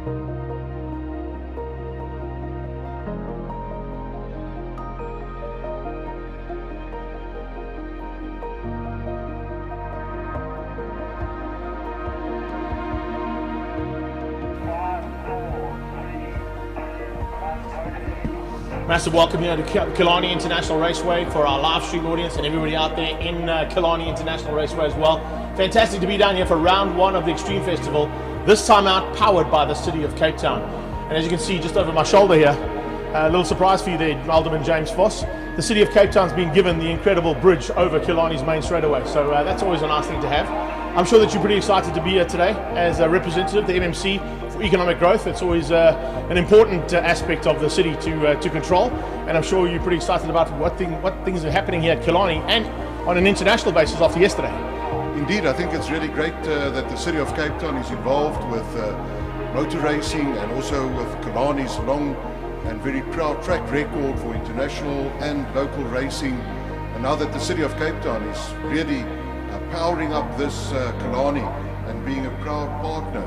Massive welcome here to Killarney International Raceway for our live stream audience and everybody out there in Killarney International Raceway as well. Fantastic to be down here for round one of the Extreme Festival, this time out powered by the city of Cape Town. And as you can see just over my shoulder here, a little surprise for you there, Alderman James Voss. The city of Cape Town's been given the incredible bridge over Killarney's main straightaway, so that's always a nice thing to have. I'm sure that you're pretty excited to be here today as a representative of the MMC for economic growth. It's always an important aspect of the city to control, and I'm sure you're pretty excited about what things are happening here at Killarney and on an international basis after yesterday. Indeed, I think it's really great that the city of Cape Town is involved with motor racing and also with Killarney's long and very proud track record for international and local racing. And now that the city of Cape Town is really powering up this Killarney and being a proud partner,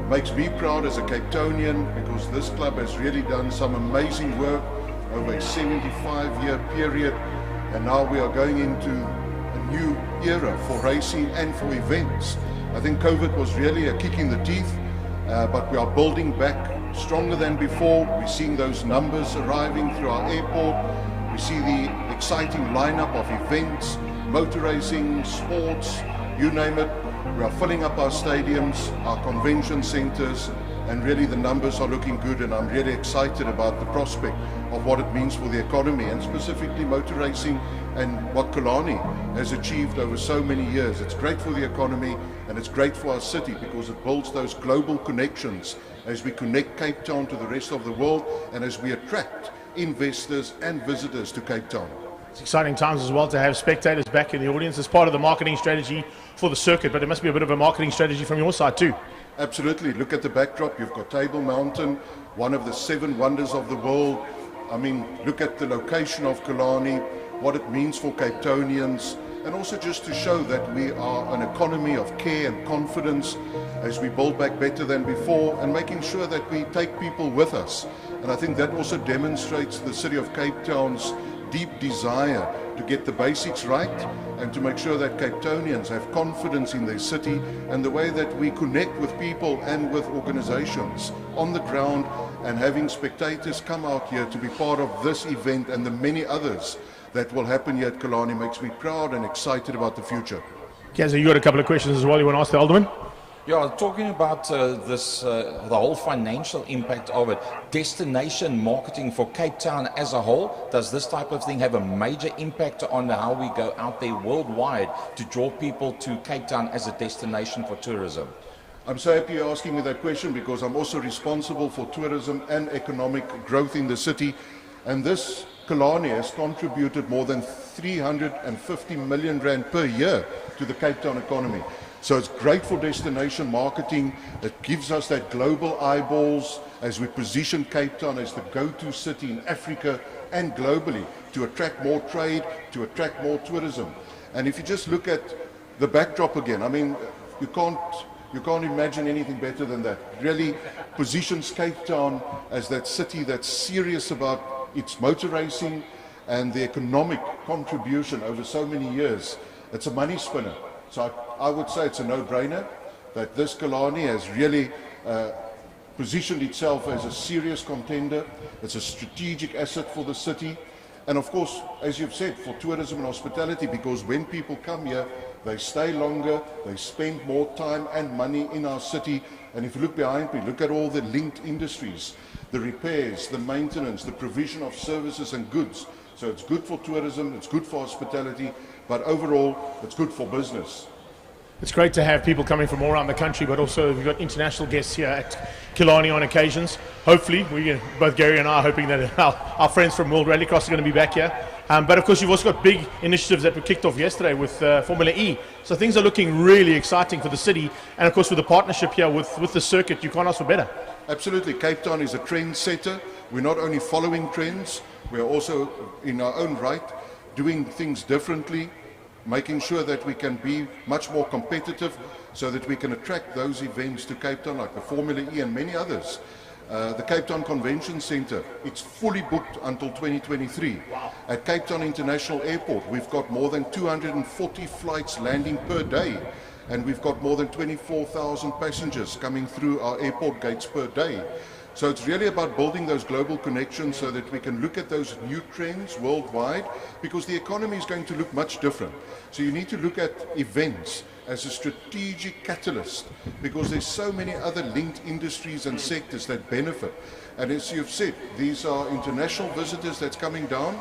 makes me proud as a Cape Townian, because this club has really done some amazing work over a 75-year period, and now we are going into a new era for racing and for events. I think COVID was really a kick in the teeth, but we are building back stronger than before. We're seeing those numbers arriving through our airport. We see the exciting lineup of events, motor racing, sports, you name it. We are filling up our stadiums, our convention centers, and really the numbers are looking good, and I'm really excited about the prospect of what it means for the economy, and specifically motor racing and what Killarney has achieved over so many years. It's great for the economy and it's great for our city because it builds those global connections as we connect Cape Town to the rest of the world and as we attract investors and visitors to Cape Town. It's exciting times as well to have spectators back in the audience as part of the marketing strategy for the circuit, but it must be a bit of a marketing strategy from your side too. Absolutely. Look at the backdrop. You've got Table Mountain, one of the 7 wonders of the world. I mean, look at the location of Killarney, what it means for Cape Townians, and also just to show that we are an economy of care and confidence as we build back better than before, and making sure that we take people with us. And I think that also demonstrates the city of Cape Town's deep desire to get the basics right and to make sure that Cape Townians have confidence in their city, and the way that we connect with people and with organizations on the ground, and having spectators come out here to be part of this event and the many others that will happen here at Killarney makes me proud and excited about the future. Kaz, you got a couple of questions as well you want to ask the Alderman? Yeah, talking about the whole financial impact of it, destination marketing for Cape Town as a whole, does this type of thing have a major impact on how we go out there worldwide to draw people to Cape Town as a destination for tourism? I'm so happy you're asking me that question, because I'm also responsible for tourism and economic growth in the city, and this Killarney has contributed more than 350 million rand per year to the Cape Town economy. So it's great for destination marketing. It gives us that global eyeballs as we position Cape Town as the go-to city in Africa and globally to attract more trade, to attract more tourism. And if you just look at the backdrop again, I mean, you can't imagine anything better than that. It really positions Cape Town as that city that's serious about its motor racing and the economic contribution over so many years. It's a money spinner. So I would say it's a no-brainer that this Killarney has really positioned itself as a serious contender. It's a strategic asset for the city. And of course, as you've said, for tourism and hospitality, because when people come here, they stay longer, they spend more time and money in our city. And if you look behind me, look at all the linked industries, the repairs, the maintenance, the provision of services and goods. So it's good for tourism, it's good for hospitality, but overall, it's good for business. It's great to have people coming from all around the country, but also we've got international guests here at Killarney on occasions. Hopefully, both Gary and I are hoping that our friends from World Rallycross are going to be back here. But of course, you've also got big initiatives that were kicked off yesterday with Formula E. So things are looking really exciting for the city. And of course, with the partnership here with the circuit, you can't ask for better. Absolutely. Cape Town is a trend setter. We're not only following trends, we're also, in our own right, doing things differently, making sure that we can be much more competitive. so that we can attract those events to Cape Town, like the Formula E and many others. The Cape Town Convention Centre, it's fully booked until 2023. At Cape Town International Airport, we've got more than 240 flights landing per day, and we've got more than 24,000 passengers coming through our airport gates per day. So it's really about building those global connections so that we can look at those new trends worldwide, because the economy is going to look much different. So you need to look at events as a strategic catalyst, because there's so many other linked industries and sectors that benefit. And as you've said, these are international visitors that's coming down.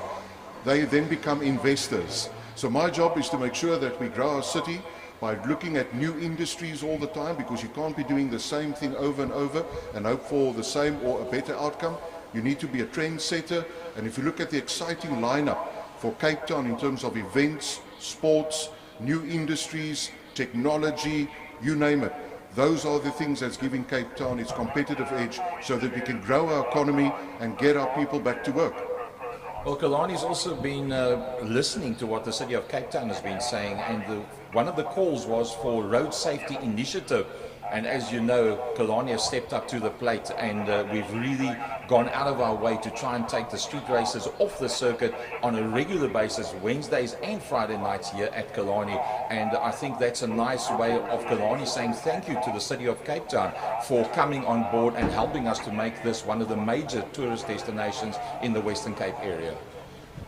They then become investors. So my job is to make sure that we grow our city by looking at new industries all the time, because you can't be doing the same thing over and over and hope for the same or a better outcome. You need to be a trendsetter. And if you look at the exciting lineup for Cape Town in terms of events, sports, new industries, technology, you name it, those are the things that's giving Cape Town its competitive edge, so that we can grow our economy and get our people back to work. Well, Killarney's also been listening to what the City of Cape Town has been saying, and one of the calls was for road safety initiative. And as you know, Killarney has stepped up to the plate, and we've really gone out of our way to try and take the street races off the circuit on a regular basis, Wednesdays and Friday nights here at Killarney. And I think that's a nice way of Killarney saying thank you to the City of Cape Town for coming on board and helping us to make this one of the major tourist destinations in the Western Cape area.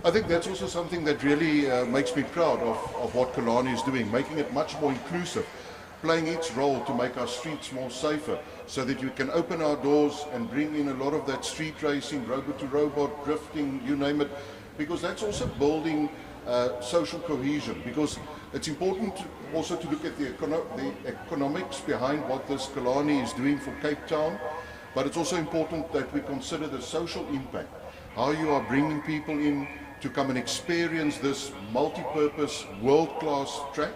I think that's also something that really makes me proud of what Killarney is doing, making it much more inclusive, playing its role to make our streets more safer, so that you can open our doors and bring in a lot of that street racing, robot to robot, drifting, you name it, because that's also building social cohesion. Because it's important also to look at the economics behind what this Killarney is doing for Cape Town, but it's also important that we consider the social impact, how you are bringing people in to come and experience this multi-purpose world-class track,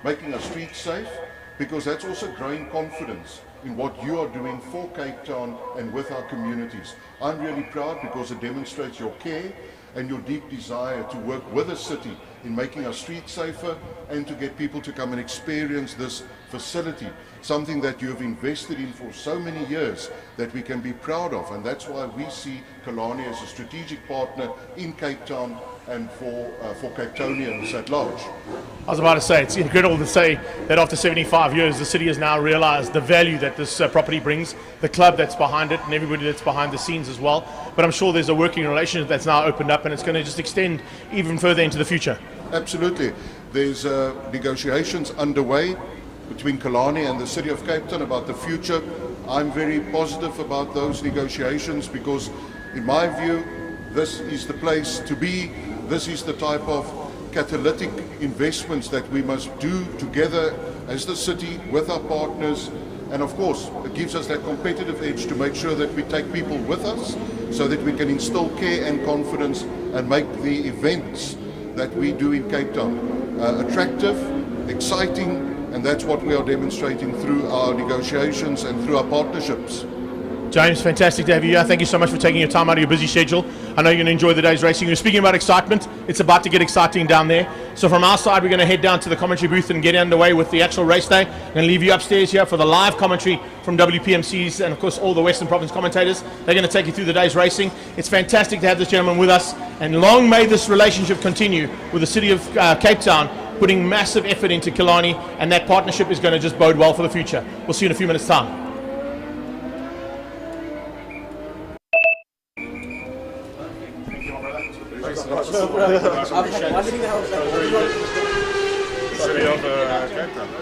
making our streets safe, because that's also growing confidence in what you are doing for Cape Town and with our communities. I'm really proud because it demonstrates your care and your deep desire to work with the city in making our streets safer and to get people to come and experience this facility, something that you have invested in for so many years that we can be proud of. And that's why we see Killarney as a strategic partner in Cape Town and for Cape Townians at large. I was about to say, it's incredible to say that after 75 years, the city has now realized the value that this property brings, the club that's behind it, and everybody that's behind the scenes as well. But I'm sure there's a working relationship that's now opened up, and it's going to just extend even further into the future. Absolutely. There's negotiations underway between Killarney and the City of Cape Town about the future. I'm very positive about those negotiations because, in my view, this is the place to be. This is the type of catalytic investments that we must do together as the city with our partners. And of course, it gives us that competitive edge to make sure that we take people with us so that we can instill care and confidence and make the events that we do in Cape Town attractive, exciting, and that's what we are demonstrating through our negotiations and through our partnerships. James, fantastic to have you here. Thank you so much for taking your time out of your busy schedule. I know you're going to enjoy the day's racing. You're speaking about excitement. It's about to get exciting down there. So from our side, we're going to head down to the commentary booth and get underway with the actual race day. I'm going to leave you upstairs here for the live commentary from WPMCs and, of course, all the Western Province commentators. They're going to take you through the day's racing. It's fantastic to have this gentleman with us, and long may this relationship continue with the City of Cape Town, putting massive effort into Killarney, and that partnership is going to just bode well for the future. We'll see you in a few minutes' time.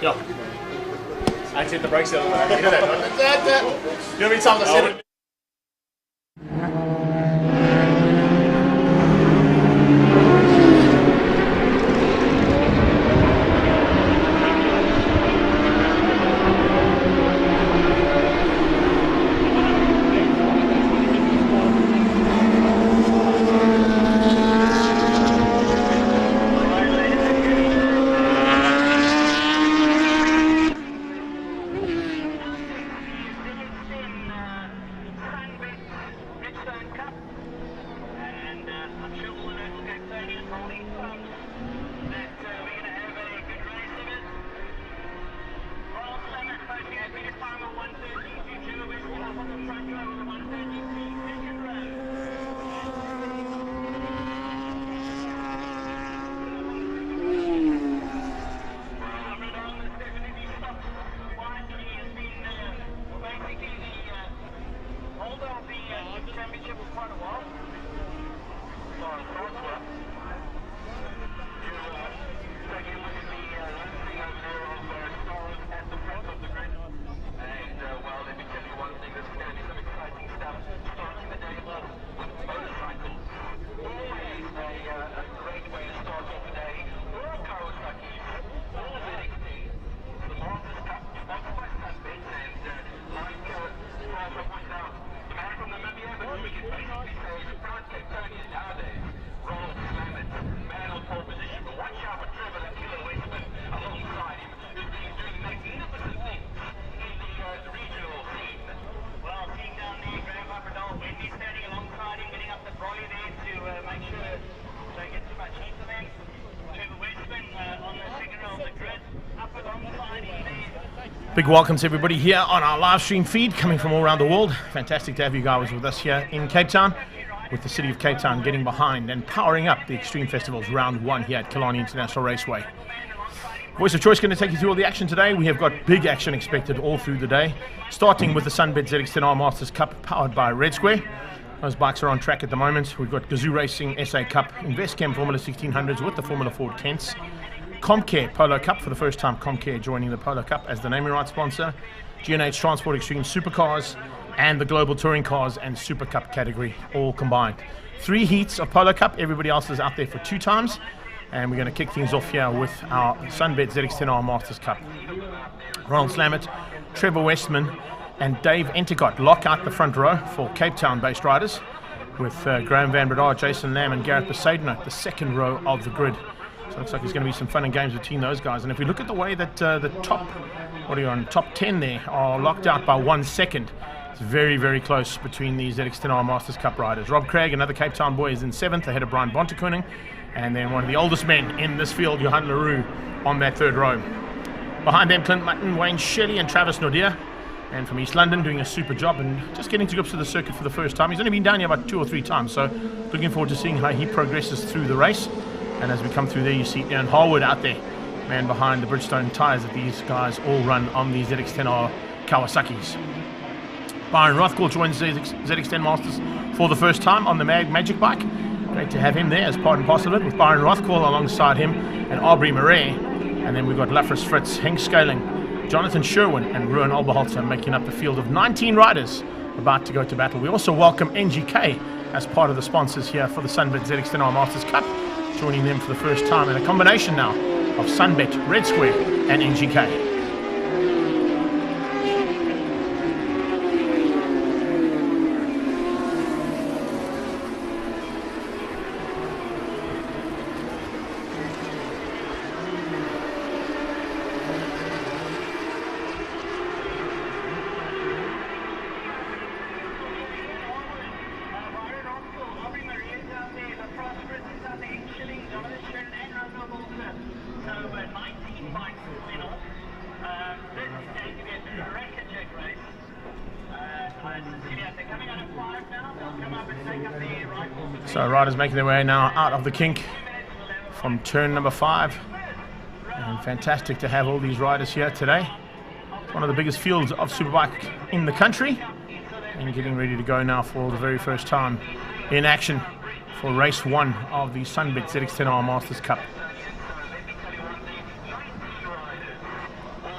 Yeah. I hit the brakes the other way. You know that. You know how many times I said it? Big welcome to everybody here on our live stream feed coming from all around the world. Fantastic to have you guys with us here in Cape Town, with the city of Cape Town getting behind and powering up the Extreme Festival's round 1 here at Killarney International Raceway. Voice of Choice going to take you through all the action today. We have got big action expected all through the day, starting with the Sunbet ZX10R Masters Cup powered by Red Square. Those bikes are on track at the moment. We've got Gazoo Racing SA Cup, Investchem Formula 1600s with the Formula Ford Kents, Comcare Polo Cup, for the first time Comcare joining the Polo Cup as the naming rights sponsor, G&H Transport Extreme Supercars, and the Global Touring Cars and Super Cup category all combined. 3 heats of Polo Cup, everybody else is out there for 2 times, and we're going to kick things off here with our Sunbet ZX10R Masters Cup. Ronald Slamet, Trevor Westman, and Dave Enticott lock out the front row for Cape Town-based riders, with Graham Van Breda, Jason Lamb, and Gareth Besaidon at the second row of the grid. So it looks like there's going to be some fun and games between those guys. And if we look at the way that the top 10 there are locked out by 1 second, it's very, very close between the ZX10R Masters Cup riders. Rob Craig, another Cape Town boy, is in 7th, ahead of Brian Bontekoning. And then one of the oldest men in this field, Johan LaRue, on that 3rd row. Behind them, Clint Mutton, Wayne Shelley, and Travis Nordia. And from East London, doing a super job and just getting to grips with the circuit for the first time. He's only been down here about 2 or 3 times, so looking forward to seeing how he progresses through the race. And as we come through there, you see Ian Harwood out there, man behind the Bridgestone tyres that these guys all run on the ZX10R Kawasaki's. Byron Rothwell joins the ZX10 Masters for the first time on the Magic bike. Great to have him there as part and parcel of it, with Byron Rothwell alongside him and Aubrey Murray. And then we've got Lafris Fritz, Henk Scaling, Jonathan Sherwin, and Ruan Alberholzer making up the field of 19 riders about to go to battle. We also welcome NGK as part of the sponsors here for the Sunbet ZX10R Masters Cup, joining them for the first time in a combination now of Sunbet, Red Square, and NGK. So riders making their way now out of the kink from turn number 5. And fantastic to have all these riders here today. One of the biggest fields of superbike in the country. And getting ready to go now for the very first time in action for race 1 of the Sunbet ZX10R Masters Cup.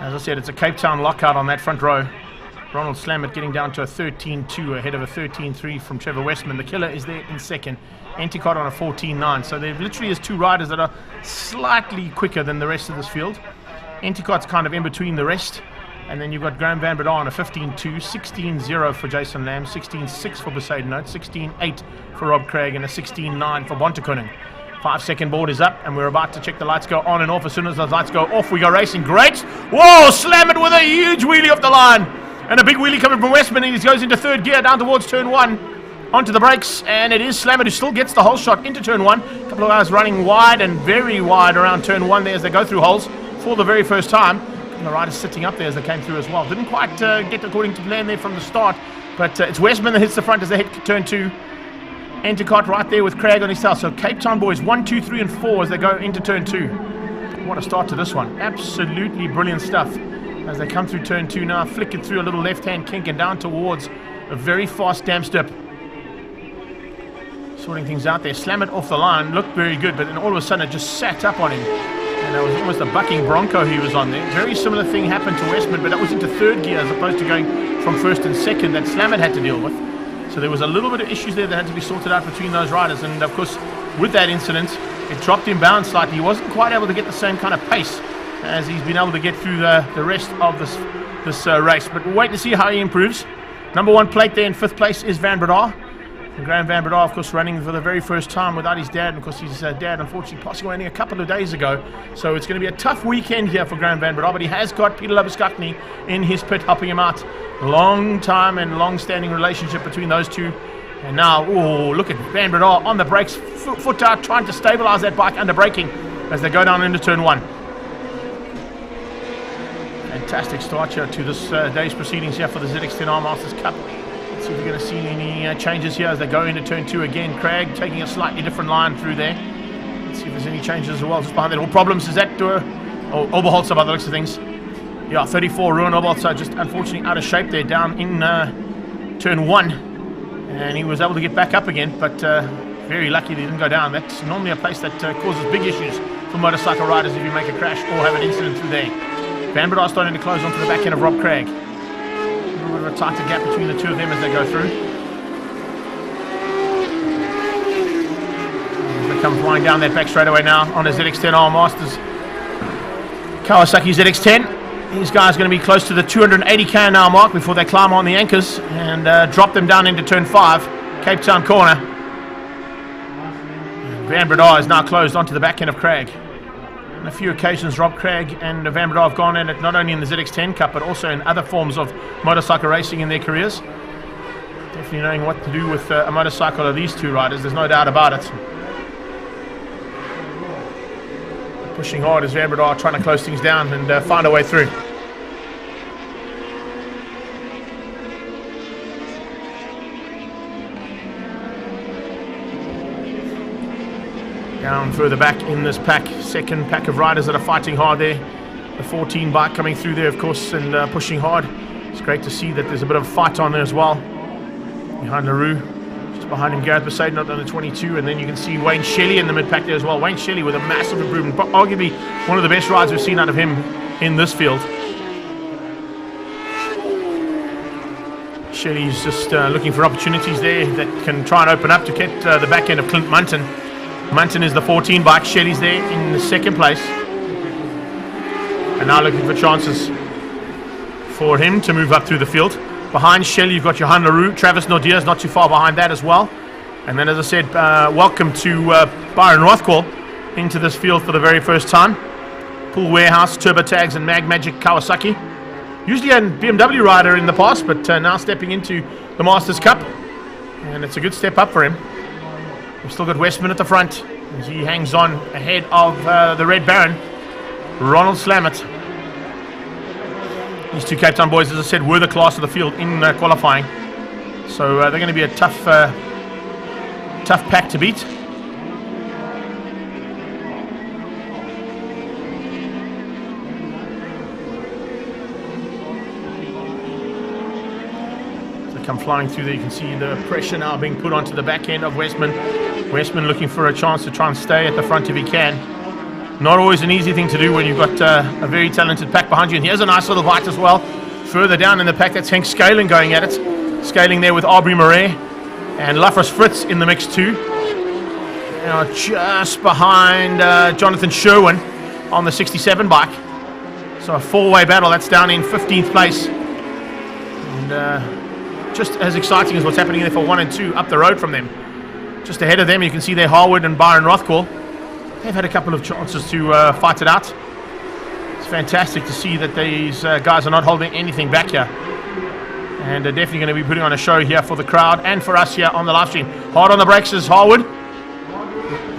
As I said, it's a Cape Town lockout on that front row. Ronald Slamet getting down to a 13.2 ahead of a 13.3 from Trevor Westman. The killer is there in 2nd. Enticott on a 14.9. So there literally is 2 riders that are slightly quicker than the rest of this field. Enticott's kind of in between the rest. And then you've got Graham Van Breda on a 15.2, 16.0 for Jason Lamb, 16.6 for Besaidon, 16.8 for Rob Craig, and a 16.9 for Bontekoning. 5-second board is up, and we're about to check the lights go on and off. As soon as those lights go off, we go racing. Great! Whoa! Slam it with a huge wheelie off the line! And a big wheelie coming from Westman, and he goes into 3rd gear down towards turn 1. Onto the brakes, and it is Slamet who still gets the whole shot into turn 1. A couple of guys running wide and very wide around turn 1 there as they go through holes for the very first time. And the riders sitting up there as they came through as well. Didn't quite get according to plan there from the start, but it's Westman that hits the front as they hit turn 2. Enticott right there with Craig on his tail. So Cape Town boys 1, 2, 3, and 4 as they go into turn 2. What a start to this one. Absolutely brilliant stuff. As they come through turn 2 now, flick it through a little left-hand kink and down towards a very fast damp step. Sorting things out there. Slam it off the line. Looked very good, but then all of a sudden it just sat up on him. And that was almost a bucking bronco he was on there. Very similar thing happened to Westman, but that was into 3rd gear as opposed to going from 1st and 2nd that Slamet had to deal with. So there was a little bit of issues there that had to be sorted out between those riders. And of course, with that incident, it dropped him bound slightly. He wasn't quite able to get the same kind of pace as he's been able to get through the rest of this race. But we'll wait to see how he improves. Number 1 plate there in 5th place is Van Breda. And Graham Van Breda, of course, running for the very first time without his dad. And of course, his dad, unfortunately, passing away only a couple of days ago. So it's going to be a tough weekend here for Graham Van Breda. But he has got Peter Labuskakny in his pit helping him out. Long time and long-standing relationship between those two. And now, oh, look at Van Breda on the brakes, foot out, trying to stabilize that bike under braking as they go down into turn 1. Fantastic start here to this day's proceedings here for the ZX10R Masters Cup. Let's see if we're going to see any changes here as they go into turn 2 again. Craig taking a slightly different line through there. Let's see if there's any changes as well. Just behind that, all problems is that Oberholzer by the looks of things. Yeah, 34, Ruin Oberholzer just unfortunately out of shape there, down in turn 1. And he was able to get back up again, but very lucky that he didn't go down. That's normally a place that causes big issues for motorcycle riders if you make a crash or have an incident through there. Van Breda starting to close onto the back end of Rob Craig. A little bit of a tighter gap between the two of them as they go through. They come flying down that back straightaway now on a ZX10R Masters Kawasaki ZX10. These guys are going to be close to the 280 km/h mark before they climb on the anchors and drop them down into turn 5, Cape Town corner. Van Breda is now closed onto the back end of Craig. On a few occasions, Rob Craig and Van Breda have gone in it not only in the ZX10 Cup but also in other forms of motorcycle racing in their careers. Definitely knowing what to do with a motorcycle of these two riders, there's no doubt about it. Pushing hard as Van Breda trying to close things down and find a way through. Down further back in this pack, second pack of riders that are fighting hard there. The 14 bike coming through there, of course, and pushing hard. It's great to see that there's a bit of a fight on there as well. Behind LaRue, just behind him, Gareth Besaid, not on the 22, and then you can see Wayne Shelley in the mid-pack there as well. Wayne Shelley with a massive improvement, but arguably one of the best rides we've seen out of him in this field. Shelley's just looking for opportunities there that can try and open up to get the back end of Clint Munton. Munton is the 14 bike, Shelley's there in the second place. And now looking for chances for him to move up through the field. Behind Shelley you've got Johan LaRue, Travis Nordia is not too far behind that as well. And then as I said, welcome to Byron Rothquell into this field for the very first time. Pool Warehouse, Turbo Tags and Mag Magic Kawasaki. Usually a BMW rider in the past, but now stepping into the Masters Cup. And it's a good step up for him. We've still got Westman at the front as he hangs on ahead of the Red Baron, Ronald Slamet. These two Cape Town boys, as I said, were the class of the field in qualifying. So they're going to be a tough pack to beat. Come flying through there, you can see the pressure now being put onto the back end of Westman. Westman looking for a chance to try and stay at the front if he can. Not always an easy thing to do when you've got a very talented pack behind you. And here's a nice little bite as well. Further down in the pack, that's Henk Scaling going at it. Scaling there with Aubrey Murray and Lafras Fritz in the mix too. Now just behind Jonathan Sherwin on the 67 bike. So a four-way battle, that's down in 15th place. And just as exciting as what's happening there for 1 and 2 up the road from them. Just ahead of them you can see there Harwood and Byron Rothquell. They've had a couple of chances to fight it out. It's fantastic to see that these guys are not holding anything back here. And they're definitely going to be putting on a show here for the crowd and for us here on the live stream. Hard on the brakes is Harwood.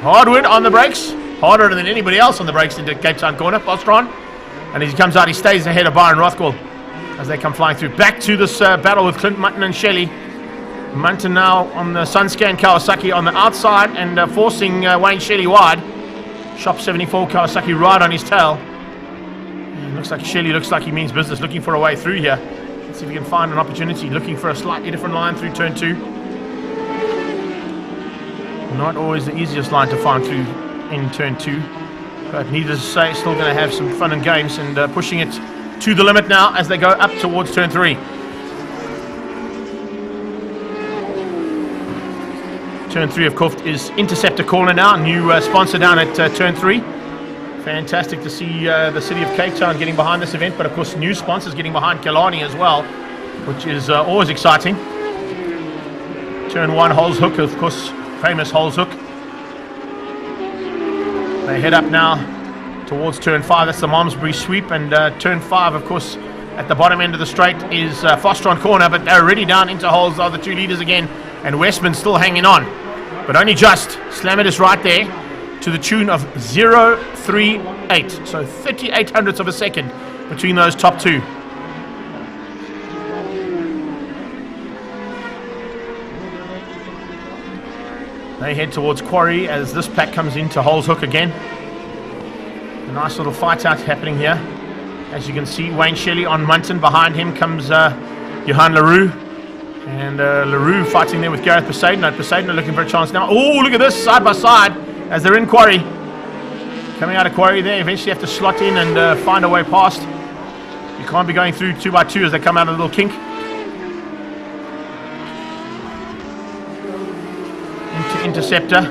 Hardwood on the brakes. Harder than anybody else on the brakes into Cape Town corner, Postron. And as he comes out, he stays ahead of Byron Rothquell as they come flying through. Back to this battle with Clint Munton and Shelley. Munton now on the Sunscan Kawasaki on the outside and forcing Wayne Shelley wide. Shop 74 Kawasaki right on his tail. And looks like Shelley looks like he means business, looking for a way through here. Let's see if we can find an opportunity, looking for a slightly different line through turn 2. Not always the easiest line to find through in turn 2. But needless to say, still going to have some fun and games and pushing it to the limit now as they go up towards turn 3. Turn 3 of course is Interceptor Corner now, new sponsor down at turn 3. Fantastic to see the city of Cape Town getting behind this event, but of course new sponsors getting behind Killarney as well, which is always exciting. Turn 1 Holes Hook, of course, famous Holes Hook. They head up now towards turn 5, that's the Malmesbury sweep, and turn 5 of course at the bottom end of the straight is Fostron Corner, but they're already down into holes, are the two leaders again, and Westman still hanging on, but only just. Slamet is right there to the tune of 0.38, so 38 hundredths of a second between those top two. They head towards Quarry as this pack comes into Hole's Hook again. A nice little fight out happening here. As you can see, Wayne Shelley on Munton. Behind him comes Johan Leroux. And Leroux fighting there with Gareth Poseidon. Poseidon are looking for a chance now. Oh, look at this, side by side as they're in Quarry. Coming out of Quarry there, eventually have to slot in and find a way past. You can't be going through 2 by 2 as they come out of a little kink. Into Interceptor.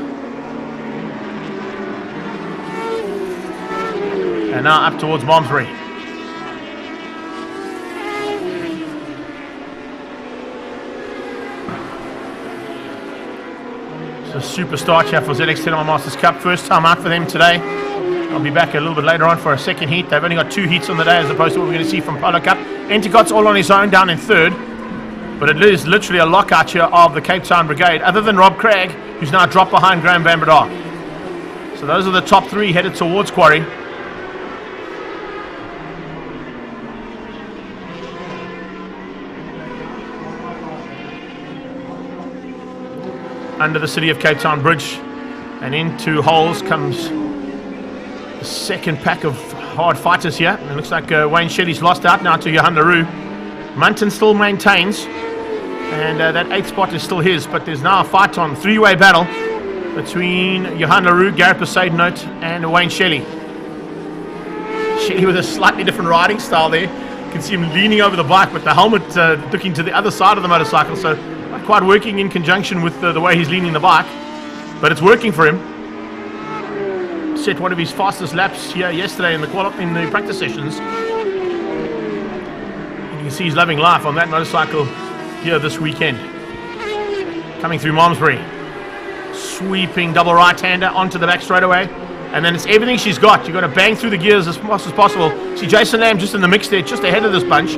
And now up towards Malmesbury. It's a super start here for ZX10R Masters Cup. First time out for them today. I'll be back a little bit later on for a second heat. They've only got 2 heats on the day as opposed to what we're going to see from Polo Cup. Enticot's all on his own down in 3rd. But it is literally a lockout here of the Cape Town Brigade, other than Rob Craig, who's now dropped behind Graham Van Breda. So those are the top 3 headed towards Quarry. Under the City of Cape Town Bridge and into Holes comes the second pack of hard fighters here. And it looks like Wayne Shelley's lost out now to Johan Leroux. Munton still maintains, and that 8th spot is still his, but there's now a fight on, 3-way battle between Johan Leroux, Gareth Poseidon and Wayne Shelley. Shelley with a slightly different riding style there. You can see him leaning over the bike with the helmet looking to the other side of the motorcycle, so not quite working in conjunction with the way he's leaning the bike, but it's working for him. Set one of his fastest laps here yesterday in the practice sessions. You can see he's loving life on that motorcycle here this weekend. Coming through Malmesbury. Sweeping double right-hander onto the back straightaway. And then it's everything she's got. You've got to bang through the gears as fast as possible. See Jason Lamb just in the mix there, just ahead of this bunch.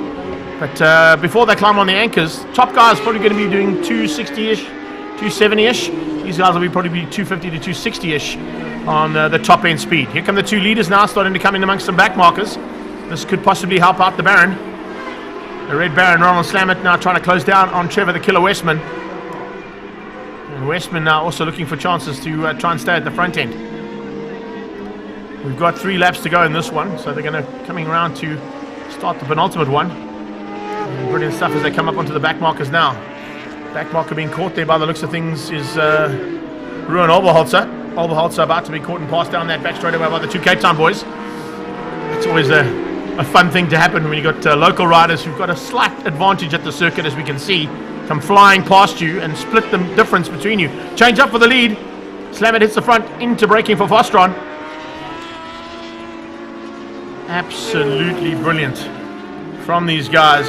But before they climb on the anchors, top guy's probably going to be doing 260-ish, 270-ish. These guys will probably be 250 to 260-ish on the top end speed. Here come the 2 leaders now, starting to come in amongst some back markers. This could possibly help out the Baron. The Red Baron, Ronald Slamet, now trying to close down on Trevor the Killer Westman. And Westman now also looking for chances to try and stay at the front end. We've got 3 laps to go in this one, so they're going to coming around to start the penultimate one. And brilliant stuff as they come up onto the back markers now. Back marker being caught there by the looks of things is Ruan Oberholzer. Oberholzer about to be caught and passed down that back straightaway by the 2 Cape Town boys. It's always a fun thing to happen when you've got local riders who've got a slight advantage at the circuit, as we can see, come flying past you and split the difference between you. Change up for the lead. Slamet hits the front into braking for Fostron. Absolutely brilliant from these guys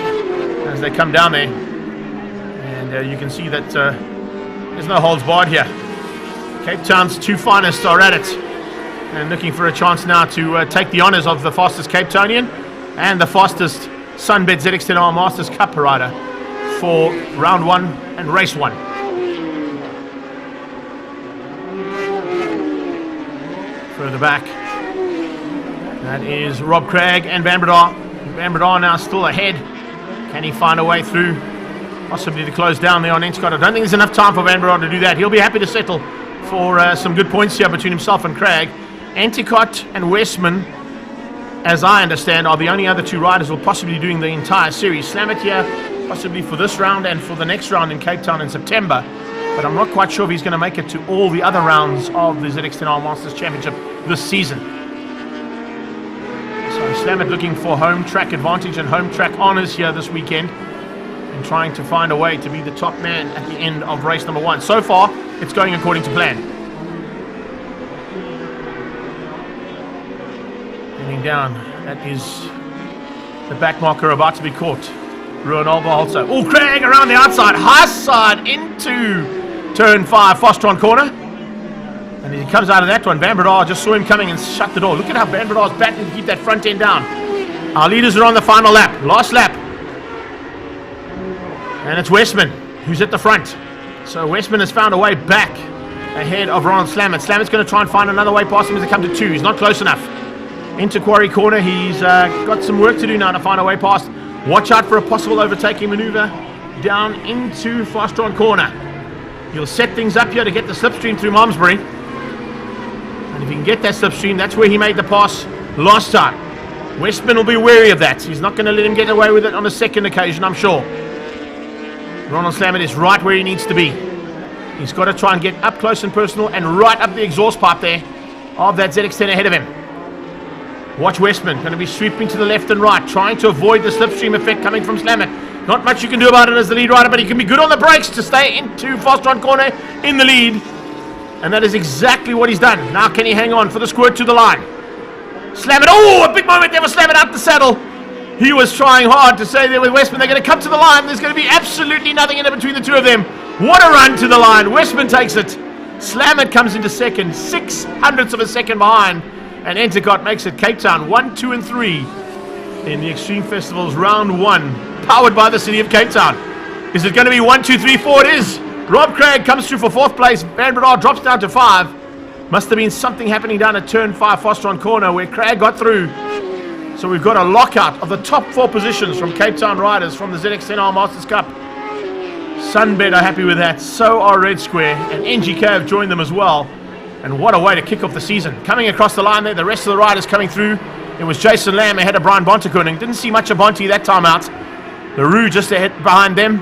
as they come down there. And you can see that there's no holds barred here. Cape Town's 2 finest are at it and looking for a chance now to take the honours of the fastest Cape Townian and the fastest Sunbet ZX10R Masters Cup rider for round 1 and race 1. Further back, that is Rob Craig and Van Breda. Van Breda now still ahead. Can he find a way through? Possibly to close down there on Enticott. I don't think there's enough time for Van Breda to do that. He'll be happy to settle for some good points here between himself and Craig. Enticott and Westman, as I understand, are the only other 2 riders who will possibly be doing the entire series. Slamet here, possibly for this round and for the next round in Cape Town in September. But I'm not quite sure if he's going to make it to all the other rounds of the ZX10R Masters Championship this season. So Slamet looking for home track advantage and home track honours here this weekend, and trying to find a way to be the top man at the end of race number 1. So far, it's going according to plan. Heading down, that is the back marker about to be caught. Ruan Oberholzer. Oh, Craig around the outside, high side into turn 5, Fostron corner. And he comes out of that one. Van Breda just saw him coming and shut the door. Look at how Van Breda's batting to keep that front end down. Our leaders are on the final lap, last lap. And it's Westman who's at the front. So Westman has found a way back ahead of Ronald Slamet. Slamet's going to try and find another way past him as they come to 2. He's not close enough. into Quarry Corner. He's got some work to do now to find a way past. Watch out for a possible overtaking maneuver down into Fastron Corner. He'll set things up here to get the slipstream through Malmesbury. And if he can get that slipstream, that's where he made the pass last time. Westman will be wary of that. He's not going to let him get away with it on a second occasion, I'm sure. Ronald Slammett is right where he needs to be. He's got to try and get up close and personal and right up the exhaust pipe there of that ZX-10 ahead of him. Watch Westman, going to be sweeping to the left and right, trying to avoid the slipstream effect coming from Slammett. Not much you can do about it as the lead rider, but he can be good on the brakes to stay into Fastron Corner in the lead. And that is exactly what he's done. Now can he hang on for the squirt to the line? Slammett, oh, a big moment there for Slammett out the saddle. He was trying hard to say there with Westman, they're going to come to the line. There's going to be absolutely nothing in it between the two of them. What a run to the line. Westman takes it. Slammett comes into second, 6/100ths of a second behind. And Entercott makes it Cape Town 1, 2, and 3 in the Extreme Festival's round 1, powered by the city of Cape Town. Is it going to be 1, 2, 3, 4? It is. Rob Craig comes through for 4th place. Van Bredar drops down to 5. Must have been something happening down at turn 5 Fastron Corner where Craig got through. So we've got a lockout of the top 4 positions from Cape Town riders from the ZX10R Masters Cup. Sunbed are happy with that. So are Red Square and NGK have joined them as well. And what a way to kick off the season. Coming across the line there, the rest of the riders coming through. It was Jason Lamb ahead of Brian Bontekoning. Didn't see much of Bonte that time out. The Roo just ahead behind them.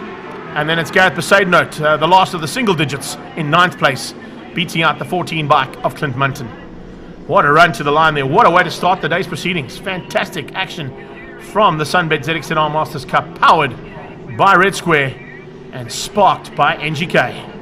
And then it's Gareth Besaidnote, the last of the single digits, in 9th place, beating out the 14 bike of Clint Munton. What a run to the line there. What a way to start the day's proceedings. Fantastic action from the Sunbed ZX10R Masters Cup, powered by Red Square and sparked by NGK.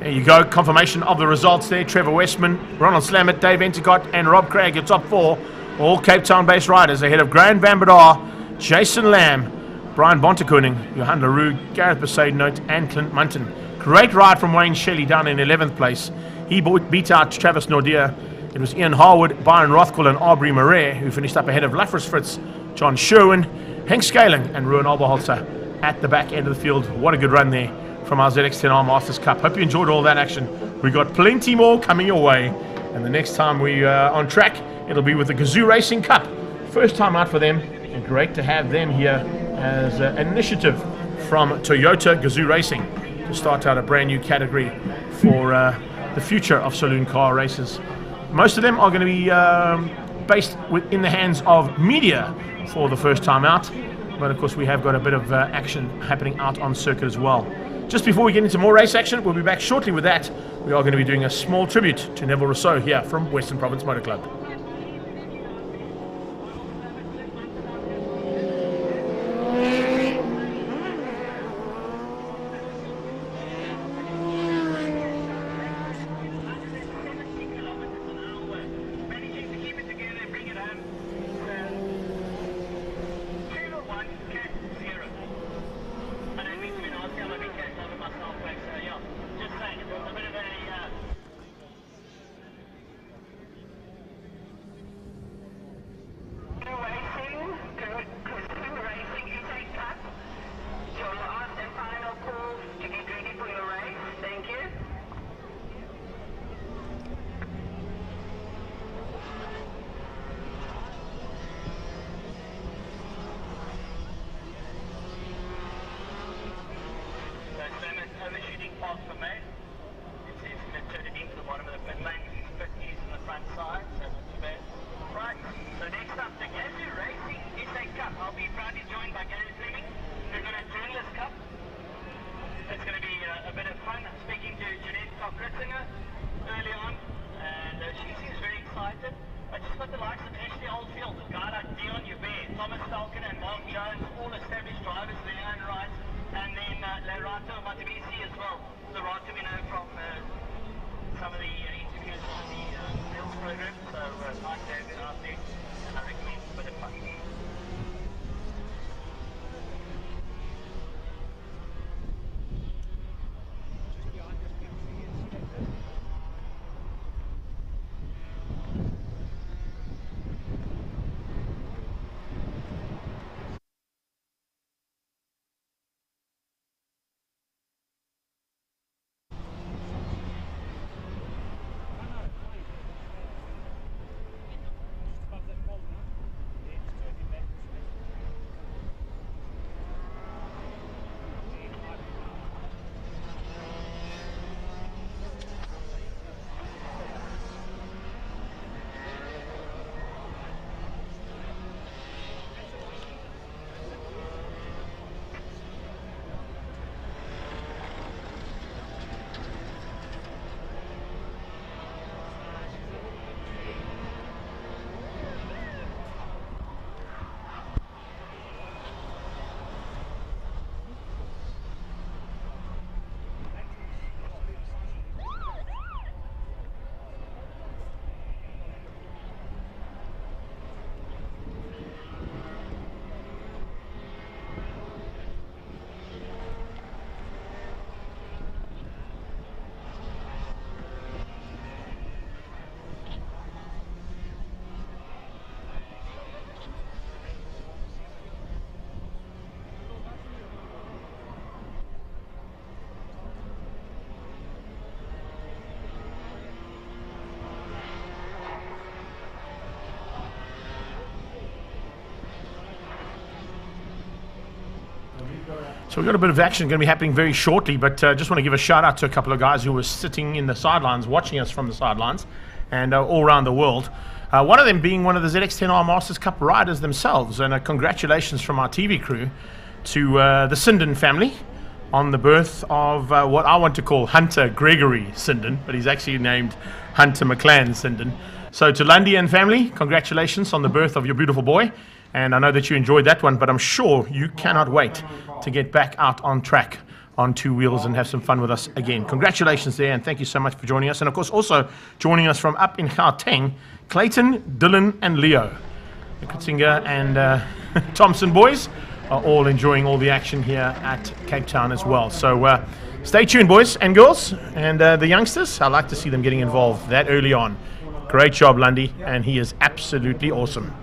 There you go, confirmation of the results there. Trevor Westman, Ronald Slammett, Dave Entercott and Rob Craig, your top 4. All Cape Town-based riders ahead of Grant Van Bredar, Jason Lamb, Brian Bontekoning, Johan LaRue, Gareth Besaidnote and Clint Munton. Great ride from Wayne Shelley down in 11th place. He beat out Travis Nordia. It was Ian Harwood, Byron Rothwell and Aubrey Marais who finished up ahead of Lafris Fritz, John Sherwin, Henk Scaling and Ruben Alberholzer at the back end of the field. What a good run there from our ZX10R Masters Cup. Hope you enjoyed all that action. We got plenty more coming your way. And the next time we are on track, it'll be with the Gazoo Racing Cup. First time out for them. And great to have them here as an initiative from Toyota Gazoo Racing to start out a brand new category for the future of saloon car races. Most of them are going to be based in the hands of media for the first time out. But of course we have got a bit of action happening out on circuit as well. Just before we get into more race action, we'll be back shortly with that. We are going to be doing a small tribute to Neville Rousseau here from Western Province Motor Club. So we've got a bit of action going to be happening very shortly, but just want to give a shout out to a couple of guys who were sitting in the sidelines, watching us from the sidelines, and all around the world. One of them being one of the ZX10R Masters Cup riders themselves, and congratulations from our TV crew to the Sinden family on the birth of what I want to call Hunter Gregory Sinden, but he's actually named Hunter McLean Sinden. So to Lundy and family, congratulations on the birth of your beautiful boy. And I know that you enjoyed that one, but I'm sure you cannot wait to get back out on track on two wheels and have some fun with us again. Congratulations there, and thank you so much for joining us. And of course, also joining us from up in Gauteng, Clayton, Dylan, and Leo. The Coutinho and Thompson boys are all enjoying all the action here at Cape Town as well. So stay tuned, boys and girls, and the youngsters. I like to see them getting involved that early on. Great job, Lundy, and he is absolutely awesome.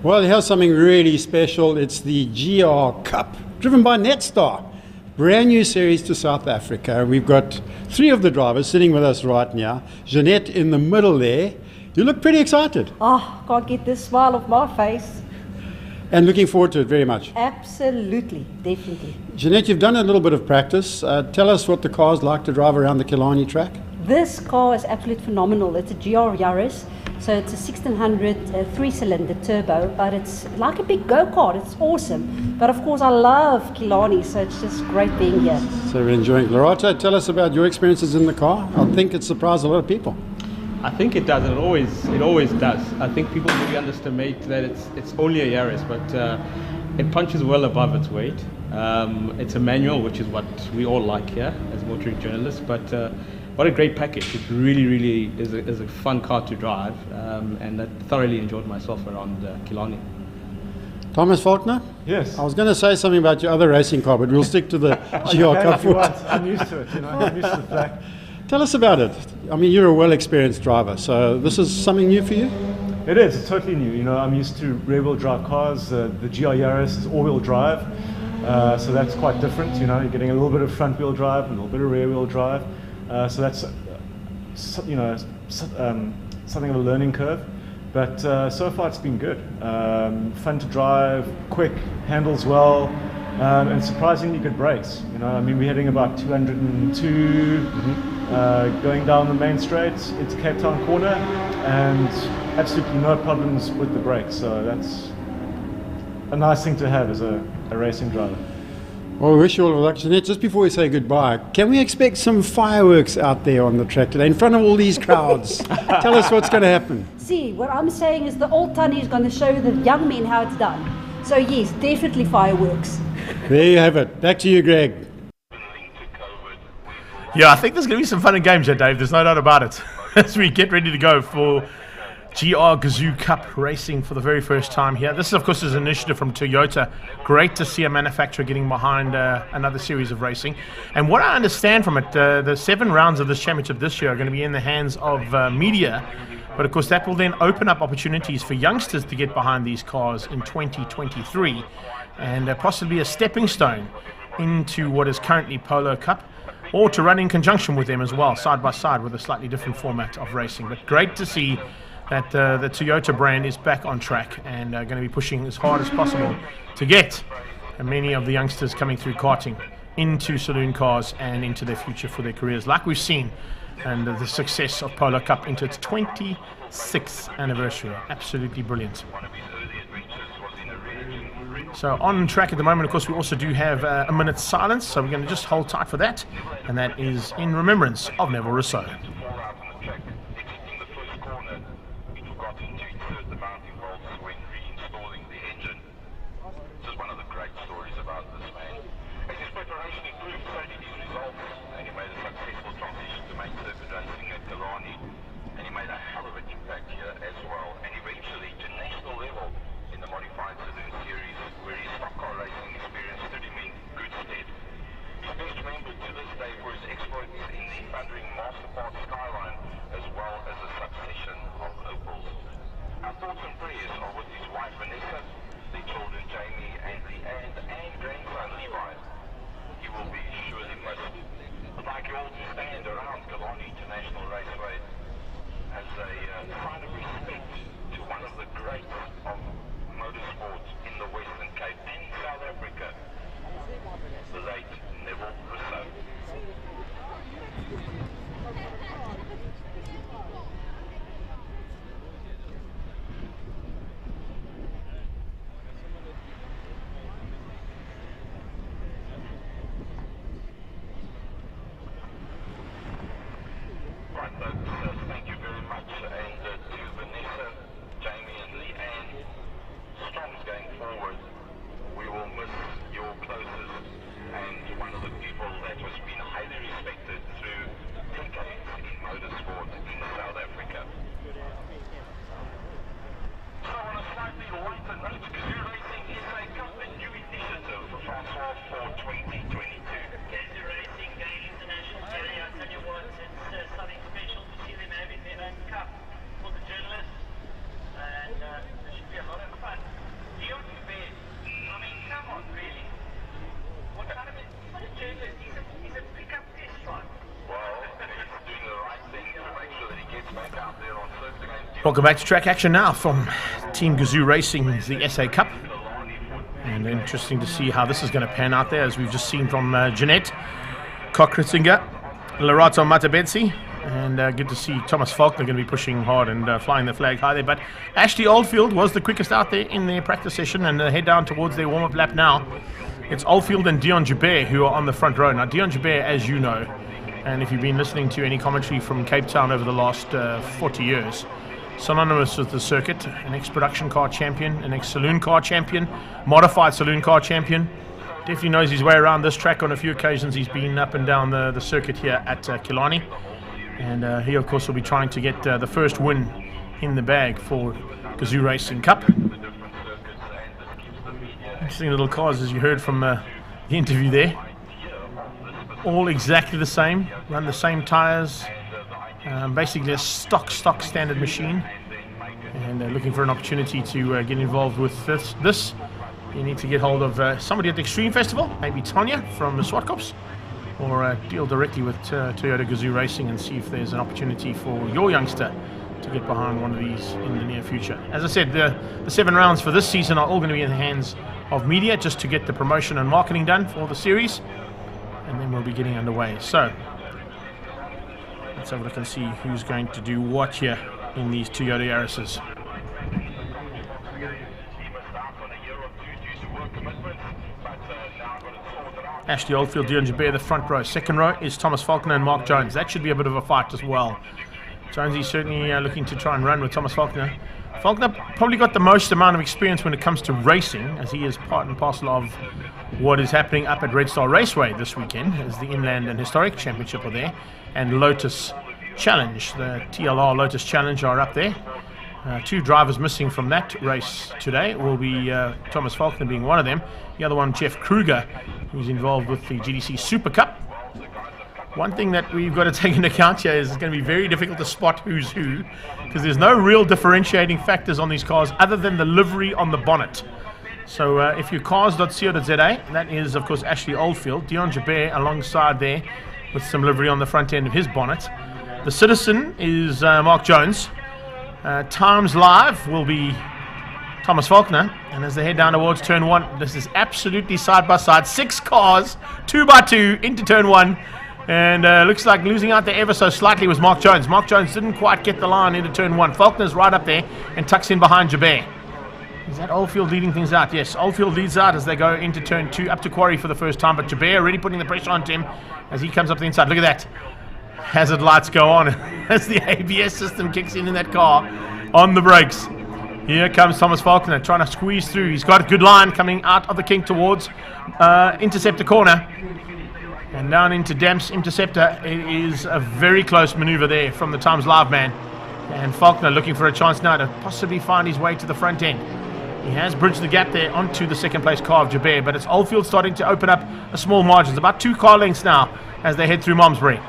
Well, here's something really special. It's the GR Cup, driven by Netstar. Brand new series to South Africa. We've got three of the drivers sitting with us right now. Jeanette in the middle there. You look pretty excited. Oh, can't get this smile off my face. And looking forward to it very much. Absolutely, definitely. Jeanette, you've done a little bit of practice. Tell us what the car's like to drive around the Killarney track. This car is absolutely phenomenal. It's a GR Yaris. So it's a 1600 three-cylinder turbo, but it's like a big go-kart. It's awesome. But of course, I love Killarney, so it's just great being here. So we're enjoying. Loretta, tell us about your experiences in the car. I think it surprised a lot of people. I think it does, and it always does. I think people maybe underestimate that it's only a Yaris, but it punches well above its weight. It's a manual, which is what we all like here as motoring journalists, but what a great package. It really is a fun car to drive, and I thoroughly enjoyed myself around Killarney. Thomas Faulkner? Yes. I was going to say something about your other racing car, but we'll stick to the GR Cup. I'm used to it, I'm used to the flag. Tell us about it. I mean, you're a well-experienced driver, so this is something new for you? It is, it's totally new. I'm used to rear-wheel drive cars. The GR Yaris is all-wheel drive, so that's quite different. You're getting a little bit of front-wheel drive and a little bit of rear-wheel drive. So that's, something of a learning curve. But so far it's been good. Fun to drive, quick, handles well, and surprisingly good brakes. We're heading about 202, going down the main straight into Cape Town corner, and absolutely no problems with the brakes. So that's a nice thing to have as a racing driver. Well, we wish you all the luck, Jeanette. Just before we say goodbye, can we expect some fireworks out there on the track today in front of all these crowds? Tell us what's going to happen. See, what I'm saying is the old Tunny is going to show the young men how it's done. So yes, definitely fireworks. There you have it. Back to you, Greg. Yeah, I think there's going to be some fun and games here, Dave. There's no doubt about it. As we get ready to go for GR Gazoo Cup racing for the very first time here. This, of course, is an initiative from Toyota. Great to see a manufacturer getting behind another series of racing. And what I understand from it, the 7 rounds of this championship this year are going to be in the hands of media. But, of course, that will then open up opportunities for youngsters to get behind these cars in 2023 and possibly a stepping stone into what is currently Polo Cup, or to run in conjunction with them as well, side by side with a slightly different format of racing. But great to see that the Toyota brand is back on track and going to be pushing as hard as possible to get many of the youngsters coming through karting into saloon cars and into their future for their careers, like we've seen, and the success of Polo Cup into its 26th anniversary. Absolutely brilliant. So on track at the moment, of course, we also do have a minute's silence, so we're going to just hold tight for that, and that is in remembrance of Neville Rousseau. stand around Killarney International Raceway as a sign of respect to one of the greats of motorsport in the Western Cape and South Africa, the late Neville Rousseau. Thank you very much, and to Vanessa, Jamie and Leanne, Storms going forward, we will miss your closest and one of the people that has been highly respected through decades in motorsport in South Africa. So on a slightly lighter note, Kazoo Racing is a Cup, a new initiative for Francois for 2022. Kazoo Racing going international, Jerry, I tell you what, it's something special to see them having their own cup for the journalists, and it should be a lot of fun. Dion Dubé, I mean, come on, really. What kind of a journalist? He's a pickup test driver. Well, he's doing the right thing to make sure that he gets back out there on circuit against Welcome back to track action now from Team Kazoo Racing, the SA Cup. And interesting to see how this is going to pan out there, as we've just seen from Jeanette, Kokritzinger, Lerato Matabetsi, and good to see Thomas Faulkner going to be pushing hard and flying the flag high there. But Ashley Oldfield was the quickest out there in their practice session, and head down towards their warm-up lap now. It's Oldfield and Dion Joubert who are on the front row. Now, Dion Joubert, as you know, and if you've been listening to any commentary from Cape Town over the last 40 years, synonymous with the circuit, an ex-production car champion, an ex-saloon car champion, modified saloon car champion. Definitely knows his way around this track. On a few occasions he's been up and down the circuit here at Killarney. And he, of course, will be trying to get the first win in the bag for Kazoo Racing Cup. Interesting little cars, as you heard from the interview there. All exactly the same, run the same tyres. Basically a stock standard machine. And looking for an opportunity to get involved with this. You need to get hold of somebody at the Extreme Festival, maybe Tanya from the SWAT Cops, or deal directly with Toyota Kazoo Racing and see if there's an opportunity for your youngster to get behind one of these in the near future. As I said, the 7 rounds for this season are all going to be in the hands of media, just to get the promotion and marketing done for the series, and then we'll be getting underway. So let's have a look and see who's going to do what here in these Toyota Yaris's. Ashley Oldfield, Dion Joubert, the front row. Second row is Thomas Faulkner and Mark Jones. That should be a bit of a fight as well. Jonesy's certainly looking to try and run with Thomas Faulkner. Faulkner probably got the most amount of experience when it comes to racing, as he is part and parcel of what is happening up at Red Star Raceway this weekend, as the Inland and Historic Championship are there, and Lotus Challenge, the TLR Lotus Challenge, are up there. 2 drivers missing from that race today will be Thomas Faulkner being one of them. The other one, Jeff Kruger, who's involved with the GDC Super Cup. One thing that we've got to take into account here is it's going to be very difficult to spot who's who, because there's no real differentiating factors on these cars other than the livery on the bonnet. So if you're cars.co.za, that is, of course, Ashley Oldfield, Dion Joubert alongside there with some livery on the front end of his bonnet. The Citizen is Mark Jones. Times Live will be Thomas Faulkner, and as they head down towards turn 1, this is absolutely side by side, 6 cars, 2 by 2 into turn 1, and looks like losing out there ever so slightly was Mark Jones. Mark Jones didn't quite get the line into turn 1. Faulkner's right up there and tucks in behind Joubert. Is that Oldfield leading things out? Yes, Oldfield leads out as they go into turn 2 up to Quarry for the first time, but Jabir already putting the pressure onto him as he comes up the inside. Look at that. Hazard lights go on as the ABS system kicks in that car on the brakes. Here comes Thomas Faulkner trying to squeeze through. He's got a good line coming out of the kink towards Interceptor corner. And down into Damps Interceptor. It is a very close maneuver there from the Times Live man. And Faulkner looking for a chance now to possibly find his way to the front end. He has bridged the gap there onto the second place car of Jabir, but it's Oldfield starting to open up a small margin. It's about 2 car lengths now as they head through Malmesbury.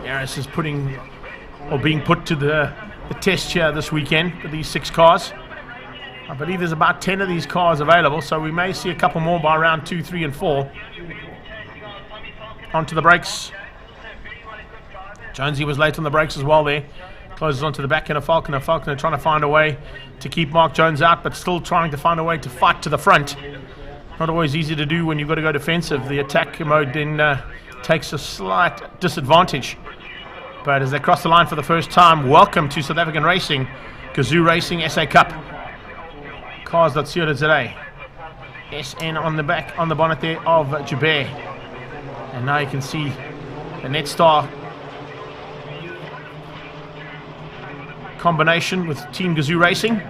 Yaris is being put to the test here this weekend for these 6 cars. I believe there's about 10 of these cars available, so we may see a couple more by round 2, 3 and 4. Onto the brakes. Jonesy was late on the brakes as well there. Closes onto the back end of Faulkner. Faulkner trying to find a way to keep Mark Jones out, but still trying to find a way to fight to the front. Not always easy to do when you've got to go defensive. The attack mode then takes a slight disadvantage. But as they cross the line for the first time, welcome to South African Racing, Kazoo Racing SA Cup. Cars.co.za. SN on the back, on the bonnet there of Jabir. And now you can see the Netstar combination with Team Kazoo Racing.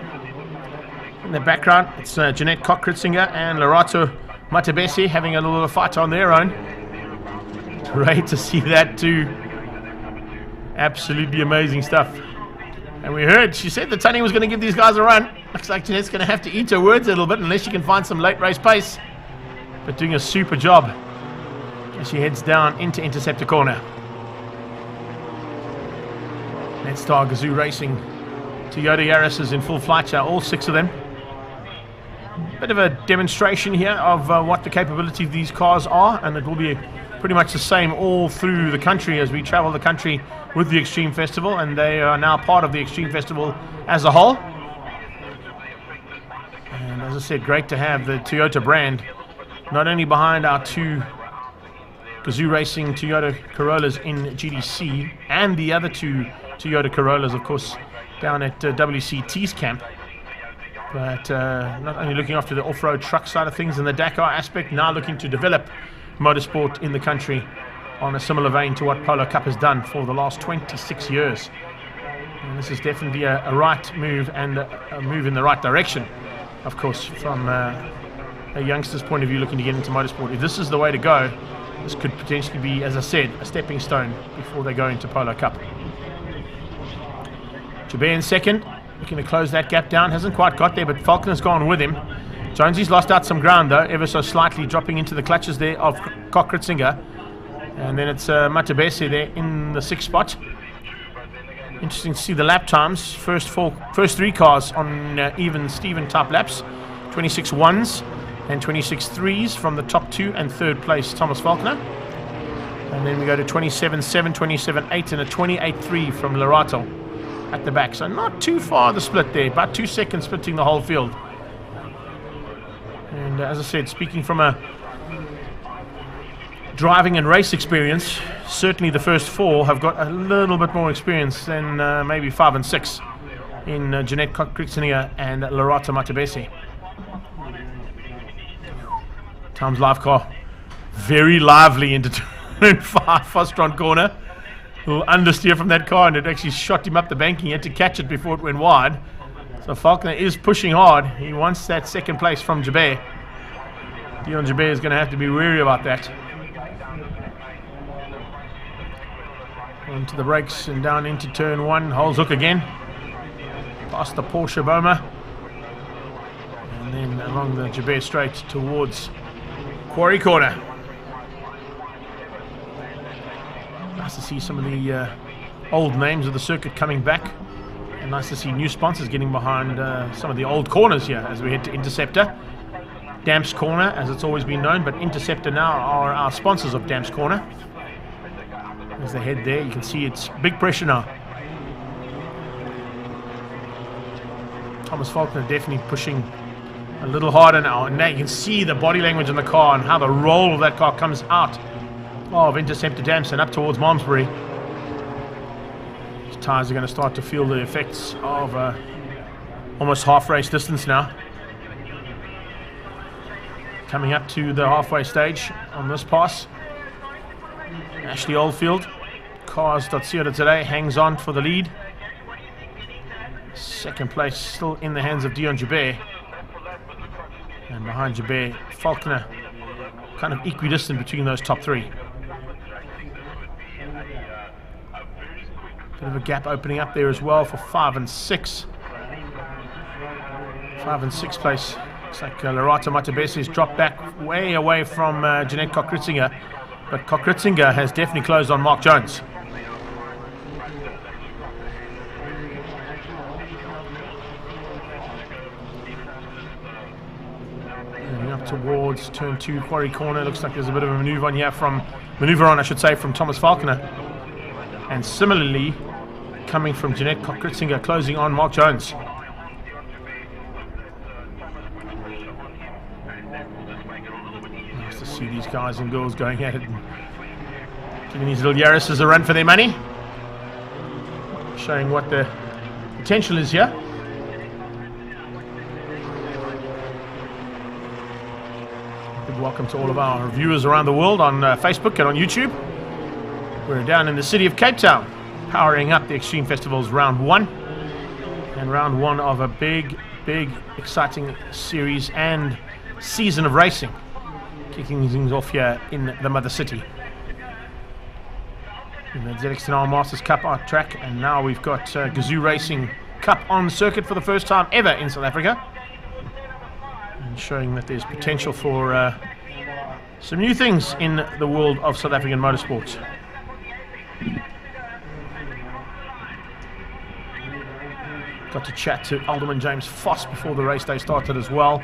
In the background, it's Jeanette Koch-Kritzinger and Lerato Matabesi having a little fight on their own. Great to see that too. Absolutely amazing stuff. And we heard, she said that Tony was going to give these guys a run. Looks like Jeanette's going to have to eat her words a little bit unless she can find some late race pace. But doing a super job as she heads down into Interceptor corner. Netstar Kazoo Racing. Toyota Yaris is in full flight here, all 6 of them. Bit of a demonstration here of what the capability of these cars are, and it will be pretty much the same all through the country as we travel the country with the Extreme Festival, and they are now part of the Extreme Festival as a whole. And as I said, great to have the Toyota brand not only behind our 2 Kazoo Racing Toyota Corollas in GDC and the other 2 Toyota Corollas, of course, down at WCT's camp, but not only looking after the off-road truck side of things and the Dakar aspect, now looking to develop motorsport in the country on a similar vein to what Polo Cup has done for the last 26 years. And this is definitely a right move and a move in the right direction, of course, from a youngster's point of view looking to get into motorsport. If this is the way to go, this could potentially be, as I said, a stepping stone before they go into Polo Cup. Jabir in second, looking to close that gap down. Hasn't quite got there, but Faulkner's gone with him. Jonesy's lost out some ground though, ever so slightly, dropping into the clutches there of Koch-Kritzinger. And then it's Matabesi there in the 6th spot. Interesting to see the lap times. First 3 cars on even Steven type laps. 26 1s and 26 3s from the top 2 and 3rd place Thomas Faulkner. And then we go to 27 7, 27 8 and a 28 3 from Lerato at the back. So not too far the split there, about 2 seconds splitting the whole field. And as I said, speaking from a driving and race experience, certainly the first 4 have got a little bit more experience than maybe 5 and 6 in Jeanette Koch-Kritzinger and Lerato Matabesi. Times Live car very lively into turn 5, Fostron corner. A little understeer from that car, and it actually shot him up the banking. He had to catch it before it went wide. So Faulkner is pushing hard. He wants that 2nd place from Jabir. Dion Jabir is going to have to be wary about that. Onto the brakes and down into turn 1. Holds hook again. Past the Porsche Boma. And then along the Jabir straight towards Quarry corner. Nice to see some of the old names of the circuit coming back. And nice to see new sponsors getting behind some of the old corners here as we head to Interceptor. Damps Corner, as it's always been known, but Interceptor now are our sponsors of Damps Corner. As they head there, you can see it's big pressure now. Thomas Faulkner definitely pushing a little harder now. And now you can see the body language in the car and how the roll of that car comes out of Interceptor Damps and up towards Malmesbury. His tyres are going to start to feel the effects of almost half race distance now. Coming up to the halfway stage on this pass. Ashley Oldfield, Cars.co today, hangs on for the lead. Second place still in the hands of Dion Jabeur. And behind Jabeur, Falconer, kind of equidistant between those top three. Bit of a gap opening up there as well for 5 and 6. 5 and 6 place. Looks like Lerato Matabese has dropped back way away from Jeanette Cock-Ritzinger. But Cock-Ritzinger has definitely closed on Mark Jones. Moving up towards turn 2, Quarry Corner. Looks like there's a bit of a maneuver on here from Thomas Falconer. And similarly, coming from Jeanette Cock-Ritzinger, closing on Mark Jones. Nice to see these guys and girls going at it and giving these little Yaris's a run for their money. Showing what the potential is here. Big welcome to all of our viewers around the world on Facebook and on YouTube. We're down in the city of Cape Town, powering up the Extreme Festival's round 1. And round 1 of a big, exciting series and season of racing. Kicking things off here in the mother city. In the ZX10R Masters Cup art track, and now we've got Gazoo Racing Cup on circuit for the first time ever in South Africa. And showing that there's potential for some new things in the world of South African motorsports. Got to chat to Alderman James Foss before the race day started as well,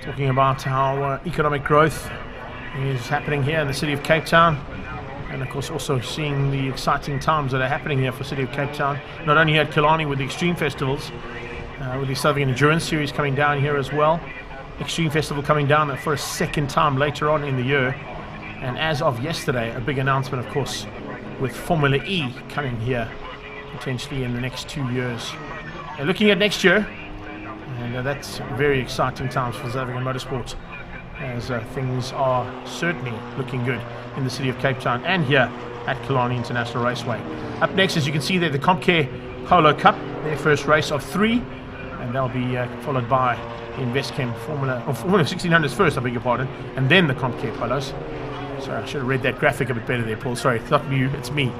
talking about how economic growth is happening here in the city of Cape Town, and of course also seeing the exciting times that are happening here for the city of Cape Town, not only at Killarney with the Extreme Festivals, with the South African Endurance Series coming down here as well, Extreme Festival coming down for a second time later on in the year, and as of yesterday, a big announcement of course with Formula E coming here potentially in the next 2 years. Looking at next year, and that's very exciting times for South African motorsports, as things are certainly looking good in the city of Cape Town and here at Killarney International Raceway. Up next, as you can see there, the Comcare Polo Cup, their first race of 3, and they'll be followed by the Investchem Formula 1600s first, I beg your pardon, and then the Comcare Polos. Sorry, I should have read that graphic a bit better there, Paul. Sorry, it's not you, it's me.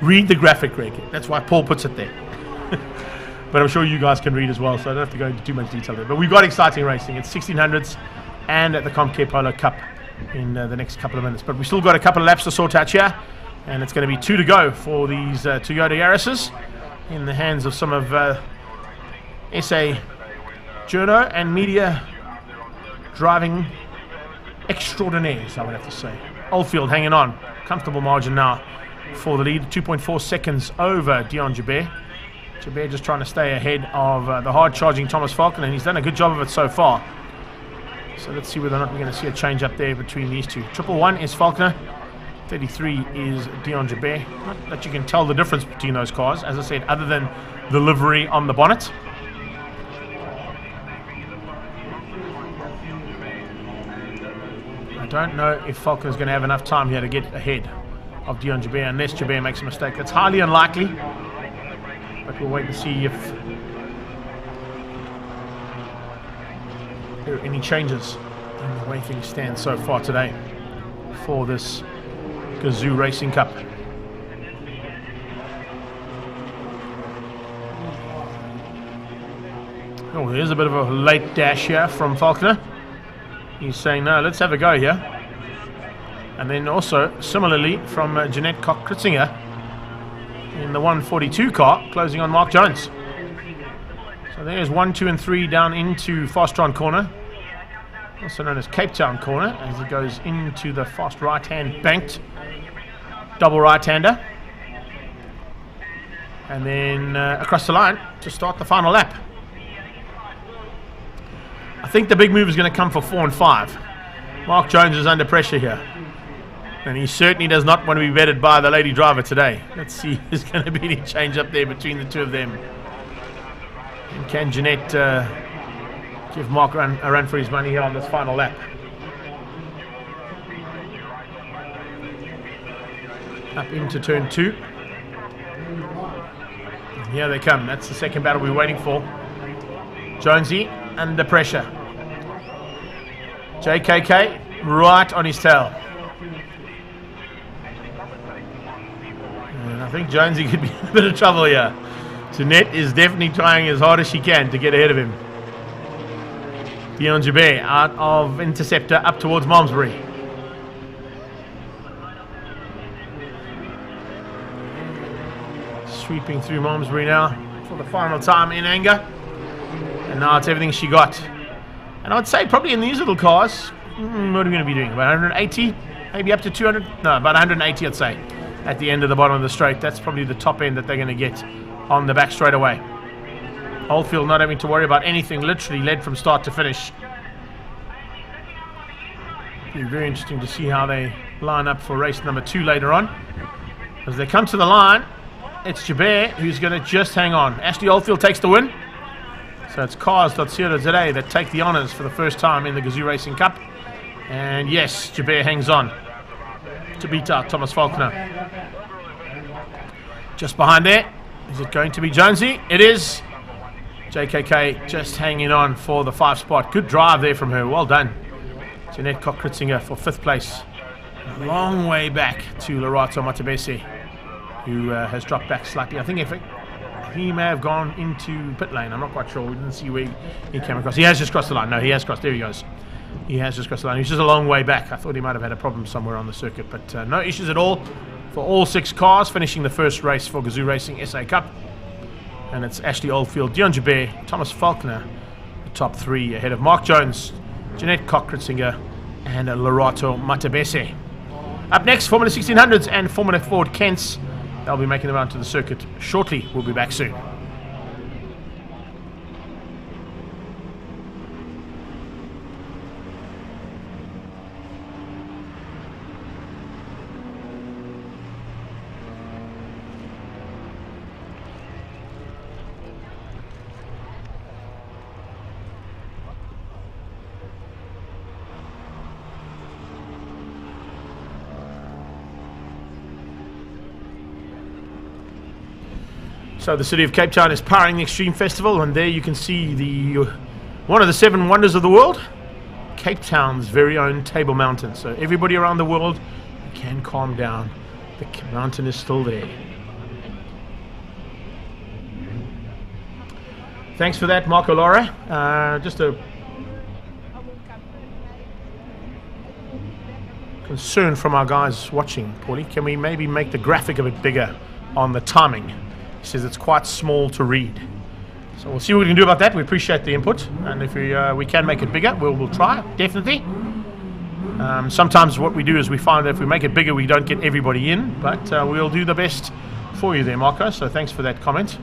Read the graphic, Greg. That's why Paul puts it there. But I'm sure you guys can read as well, so I don't have to go into too much detail there. But we've got exciting racing. It's 1600s and at the Comcare Polo Cup in the next couple of minutes. But we've still got a couple of laps to sort out here, and it's going to be 2 to go for these Toyota Yaris's in the hands of some of SA journo and media driving extraordinaires, I would have to say. Oldfield hanging on. Comfortable margin now for the lead. 2.4 seconds over Dion Jabeur. Jabeur just trying to stay ahead of the hard-charging Thomas Falconer, and he's done a good job of it so far. So let's see whether or not we're going to see a change up there between these two. 111 is Falconer. 33 is Dion Jabeur. Not that you can tell the difference between those cars, as I said, other than the livery on the bonnet. I don't know if Falconer's going to have enough time here to get ahead of Dion Jabeur, unless Jabeur makes a mistake. That's highly unlikely, but we'll wait and see if there are any changes in the way things stand so far today for this Gazoo Racing Cup. Oh, there's a bit of a late dash here from Falconer. He's saying, no, let's have a go here. And then also, similarly, from Jeanette Cock-Ritzinger in the 142 car, closing on Mark Jones. So there's 1, 2, and 3 down into Fastron corner, also known as Cape Town corner, as it goes into the fast right-hand banked double right-hander. And then across the line to start the final lap. I think the big move is going to come for 4 and 5. Mark Jones is under pressure here, and he certainly does not want to be vetted by the lady driver today. Let's see if there's going to be any change up there between the two of them. And can Jeanette give Mark a run for his money here on this final lap? Up into turn 2. And here they come. That's the second battle we're waiting for. Jonesy under pressure. JKK right on his tail. And I think Jonesy could be in a bit of trouble here. Jeanette is definitely trying as hard as she can to get ahead of him. Dion Joubert out of Interceptor up towards Malmesbury. Sweeping through Malmesbury now for the final time in anger. And now it's everything she got. And I would say probably in these little cars, what are we going to be doing? About 180? Maybe up to 200? No, about 180 I'd say. At the end of the bottom of the straight. That's probably the top end that they're going to get on the back straight away. Oldfield not having to worry about anything, literally led from start to finish. It'll be very interesting to see how they line up for race number 2 later on. As they come to the line, it's Joubert who's going to just hang on. Ashley Oldfield takes the win. So it's Cars.co today that take the honours for the first time in the Gazoo Racing Cup. And yes, Joubert hangs on to beat out Thomas Faulkner. Just behind there, is it going to be Jonesy? It is. JKK just hanging on for the 5 spot. Good drive there from her. Well done. Jeanette Koch-Kritzinger for 5th place. A long way back to Lorato Matabese, who has dropped back slightly. I think if he may have gone into pit lane. I'm not quite sure. We didn't see where he came across. He has just crossed the line. No, he has crossed. There he goes. He has just crossed the line. He's just a long way back. I thought he might have had a problem somewhere on the circuit, but no issues at all for all 6 cars finishing the first race for Gazoo Racing SA Cup. And it's Ashley Oldfield, Dion Joubert, Thomas Faulkner, the top 3 ahead of Mark Jones, Jeanette Koch-Kritzinger, and Lorato Matabese. Up next, Formula 1600s and Formula Ford Kents. They'll be making their round to the circuit shortly. We'll be back soon. So the city of Cape Town is powering the Extreme Festival, and there you can see the one of the 7 wonders of the world, Cape Town's very own Table Mountain. So everybody around the world can calm down. The mountain is still there. Thanks for that, Marco Laura. Just a concern from our guys watching, Paulie. Can we maybe make the graphic a bit bigger on the timing? He says it's quite small to read. So we'll see what we can do about that. We appreciate the input, and if we can make it bigger, we'll try, definitely. Sometimes what we do is we find that if we make it bigger, we don't get everybody in, but we'll do the best for you there, Marco, so thanks for that comment.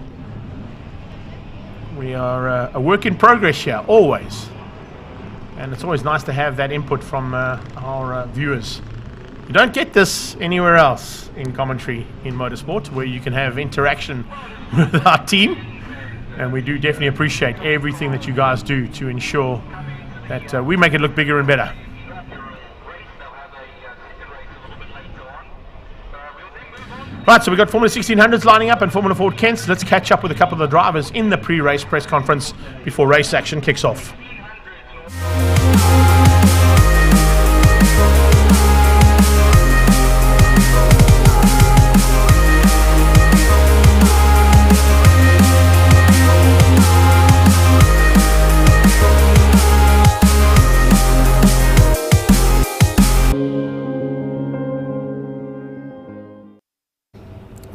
We are a work in progress here, always. And it's always nice to have that input from our viewers. You don't get this anywhere else in commentary in motorsport, where you can have interaction with our team, and we do definitely appreciate everything that you guys do to ensure that we make it look bigger and better. Right, so we've got Formula 1600s lining up and Formula Ford Kents. Let's catch up with a couple of the drivers in the pre-race press conference before race action kicks off.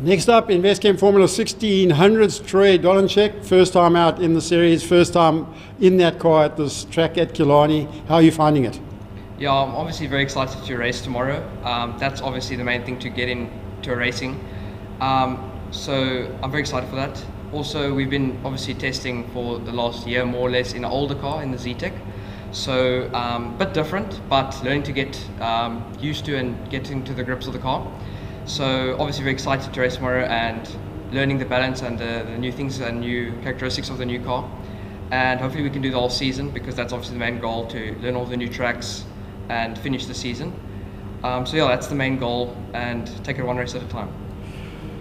Next up, in Westcamp Formula 1600s, Troy Dolanchek, first time out in the series, first time in that car at this track at Killarney. How are you finding it? Yeah, I'm obviously very excited to race tomorrow. That's obviously the main thing to get into racing. So I'm very excited for that. Also, we've been obviously testing for the last year, more or less, in an older car, in the Z-Tech. So a bit different, but learning to get used to and getting to the grips of the car. So obviously very excited to race tomorrow, and learning the balance and the new things and new characteristics of the new car. And hopefully we can do the whole season, because that's obviously the main goal, to learn all the new tracks and finish the season. So yeah, that's the main goal, and take it one race at a time.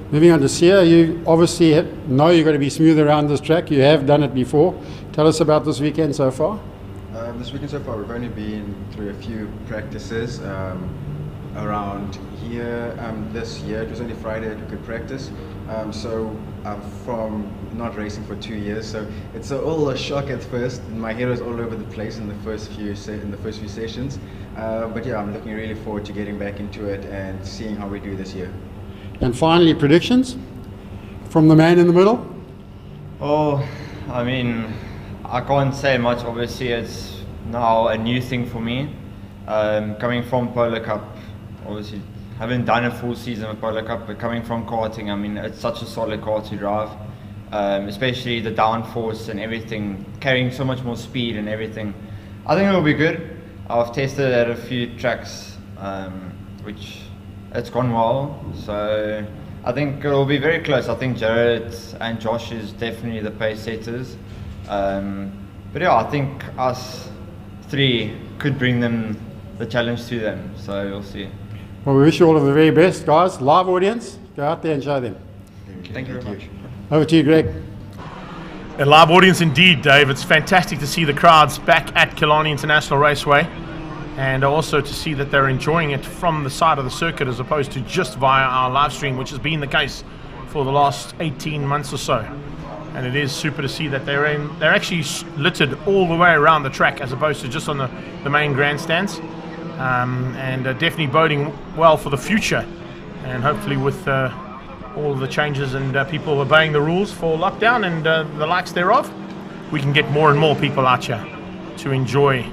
Moving on to Sia, you obviously know you're going to be smooth around this track. You have done it before. Tell us about this weekend so far. This weekend so far, we've only been through a few practices around here. This year, it was only Friday that we could practice. So I'm from not racing for 2 years, so it's all a shock at first. My hair is all over the place in the first few sessions. But yeah, I'm looking really forward to getting back into it and seeing how we do this year. And finally, predictions from the man in the middle. Oh, I mean, I can't say much. Obviously, it's now a new thing for me. Coming from Polo Cup, obviously, haven't done a full season of Polo Cup, but coming from karting, I mean, it's such a solid car to drive. Especially the downforce and everything, carrying so much more speed and everything. I think it will be good. I've tested at a few tracks, which it's gone well, so I think it will be very close. I think Jared and Josh is definitely the pace setters, but yeah, I think us three could bring them the challenge to them, so we'll see. Well, we wish you all of the very best, guys. Live audience, go out there and show them. Thank you very much. Over to you, Greg. A live audience indeed, Dave. It's fantastic to see the crowds back at Killarney International Raceway, and also to see that they're enjoying it from the side of the circuit as opposed to just via our live stream, which has been the case for the last 18 months or so. And it is super to see that they're actually littered all the way around the track as opposed to just on the main grandstands, and definitely boding well for the future, and hopefully with all of the changes and people obeying the rules for lockdown and the likes thereof, we can get more and more people out here to enjoy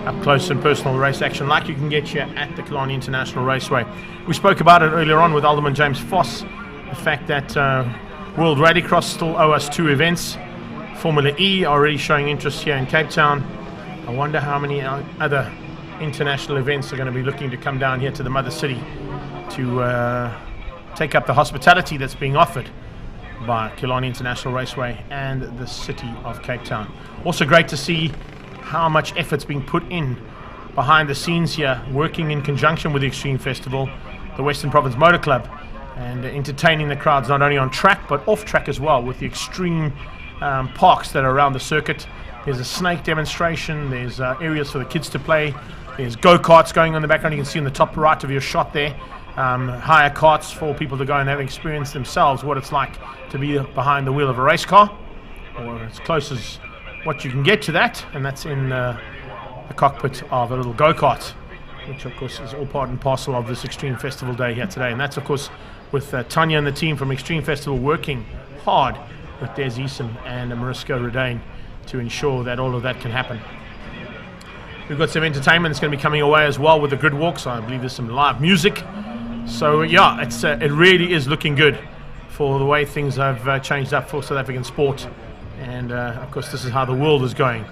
up close and personal race action like you can get here at the Killarney International Raceway. We spoke about it earlier on with Alderman James Foss, the fact that World Rallycross still owe us 2 events. Formula E already showing interest here in Cape Town. I wonder how many other international events are going to be looking to come down here to the mother city to take up the hospitality that's being offered by Killarney International Raceway and the city of Cape Town. Also great to see how much effort's being put in behind the scenes here, working in conjunction with the Extreme Festival, the Western Province Motor Club, and entertaining the crowds not only on track but off track as well with the extreme parks that are around the circuit. There's a snake demonstration, there's areas for the kids to play, there's go-karts going on in the background. You can see in the top right of your shot there, hire karts for people to go and have experienced themselves what it's like to be behind the wheel of a race car, or as close as what you can get to that, and that's in the cockpit of a little go-kart, which of course is all part and parcel of this Extreme Festival day here today. And that's of course with Tanya and the team from Extreme Festival working hard with Des Eason and Mariska Redane to ensure that all of that can happen. We've got some entertainment that's going to be coming away as well with the grid walk, so I believe there's some live music. So yeah, it really is looking good for the way things have changed up for South African sport. And of course this is how the world is going,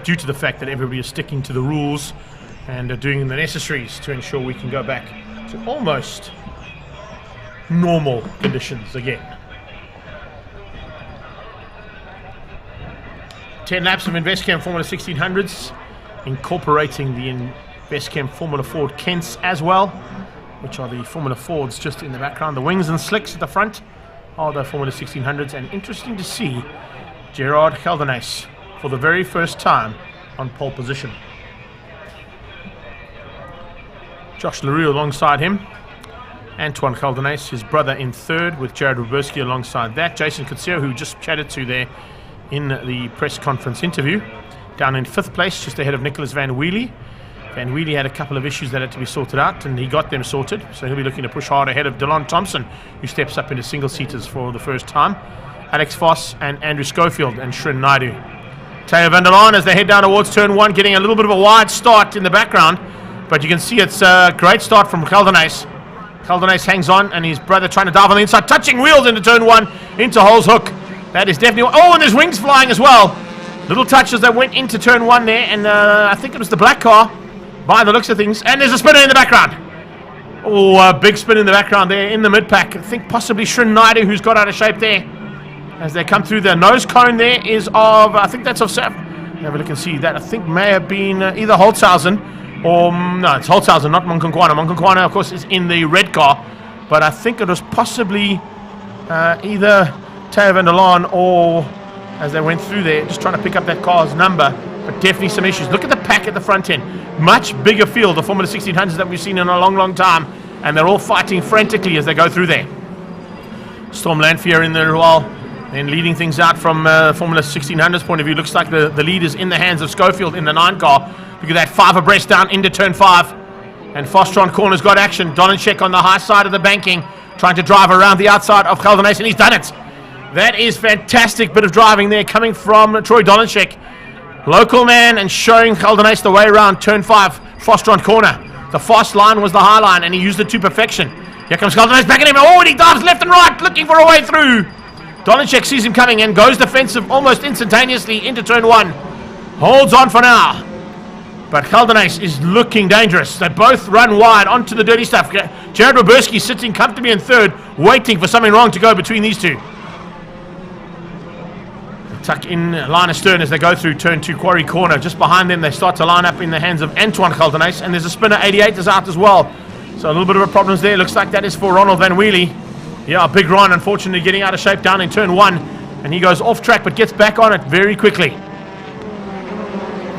due to the fact that everybody is sticking to the rules and doing the necessaries to ensure we can go back to almost normal conditions again. 10 laps of Investcam Formula 1600s, incorporating the Investcam Formula Ford Kents as well, which are the Formula Fords just in the background. The wings and slicks at the front are the Formula 1600s, and interesting to see Gerard Gelderhuys for the very first time on pole position. Josh LaRue alongside him. Antoine Gelderhuys, his brother, in third, with Jared Ruberski alongside that. Jason Kutsia, who just chatted to there in the press conference interview, down in 5th place, just ahead of Nicholas Van Wheelie. Van Wheelie had a couple of issues that had to be sorted out, and he got them sorted, so he'll be looking to push hard ahead of Delon Thompson, who steps up into single-seaters for the first time. Alex Voss and Andrew Schofield and Shrin Naidu. Teo van der Laan as they head down towards turn 1, getting a little bit of a wide start in the background, but you can see it's a great start from Gelderhuys. Gelderhuys hangs on, and his brother trying to dive on the inside, touching wheels into turn 1, into Hole's Hook. That is definitely... Oh, and there's wings flying as well. Little touches that went into turn 1 there, and I think it was the black car, by the looks of things, and there's a spinner in the background. Oh, a big spin in the background there in the mid-pack. I think possibly Srinaidu who's got out of shape there as they come through. The nose cone there is of, I think that's of Saf. Have a look and see. That I think may have been either Holtzhausen or, no, it's Holtzhausen, not Monkonkwana. Monkonkwana, of course, is in the red car, but I think it was possibly either Teo van der Laan or, as they went through there, just trying to pick up that car's number, but definitely some issues. Look at the pack at the front end. Much bigger field, the Formula 1600s that we've seen in a long, long time, and they're all fighting frantically as they go through there. Storm Lanphier in there as well, and leading things out from Formula 1600's point of view. Looks like the lead is in the hands of Schofield in the 9 car. Look at that, 5 abreast down into turn 5, and Fostron Corner's got action. Donenchek on the high side of the banking, trying to drive around the outside of Geldenhuys, and he's done it. That is fantastic bit of driving there coming from Troy Donenchek. Local man, and showing Geldenhuys the way around turn 5, Fostron Corner. The fast line was the high line, and he used it to perfection. Here comes Geldenhuys back at him. Oh, and he dives left and right, looking for a way through. Donenchek sees him coming and goes defensive almost instantaneously into turn 1. Holds on for now. But Geldenhuys is looking dangerous. They both run wide onto the dirty stuff. Jared Roberski sitting comfortably in 3rd, waiting for something wrong to go between these two. Tuck in line astern as they go through turn 2 Quarry Corner. Just behind them, they start to line up in the hands of Antoine Geldenhuys, and there's a spinner 88 is out as well. So a little bit of a problems there. Looks like that is for Ronald Van Wheelie. Yeah, Big Ron unfortunately getting out of shape down in turn 1, and he goes off track but gets back on it very quickly.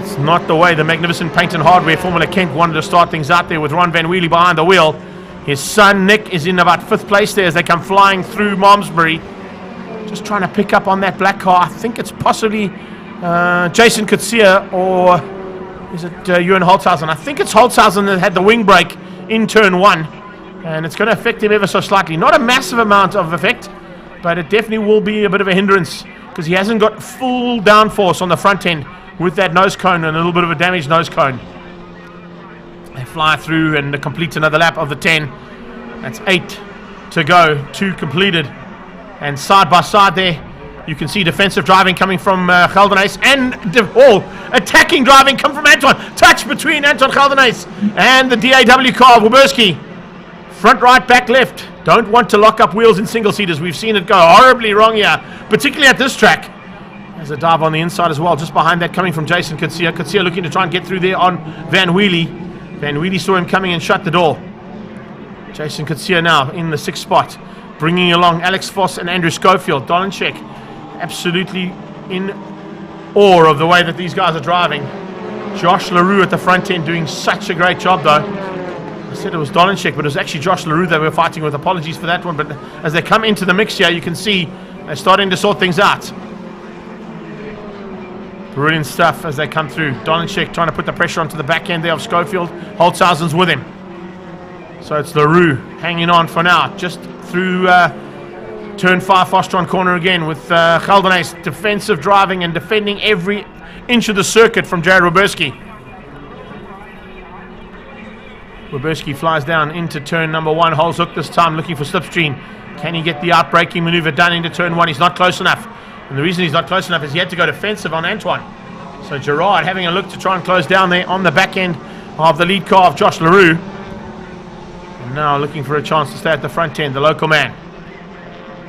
It's not the way the magnificent Paint and Hardware Formula Kent wanted to start things out there with Ron Van Wheelie behind the wheel. His son Nick is in about 5th place there as they come flying through Malmesbury. Just trying to pick up on that black car. I think it's possibly Jason Coetzee, or is it Ewan Holtzhausen? I think it's Holtzhausen that had the wing brake in turn 1, and it's going to affect him ever so slightly. Not a massive amount of effect, but it definitely will be a bit of a hindrance because he hasn't got full downforce on the front end with that nose cone and a little bit of a damaged nose cone. They fly through and complete another lap of the 10. That's 8 to go, 2 completed. And side by side there, you can see defensive driving coming from Geldenhuys, and attacking driving come from Anton. Touch between Anton Geldenhuys and the DAW car of Woberski. Front right, back left. Don't want to lock up wheels in single seaters. We've seen it go horribly wrong here, particularly at this track. There's a dive on the inside as well, just behind that coming from Jason Coetzee. Coetzee looking to try and get through there on Van Wheelie. Van Wheelie saw him coming and shut the door. Jason Coetzee now in the 6th spot, bringing along Alex Voss and Andrew Schofield. Donenchek absolutely in awe of the way that these guys are driving. Josh LaRue at the front end doing such a great job though. I said it was Donenchek, but it was actually Josh LaRue that we were fighting with. Apologies for that one, but as they come into the mix here, you can see they're starting to sort things out. Brilliant stuff as they come through. Donenchek trying to put the pressure onto the back end there of Schofield. Holtzhausen's with him. So it's LaRue hanging on for now, just through turn 5 Fostron Corner again with Geldenhuys defensive driving and defending every inch of the circuit from Jared Roberski. Roberski flies down into turn number 1, holds hook this time, looking for slipstream. Can he get the outbraking maneuver done into turn 1? He's not close enough. And the reason he's not close enough is he had to go defensive on Antoine. So Gerard having a look to try and close down there on the back end of the lead car of Josh LaRue. And now looking for a chance to stay at the front end, the local man.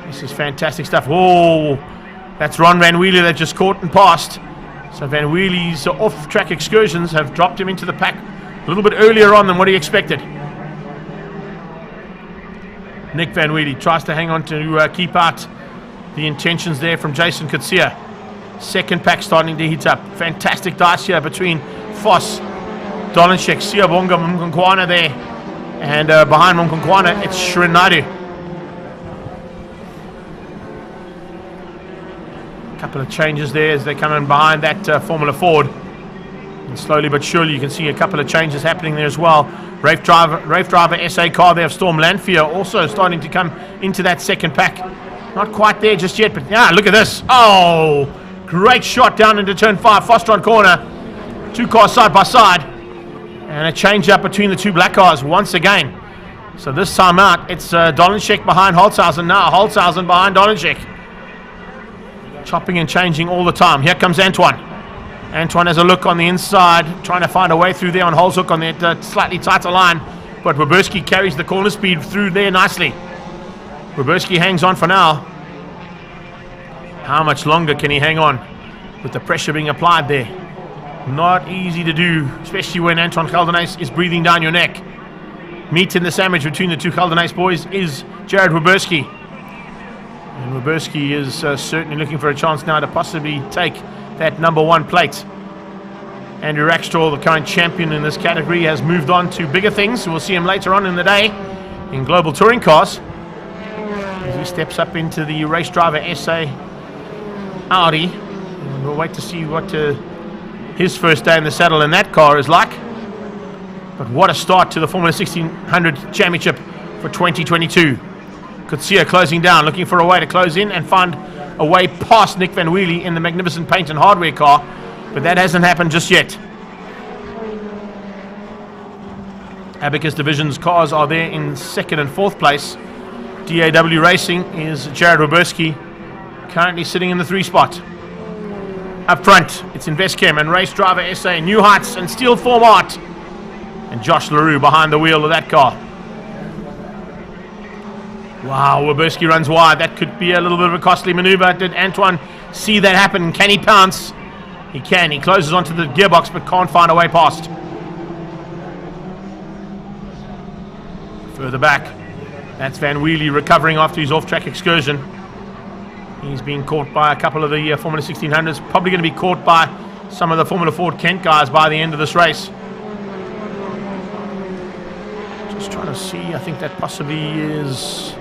This is fantastic stuff. Whoa, that's Ron Van Wheelie that just caught and passed. So Van Wheelie's off-track excursions have dropped him into the pack a little bit earlier on than what he expected. Nick Van Wheelie tries to hang on to keep out the intentions there from Jason Coetzee. 2nd pack starting to heat up. Fantastic dice here between Voss, Donenchek, Siyabonga, Mkonkwana there. And behind Mkonkwana, it's Srinaidu. Couple of changes there as they come in behind that Formula Ford. And slowly but surely you can see a couple of changes happening there as well. Rafe Driver SA car there of Storm Lanphier also starting to come into that 2nd pack. Not quite there just yet, but yeah, look at this. Oh, great shot down into turn 5, Fostron Corner. 2 cars side by side. And a change up between the 2 black cars once again. So this time out, it's Donenchek behind Holtzhausen. Now Holtzhausen behind Donenchek. Chopping and changing all the time. Here comes Antoine. Antoine has a look on the inside, trying to find a way through there on Holzhoek on that slightly tighter line. but Werberski carries the corner speed through there nicely. Werberski hangs on for now. How much longer can he hang on with the pressure being applied there? Not easy to do, especially when Anton Geldenhuys is breathing down your neck. Meat in the sandwich between the two Geldenhuys boys is Jared Werberski. And Werberski is certainly looking for a chance now to possibly take that number 1 plate. Andrew Rackstraw, the current champion in this category, has moved on to bigger things. We'll see him later on in the day in Global Touring Cars as he steps up into the Race Driver SA Audi. And we'll wait to see what his first day in the saddle in that car is like. But what a start to the Formula 1600 Championship for 2022. Coutinho closing down, looking for a way to close in and find a way past Nick Van Wheelie in the magnificent paint and hardware car. But that hasn't happened just yet. Abacus Division's cars are there in 2nd and 4th place. DAW Racing is Jared Werberski, currently sitting in the 3 spot. Up front, it's Investchem and Race Driver SA, New Heights and Steel Form Art. And Josh LaRue behind the wheel of that car. Wow, Werberski runs wide. That could be a little bit of a costly maneuver. Did Antoine see that happen? Can he pounce? He can. He closes onto the gearbox but can't find a way past. Further back, that's Van Wheelie recovering after his off-track excursion. He's been caught by a couple of the Formula 1600s. Probably going to be caught by some of the Formula Ford Kent guys by the end of this race. Just trying to see. I think that possibly is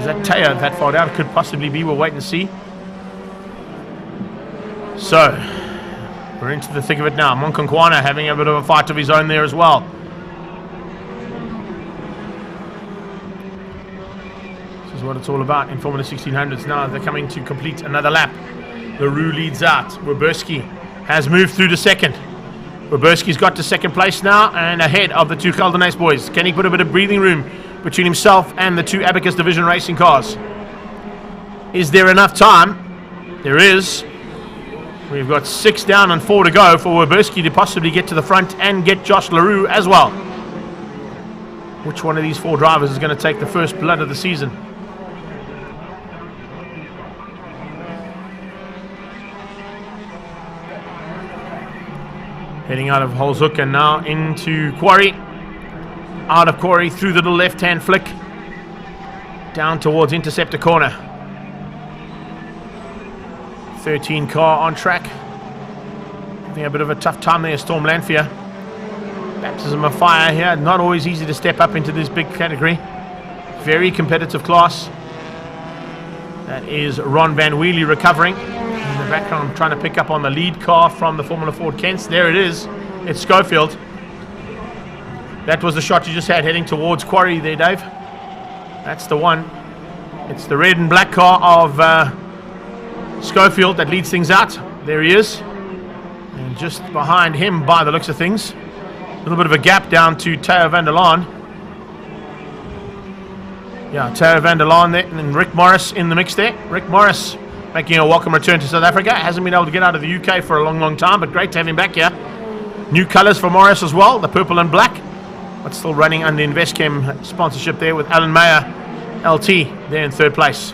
that Taya that far down? Could possibly be. We'll wait and see. So, we're into the thick of it now. Monkonkwana having a bit of a fight of his own there as well. This is what it's all about in Formula 1600s now. They're coming to complete another lap. LaRue leads out. Werberski has moved through to 2nd. Werberski's got to 2nd place now and ahead of the 2 Geldenhuys boys. Can he put a bit of breathing room between himself and the 2 Abacus Division racing cars? Is there enough time? There is. We've got 6 down and 4 to go for Werberski to possibly get to the front and get Josh LaRue as well. Which one of these 4 drivers is going to take the first blood of the season? Heading out of Holzhoek and now into Quarry. Out of Quarry through the little left-hand flick. Down towards Interceptor Corner. 13 car on track. Having a bit of a tough time there, Storm Lanphier. Baptism of fire here. Not always easy to step up into this big category. Very competitive class. That is Ron Van Wheelie recovering. In the background, trying to pick up on the lead car from the Formula Ford Kents. There it is. It's Schofield. That was the shot you just had heading towards Quarry there, Dave. That's the one. It's the red and black car of Schofield that leads things out. There he is. And just behind him, by the looks of things, a little bit of a gap down to Teo van der Laan. Yeah, Teo van der Laan there, and Rick Morris in the mix there. Rick Morris making a welcome return to South Africa. Hasn't been able to get out of the UK for a long, long time, but great to have him back here. New colours for Morris as well, the purple and black, but still running under Investchem sponsorship there with Alan Mayer, LT, there in 3rd place.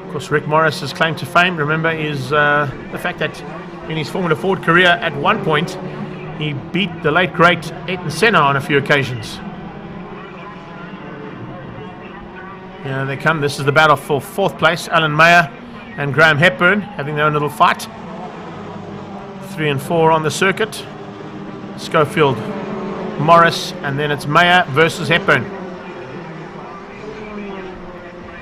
Of course, Rick Morris's claim to fame, remember, is the fact that in his Formula Ford career at one point, he beat the late, great Ayrton Senna on a few occasions. Yeah, they come. This is the battle for 4th place. Alan Mayer and Graham Hepburn having their own little fight. 3 and 4 on the circuit. Schofield, Morris, and then it's Mayer versus Hepburn.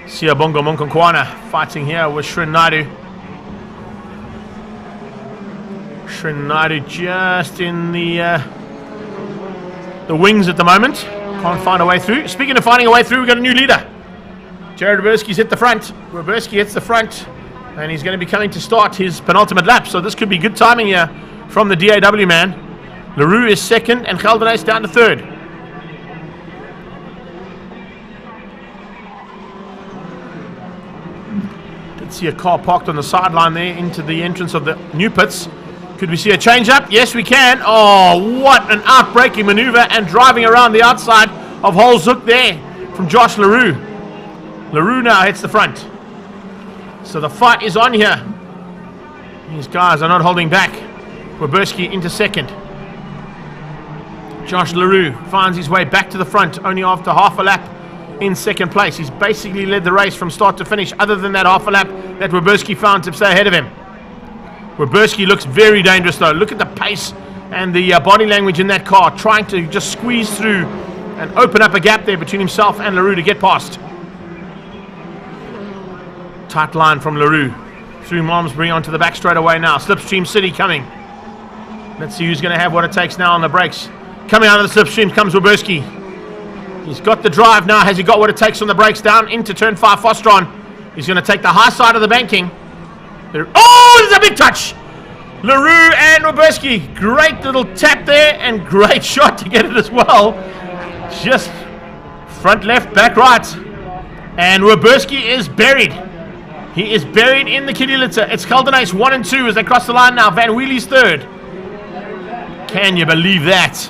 Siyabonga Monkonkwana fighting here with Shrin Naidu. Shrin Naidu just in the wings at the moment. Can't find a way through. Speaking of finding a way through, we've got a new leader. Jared Werberski's hit the front. Werberski hits the front, and he's going to be coming to start his penultimate lap. So this could be good timing here from the DAW man. LaRue is 2nd, and Geldenhuys down to 3rd. Did see a car parked on the sideline there into the entrance of the new pits. Could we see a change up? Yes, we can. Oh, what an outbreaking maneuver and driving around the outside of Holzhoek there from Josh LaRue. LaRue now hits the front. So the fight is on here. These guys are not holding back. Werberski into second. Josh LaRue finds his way back to the front only after half a lap in second place. He's basically led the race from start to finish, other than that half a lap that Werberski found to stay ahead of him. Werberski looks very dangerous though. Look at the pace and the body language in that car, trying to just squeeze through and open up a gap there between himself and LaRue to get past. Tight line from LaRue through Malmesbury onto the back straight away now. Slipstream City coming. Let's see who's going to have what it takes now on the brakes. Coming out of the slipstream comes Werberski. He's got the drive now. Has he got what it takes on the brakes down into turn 5 Fostron? He's going to take the high side of the banking. Oh, there's a big touch. LaRue and Werberski. Great little tap there and great shot to get it as well. Just front left, back right. And Werberski is buried. He is buried in the kiddie litter. It's Killarney 1 and 2 as they cross the line now. Van Wheelie's third. Can you believe that?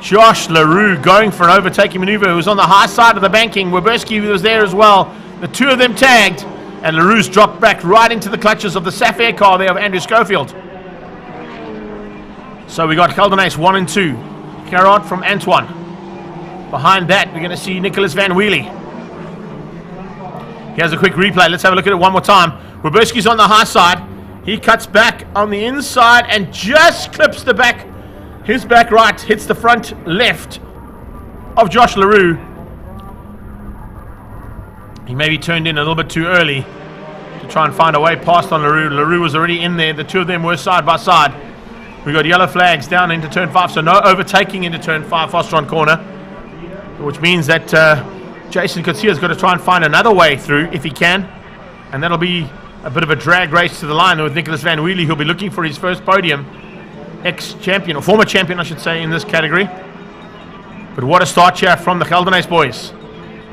Josh LaRue going for an overtaking maneuver. Who was on the high side of the banking. Werberski was there as well. The two of them tagged. And LaRue's dropped back right into the clutches of the Sapphire car there of Andrew Schofield. So we got Killarney 1 and 2. Carrot from Antoine. Behind that, we're going to see Nicholas Van Wheelie. Here's a quick replay. Let's have a look at it one more time. Werberski's on the high side. He cuts back on the inside and just clips the back. His back right hits the front left of Josh LaRue. He maybe turned in a little bit too early to try and find a way past on LaRue. LaRue was already in there. The two of them were side by side. We got yellow flags down into turn 5, so no overtaking into turn 5 Fostron corner, which means that Jason Coutinho's got to try and find another way through if he can, and that'll be a bit of a drag race to the line with Nicholas Van Wheelie, who'll be looking for his first podium. Ex-champion, or former champion I should say, in this category. But what a start here from the Killarney boys.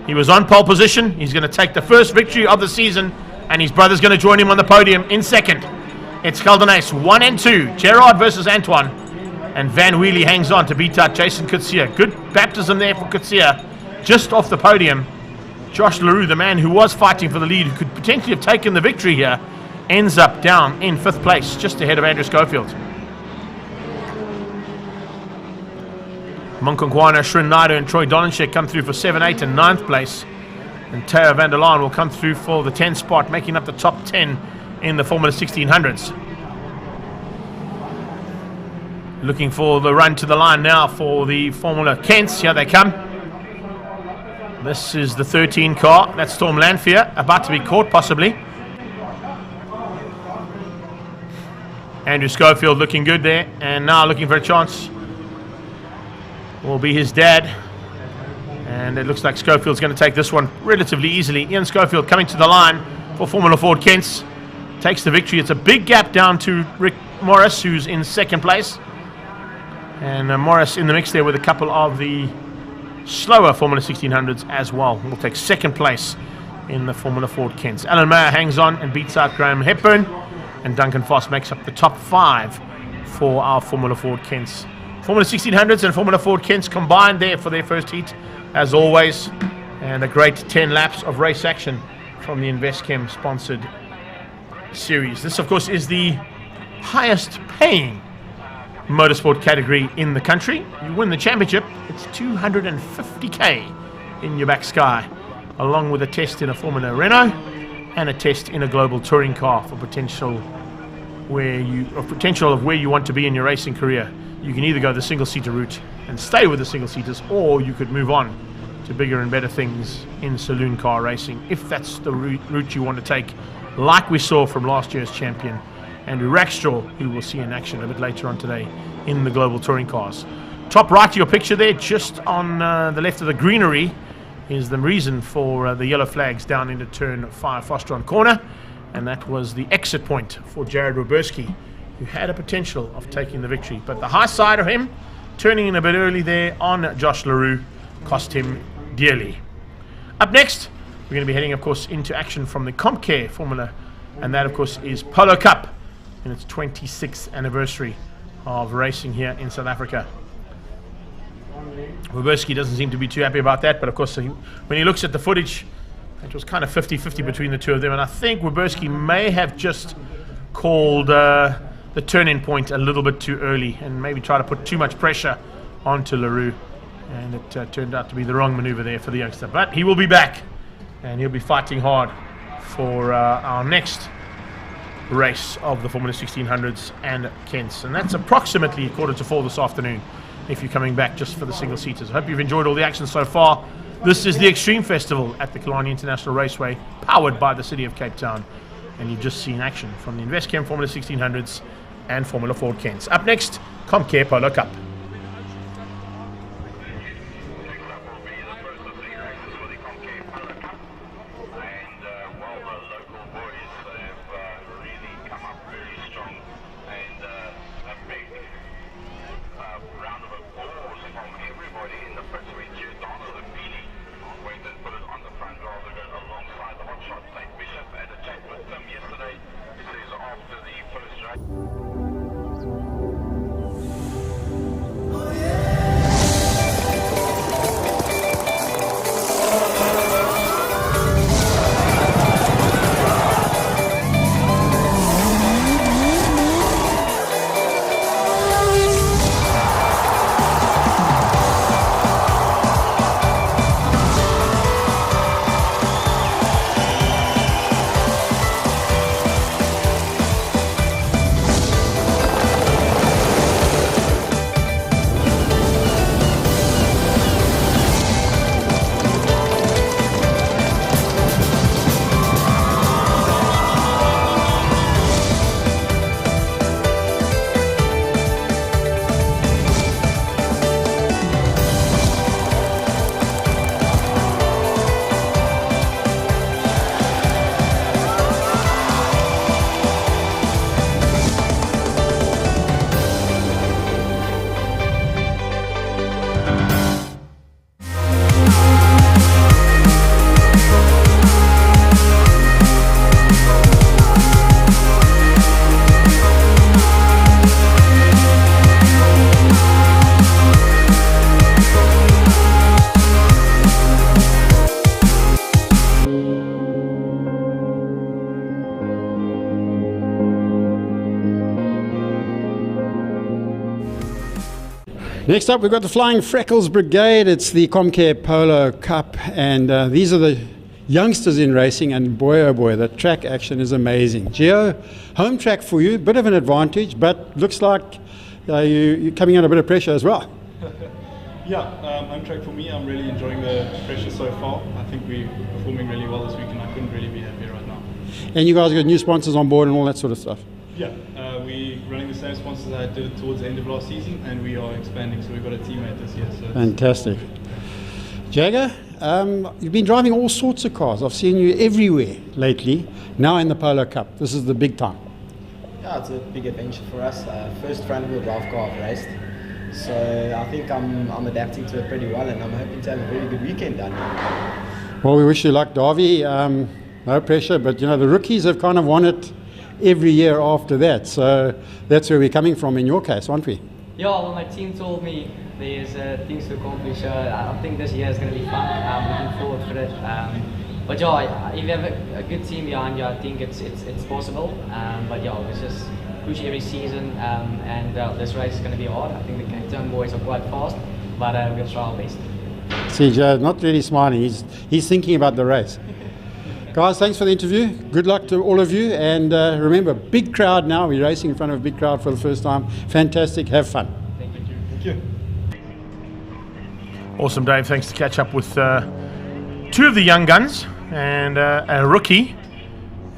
He was on pole position. He's going to take the first victory of the season, and his brother's going to join him on the podium in second. It's Killarney 1 and 2, Gerard versus Antoine, and Van Wheelie hangs on to beat out Jason Coutinho. Good baptism there for Coutinho, just off the podium. Josh LaRue, the man who was fighting for the lead, who could potentially have taken the victory here, ends up down in 5th place, just ahead of Andrew Schofield. Munkonkwana, Shrin Naidu and Troy Dolenshek come through for 7, 8 and 9th place. And Teo van der Laan will come through for the 10th spot, making up the top 10 in the Formula 1600s. Looking for the run to the line now for the Formula Kents. Here they come. This is the 13 car. That's Storm Lanfear, about to be caught possibly. Andrew Schofield looking good there, and now looking for a chance will be his dad. And it looks like Schofield's going to take this one relatively easily. Ian Schofield coming to the line for Formula Ford Kents. Takes the victory. It's a big gap down to Rick Morris, who's in second place. And Morris in the mix there with a couple of the slower Formula 1600s as well. Will take second place in the Formula Ford Kents. Alan Mayer hangs on and beats out Graham Hepburn. And Duncan Foss makes up the top 5 for our Formula Ford Kents. Formula 1600s and Formula Ford Kents combined there for their first heat, as always. And a great 10 laps of race action from the InvestChem sponsored series. This, of course, is the highest paying motorsport category in the country. You win the championship, it's 250k in your back sky, along with a test in a Formula Renault and a test in a global touring car for potential of where you want to be in your racing career. You can either go the single-seater route and stay with the single-seaters, or you could move on to bigger and better things in saloon car racing, if that's the route you want to take, like we saw from last year's champion, Andrew Rackstraw, who we'll see in action a bit later on today in the global touring cars. Top right of your picture there, just on the left of the greenery, is the reason for the yellow flags down into turn 5 Fostron corner, and that was the exit point for Jared Werberski, who had a potential of taking the victory. But the high side of him, turning in a bit early there on Josh LaRue, cost him dearly. Up next, we're going to be heading, of course, into action from the CompCare Formula, and that, of course, is Polo Cup. in its 26th anniversary of racing here in South Africa. Werberski doesn't seem to be too happy about that, but of course when he looks at the footage, it was kind of 50-50 between the two of them, and I think Werberski may have just called the turn-in point a little bit too early and maybe try to put too much pressure onto Leroux, and it turned out to be the wrong maneuver there for the youngster. But he will be back, and he'll be fighting hard for our next race of the Formula 1600s and Kents, and that's approximately 3:45 this afternoon if you're coming back just for the single seaters. I hope you've enjoyed all the action so far. This is the Extreme Festival at the Killarney International Raceway, powered by the City of Cape Town, and you've just seen action from the Investchem Formula 1600s and Formula Ford Kents. Up next, Comcare Polo Cup. Next up, we've got the Flying Freckles Brigade. It's the Comcare Polo Cup, and these are the youngsters in racing, and boy oh boy, the track action is amazing. Gio, home track for you, bit of an advantage, but looks like you're coming under a bit of pressure as well. Yeah, home track for me. I'm really enjoying the pressure so far. I think we're performing really well this week, and I couldn't really be happier right now. And you guys got new sponsors on board and all that sort of stuff? Yeah, we're running the same sponsors I did towards the end of last season, and we are expanding, so we've got a teammate this year. So fantastic. Jagger, you've been driving all sorts of cars. I've seen you everywhere lately, now in the Polo Cup. This is the big time. Yeah, it's a big adventure for us. First front-wheel drive car I've raced. So I think I'm adapting to it pretty well, and I'm hoping to have a very good weekend done. Well, we wish you luck, Davy. No pressure, but you know, the rookies have kind of won it every year after that. So that's where we're coming from in your case, aren't we? Yeah, well, my team told me there's things to accomplish. I think this year is going to be fun. I'm looking forward for it. But yeah, if you have a good team behind you, I think it's possible. But yeah, let's just push every season, and this race is going to be hard. I think the Cape Town boys are quite fast, but we'll try our best. See, Joe, not really smiling. He's thinking about the race. Guys, thanks for the interview. Good luck to all of you. And remember, big crowd now. We're racing in front of a big crowd for the first time. Fantastic. Have fun. Thank you. Thank you. Awesome, Dave. Thanks to catch up with two of the young guns and a rookie.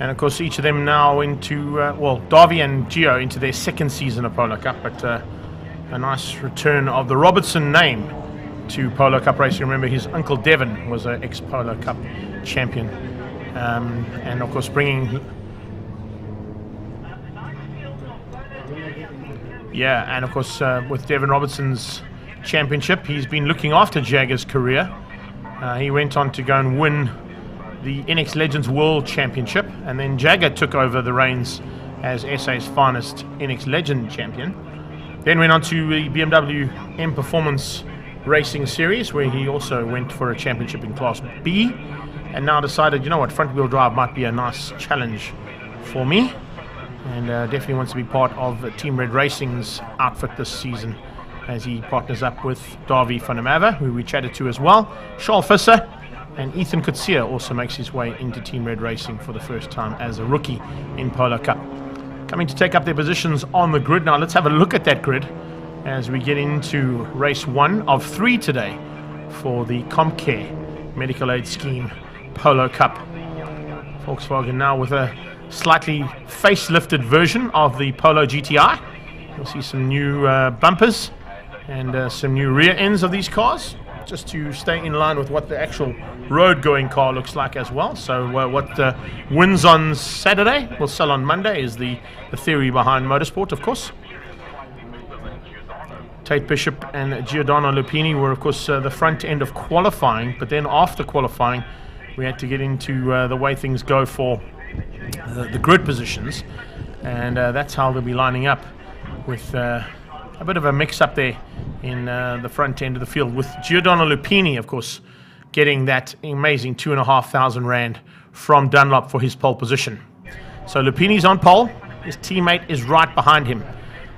And of course, each of them now into, Davy and Gio into their second season of Polo Cup. But a nice return of the Robertson name to Polo Cup racing. Remember, his uncle Devon was an ex-Polo Cup champion. And of course bringing with Devon Robertson's championship, he's been looking after Jagger's career. He went on to go and win the NX Legends World Championship, and then Jagger took over the reins as SA's finest NX Legend champion. Then went on to the BMW M Performance Racing Series, where he also went for a championship in Class B, and now decided, you know what, front wheel drive might be a nice challenge for me, and definitely wants to be part of Team Red Racing's outfit this season, as he partners up with Davy van der Merwe, who we chatted to as well. Charles Visser and Ethan Coutinho also makes his way into Team Red Racing for the first time as a rookie in Polo Cup. Coming to take up their positions on the grid. Now let's have a look at that grid as we get into race 1 of 3 today for the ComCare Medical Aid Scheme Polo Cup. Volkswagen now with a slightly facelifted version of the Polo GTI. You'll see some new bumpers and some new rear ends of these cars, just to stay in line with what the actual road-going car looks like as well. So what wins on Saturday will sell on Monday is the theory behind motorsport, of course. Tate Bishop and Giordano Lupini were, of course, the front end of qualifying, but then after qualifying, we had to get into the way things go for the grid positions, and that's how they'll be lining up, with a bit of a mix-up there in the front end of the field, with Giordano Lupini, of course, getting that amazing 2,500 Rand from Dunlop for his pole position. So Lupini's on pole, his teammate is right behind him.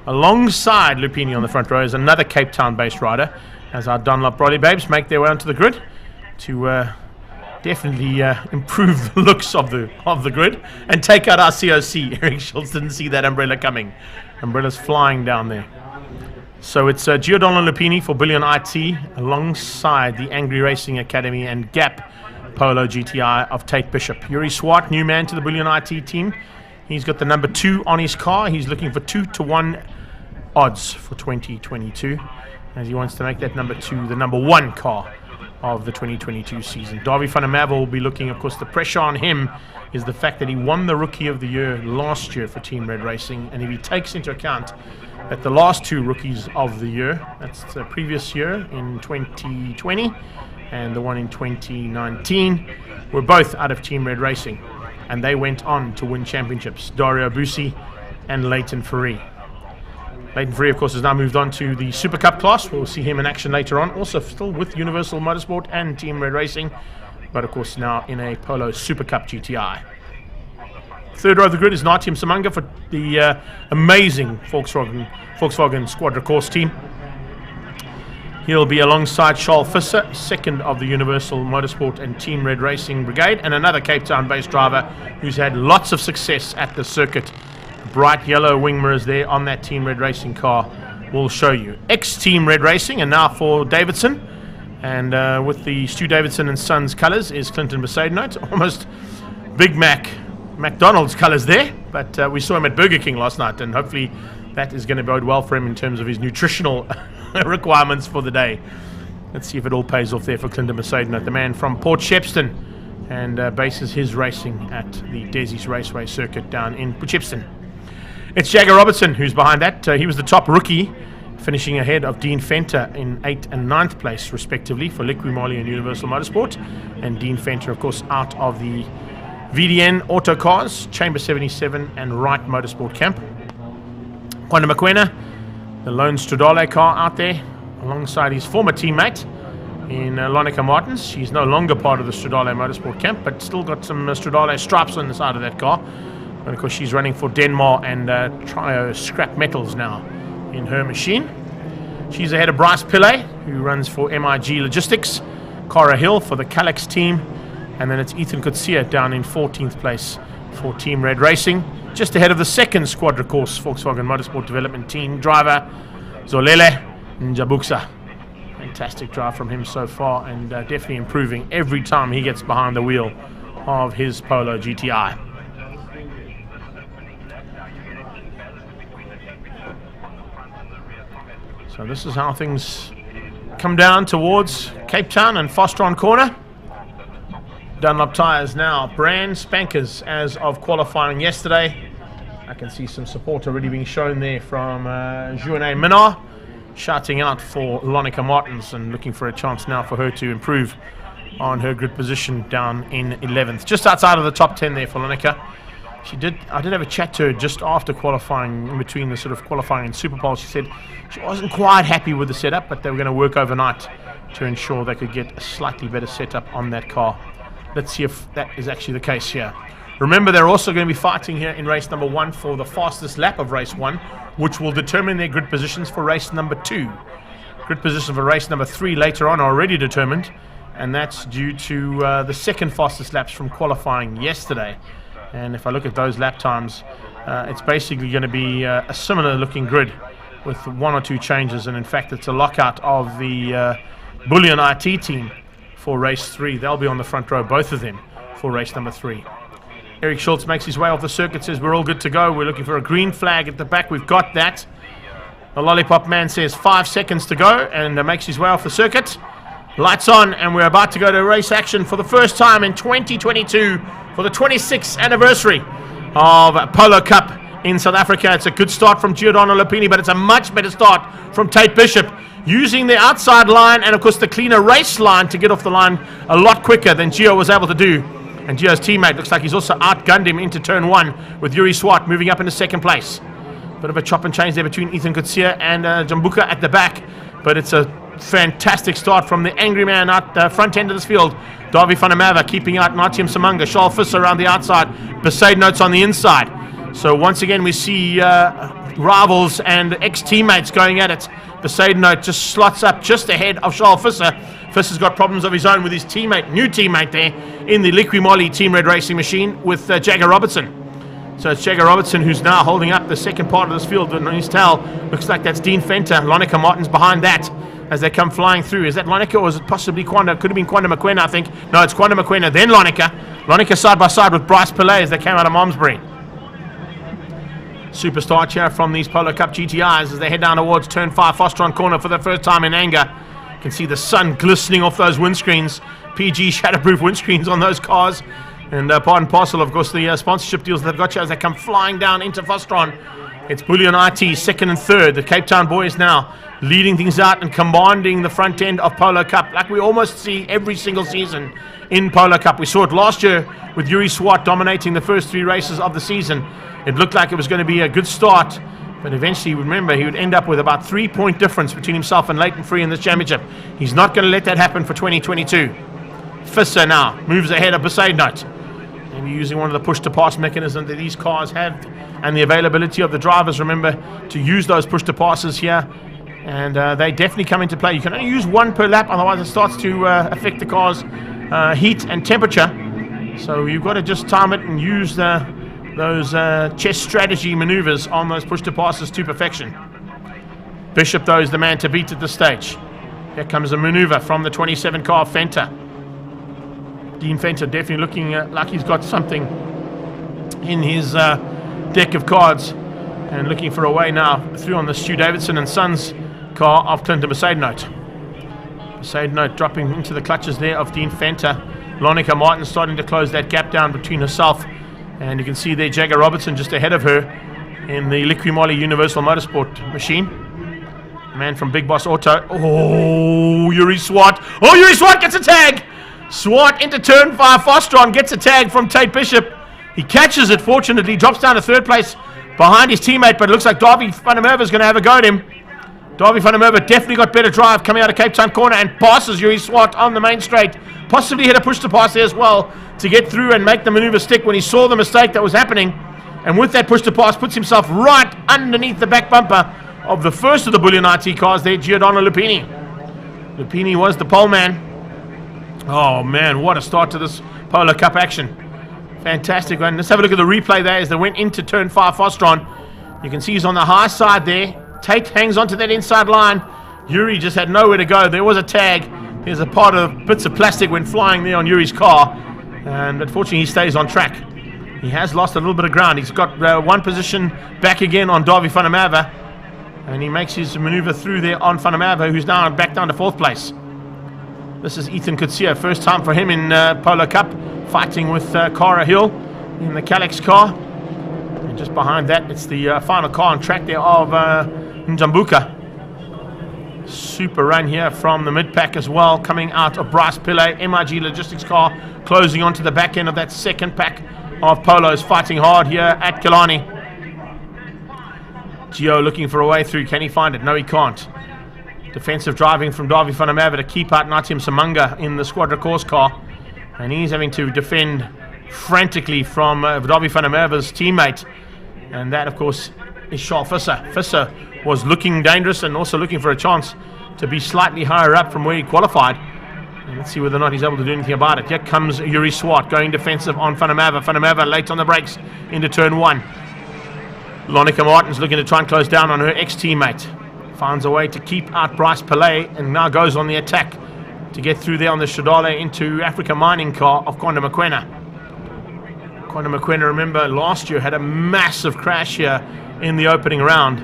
Alongside Lupini on the front row is another Cape Town-based rider, as our Dunlop Brolly Babes make their way onto the grid to definitely improve the looks of the grid and take out our COC. Eric Schultz didn't see that umbrella coming. Umbrella's flying down there. So it's Giordano Lupini for Billion IT alongside the Angry Racing Academy and Gap Polo GTI of Tate Bishop. Yuri Swart, new man to the Billion IT team. He's got the number 2 on his car. He's looking for 2-to-1 odds for 2022, as he wants to make that number 2 the number 1 car of the 2022 season. Davy van der Merwe will be looking, of course, the pressure on him is the fact that he won the Rookie of the Year last year for Team Red Racing, and if he takes into account that the last 2 Rookies of the Year, that's the previous year in 2020 and the one in 2019, were both out of Team Red Racing, and they went on to win championships, Dario Bussi and Leighton Ferree. Leighton Ferree, of course, has now moved on to the Super Cup class. We'll see him in action later on, also still with Universal Motorsport and Team Red Racing, but of course now in a Polo Super Cup GTI. Third row of the grid is Natim Samanga for the amazing Volkswagen Squadra Course team. He'll be alongside Charles Visser, second of the Universal Motorsport and Team Red Racing Brigade, and another Cape Town-based driver who's had lots of success at the circuit. Bright yellow wing mirrors there on that Team Red Racing car will show you. Ex-Team Red Racing, and now for Davidson, and with the Stu Davidson and Sons colours is Clinton Besaidnote. Almost Big McDonald's colours there, but we saw him at Burger King last night, and hopefully that is going to bode well for him in terms of his nutritional requirements for the day. Let's see if it all pays off there for Clinton Besaidnote, the man from Port Shepstone, and bases his racing at the Desi's Raceway circuit down in Port Shepstone. It's Jagger Robertson who's behind that. He was the top rookie, finishing ahead of Dean Fenter in 8th and 9th place, respectively, for Liqui Moly and Universal Motorsport. And Dean Fenter, of course, out of the VDN Auto Cars, Chamber 77 and Wright Motorsport Camp. Quanda Mokoena, the lone Stradale car out there, alongside his former teammate in Lonica Martins. She's no longer part of the Stradale Motorsport Camp, but still got some Stradale stripes on the side of that car. And of course she's running for Denmark and Trio Scrap Metals now in her machine. She's ahead of Bryce Pillay, who runs for MIG Logistics, Cara Hill for the Calex team, and then it's Ethan Coutinho down in 14th place for Team Red Racing, just ahead of the second Squadra Course Volkswagen Motorsport Development Team driver, Zolele Njabuksa. Fantastic drive from him so far, and definitely improving every time he gets behind the wheel of his Polo GTI. So this is how things come down towards Cape Town and Fostron Corner. Dunlop tyres now brand spankers as of qualifying yesterday. I can see some support already being shown there from Joanne Minard, shouting out for Lonica Martins and looking for a chance now for her to improve on her grid position down in 11th. Just outside of the top 10 there for Lonica. I did have a chat to her just after qualifying, in between the sort of qualifying and Super Bowl. She said she wasn't quite happy with the setup, but they were going to work overnight to ensure they could get a slightly better setup on that car. Let's see if that is actually the case here. Remember, they're also going to be fighting here in race number 1 for the fastest lap of race 1, which will determine their grid positions for race number 2. Grid position for race number 3 later on are already determined, and that's due to the second fastest laps from qualifying yesterday. And if I look at those lap times, it's basically going to be a similar looking grid with 1 or 2 changes, and in fact it's a lockout of the Bullion IT team for race 3. They'll be on the front row, both of them, for race number 3. Eric Schultz makes his way off the circuit, says we're all good to go. We're looking for a green flag at the back. We've got that. The Lollipop Man says 5 seconds to go and makes his way off the circuit. Lights on, and we're about to go to race action for the first time in 2022 for the 26th anniversary of Polo Cup in South Africa. It's a good start from Giordano Lupini, but it's a much better start from Tate Bishop, using the outside line and of course the cleaner race line to get off the line a lot quicker than Gio was able to do. And Gio's teammate looks like he's also outgunned him into turn 1 with Yuri Swart moving up into second place. Bit of a chop and change there between Ethan Kutsia and Jambuka at the back, but it's a fantastic start from the angry man out the front end of this field. Davy van der Merwe keeping out Natium Samanga, Charles Visser around the outside, Besaid Notes on the inside. So once again we see rivals and ex-teammates going at it. Besaid Note just slots up just ahead of Charles Visser. Visser's got problems of his own with his teammate, new teammate there in the Liqui Team Red Racing Machine with Jagger Robertson. So it's Jagger Robertson who's now holding up the second part of this field, and on his tail looks like that's Dean Fenter. Lonica Martin's behind that as they come flying through. Is that Lonica, or is it possibly Kwanda? Could have been Kwanda McQuena, I think. No, it's Kwanda McQuena, then Lonica. Lonica side by side with Bryce Pillay as they came out of Malmesbury. Superstar cheer from these Polo Cup GTIs as they head down towards turn 5 Fostron corner for the first time in anger. You can see the sun glistening off those windscreens, PG shatterproof windscreens on those cars. And part and parcel, of course, the sponsorship deals they've got here as they come flying down into Fostron. It's Bullion IT, second and third. The Cape Town boys now leading things out and commanding the front end of Polo Cup, like we almost see every single season in Polo Cup. We saw it last year with Yuri Swart dominating the first 3 races of the season. It looked like it was going to be a good start, but eventually, remember, he would end up with about 3-point difference between himself and Leighton Free in this championship. He's not going to let that happen for 2022. Visser now moves ahead of Besaid Note. Maybe using one of the push-to-pass mechanisms that these cars have and the availability of the drivers, remember, to use those push-to-passes here. And they definitely come into play. You can only use 1 per lap, otherwise it starts to affect the car's heat and temperature. So you've got to just time it and use those chess strategy maneuvers on those push-to-passes to perfection. Bishop, though, is the man to beat at this stage. Here comes a maneuver from the 27 car of Fenter. Dean Fenter definitely looking like he's got something in his deck of cards, and looking for a way now through on the Stu Davidson and Sons car of Clinton Besaid Note. Besaid Note dropping into the clutches there of Dean Fenter. Lonica Martin starting to close that gap down between herself, and you can see there Jagger Robertson just ahead of her in the Liqui Universal Motorsport machine. Man from Big Boss Auto. Oh, Yuri Swart. Oh, Yuri Swart gets a tag. Swart into turn 5. Fostron gets a tag from Tate Bishop. He catches it, fortunately, drops down to 3rd place behind his teammate, but it looks like Davy van der Merwe is going to have a go at him. Davy van der Merwe definitely got better drive coming out of Cape Town corner and passes Yuri Swart on the main straight. Possibly hit a push to pass there as well to get through and make the maneuver stick when he saw the mistake that was happening. And with that push to pass, puts himself right underneath the back bumper of the first of the Bullion IT cars there, Giordano Lupini. Lupini was the pole man. Oh man, what a start to this Polo Cup action. Fantastic one. Let's have a look at the replay there as they went into turn 5 Fostron. You can see he's on the high side there. Tate hangs onto that inside line. Yuri just had nowhere to go. There was a tag. There's a part of bits of plastic went flying there on Yuri's car, and unfortunately he stays on track. He has lost a little bit of ground. He's got 1 position back again on Davy van der Merwe, and he makes his maneuver through there on van der Merwe, who's now back down to 4th place. This is Ethan Kutsia, first time for him in Polo Cup, fighting with Cara Hill in the Calyx car. And just behind that, it's the final car on track there of Njambuka. Super run here from the mid-pack as well, coming out of Bryce Pillay, MIG Logistics car, closing onto the back end of that second pack of Polos fighting hard here at Killarney. Gio looking for a way through. Can he find it? No, he can't. Defensive driving from Davy van der Merwe to keep out Natim Samanga in the Squadra Course car. And he's having to defend frantically from Davy van der Merwe's teammate. And that, of course, is Charles Visser. Visser was looking dangerous and also looking for a chance to be slightly higher up from where he qualified. And let's see whether or not he's able to do anything about it. Here comes Yuri Swart going defensive on Van der Merwe. Van der Merwe late on the brakes into turn 1. Lonica Martin's looking to try and close down on her ex-teammate. Finds a way to keep out Bryce Pillay and now goes on the attack to get through there on the Shadale into Africa Mining car of Kwanda Mokoena. Kwanda Mokoena, remember, last year had a massive crash here in the opening round.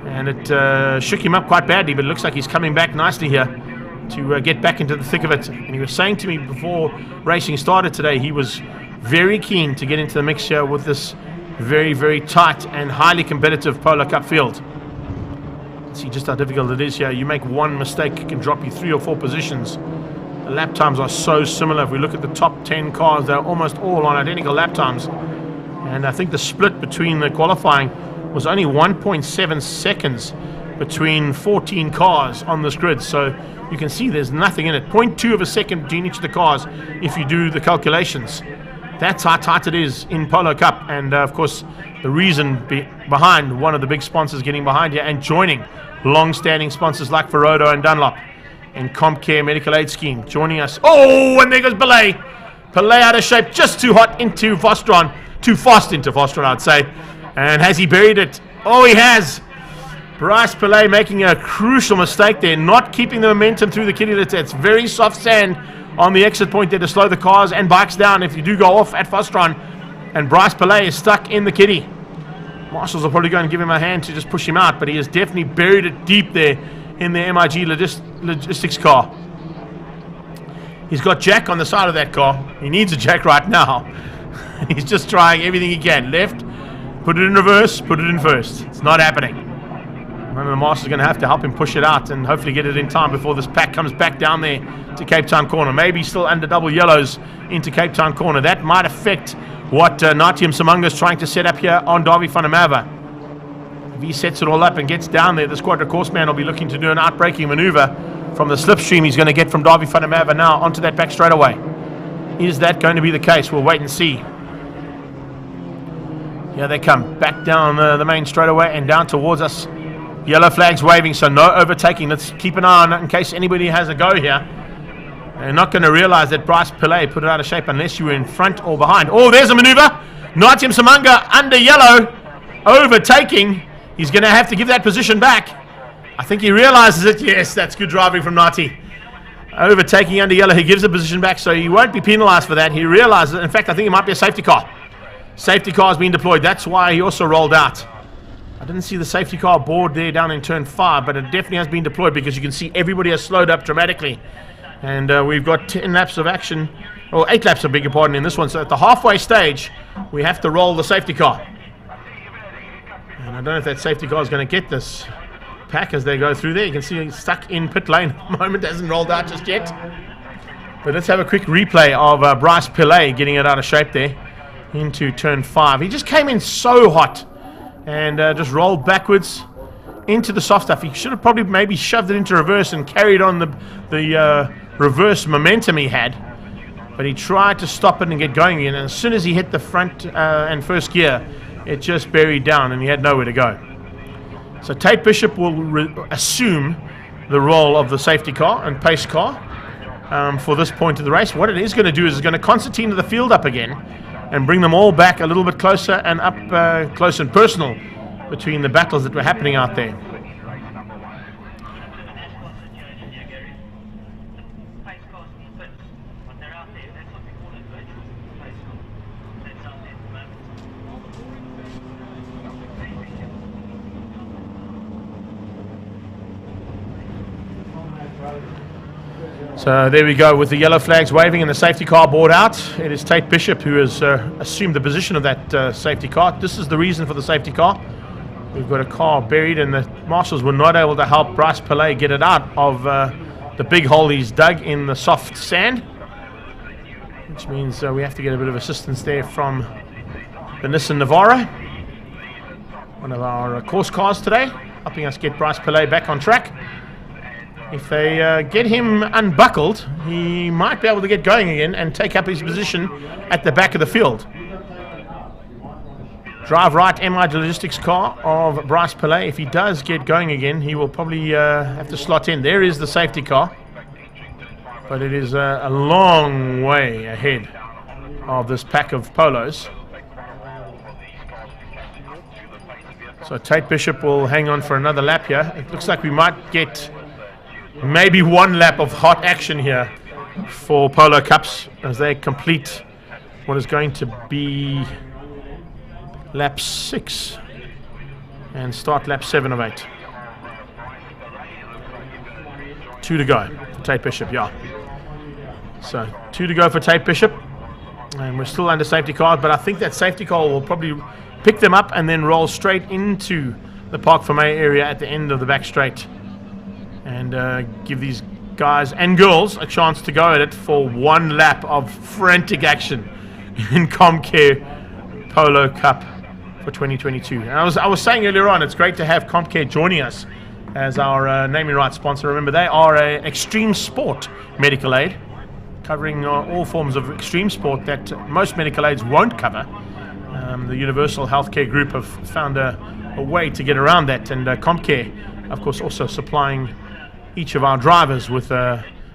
And it shook him up quite badly, but it looks like he's coming back nicely here to get back into the thick of it. And he was saying to me before racing started today, he was very keen to get into the mix here with this very, very tight and highly competitive Polo Cup field. See just how difficult it is here. You make one mistake, it can drop you 3 or 4 positions. The lap times are so similar. If we look at the top 10 cars, they're almost all on identical lap times. And I think the split between the qualifying was only 1.7 seconds between 14 cars on this grid. So you can see there's nothing in it. 0.2 of a second between each of the cars if you do the calculations. That's how tight it is in Polo Cup. And of course, the reason behind one of the big sponsors getting behind here and joining long-standing sponsors like Ferodo and Dunlop and CompCare Medical Aid Scheme joining us. Oh, and there goes Pillay. Pillay out of shape, just too hot into Vostron. Too fast into Vostron, I'd say. And has he buried it? Oh, he has. Bryce Pillay making a crucial mistake there, not keeping the momentum through the kitty litter. It's very soft sand on the exit point there to slow the cars and bikes down if you do go off at Vostron. And Bryce Pillay is stuck in the kitty. Marshals are probably going to give him a hand to just push him out, but he has definitely buried it deep there in the MIG logistics car. He's got Jack on the side of that car. He needs a Jack right now. He's just trying everything he can. Left, put it in reverse, put it in first. It's not happening. One of the marshals is going to have to help him push it out and hopefully get it in time before this pack comes back down there to Cape Town Corner. Maybe still under double yellows into Cape Town Corner. That might affect what Natim Samanga is trying to set up here on Davy van der Merwe. If he sets it all up and gets down there, the Squadra Course man will be looking to do an outbraking maneuver from the slipstream he's going to get from Davy van der Merwe now onto that back straightaway. Is that going to be the case? We'll wait and see. Here they come, back down the main straightaway and down towards us. Yellow flags waving, so no overtaking. Let's keep an eye on it in case anybody has a go here. They're not going to realize that Bryce Pillay put it out of shape unless you were in front or behind. Oh, there's a maneuver. Natim Samanga under yellow, overtaking. He's going to have to give that position back. I think he realizes it. Yes, that's good driving from Nati. Overtaking under yellow, he gives the position back, so he won't be penalized for that. He realizes it. In fact, I think it might be a safety car. Safety car has been deployed. That's why he also rolled out. I didn't see the safety car board there down in turn 5, but it definitely has been deployed because you can see everybody has slowed up dramatically. And we've got 10 laps of action, or 8 laps, I beg your pardon, in this one. So at the halfway stage, we have to roll the safety car. And I don't know if that safety car is going to get this pack as they go through there. You can see he's stuck in pit lane at the moment, hasn't rolled out just yet. But let's have a quick replay of Bryce Pillay getting it out of shape there into turn 5. He just came in so hot and just rolled backwards into the soft stuff. He should have probably maybe shoved it into reverse and carried on the reverse momentum he had. But he tried to stop it and get going again. And as soon as he hit the front and first gear, it just buried down and he had nowhere to go. So Tate Bishop will assume the role of the safety car and pace car for this point of the race. What it is going to do is it's going to concertina the field up again and bring them all back a little bit closer and up close and personal between the battles that were happening out there. So there we go with the yellow flags waving and the safety car board out. It is Tate Bishop who has assumed the position of that safety car. This is the reason for the safety car. We've got a car buried and the marshals were not able to help Bryce Pillay get it out of the big hole he's dug in the soft sand, which means we have to get a bit of assistance there from Nissan Navara, one of our course cars today, helping us get Bryce Pillay back on track. If they get him unbuckled, he might be able to get going again and take up his position at the back of the field. Drive right MI Logistics car of Bryce Pillay. If he does get going again, he will probably have to slot in. There is the safety car, but it is a long way ahead of this pack of Polos. So Tate Bishop will hang on for another lap here. It looks like we might get maybe one lap of hot action here for Polo Cups as they complete what is going to be lap 6 and start lap 7 of 8. 2 to go for Tate Bishop, yeah. So 2 to go for Tate Bishop, and we're still under safety car, but I think that safety car will probably pick them up and then roll straight into the Park Fermé area at the end of the back straight and give these guys and girls a chance to go at it for one lap of frantic action in ComCare Polo Cup for 2022. And I was saying earlier on, it's great to have ComCare joining us as our naming rights sponsor. Remember, they are an extreme sport medical aid, covering all forms of extreme sport that most medical aids won't cover. The Universal Healthcare Group have found a way to get around that, and ComCare, of course, also supplying each of our drivers with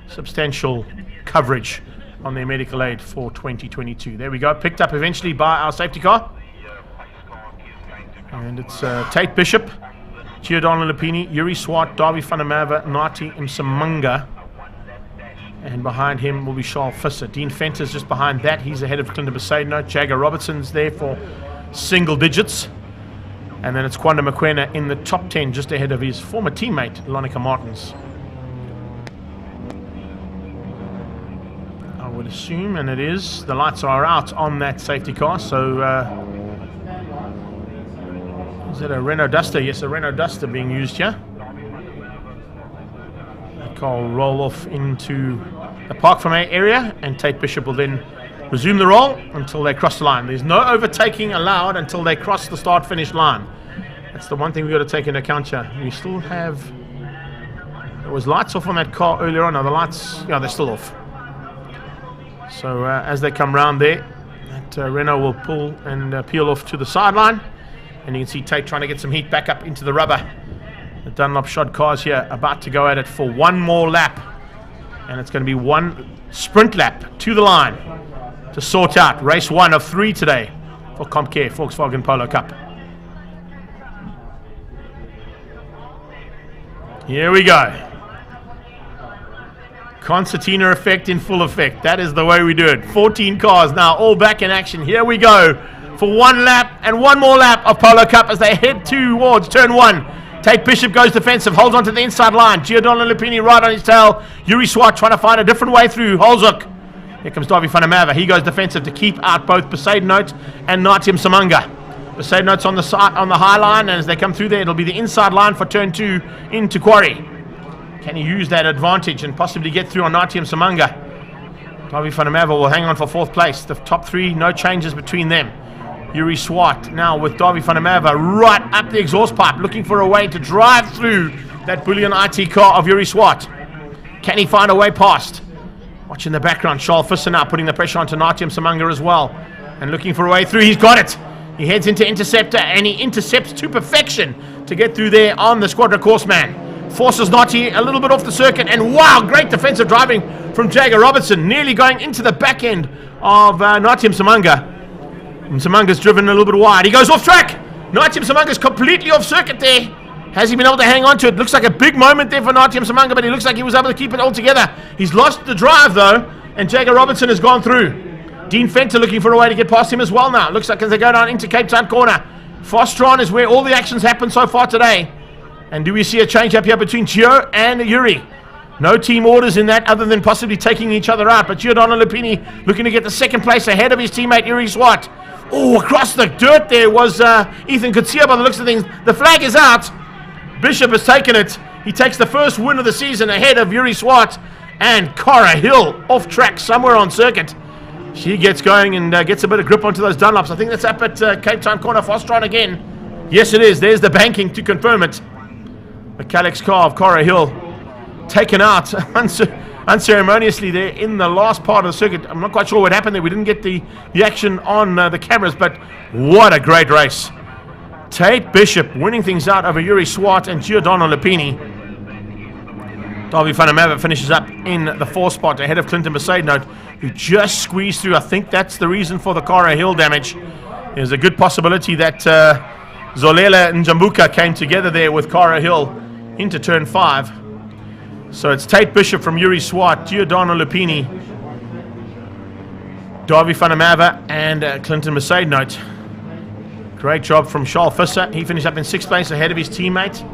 substantial coverage on their medical aid for 2022. There we go, picked up eventually by our safety car. And it's Tate Bishop, Giordano Lupini, Yuri Swart, Darby van der Merwe, Nati Msimanga. And behind him will be Charles Visser. Dean Fenter's just behind that. He's ahead of Clinton Besaidno. Jagger Robertson's there for single digits. And then it's Kwanda Mokoena in the top 10, just ahead of his former teammate, Lonica Martins. I would assume, and it is, the lights are out on that safety car. So, is it a Renault Duster? Yes, a Renault Duster being used here. That car will roll off into the Park Fermé area, and Tate Bishop will then resume the roll until they cross the line. There's no overtaking allowed until they cross the start-finish line. That's the one thing we've got to take into account here. We still have... There was lights off on that car earlier on. Now the lights... Yeah, they're still off. So as they come round there, that Renault will pull and peel off to the sideline. And you can see Tate trying to get some heat back up into the rubber. The Dunlop Shod cars here about to go at it for one more lap. And it's going to be one sprint lap to the line to sort out race 1 of 3 today for ComCare Volkswagen Polo Cup. Here we go. Concertina effect in full effect. That is the way we do it. 14 cars now, all back in action. Here we go for one lap and one more lap of Polo Cup as they head towards turn 1. Tate Bishop goes defensive, holds onto the inside line. Giordano Lupini right on his tail. Yuri Swart trying to find a different way through. Holzhoek. Here comes Darby van der Merwe. He goes defensive to keep out both Besaidnote and Nati Msimanga. Besaidnote's on the side, on the high line, and as they come through there, it'll be the inside line for turn 2 into Quarry. Can he use that advantage and possibly get through on Nati Msimanga? Darby van der Merwe will hang on for 4th place. The top 3, no changes between them. Yuri Swart now with Darby van der Merwe right up the exhaust pipe, looking for a way to drive through that Bullion IT car of Yuri Swart. Can he find a way past? Watch in the background, Charles Visser now putting the pressure onto Nati Msimanga as well. And looking for a way through, he's got it. He heads into Interceptor and he intercepts to perfection to get through there on the Squadra Courseman. Forces Nati a little bit off the circuit, and wow, great defensive driving from Jagger Robertson, nearly going into the back end of Nati Msimanga. Msimanga's driven a little bit wide. He goes off track. Nati Msimanga's completely off circuit there. Has he been able to hang on to it? Looks like a big moment there for Nati Msimanga, but he looks like he was able to keep it all together. He's lost the drive though, and Jagger Robertson has gone through. Dean Fenter looking for a way to get past him as well now. Looks like as they go down into Cape Town corner. Fostron is where all the actions happen so far today. And do we see a change up here between Gio and Yuri? No team orders in that other than possibly taking each other out. But Giordano Lupini looking to get the 2nd place ahead of his teammate Yuri Swart. Oh, across the dirt there was Ethan Coutinho by the looks of things. The flag is out. Bishop has taken it. He takes the first win of the season ahead of Yuri Swart and Cora Hill off track somewhere on circuit. She gets going and gets a bit of grip onto those Dunlops. I think that's up at Cape Town corner. Fostron again. Yes, it is. There's the banking to confirm it. The Calyx car of Cara Hill taken out unceremoniously there in the last part of the circuit. I'm not quite sure what happened there. We didn't get the action on the cameras, but what a great race. Tate Bishop winning things out over Yuri Swart and Giordano Lupini. Darby van der Merwe finishes up in the 4th spot ahead of Clinton Besaidnout, who just squeezed through. I think that's the reason for the Cara Hill damage. There's a good possibility that Zolela and Njambuka came together there with Cara Hill into turn 5. So it's Tate Bishop from Yuri Swart, Giordano Lupini, Darby van der Merwe and Clinton Besaidnout. Great job from Charles Visser. He finished up in 6th place ahead of his teammate.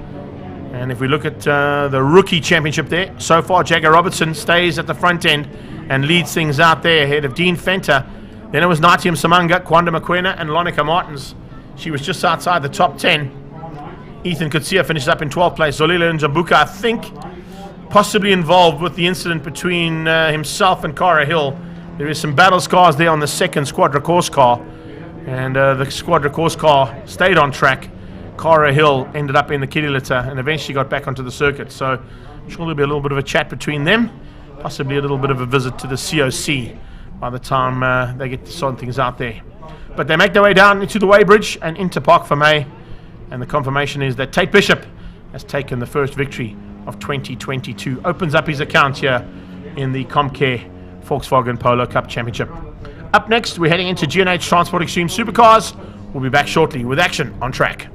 And if we look at the rookie championship there, so far Jagger Robertson stays at the front end and leads things out there ahead of Dean Fenter. Then it was Natium Samanga, Kwanda Mokoena and Lonica Martins. She was just outside the top 10. Ethan Kutsia finishes up in 12th place. Zolila Njambuka, I think, possibly involved with the incident between himself and Cara Hill. There is some battle scars there on the 2nd Squadra Course car. And the Squadra Course car stayed on track. Cara Hill ended up in the kiddie litter and eventually got back onto the circuit. So I'm sure there'll be a little bit of a chat between them. Possibly a little bit of a visit to the COC by the time they get to sort things out there. But they make their way down into the Weybridge and into Park Vermeer. And the confirmation is that Tate Bishop has taken the first victory of 2022. Opens up his account here in the Comcare Volkswagen Polo Cup Championship. Up next, we're heading into G&H Transport Extreme Supercars. We'll be back shortly with action on track.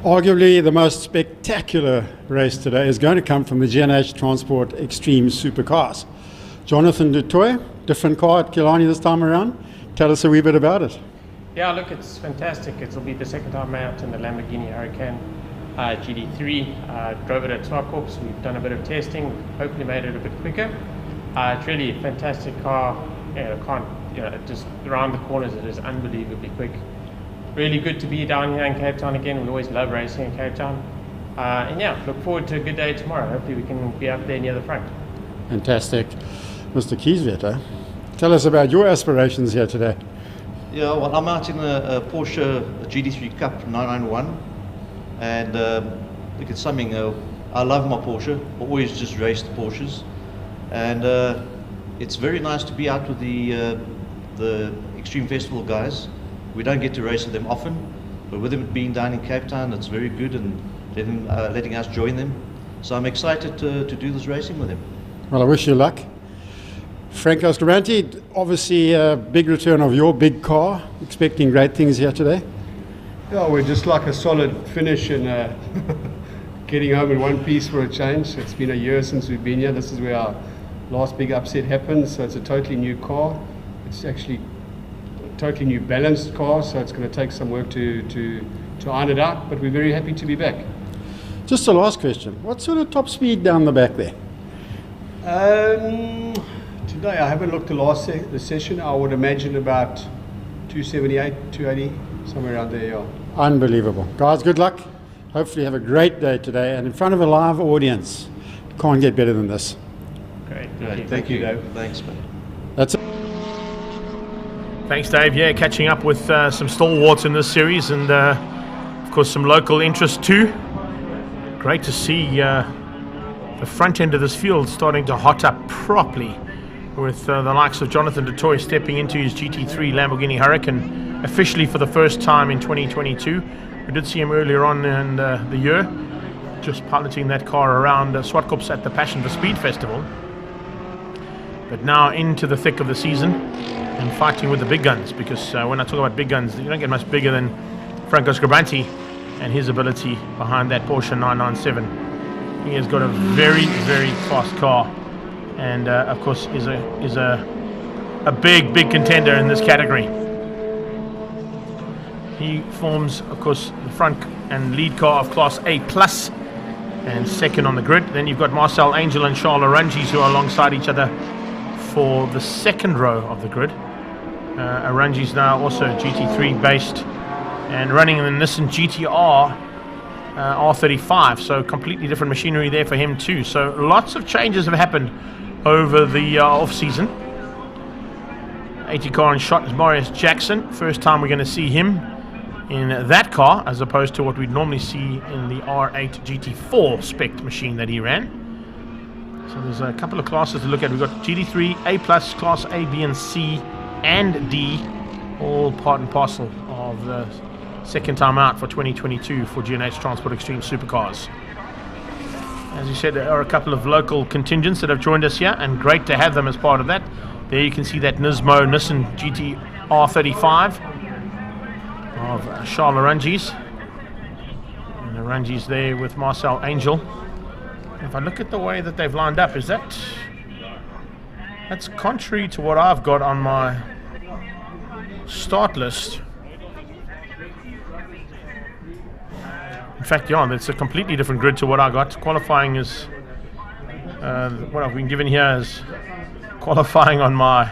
Arguably the most spectacular race today is going to come from the G&H Transport Extreme Supercars. Jonathan Dutoy, different car at Killarney this time around. Tell us a wee bit about it. Yeah, look, it's fantastic. It'll be the second time out in the Lamborghini Huracan GD3. Drove it at Swartkorps. We've done a bit of testing, hopefully made it a bit quicker. It's really a fantastic car. Just around the corners it is unbelievably quick. Really good to be down here in Cape Town again. We always love racing in Cape Town. And yeah, look forward to a good day tomorrow. Hopefully we can be up there near the front. Fantastic. Mr. Kieswetter, tell us about your aspirations here today. Yeah, well, I'm out in a Porsche GD3 Cup 991, and look, it's something. I love my Porsche. Always just raced Porsches, and it's very nice to be out with the Extreme Festival guys. We don't get to race with them often, but with them being down in Cape Town, it's very good, and letting us join them. So I'm excited to do this racing with him. Well, I wish you luck. Franco Scribanti, obviously a big return of your big car. Expecting great things here today. Yeah, we're just like a solid finish and getting home in one piece for a change. It's been a year since we've been here. This is where our last big upset happened, so it's a totally new car. It's actually a totally new balanced car, so it's going to take some work to iron it out, but we're very happy to be back. Just a last question. What sort of top speed down the back there? Today, I haven't looked the session. I would imagine about 278, 280, somewhere around there, yeah. Unbelievable. Guys, good luck. Hopefully have a great day today, and in front of a live audience. Can't get better than this. Great. Thank you, Dave. Thanks, man. That's it. Thanks, Dave. Yeah, catching up with some stalwarts in this series, and of course some local interest too. Great to see the front end of this field starting to hot up properly, with the likes of Jonathan du Toit stepping into his GT3 Lamborghini Huracan officially for the first time in 2022. We did see him earlier on in the year, just piloting that car around Swartkops at the Passion for Speed Festival. But now into the thick of the season and fighting with the big guns, because when I talk about big guns, you don't get much bigger than Franco Scribanti and his ability behind that Porsche 997. He has got a very, very fast car, and of course is a big contender in this category. He forms, of course, the front and lead car of Class A plus, and second on the grid. Then you've got Marcel Angel and Charles Arangis, who are alongside each other for the second row of the grid. Arangis now also GT3 based and running in the Nissan GTR R35, so completely different machinery there for him too. So lots of changes have happened over the off-season. 80 car in shot is Marius Jackson. First time we're going to see him in that car, as opposed to what we'd normally see in the R8 GT4 spec machine that he ran. So there's a couple of classes to look at. We've got GT3, A+, Class A, B and C and D, all part and parcel of the second time out for 2022 for G&H Transport Extreme Supercars. As you said, there are a couple of local contingents that have joined us here, and great to have them as part of that. There you can see that Nismo Nissan GT R35 of Charles Arangis. And Arangis there with Marcel Angel. If I look at the way that they've lined up, that's contrary to what I've got on my start list. In fact, yeah, it's a completely different grid to what I got. Qualifying is what I've been given here is qualifying on my.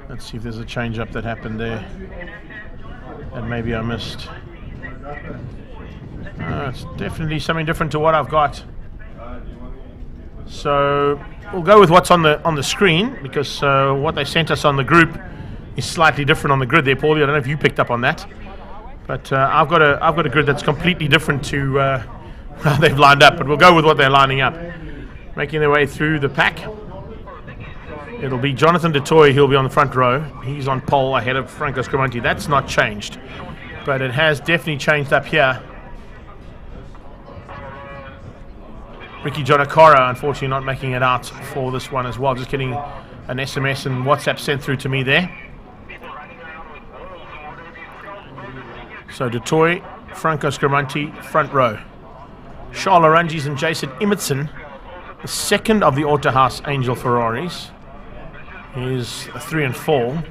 Let's see if there's a change up that happened there that maybe I missed. It's definitely something different to what I've got. So we'll go with what's on the screen, because what they sent us on the group is slightly different on the grid there, Paulie. I don't know if you picked up on that, but I've got a grid that's completely different to how they've lined up. But we'll go with what they're lining up. Making their way through the pack, it'll be Jonathan du Toit. He'll be on the front row. He's on pole ahead of Franco Scribanti. That's not changed, but it has definitely changed up here. Ricky Jonakara, unfortunately, not making it out for this one as well. Just getting an SMS and WhatsApp sent through to me there. So du Toit, Franco Scribanti, front row. Charles Arangis and Jason Emmertson, the second of the Autohaus Angel Ferraris, is 3 and 4.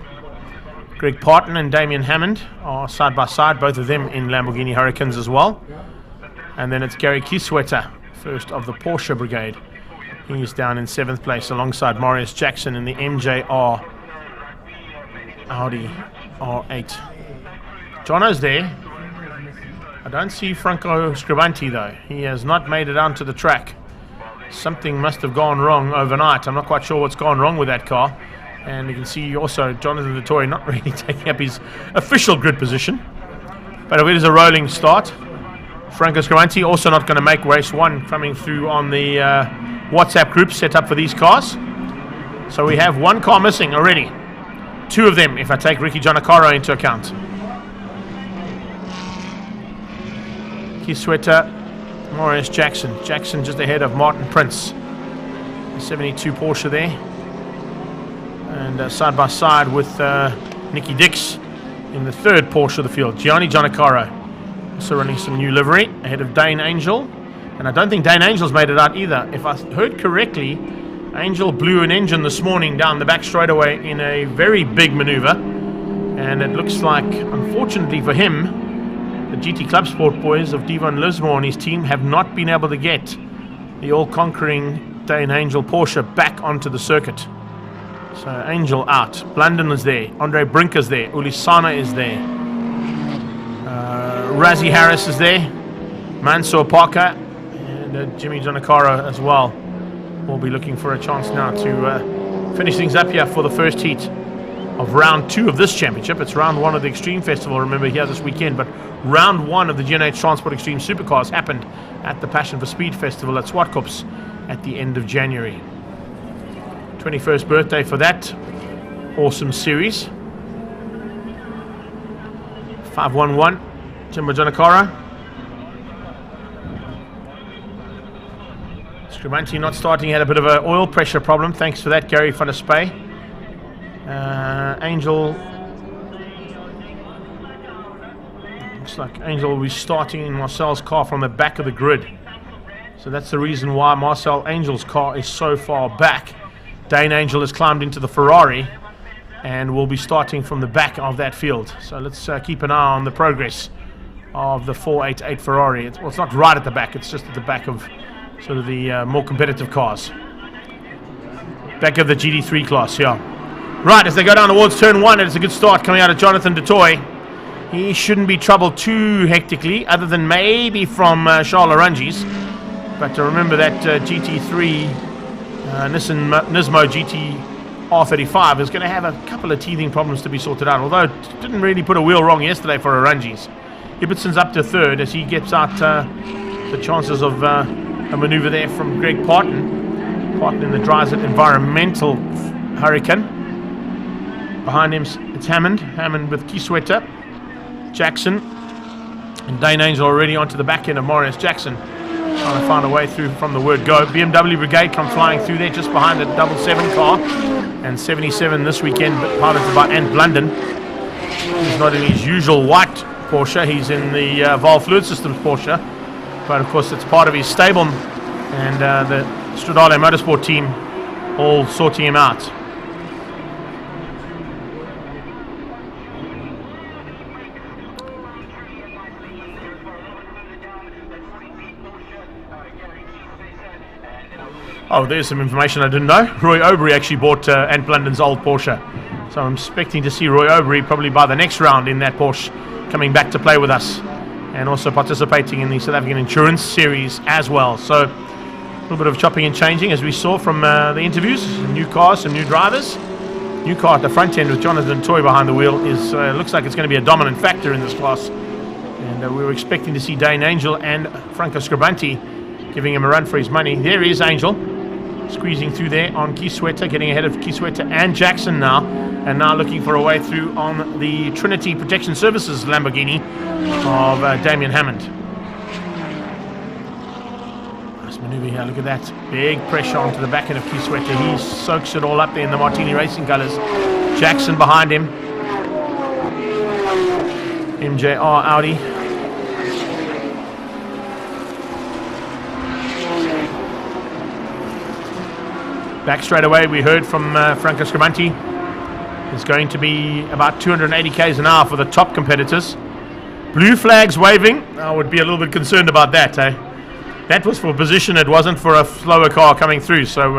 Greg Parton and Damien Hammond are side by side, both of them in Lamborghini Huracans as well. And then it's Gary Kieswetter, first of the Porsche brigade. He's down in 7th place alongside Marius Jackson in the MJR Audi R8. Jono's there. I don't see Franco Scribanti though. He has not made it onto the track. Something must have gone wrong overnight. I'm not quite sure what's gone wrong with that car. And you can see also Jonathan du Toit not really taking up his official grid position. But it is a rolling start. Franco Scribanti also not going to make race 1, coming through on the WhatsApp group set up for these cars. So we have one car missing already. 2 of them if I take Ricky Jonakara into account. Kisweta, Marius Jackson. Jackson just ahead of Martin Prince. The 72 Porsche there. And side by side with Nicky Dix in the third Porsche of the field. Gianni Giannicaro also running some new livery ahead of Dane Angel. And I don't think Dane Angel's made it out either. If I heard correctly, Angel blew an engine this morning down the back straightaway in a very big maneuver. And it looks like, unfortunately for him, the GT Club Sport boys of Devon Lismore and his team have not been able to get the all-conquering Dane Angel Porsche back onto the circuit. So Angel out. Blunden is there. Andre Brinker's there. Ulisana is there. Razzie Harris is there. Mansour Parker and Jimmy Giannicaro as well. We'll be looking for a chance now to finish things up here for the first heat of round 2 of this championship. It's round 1 of the Extreme Festival, remember, here this weekend, but round 1 of the GNH Transport Extreme Supercars happened at the Passion for Speed Festival at Swartkops at the end of January. 21st birthday for that awesome series. 511, Jimbo Giannicaro. Scribanti not starting, had a bit of an oil pressure problem. Thanks for that, Gary van der Spey. Angel, looks like Angel will be starting in Marcel's car from the back of the grid. So that's the reason why Marcel Angel's car is so far back. Dane Angel has climbed into the Ferrari and will be starting from the back of that field. So let's keep an eye on the progress of the 488 Ferrari. It's not right at the back, it's just at the back of sort of the more competitive cars. Back of the GT3 class, yeah. Right, as they go down towards turn 1, it's a good start coming out of Jonathan Dutoy. He shouldn't be troubled too hectically, other than maybe from Charles Arungi's. But to remember that GT3 Nismo GT R35 is going to have a couple of teething problems to be sorted out, although it didn't really put a wheel wrong yesterday for Arungi's. Ibbetson's up to third as he gets out the chances of a maneuver there from Greg Parton. Parton in the Dryset Environmental Hurricane. Behind him, it's Hammond. Hammond with Kisweta, Jackson, and Dane Angel already onto the back end of Marius Jackson. Trying to find a way through from the word go. BMW Brigade come flying through there just behind the 77 car. And 77 this weekend, but piloted by Ant Blunden. He's not in his usual white Porsche. He's in the Val Fluid Systems Porsche. But of course, it's part of his stable and the Stradale Motorsport team all sorting him out. Oh, there's some information I didn't know. Roy Obery actually bought Ant Blunden's old Porsche. So I'm expecting to see Roy Obery probably by the next round in that Porsche coming back to play with us. And also participating in the South African Insurance Series as well. So a little bit of chopping and changing as we saw from the interviews. Some new cars, some new drivers. New car at the front end with Jonathan Toy behind the wheel is looks like it's going to be a dominant factor in this class. And we were expecting to see Dane Angel and Franco Scribanti giving him a run for his money. There is Angel. Squeezing through there on Kisweta, getting ahead of Kisweta and Jackson now, and now looking for a way through on the Trinity Protection Services Lamborghini of Damien Hammond. Nice maneuver here, look at that. Big pressure onto the back end of Kisweta. He soaks it all up there in the Martini Racing colours. Jackson behind him. MJR Audi. Back straight away, we heard from Franco Scribanti. It's going to be about 280 k's an hour for the top competitors. Blue flags waving. I would be a little bit concerned about that. That was for position, it wasn't for a slower car coming through. So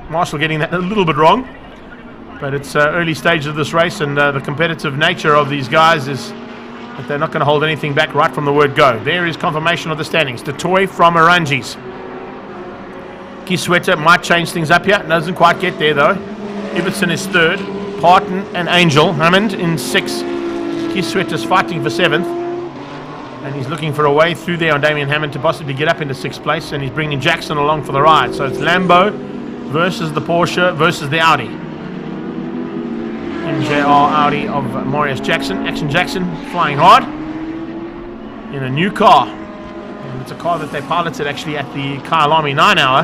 Marshall getting that a little bit wrong. But it's early stages of this race, and the competitive nature of these guys is that they're not going to hold anything back right from the word go. There is confirmation of the standings. The toy from Arungi's. Kisweta might change things up here. Doesn't quite get there though. Ibbetson is third. Parton and Angel. Hammond in sixth. Kisweta's fighting for seventh. And he's looking for a way through there on Damien Hammond to possibly get up into sixth place. And he's bringing Jackson along for the ride. So it's Lambo versus the Porsche versus the Audi. MJR Audi of Marius Jackson. Action Jackson flying hard in a new car. it's a car that they piloted actually at the Killarney 9 hour.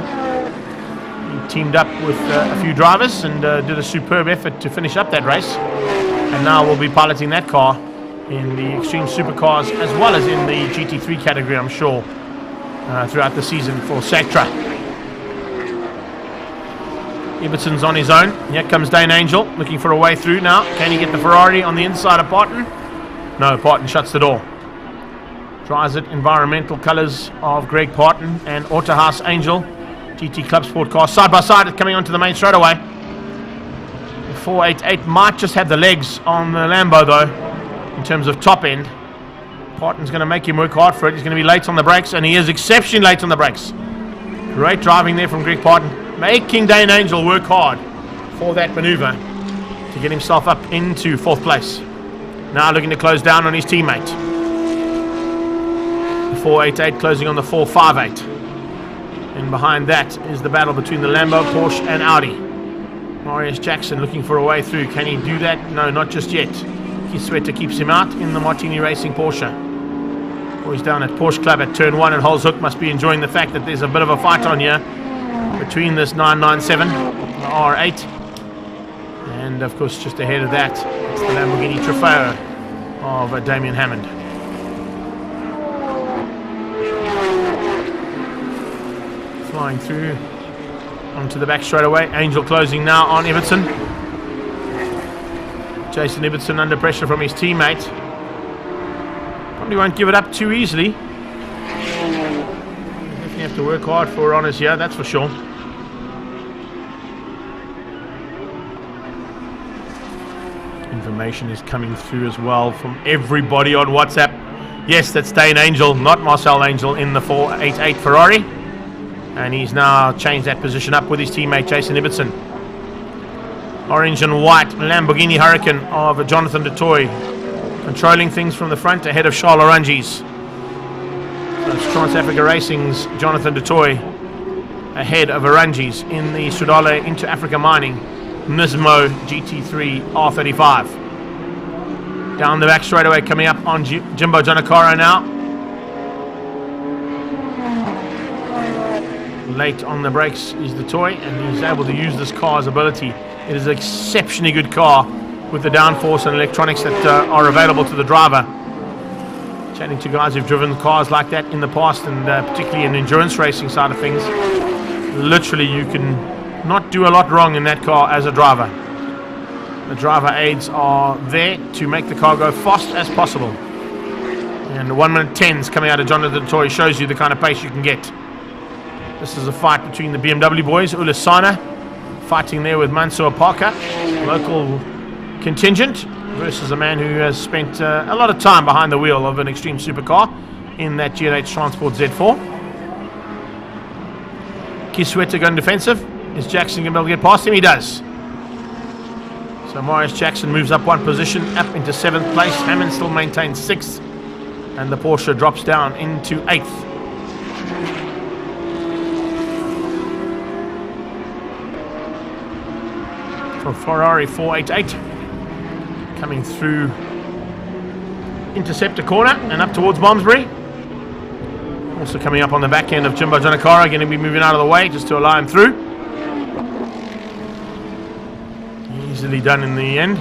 He teamed up with a few drivers and did a superb effort to finish up that race. And now we'll be piloting that car in the Extreme Supercars as well as in the GT3 category, I'm sure, throughout the season for Sactra. Ibbetson's on his own. Here comes Dane Angel looking for a way through now. Can he get the Ferrari on the inside of Barton? No, Barton shuts the door. Tries it, environmental colours of Greg Parton and Autohaus Angel. GT Club Sport car side by side coming onto the main straightaway. The 488 might just have the legs on the Lambo though, in terms of top end. Parton's going to make him work hard for it. He's going to be late on the brakes, and he is exceptionally late on the brakes. Great driving there from Greg Parton, making Dane Angel work hard for that manoeuvre to get himself up into 4th place. Now looking to close down on his teammate. The 488 closing on the 458. And behind that is the battle between the Lambo, Porsche and Audi. Marius Jackson looking for a way through. Can he do that? No, not just yet. Kisweta keeps him out in the Martini Racing Porsche. Boys down at Porsche Club at turn 1 at Holzhoek must be enjoying the fact that there's a bit of a fight on here between this 997, the R8, and of course just ahead of that it's the Lamborghini Trofeo of Damien Hammond. Flying through onto the back straight away. Angel closing now on Ibbetson. Jason Ibbetson under pressure from his teammate. Probably won't give it up too easily. Definitely have to work hard for honours here, that's for sure. Information is coming through as well from everybody on WhatsApp. Yes, that's Dane Angel, not Marcel Angel, in the 488 Ferrari. And he's now changed that position up with his teammate Jason Ibbetson. Orange and white Lamborghini Huracan of Jonathan Dutoy, controlling things from the front ahead of Charles Oranges. So it's Trans-Africa Racing's Jonathan Dutoy ahead of Oranges in the Sudale Into Africa Mining Nismo GT3 R35. Down the back straight away coming up on Jimbo Janakara now. Late on the brakes is the toy, and he's able to use this car's ability. It is an exceptionally good car with the downforce and electronics that are available to the driver. Chatting to guys who've driven cars like that in the past, and particularly in endurance racing side of things, literally you can not do a lot wrong in that car as a driver. The driver aids are there to make the car go fast as possible. And the 1:10s coming out of Jonathan Toy shows you the kind of pace you can get. This is a fight between the BMW boys, Ulis Sana fighting there with Mansour Parker, local contingent, versus a man who has spent a lot of time behind the wheel of an extreme supercar in that GLH Transport Z4. Kisweta going defensive. Is Jackson going to be able to get past him? He does. So Marius Jackson moves up one position, up into 7th place. Hammond still maintains 6th, and the Porsche drops down into 8th. For Ferrari 488, coming through Interceptor corner and up towards Malmesbury. Also coming up on the back end of Jimbo Janakara, going to be moving out of the way just to allow him through. Easily done in the end.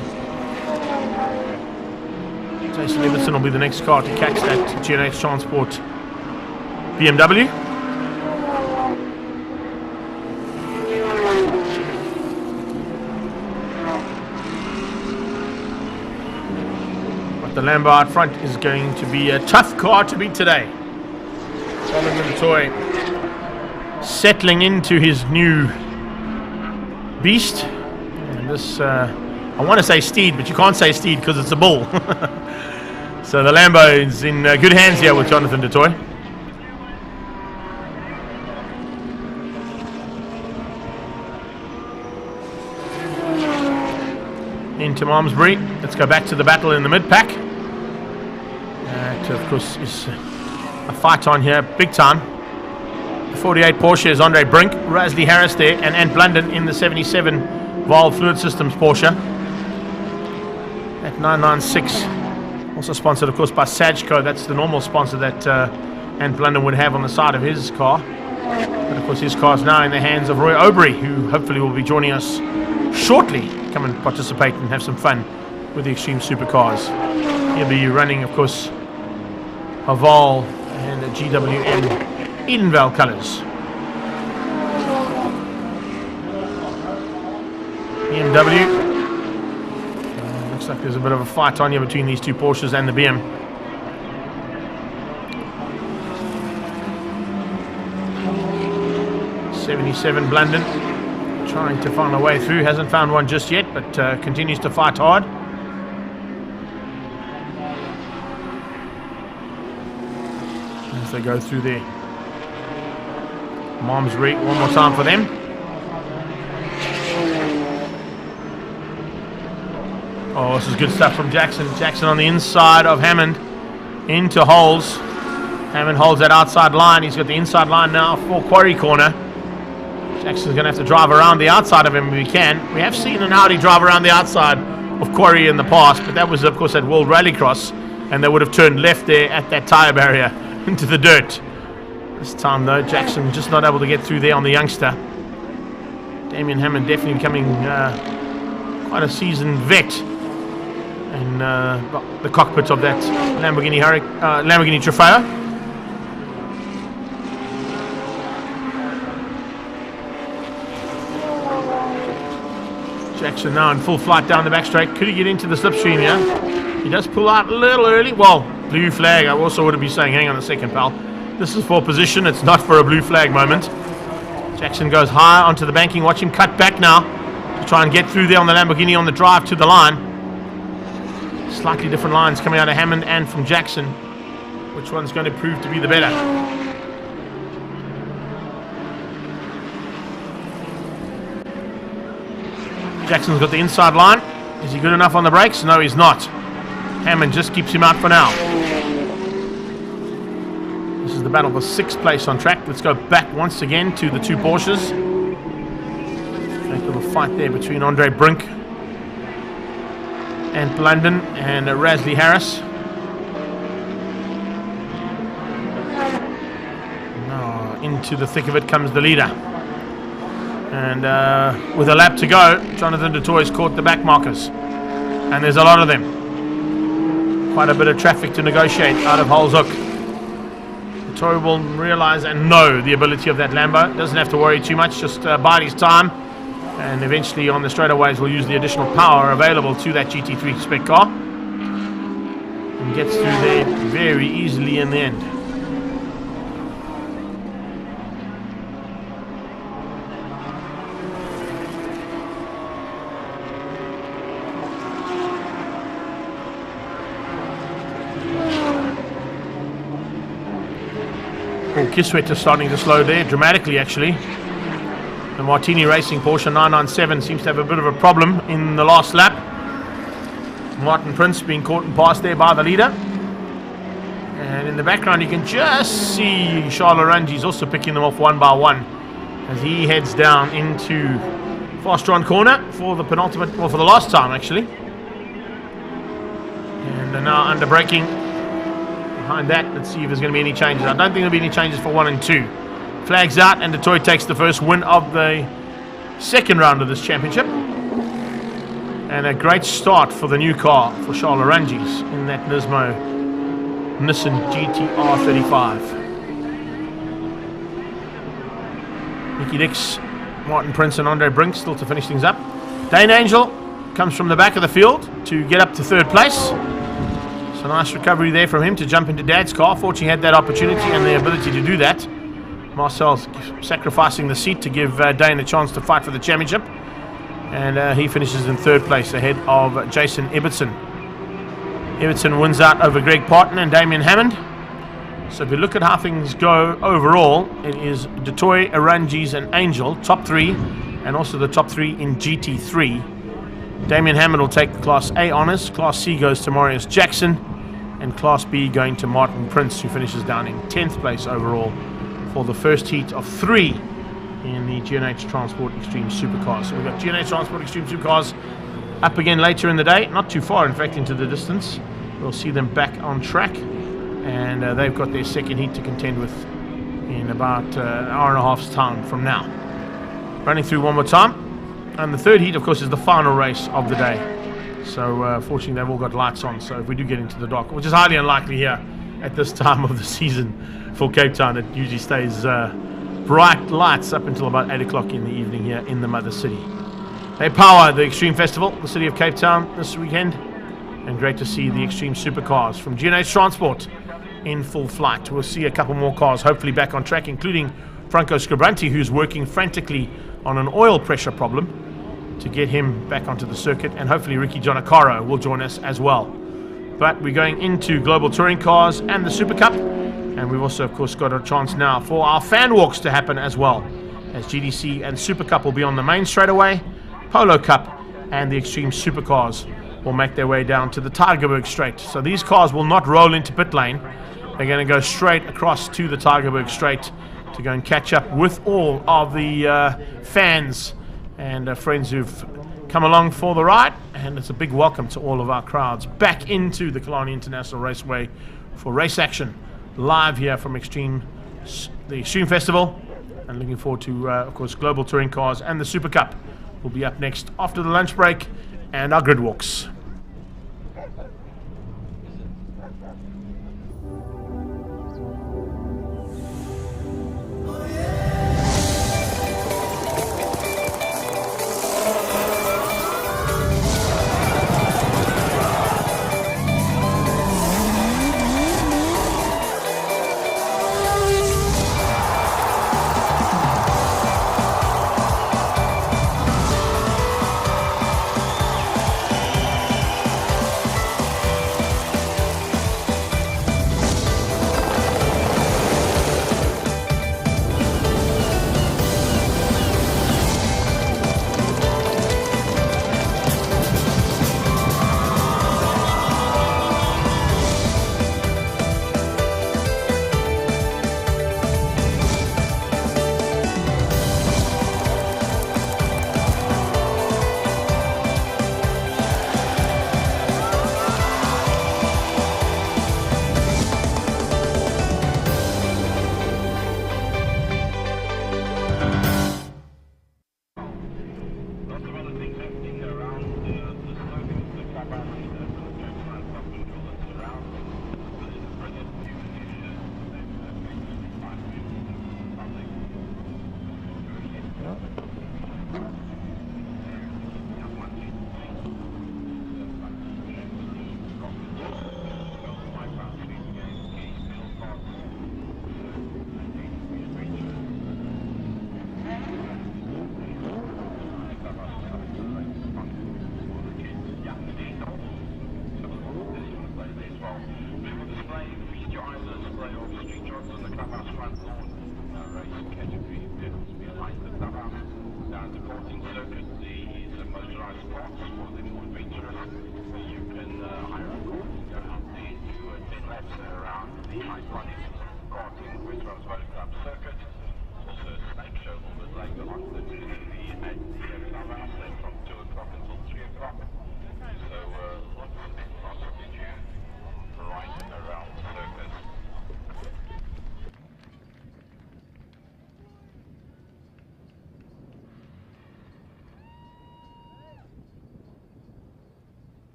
Jason Ibbetson will be the next car to catch that GNH Transport BMW. The Lambo out front is going to be a tough car to beat today. Jonathan Toy settling into his new beast. And this, I want to say steed, but you can't say steed because it's a bull. So the Lambo is in good hands here with Jonathan Dutoy. Into Malmesbury. Let's go back to the battle in the mid-pack. Of course, is a fight on here, big time. The 48 Porsche is Andre Brink, Rasley Harris there, and Ant Blunden in the 77 Valve Fluid Systems Porsche. At 996, also sponsored, of course, by Sajco. That's the normal sponsor that and London would have on the side of his car. But of course his car is now in the hands of Roy Aubrey, who hopefully will be joining us shortly. Come and participate and have some fun with the Extreme Supercars. He'll be running, of course, Haval and the GWM Edenvale colours. BMW. Looks like there's a bit of a fight on here between these two Porsches and the BM. '77 Blunden trying to find a way through. Hasn't found one just yet, but continues to fight hard. As they go through there. Mom's rig one more time for them. Oh, this is good stuff from Jackson. Jackson on the inside of Hammond into Holes. Hammond holds that outside line. He's got the inside line now for Quarry Corner. Jackson's going to have to drive around the outside of him if he can. We have seen an Audi drive around the outside of Quarry in the past, but that was, of course, at World Rallycross, and they would have turned left there at that tyre barrier into the dirt. This time, though, Jackson just not able to get through there on the youngster. Damien Hammond definitely becoming quite a seasoned vet in the cockpit of that Lamborghini Trofeo. Jackson now in full flight down the back straight. Could he get into the slipstream here? He does pull out a little early. Well, blue flag. I also would be saying, hang on a second, pal. This is for position. It's not for a blue flag moment. Jackson goes high onto the banking. Watch him cut back now to try and get through there on the Lamborghini on the drive to the line. Slightly different lines coming out of Hammond and from Jackson. Which one's going to prove to be the better? Jackson's got the inside line. Is he good enough on the brakes? No, he's not. Hammond just keeps him out for now. This is the battle for 6th place on track. Let's go back once again to the two Porsches. Great little fight there between Andre Brink and London and Rasley Harris. Now into the thick of it comes the leader. And with a lap to go, Jonathan du Toit's caught the back markers. And there's a lot of them. Quite a bit of traffic to negotiate out of Holes Hook. Du Toit will realise and know the ability of that Lambo. Doesn't have to worry too much, just bide his time. And eventually on the straightaways will use the additional power available to that GT3 spec car. And gets through there very easily in the end. Kiswet is starting to slow there, dramatically actually. The Martini Racing Porsche 997 seems to have a bit of a problem in the last lap. Martin Prince being caught and passed there by the leader. And in the background you can just see Charles Orangi's also picking them off one by one as he heads down into Fastron Corner for the penultimate, well, for the last time actually. And they're now under braking. Behind that, let's see if there's going to be any changes. I don't think there'll be any changes for 1 and 2. Flags out, and du Toit takes the first win of the second round of this championship. And a great start for the new car for Charles Orangi's in that Nissan GT-R 35. Nicky Dix, Martin Prince and Andre Brink still to finish things up. Dane Angel comes from the back of the field to get up to 3rd place. So nice recovery there from him to jump into Dad's car. Fortunately, he had that opportunity and the ability to do that. Marcel's sacrificing the seat to give Dane a chance to fight for the championship. And he finishes in 3rd place ahead of Jason Ibbotson. Ibbotson wins out over Greg Parton and Damien Hammond. So if you look at how things go overall, it is du Toit, Orangi's and Angel, top 3, and also the top 3 in GT3. Damien Hammond will take the Class A honours. Class C goes to Marius Jackson. And Class B going to Martin Prince, who finishes down in 10th place overall for the first heat of 3 in the G&H Transport Extreme Supercars. So we've got G&H Transport Extreme Supercars up again later in the day. Not too far, in fact, into the distance. We'll see them back on track and they've got their second heat to contend with in about an hour and a half's time from now. Running through one more time, and the third heat, of course, is the final race of the day. So fortunately, they've all got lights on, so if we do get into the dark, which is highly unlikely here at this time of the season for Cape Town, it usually stays bright lights up until about 8 o'clock in the evening here in the mother city. They power the Extreme Festival, the city of Cape Town, this weekend, and great to see the Extreme Supercars from G&H Transport in full flight. We'll see a couple more cars hopefully back on track, including Franco Scabranti, who's working frantically on an oil pressure problem to get him back onto the circuit, and hopefully Ricky Gianacaro will join us as well. But we're going into Global Touring Cars and the Super Cup, and we've also of course got a chance now for our fan walks to happen as well, as GDC and Super Cup will be on the main straight away. Polo Cup and the Extreme Supercars will make their way down to the Tygerberg Straight. So these cars will not roll into pit lane. They're going to go straight across to the Tygerberg Straight to go and catch up with all of the fans and friends who've come along for the ride. And it's a big welcome to all of our crowds back into the Killarney International Raceway for race action live here from the Extreme Festival. And looking forward to, of course, Global Touring Cars and the Super Cup will be up next after the lunch break and our grid walks.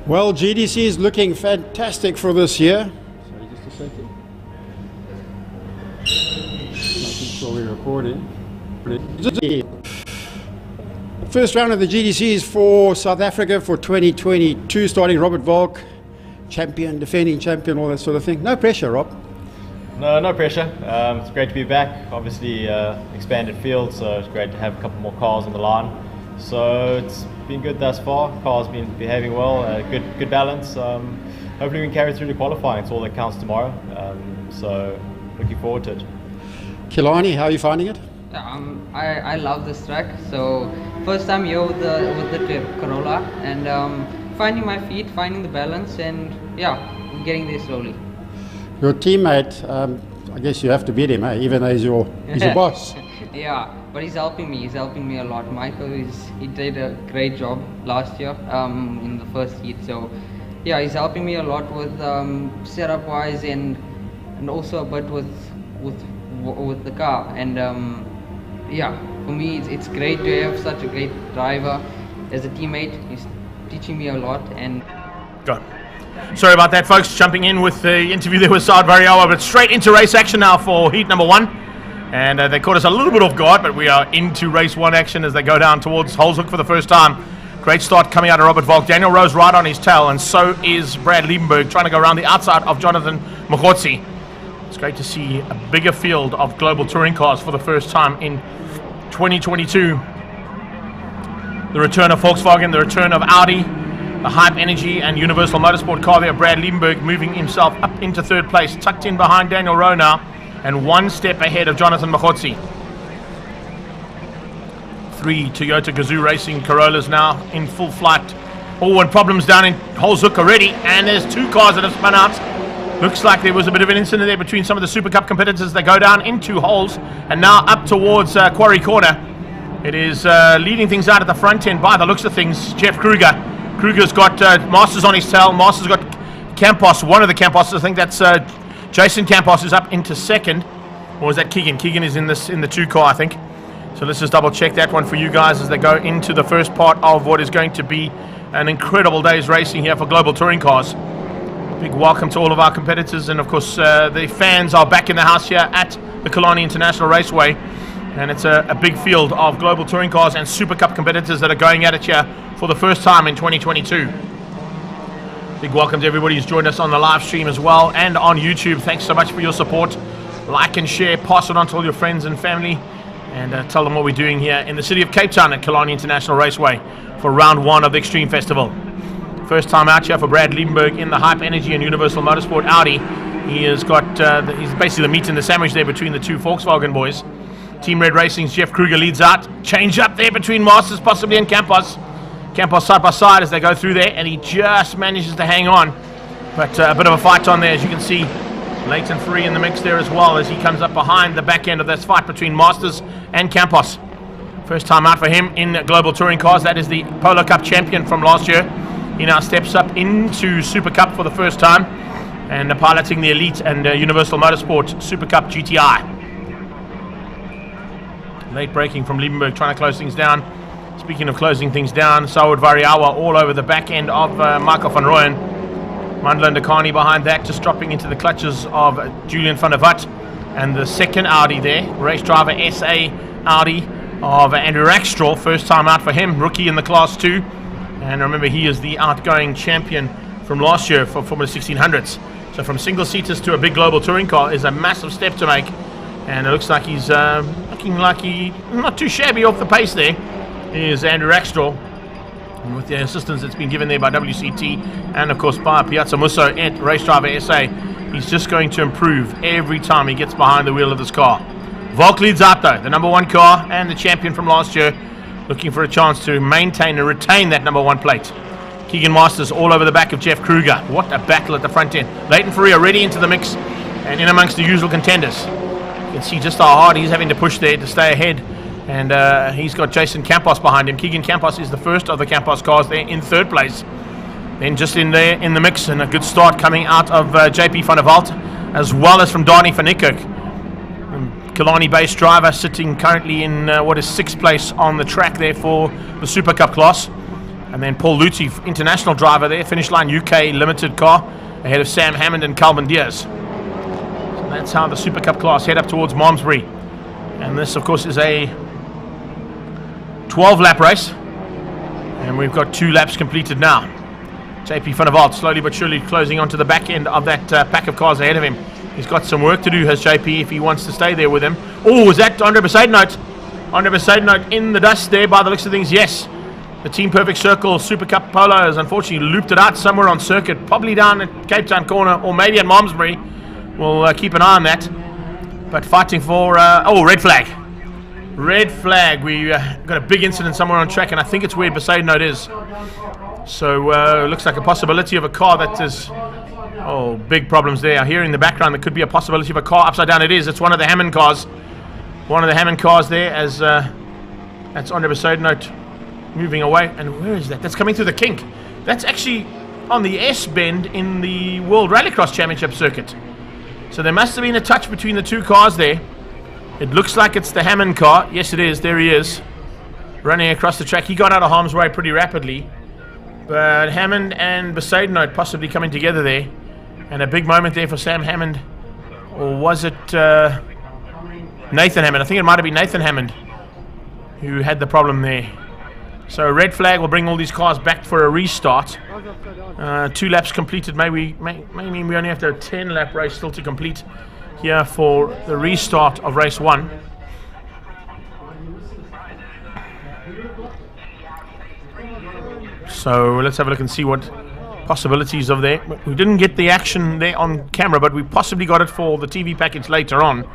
Well, GDC is looking fantastic for this year. Sorry, just a second. Making sure we're recording. First round of the GDC is for South Africa for 2022, starting Robert Volk, champion, defending champion, all that sort of thing. No pressure, Rob. No pressure. It's great to be back. Obviously, expanded field, so it's great to have a couple more cars on the line. So it's been good thus far. Car's been behaving well. Good balance. Hopefully, we can carry through to qualifying. It's all that counts tomorrow. So looking forward to it. Killarney, how are you finding it? I love this track. So first time here with the Corolla, and finding my feet, finding the balance, and yeah, getting there slowly. Your teammate, I guess you have to beat him, eh? Even though he's your boss. Yeah, but he's helping me. He's helping me a lot. Michael he did a great job last year in the first heat. So yeah, he's helping me a lot with setup wise and also a bit with the car. And yeah, for me it's great to have such a great driver as a teammate. He's teaching me a lot. And go. Sorry about that, folks. Jumping in with the interview there with Saad Variawa, but straight into race action now for heat number 1. And they caught us a little bit off guard, but we are into race 1 action as they go down towards Holzhoek for the first time. Great start coming out of Robert Volk. Daniel Rose right on his tail, and so is Brad Liebenberg trying to go around the outside of Jonathan Mogotsi. It's great to see a bigger field of global touring cars for the first time in 2022. The return of Volkswagen, the return of Audi, the Hype Energy and Universal Motorsport car there. Brad Liebenberg moving himself up into 3rd place, tucked in behind Daniel Rowe now, and 1 step ahead of Jonathan Mogotsi. 3 Toyota Gazoo Racing Corollas now in full flight. Oh, and problems down in Holzhoek already, and there's 2 cars that have spun out. Looks like there was a bit of an incident there between some of the Super Cup competitors. They go down into holes, and now up towards Quarry Corner. It is leading things out at the front end by the looks of things, Jeff Kruger. Kruger's got Masters on his tail. Masters got Campos, one of the Campos. I think that's Jason Campos is up into 2nd. Or was that Keegan? Keegan is in the 2 car, I think. So let's just double check that one for you guys as they go into the first part of what is going to be an incredible day's racing here for Global Touring Cars. Big welcome to all of our competitors, and of course the fans are back in the house here at the Killarney International Raceway. And it's a big field of Global Touring Cars and Super Cup competitors that are going at it here for the first time in 2022. Big welcome to everybody who's joined us on the live stream as well and on YouTube. Thanks so much for your support. Like and share, pass it on to all your friends and family, and tell them what we're doing here in the city of Cape Town at Killarney International Raceway for round 1 of the Extreme Festival. First time out here for Brad Liebenberg in the Hype Energy and Universal Motorsport Audi. He has got, he's basically the meat and the sandwich there between the 2 Volkswagen boys. Team Red Racing's Jeff Kruger leads out. Change up there between Masters possibly and Campos. Campos side by side as they go through there, and he just manages to hang on. But a bit of a fight on there, as you can see. Leighton Free in the mix there as well as he comes up behind the back end of this fight between Masters and Campos. First time out for him in Global Touring Cars. That is the Polo Cup champion from last year. He now steps up into Super Cup for the first time and piloting the Elite and Universal Motorsport Super Cup GTI. Late braking from Liebenberg, trying to close things down. Speaking of closing things down, Saud Variawa all over the back end of Michael van Rooyen. Mandla Ndakani behind that, just dropping into the clutches of Julian van der Vat. And the second Audi there, race driver SA Audi of Andrew Rackstraw. First time out for him, rookie in the Class 2. And remember, he is the outgoing champion from last year for Formula 1600s. So from single-seaters to a big global touring car is a massive step to make. And it looks like he's looking like he's not too shabby off the pace there. Here's Andrew Rackstraw. And with the assistance that's been given there by WCT and of course by Piazza Musso at Race Driver SA, he's just going to improve every time he gets behind the wheel of this car. Volk leads out though, the number 1 car and the champion from last year, looking for a chance to maintain and retain that number 1 plate. Keegan Masters all over the back of Jeff Kruger. What a battle at the front end. Leighton Free already into the mix and in amongst the usual contenders. You can see just how hard he's having to push there to stay ahead. And he's got Jason Campos behind him. Keegan Campos is the first of the Campos cars there in 3rd place. Then just in there in the mix, and a good start coming out of JP van der Walt, as well as from Dani van Niekerk. Killarney-based driver sitting currently in what is 6th place on the track there for the Super Cup class. And then Paul Lutzi, international driver there, finish line UK limited car, ahead of Sam Hammond and Calvin Diaz. So that's how the Super Cup class head up towards Malmesbury. And this, of course, is a 12-lap race. And we've got 2 laps completed now. JP van der Walt slowly but surely closing onto the back end of that pack of cars ahead of him. He's got some work to do, has JP, if he wants to stay there with him. Oh, is that Andre Besaidnout? Andre Besaidnout in the dust there by the looks of things, yes. The Team Perfect Circle Super Cup Polo has unfortunately looped it out somewhere on circuit, probably down at Cape Town corner or maybe at Malmesbury. We'll keep an eye on that. But fighting for, red flag. Red flag. We got a big incident somewhere on track, and I think it's where Besaidnout is. So looks like a possibility of a car that is, big problems there. I hear in the background there could be a possibility of a car upside down. It is. It's one of the Hammond cars. One of the Hammond cars there as that's Andre Besaidnout moving away. And where is that? That's coming through the kink. That's actually on the S bend in the World Rallycross Championship circuit. So there must have been a touch between the 2 cars there. It looks like it's the Hammond car. Yes, it is. There he is, running across the track. He got out of harm's way pretty rapidly. But Hammond and Besaidnout possibly coming together there. And a big moment there for Sam Hammond. Or was it Nathan Hammond? I think it might have been Nathan Hammond who had the problem there. So red flag will bring all these cars back for a restart. 2 laps completed. Maybe we only have to have a 10-lap race still to complete here for the restart of race 1. So let's have a look and see what possibilities of there. We didn't get the action there on camera, but we possibly got it for the TV package later on.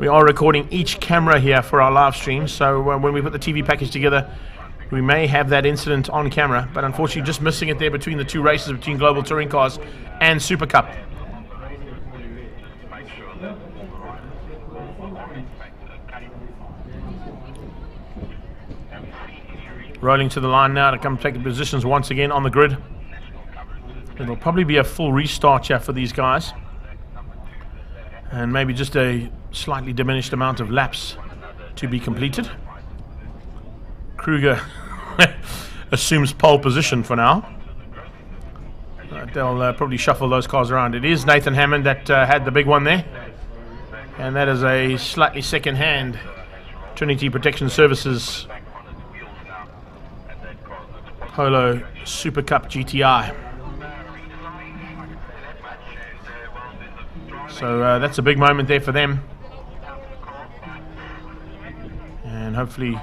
We are recording each camera here for our live stream, so when we put the TV package together, we may have that incident on camera, but unfortunately just missing it there between the 2 races between Global Touring Cars and Super Cup. Rolling to the line now to come take the positions once again on the grid. It'll probably be a full restart here for these guys. And maybe just a slightly diminished amount of laps to be completed. Kruger assumes pole position for now. They'll probably shuffle those cars around. It is Nathan Hammond that had the big one there. And that is a slightly second-hand Trinity Protection Services Polo Super Cup GTI. So that's a big moment there for them. And hopefully,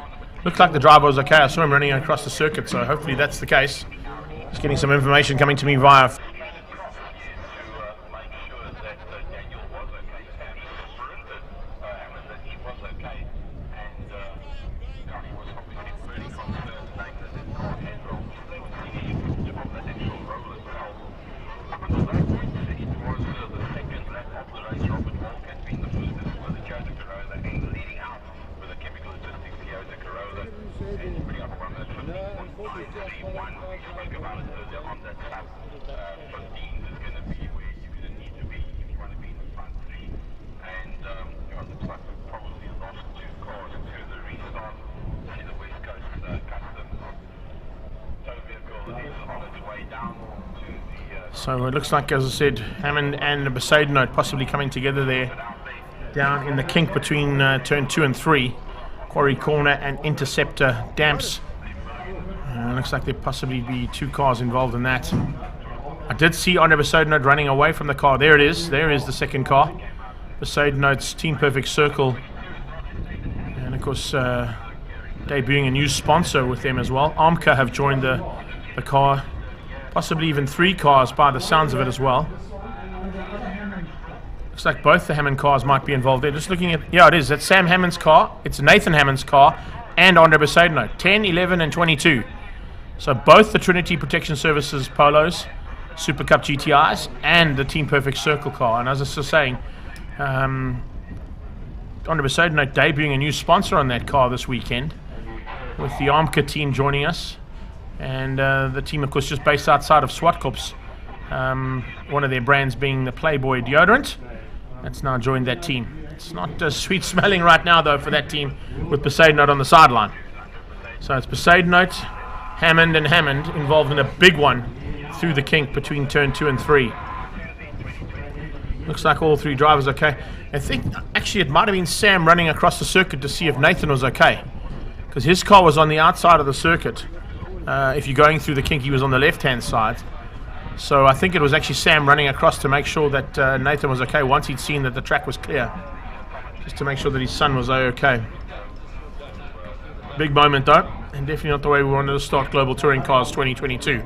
looks like the driver was okay. I saw him running across the circuit, so hopefully that's the case. Just getting some information coming to me via So it looks like, as I said, Hammond and Besaidnout possibly coming together there down in the kink between turn 2 and 3. Quarry Corner and Interceptor Damps. Looks like there possibly be 2 cars involved in that. I did see Andre Besaidnout running away from the car. There it is. There is the second car. Besaidnout's Team Perfect Circle. And of course, debuting a new sponsor with them as well. Armca have joined the car. Possibly even 3 cars by the sounds of it as well. Looks like both the Hammond cars might be involved there. Just looking at, yeah, it is. That's Sam Hammond's car. It's Nathan Hammond's car and Andre Besaidnout. 10, 11 and 22. So both the Trinity Protection Services Polos, Super Cup GTIs and the Team Perfect Circle car. And as I was saying, Andre Besaidnout debuting a new sponsor on that car this weekend with the Armca team joining us. And the team, of course, just based outside of Swartkops. One of their brands being the Playboy deodorant. That's now joined that team. It's not sweet smelling right now, though, for that team with Besaidnout on the sideline. So it's Besaidnout, Hammond and Hammond involved in a big one through the kink between turn 2 and 3. Looks like all three drivers okay. I think actually it might have been Sam running across the circuit to see if Nathan was okay, because his car was on the outside of the circuit. If you're going through the kink, he was on the left-hand side. So I think it was actually Sam running across to make sure that Nathan was okay once he'd seen that the track was clear, just to make sure that his son was okay. Big moment though, and definitely not the way we wanted to start Global Touring Cars 2022.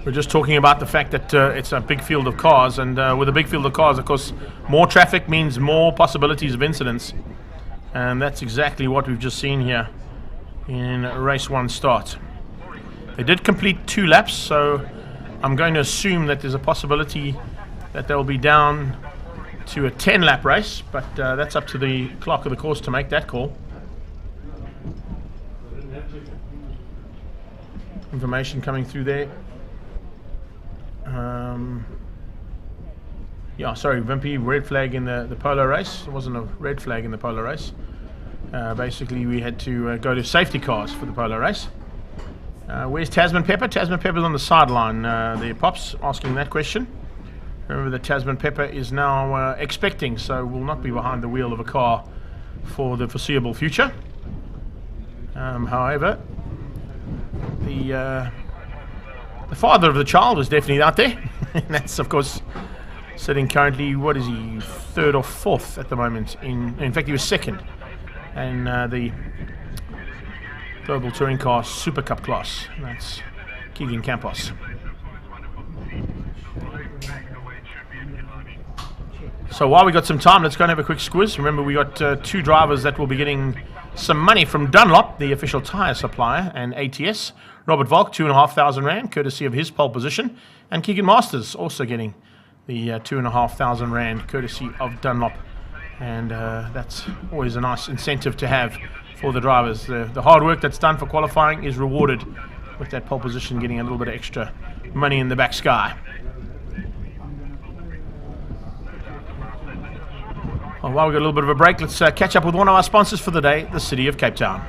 We're just talking about the fact that it's a big field of cars, and with a big field of cars, of course, more traffic means more possibilities of incidents, and that's exactly what we've just seen here in race 1 start. They did complete 2 laps, so I'm going to assume that there's a possibility that they'll be down to a 10-lap race, but that's up to the clerk of the course to make that call. Information coming through there. Yeah, sorry, Wimpy, red flag in the polo race. There wasn't a red flag in the polo race. Basically, we had to go to safety cars for the polo race. Where's Tasman Pepper? Tasman Pepper's on the sideline. The Pops asking that question. Remember that Tasman Pepper is now expecting, so will not be behind the wheel of a car for the foreseeable future. However, the father of the child is definitely out there. And that's, of course, sitting currently, what is he, 3rd or 4th at the moment. In fact, he was 2nd. And the Global Touring Car Super Cup class. That's Keegan Campos. So while we got some time, let's go and have a quick squiz. Remember, we got 2 drivers that will be getting some money from Dunlop, the official tyre supplier, and ATS. Robert Volk, 2,500 Rand, courtesy of his pole position. And Keegan Masters also getting the 2,500 Rand, courtesy of Dunlop. And that's always a nice incentive to have for the drivers. The hard work that's done for qualifying is rewarded with that pole position, getting a little bit of extra money in the back sky. Well, while we've got a little bit of a break, let's catch up with one of our sponsors for the day, the City of Cape Town.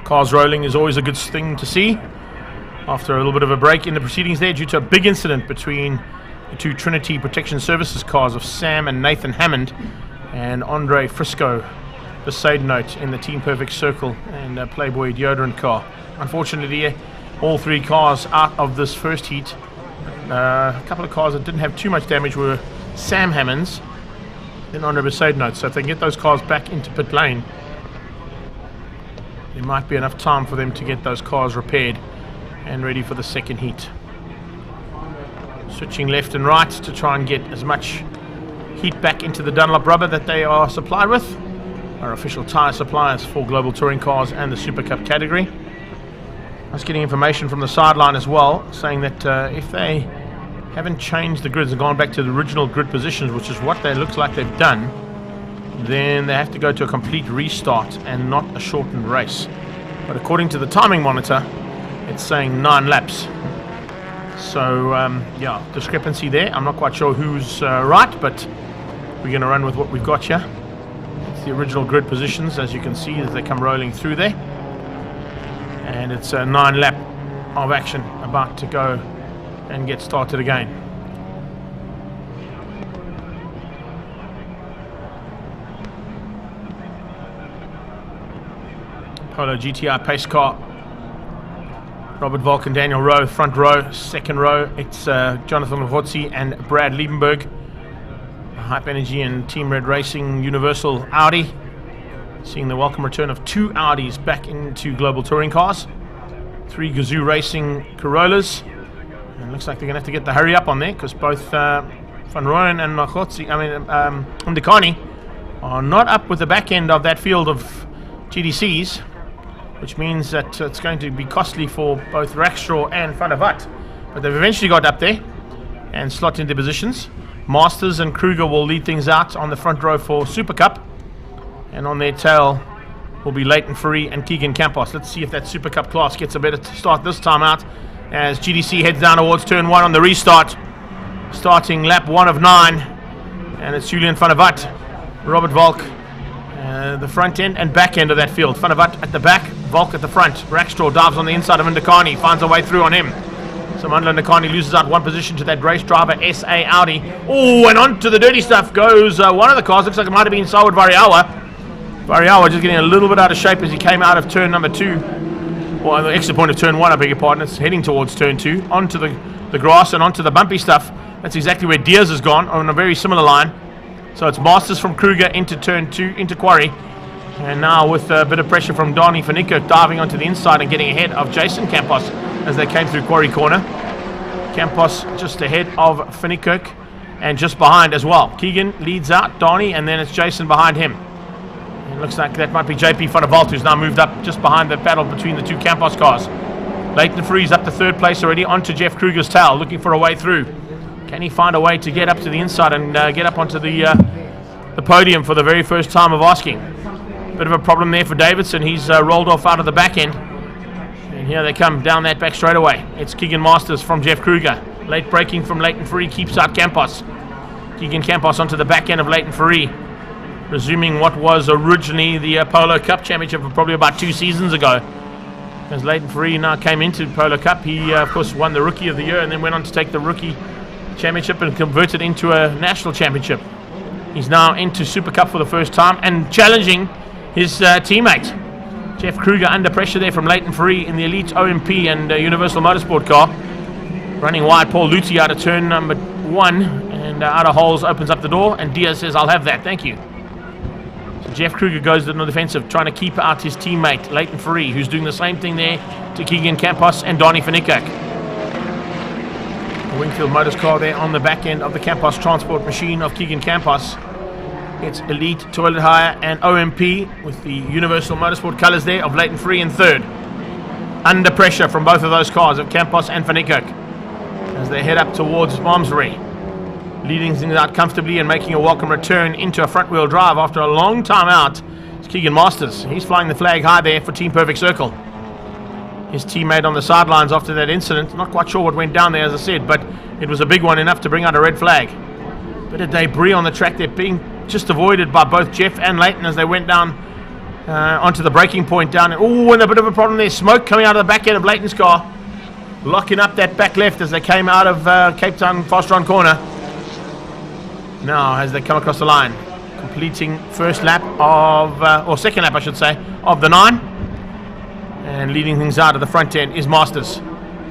Cars rolling is always a good thing to see. After a little bit of a break in the proceedings there due to a big incident between the two Trinity Protection Services cars of Sam and Nathan Hammond and Andre Frisco, the side note in the Team Perfect Circle and Playboy deodorant car. Unfortunately, all three cars out of this first heat. A couple of cars that didn't have too much damage were Sam Hammond's, then Andre Besaidnote. So if they can get those cars back into pit lane, there might be enough time for them to get those cars repaired and ready for the second heat. Switching left and right to try and get as much heat back into the Dunlop rubber that they are supplied with. Our official tyre suppliers for global touring cars and the Super Cup category. I was getting information from the sideline as well, saying that if they haven't changed the grids and gone back to the original grid positions, which is what they looks like they've done, then they have to go to a complete restart and not a shortened race. But according to the timing monitor, it's saying 9 laps. So yeah, discrepancy there. I'm not quite sure who's right, but we're going to run with what we've got here. It's the original grid positions, as you can see, as they come rolling through there. And it's a 9 lap of action about to go and get started again. Polo GTI pace car. Robert Volk and Daniel Rowe, front row. Second row, it's Jonathan Lehotzi and Brad Liebenberg. Hype Energy and Team Red Racing Universal Audi. Seeing the welcome return of 2 Audis back into global touring cars. 3 Gazoo Racing Corollas. And it looks like they're going to have to get the hurry up on there, because both Van Rooyen and Ndikani are not up with the back end of that field of GDCs, which means that it's going to be costly for both Rackstraw and Van der Walt. But they've eventually got up there and slot into positions. Masters and Kruger will lead things out on the front row for Super Cup. And on their tail will be Leighton Fourie and Keegan Campos. Let's see if that Super Cup class gets a better start this time out, as GDC heads down towards turn 1 on the restart. Starting lap 1 of 9. And it's Julian Van der Walt, Robert Volk, the front end and back end of that field. Van der Walt at the back, Volk at the front. Rackstraw dives on the inside of Ndikani, finds a way through on him. So Mandla Ndikani loses out 1 position to that race driver, SA Audi. Oh, and onto the dirty stuff goes one of the cars. Looks like it might have been Sawad Variawa. Variawa just getting a little bit out of shape as he came out of turn number 2. Or the exit point of turn 1, I beg your pardon. It's heading towards turn 2. Onto the grass and onto the bumpy stuff. That's exactly where Diaz has gone, on a very similar line. So it's Masters from Kruger into turn 2, into Quarry. And now with a bit of pressure from Donnie van Niekerk diving onto the inside and getting ahead of Jason Campos as they came through Quarry corner. Campos just ahead of van Niekerk and just behind as well. Keegan leads out, Donnie, and then it's Jason behind him. It looks like that might be JP Van der Walt, who's now moved up just behind the battle between the 2 Campos cars. Leighton Fourie's up to 3rd place already, onto Jeff Kruger's tail, looking for a way through. Can he find a way to get up to the inside and get up onto the podium for the very first time of asking? Bit of a problem there for Davidson. He's rolled off out of the back end. And here they come down that back straightaway. It's Keegan Masters from Jeff Kruger. Late braking from Leighton Fourie keeps out Campos. Keegan Campos onto the back end of Leighton Fourie, resuming what was originally the Polo Cup Championship of probably about 2 seasons ago. As Leighton Fourie now came into Polo Cup, he of course won the Rookie of the Year and then went on to take the Rookie Championship and convert it into a national championship. He's now into Super Cup for the first time and challenging his teammate. Jeff Kruger under pressure there from Leighton Fourie in the Elite OMP and Universal Motorsport car. Running wide, Paul Lutzi out of turn number 1 and out of holes opens up the door and Diaz says, "I'll have that, thank you." So Jeff Kruger goes to the defensive, trying to keep out his teammate Leighton Fourie, who's doing the same thing there to Keegan Campos and Donnie van Niekerk. The Wingfield Motors car there on the back end of the Campos transport machine of Keegan Campos. It's Elite, Toilet Hire and OMP with the Universal Motorsport colours there of Leighton Fourie in 3rd. Under pressure from both of those cars of Campos and van Niekerk as they head up towards Malmesbury. Leading things out comfortably and making a welcome return into a front wheel drive after a long time out. It's Keegan Masters. He's flying the flag high there for Team Perfect Circle. His teammate on the sidelines after that incident. Not quite sure what went down there, as I said, but it was a big one, enough to bring out a red flag. Bit of debris on the track there, being just avoided by both Jeff and Leighton as they went down onto the braking point down. Oh, and a bit of a problem there. Smoke coming out of the back end of Leighton's car, locking up that back left as they came out of Cape Town fast run corner. Now, as they come across the line, completing first lap of, or second lap I should say, of the 9. And leading things out of the front end is Masters.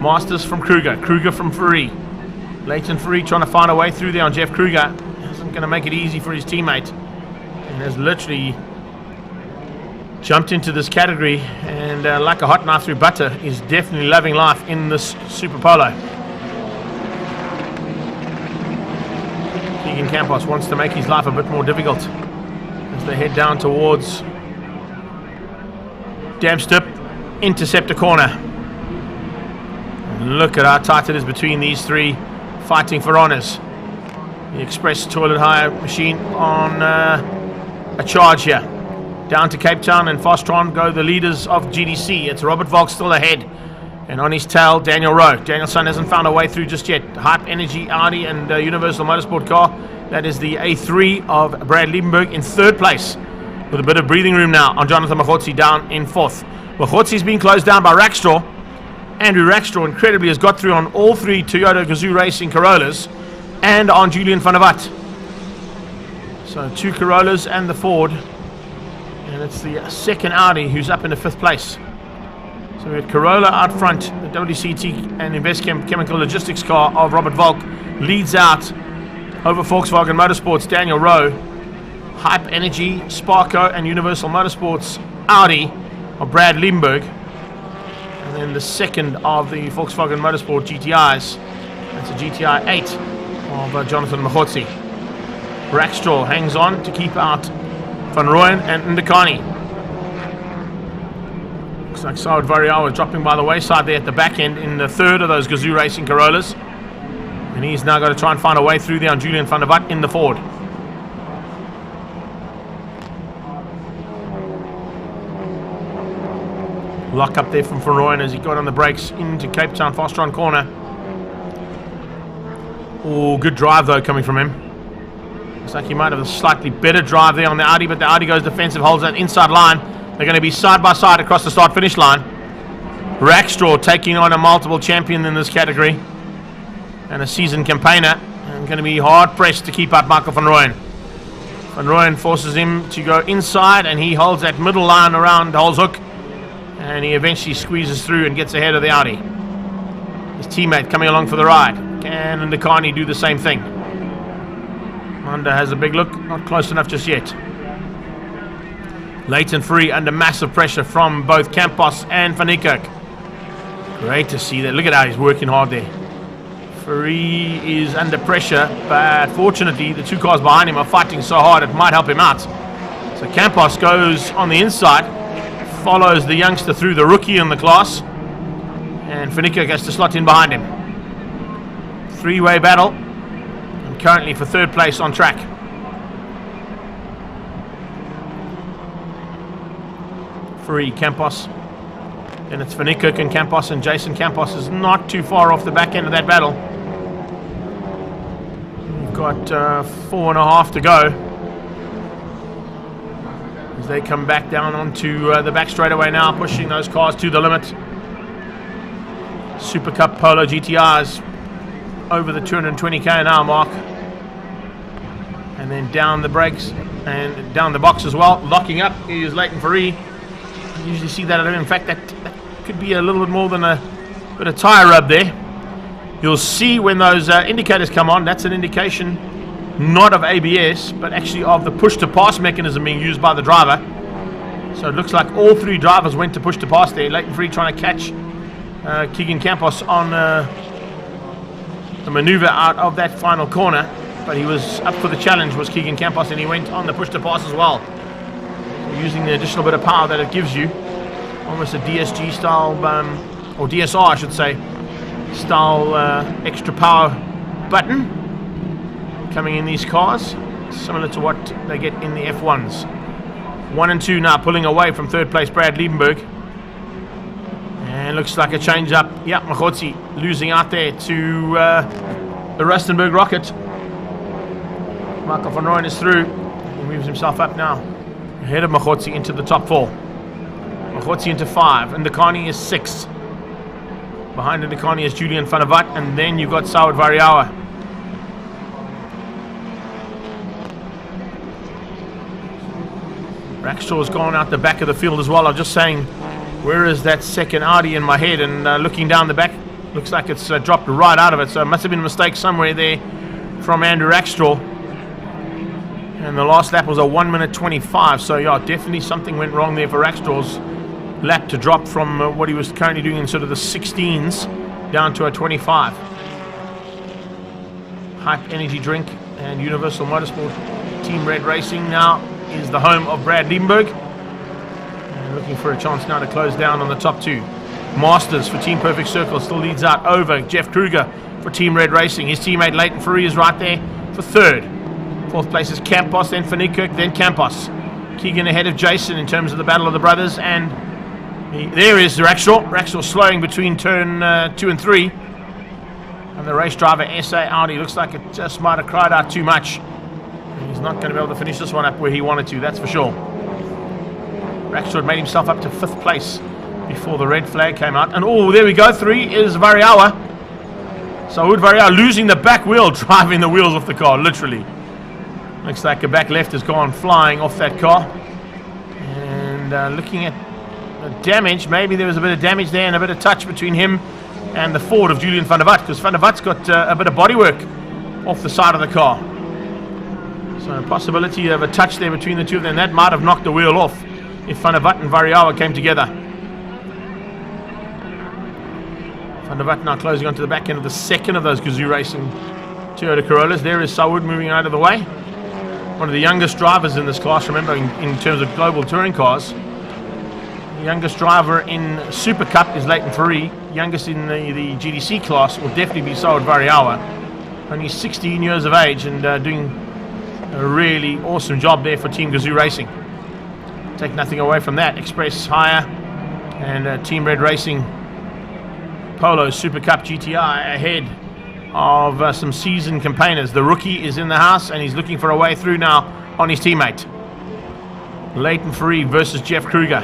Masters from Kruger. Kruger from Fourie. Leighton Fourie trying to find a way through there on Jeff Kruger. Isn't going to make it easy for his teammate. And has literally jumped into this category and like a hot knife through butter is definitely loving life in this Super Polo. Keegan Campos wants to make his life a bit more difficult as they head down towards Damstip Interceptor corner. And look at how tight it is between these three fighting for honours. The Express Toilet Hire machine on a charge here. Down to Cape Town and Fastron go the leaders of GDC. It's Robert Volk still ahead. And on his tail, Daniel Rowe. Danielson hasn't found a way through just yet. Hype Energy, Audi and Universal Motorsport car. That is the A3 of Brad Liebenberg in third place. With a bit of breathing room now on Jonathan Mahotsi down in fourth. Mahotzi's been closed down by Rackstraw. Andrew Rackstraw incredibly has got through on all three Toyota Gazoo Racing Corollas and on Julian van der Walt. So 2 Corollas and the Ford. And it's the second Audi who's up in the 5th place. So we had Corolla out front, the WCT and Investchem Chemical Logistics car of Robert Volk leads out over Volkswagen Motorsports Daniel Rowe. Hype Energy, Sparco and Universal Motorsports Audi of Brad Liebenberg. And then the second of the Volkswagen Motorsport GTIs, that's a GTI 8 of Jonathan Mahotsi. Rackstraw hangs on to keep out Van Rooyen and Ndakani. Looks like Saud Variawa dropping by the wayside there at the back end in the third of those Gazoo Racing Corollas. And he's now got to try and find a way through there on Julian van der Walt in the Ford. Lock up there from Van Rooyen as he got on the brakes into Cape Town Fastron corner. Oh, good drive though coming from him. Looks like he might have a slightly better drive there on the Audi, but the Audi goes defensive, holds that inside line. They're going to be side by side across the start-finish line. Rackstraw taking on a multiple champion in this category and a seasoned campaigner, and going to be hard-pressed to keep up Michael Van Rooyen. Van Rooyen forces him to go inside, and he holds that middle line around Holzhoek, and he eventually squeezes through and gets ahead of the Audi. His teammate coming along for the ride. Can Ndakani do the same thing? Honda has a big look, not close enough just yet. Leighton Fourie under massive pressure from both Campos and Van Niekerk. Great to see that. Look at how he's working hard there. Fourie is under pressure, but fortunately the 2 cars behind him are fighting so hard it might help him out. So Campos goes on the inside, follows the youngster through, the rookie in the class, and Van Niekerk has to slot in behind him. 3-way battle, and currently for 3rd place on track. Fourie, Campos, then it's Van Niekerk and Campos, and Jason Campos is not too far off the back end of that battle. We've got 4.5 to go as they come back down onto the back straightaway now, pushing those cars to the limit. Super Cup Polo GTRs over the 220k an hour mark, and then down the brakes and down the box as well. Locking up is Leighton Fourie. You usually see that. In fact, that could be a little bit more than a bit of tyre rub there. You'll see when those indicators come on, that's an indication not of ABS, but actually of the push-to-pass mechanism being used by the driver. So it looks like all 3 drivers went to push-to-pass there. Leighton Fourie trying to catch Keegan Campos on the manoeuvre out of that final corner, but he was up for the challenge, was Keegan Campos, and he went on the push-to-pass as well. Using the additional bit of power that it gives you, almost a DSG style, or DSR I should say, style extra power button coming in these cars, similar to what they get in the F1s. 1 and 2 now pulling away from 3rd place Brad Liebenberg, and looks like a change up. Yeah, Mahotsi losing out there to the Rustenburg Rocket. Michael Van Rooyen is through. moves himself up now. Ahead of Machotsi into the top 4. Machotsi into 5. And Ndakani is 6. Behind Ndakani is Julian van der Walt. And then you've got Saud Variawa. Rackstraw's gone out the back of the field as well. I'm just saying, where is that second Audi in my head? And looking down the back, looks like it's dropped right out of it. So it must have been a mistake somewhere there from Andrew Rackstraw. And the last lap was a 1 minute 25. So yeah, definitely something went wrong there for Rackstraw's lap to drop from what he was currently doing in sort of the 16s down to a 25. Hype Energy Drink and Universal Motorsport Team Red Racing now is the home of Brad Liebenberg. And looking for a chance now to close down on the top 2. Masters for Team Perfect Circle still leads out over Jeff Kruger for Team Red Racing. His teammate Leighton Fourie is right there for 3rd. 4th place is Campos, then Van Niekerk, then Campos. Keegan ahead of Jason in terms of the battle of the brothers. And there is Rackstraw. Rackstraw slowing between turn 2 and 3. And the race driver SA Audi looks like it just might have cried out too much. He's not going to be able to finish this one up where he wanted to, that's for sure. Rackstraw made himself up to 5th place before the red flag came out. And oh, there we go, 3 is Variawa. Saud Variawa losing the back wheel, driving the wheels off the car, literally. Looks like the back left has gone flying off that car. And looking at the damage, maybe there was a bit of damage there and a bit of touch between him and the Ford of Julian van der Walt, because van der Walt's got a bit of bodywork off the side of the car. So a possibility of a touch there between the two of them. That might have knocked the wheel off if Van der Walt and Variawa came together. Van der Walt now closing onto the back end of the second of those Gazoo Racing Toyota Corollas. There is Saud moving out of the way. One of the youngest drivers in this class, remember, in terms of global touring cars. The youngest driver in Super Cup is Leighton Fourie. Youngest in the GDC class will definitely be Saud Variawa. Only 16 years of age and doing a really awesome job there for Team Gazoo Racing. Take nothing away from that. Express Hire and Team Red Racing Polo Super Cup GTI ahead of some seasoned campaigners. The rookie is in the house and he's looking for a way through now on his teammate. Leighton Fourie versus Jeff Kruger.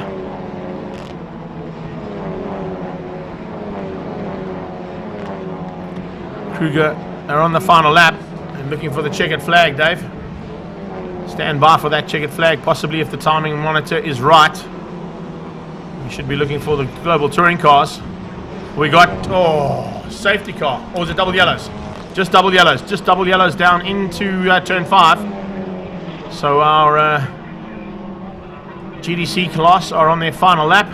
Kruger are on the final lap and looking for the checkered flag, Dave. Stand by for that checkered flag, possibly if the timing monitor is right. We should be looking for the global touring cars. We got, safety car. Or was it double yellows? Just double yellows. Just double yellows down into turn 5. So our GDC class are on their final lap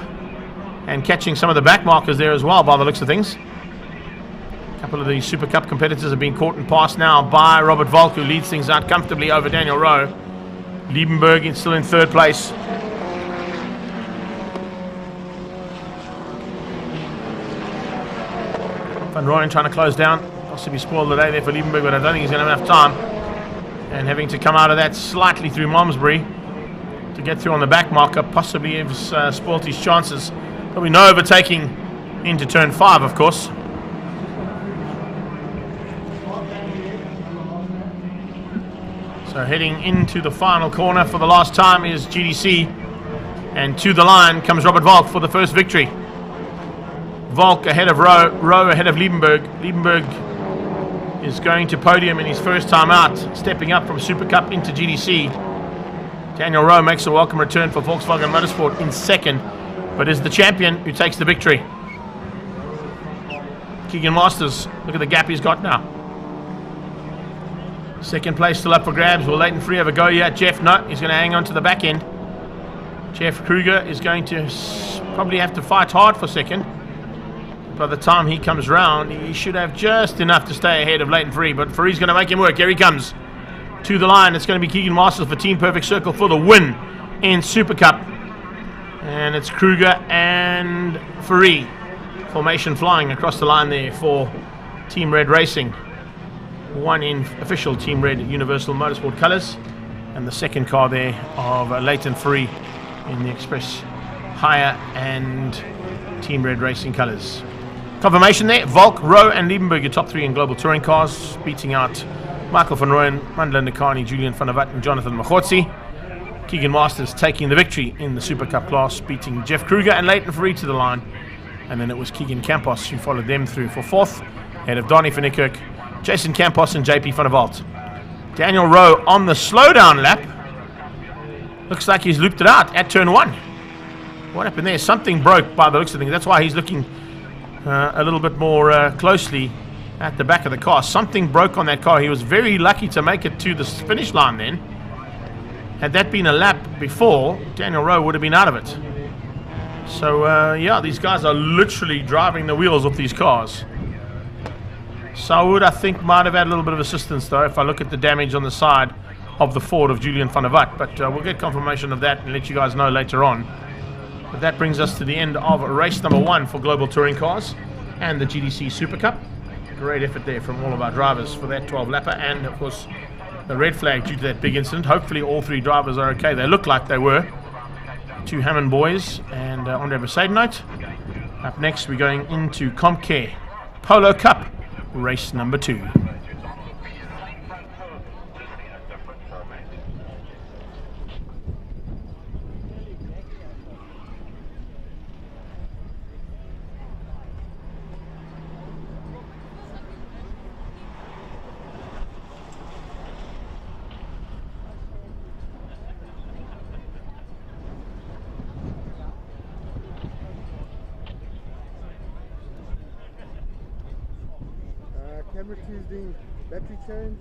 and catching some of the back markers there as well by the looks of things. A couple of the Super Cup competitors have been caught and passed now by Robert Volk, who leads things out comfortably over Daniel Rowe. Liebenberg is still in 3rd place. Van Rooyen trying to close down. Possibly spoiled the day there for Liebenberg, but I don't think he's going to have enough time. And having to come out of that slightly through Malmesbury to get through on the back marker possibly has spoiled his chances. There'll be no overtaking into turn 5, of course. So heading into the final corner for the last time is GDC, and to the line comes Robert Volk for the first victory. Volk ahead of Rowe, Rowe ahead of Liebenberg. Liebenberg is going to podium in his first time out, stepping up from Super Cup into GDC. Daniel Rowe makes a welcome return for Volkswagen Motorsport in 2nd, but is the champion who takes the victory. Keegan Masters, look at the gap he's got now. 2nd place still up for grabs. Will Leighton Fourie have a go yet? Jeff, no, he's going to hang on to the back end. Jeff Kruger is going to probably have to fight hard for 2nd. By the time he comes round, he should have just enough to stay ahead of Leighton Fourie, but Fourie's going to make him work. Here he comes to the line. It's going to be Keegan Masters for Team Perfect Circle for the win in Super Cup. And it's Kruger and Fourie. Formation flying across the line there for Team Red Racing. One in official Team Red Universal Motorsport colours, and the 2nd car there of Leighton Fourie in the Express Hire and Team Red Racing colours. Confirmation there, Volk, Rowe and Liebenberg, your top 3 in global touring cars, beating out Michael van Rooyen, Mandla Ndakani, Julian van der Walt and Jonathan Machotsi. Keegan Masters taking the victory in the Super Cup class, beating Jeff Kruger and Leighton Free to the line. And then it was Keegan Campos who followed them through for fourth, ahead of Donnie van Niekerk, Jason Campos and JP van der Walt. Daniel Rowe on the slowdown lap. Looks like he's looped it out at turn 1. What happened there? Something broke by the looks of things. That's why he's looking a little bit more closely at the back of the car. Something broke on that car. He was very lucky to make it to the finish line then. Had that been a lap before, Daniel Rowe would have been out of it. So, yeah, these guys are literally driving the wheels off these cars. Saud, I think, might have had a little bit of assistance, though, if I look at the damage on the side of the Ford of Julian van der Walt. But we'll get confirmation of that and let you guys know later on. But that brings us to the end of race number 1 for Global Touring Cars and the GDC Super Cup. Great effort there from all of our drivers for that 12-lapper. And, of course, the red flag due to that big incident. Hopefully all 3 drivers are okay. They look like they were. 2 Hammond boys and Andre Besaidenout. Up next, we're going into Comcare Polo Cup, race number 2. Camera 2 is doing battery change.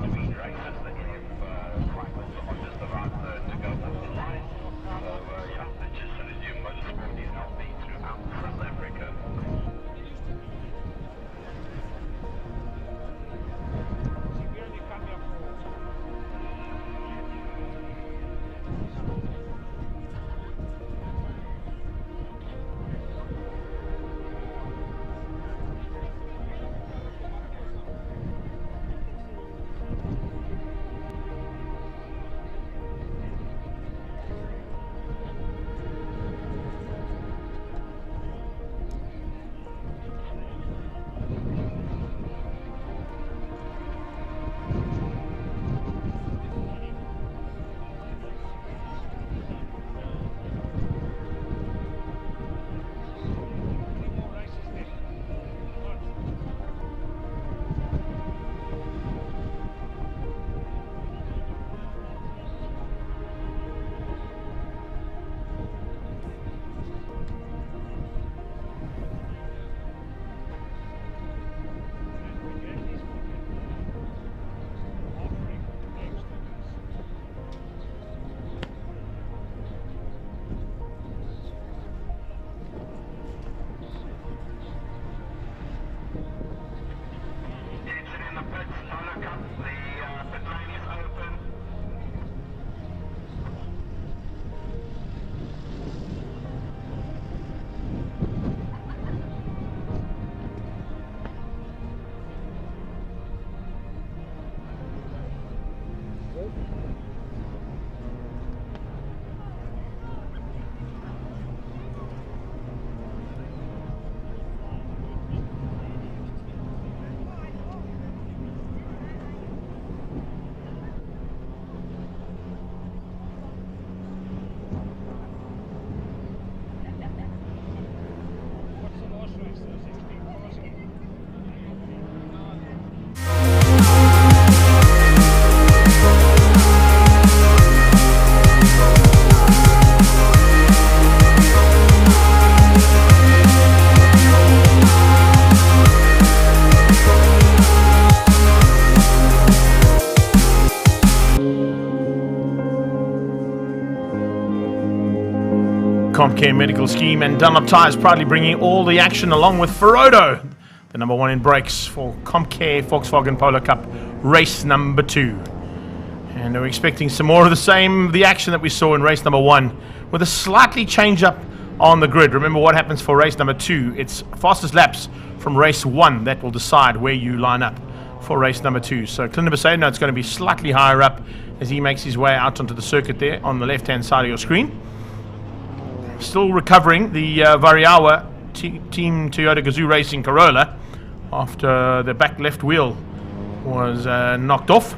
between races that you have drivers on just about to go off the line. So yeah, it's just going to do motorsport is healthy throughout South Africa. CompCare Medical Scheme and Dunlop Tyres proudly bringing all the action along with Ferodo, the number one in brakes for CompCare Volkswagen Polo Cup race number 2. And we're expecting some more of the action that we saw in race number 1 with a slightly change up on the grid. Remember what happens for race number 2. It's fastest laps from race 1 that will decide where you line up for race number 2. So Clint Besayno, it's going to be slightly higher up as he makes his way out onto the circuit there on the left-hand side of your screen. Still recovering the Variawa Team Toyota Gazoo Racing Corolla after the back left wheel was knocked off.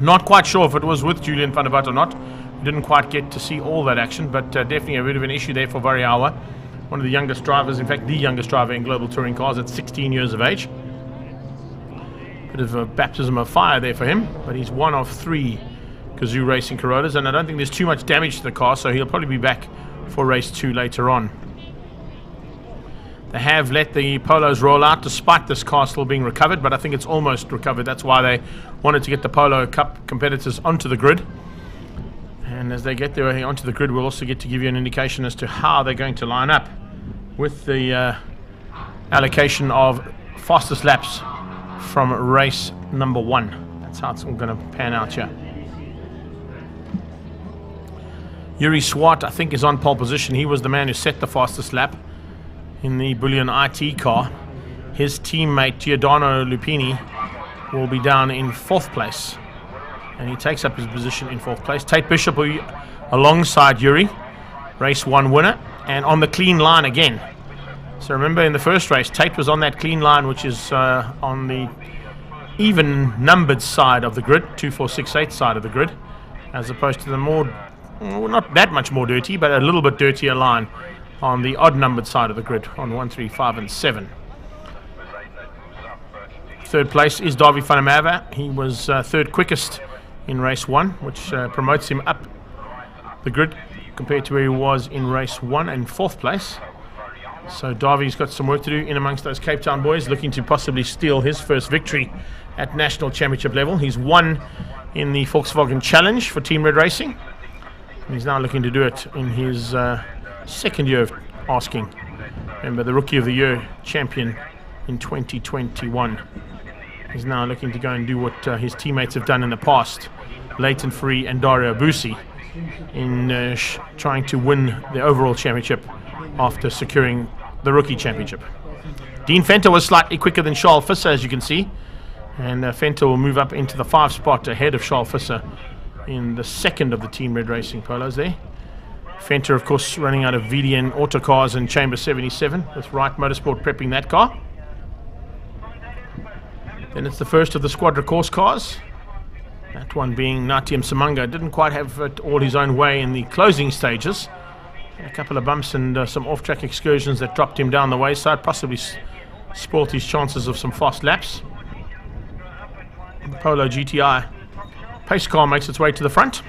Not quite sure if it was with Julian van der Walt or not. We didn't quite get to see all that action, but definitely a bit of an issue there for Variawa. One of the youngest drivers, in fact the youngest driver in global touring cars at 16 years of age. Bit of a baptism of fire there for him, but he's one of 3 Gazoo Racing Corollas, and I don't think there's too much damage to the car, so he'll probably be back for race 2 later on. They have let the Polos roll out despite this car still being recovered, but I think it's almost recovered. That's why they wanted to get the Polo Cup competitors onto the grid. And as they get their way onto the grid, we'll also get to give you an indication as to how they're going to line up with the allocation of fastest laps from race number 1. That's how it's all going to pan out here. Yuri Swart, I think, is on pole position. He was the man who set the fastest lap in the Bullion IT car. His teammate Giordano Lupini will be down in 4th place, and he takes up his position in 4th place. Tate Bishop will be alongside Yuri, race 1 winner, and on the clean line again. So remember, in the first race, Tate was on that clean line, which is on the even numbered side of the grid, 2, 4, 6, 8 side of the grid, as opposed to the more, well, not that much more dirty, but a little bit dirtier line on the odd numbered side of the grid on 1, 3, 5 and 7. 3rd place is Davy van der Merwe. He was 3rd quickest in race 1, which promotes him up the grid compared to where he was in race 1 and 4th place. So Davy's got some work to do in amongst those Cape Town boys, looking to possibly steal his first victory at national championship level. He's won in the Volkswagen Challenge for Team Red Racing. And he's now looking to do it in his second year of asking. Remember, the Rookie of the Year champion in 2021. He's now looking to go and do what his teammates have done in the past, Leighton Free and Dario Busi, in trying to win the overall championship after securing the Rookie Championship. Dean Venter was slightly quicker than Charles Visser, as you can see, and Venter will move up into the 5th spot ahead of Charles Visser in the second of the Team Red Racing polos there. Venter, of course, running out of VDN Autocars and Chamber 77, with Wright Motorsport prepping that car. Then it's the first of the Squadra Course cars. That one being Natyam Samanga. Didn't quite have it all his own way in the closing stages. A couple of bumps and some off-track excursions that dropped him down the wayside, possibly spoilt his chances of some fast laps. The Polo GTI pace car makes its way to the front,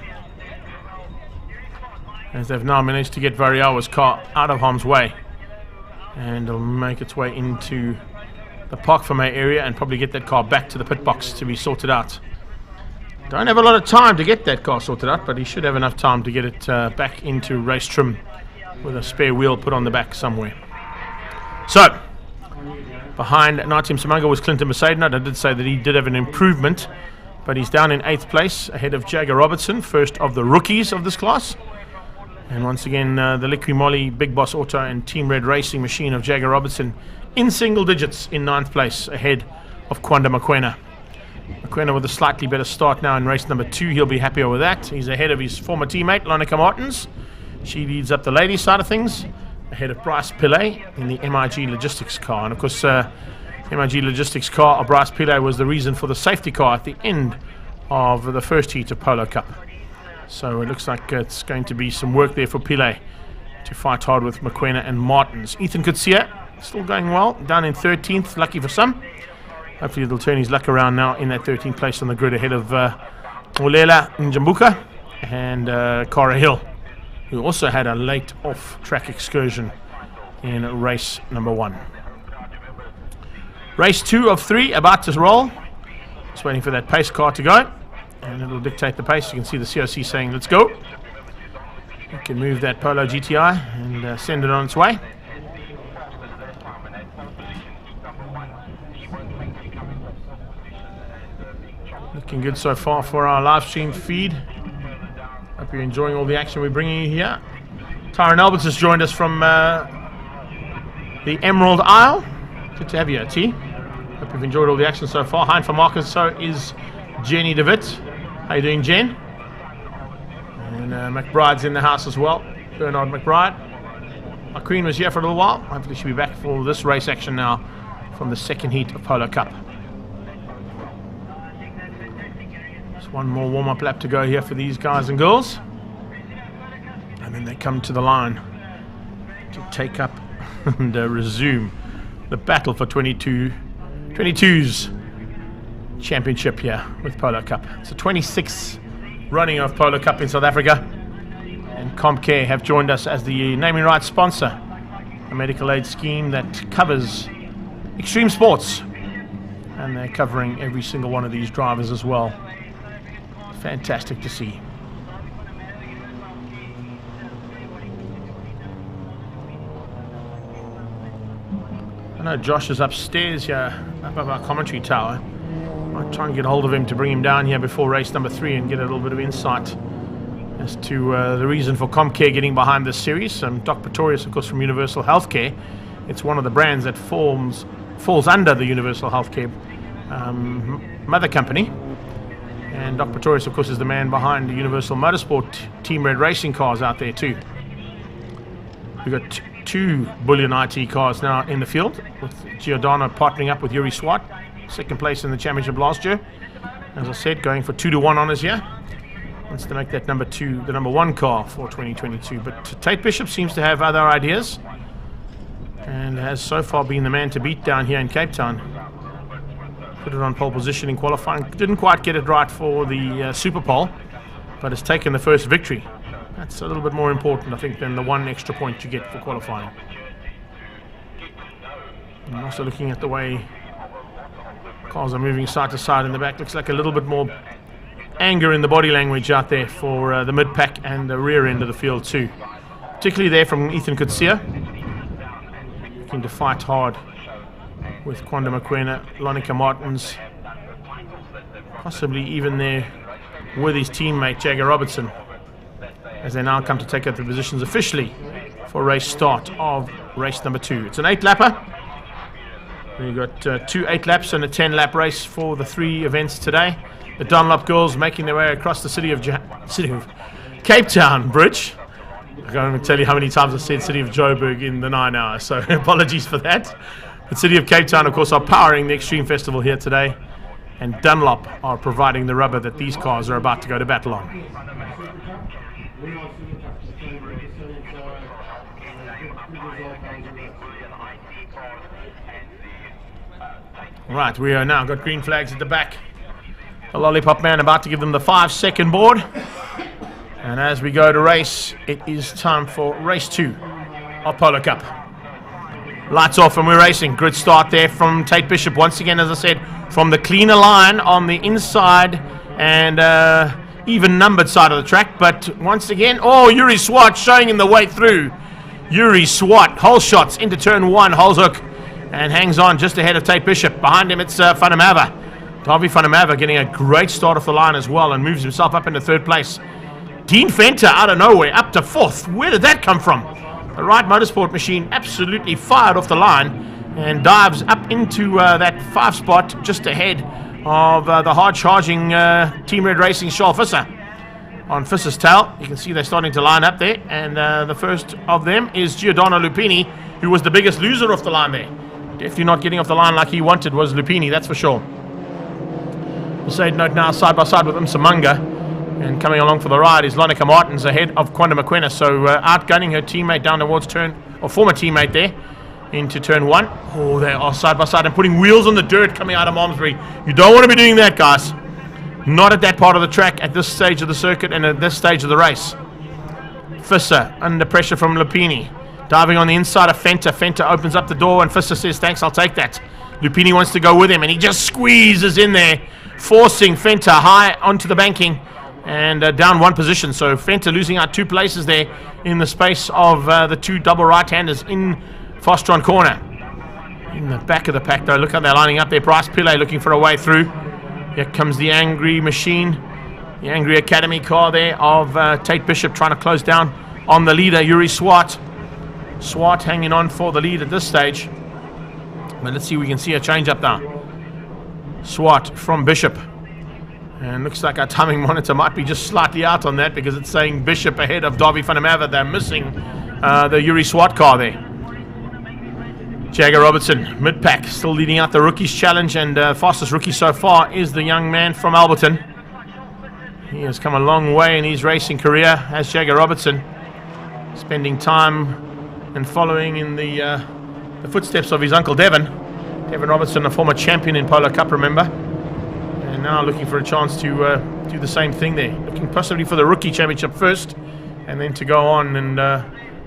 as they've now managed to get Variawa's car out of harm's way, and it'll make its way into the Park Fermé area and probably get that car back to the pit box to be sorted out. Don't have a lot of time to get that car sorted out, but he should have enough time to get it back into race trim with a spare wheel put on the back somewhere. So, behind Natyam Samanga was Clinton Mercedes. I did say that he did have an improvement, but he's down in 8th place ahead of Jagger Robertson, first of the rookies of this class. And once again, the Liqui Moly, Big Boss Auto and Team Red Racing machine of Jagger Robertson in single digits in 9th place ahead of Kwanda Mokoena. Mokoena with a slightly better start now in race number 2. He'll be happier with that. He's ahead of his former teammate, Lonica Martins. She leads up the ladies' side of things, ahead of Bryce Pillay in the MIG Logistics car. And of course, MIG Logistics car of Bryce Pillay was the reason for the safety car at the end of the first heat of Polo Cup. So it looks like it's going to be some work there for Pillay to fight hard with Mokoena and Martins. Ethan Kutsia still going well, down in 13th, lucky for some. Hopefully it'll turn his luck around now in that 13th place on the grid ahead of Olela Njambuka and Cara Hill, who also had a late off-track excursion in race number 1. Race 2 of 3 about to roll. Just waiting for that pace car to go, and it'll dictate the pace. You can see the COC saying, let's go. You can move that Polo GTI and send it on its way. Looking good so far for our live stream feed. Hope you're enjoying all the action we're bringing you here. Tyron Alberts has joined us from the Emerald Isle. Good to have you, T. Hope you've enjoyed all the action so far. Hein van Marcus, so is Jenny de Wit. How you doing, Jen? And McBride's in the house as well. Bernard McBride. Our Queen was here for a little while. Hopefully she'll be back for this race action now from the second heat of Polo Cup. Just one more warm-up lap to go here for these guys and girls. And then they come to the line to take up and resume the battle for 22's championship here with Polo Cup. It's the 26th running of Polo Cup in South Africa, and ComCare have joined us as the naming rights sponsor, a medical aid scheme that covers extreme sports, and they're covering every single one of these drivers as well. Fantastic to see. I know Josh is upstairs here above our commentary tower. I'll try and get hold of him to bring him down here before race number 3 and get a little bit of insight as to the reason for ComCare getting behind this series. Doc Pretorius, of course, from Universal Healthcare. It's one of the brands that falls under the Universal Healthcare mother company. And Doc Pretorius, of course, is the man behind the Universal Motorsport Team Red Racing cars out there too. We've got 2 Bullion IT cars now in the field, with Giordano partnering up with Yuri Swart, second place in the championship last year. As I said, going for 2-to-1 honours here. Wants to make that number 2 the number 1 car for 2022. But Tate Bishop seems to have other ideas, and has so far been the man to beat down here in Cape Town. Put it on pole position in qualifying. Didn't quite get it right for the Super Pole, but has taken the first victory. That's a little bit more important, I think, than the 1 extra point you get for qualifying. I'm also looking at the way Cars are moving side to side in the back. Looks like a little bit more anger in the body language out there for the mid-pack and the rear end of the field too. Particularly there from Ethan Coutinho. Looking to fight hard with Kwanda Mokoena, Lonica Martins, possibly even there with his teammate Jagger Robertson, as they now come to take out the positions officially for race start of race number 2. It's an 8-lapper. We've got 2 8-laps and a 10-lap race for the 3 events today. The Dunlop girls making their way across the city of Cape Town Bridge. I can't even tell you how many times I said city of Joburg in the 9 hours, so apologies for that. The city of Cape Town, of course, are powering the Extreme Festival here today, and Dunlop are providing the rubber that these cars are about to go to battle on. Right, we are now got green flags at the back. The Lollipop Man about to give them the 5-second board. And as we go to race, it is time for race 2 of Polo Cup. Lights off and we're racing. Good start there from Tate Bishop. Once again, as I said, from the cleaner line on the inside and even numbered side of the track. But once again, Yuri Swat showing him the way through. Yuri Swat, hole shots into turn 1, holes hook, and hangs on just ahead of Tate Bishop. Behind him, it's Fanamava. Davi Fanamava getting a great start off the line as well and moves himself up into 3rd place. Dean Fenter out of nowhere, up to 4th. Where did that come from? The Right Motorsport machine absolutely fired off the line and dives up into that 5 spot just ahead of the hard-charging Team Red Racing Charles Visser. On Visser's tail, you can see they're starting to line up there, and the first of them is Giordano Lupini, who was the biggest loser off the line there. Definitely not getting off the line like he wanted was Lupini, that's for sure. Side note now, side by side with Msamanga. And coming along for the ride is Lonica Martins ahead of Kwanda Mokoena. So outgunning her teammate down towards former teammate there, into turn 1. Oh, they are side by side and putting wheels on the dirt coming out of Malmesbury. You don't want to be doing that, guys. Not at that part of the track, at this stage of the circuit and at this stage of the race. Visser under pressure from Lupini. Diving on the inside of Fenter. Fenter opens up the door and Visser says, thanks, I'll take that. Lupini wants to go with him and he just squeezes in there, forcing Fenter high onto the banking and down 1 position. So Fenter losing out 2 places there in the space of the 2 double right-handers in Fostron corner. In the back of the pack though, look how they're lining up there. Bryce Pillay looking for a way through. Here comes the Angry Machine, the Angry Academy car there of Tate Bishop trying to close down on the leader, Yuri Swat. Swat hanging on for the lead at this stage. But let's see if we can see a change up now. Swat from Bishop. And looks like our timing monitor might be just slightly out on that because it's saying Bishop ahead of Davi Fanamava. They're missing the Yuri Swat car there. Jagger Robertson, mid-pack, still leading out the Rookies Challenge, and fastest rookie so far is the young man from Alberton. He has come a long way in his racing career as Jagger Robertson, spending time and following in the footsteps of his uncle Devon. Devon Robertson, a former champion in Polo Cup, remember? And now looking for a chance to do the same thing there. Looking possibly for the Rookie Championship first, and then to go on and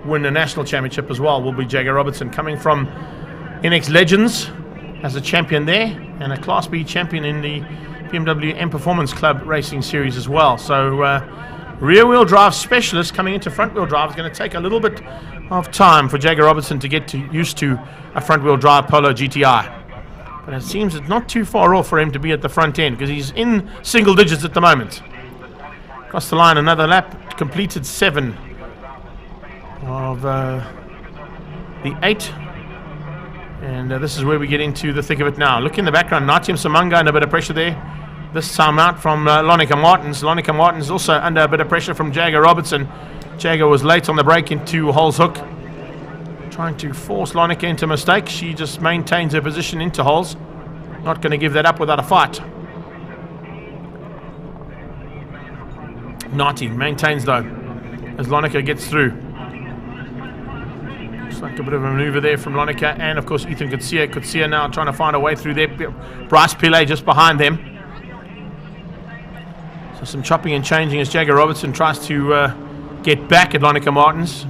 win the National Championship as well will be Jagger Robertson, coming from NX Legends as a champion there, and a Class B champion in the BMW M Performance Club Racing Series as well. So rear-wheel drive specialist coming into front-wheel drive is going to take a little bit of time for Jagger Robertson to get used to a front-wheel drive Polo GTI. But it seems it's not too far off for him to be at the front end because he's in single digits at the moment. Across the line, another lap, completed 7 of the 8. And this is where we get into the thick of it now. Look in the background, Natim Samanga under a bit of pressure there. This time out from Lonica Martins. Lonica Martins also under a bit of pressure from Jagger Robertson. Jagger was late on the break into Hole's Hook, trying to force Lonica into a mistake. She just maintains her position into Holes. Not going to give that up without a fight. Nati maintains though, as Lonica gets through. Looks like a bit of a maneuver there from Lonica, and of course Ethan Coutinho now trying to find a way through there. Bryce Pillay just behind them. So some chopping and changing as Jagger Robertson tries to get back at Lonica Martins.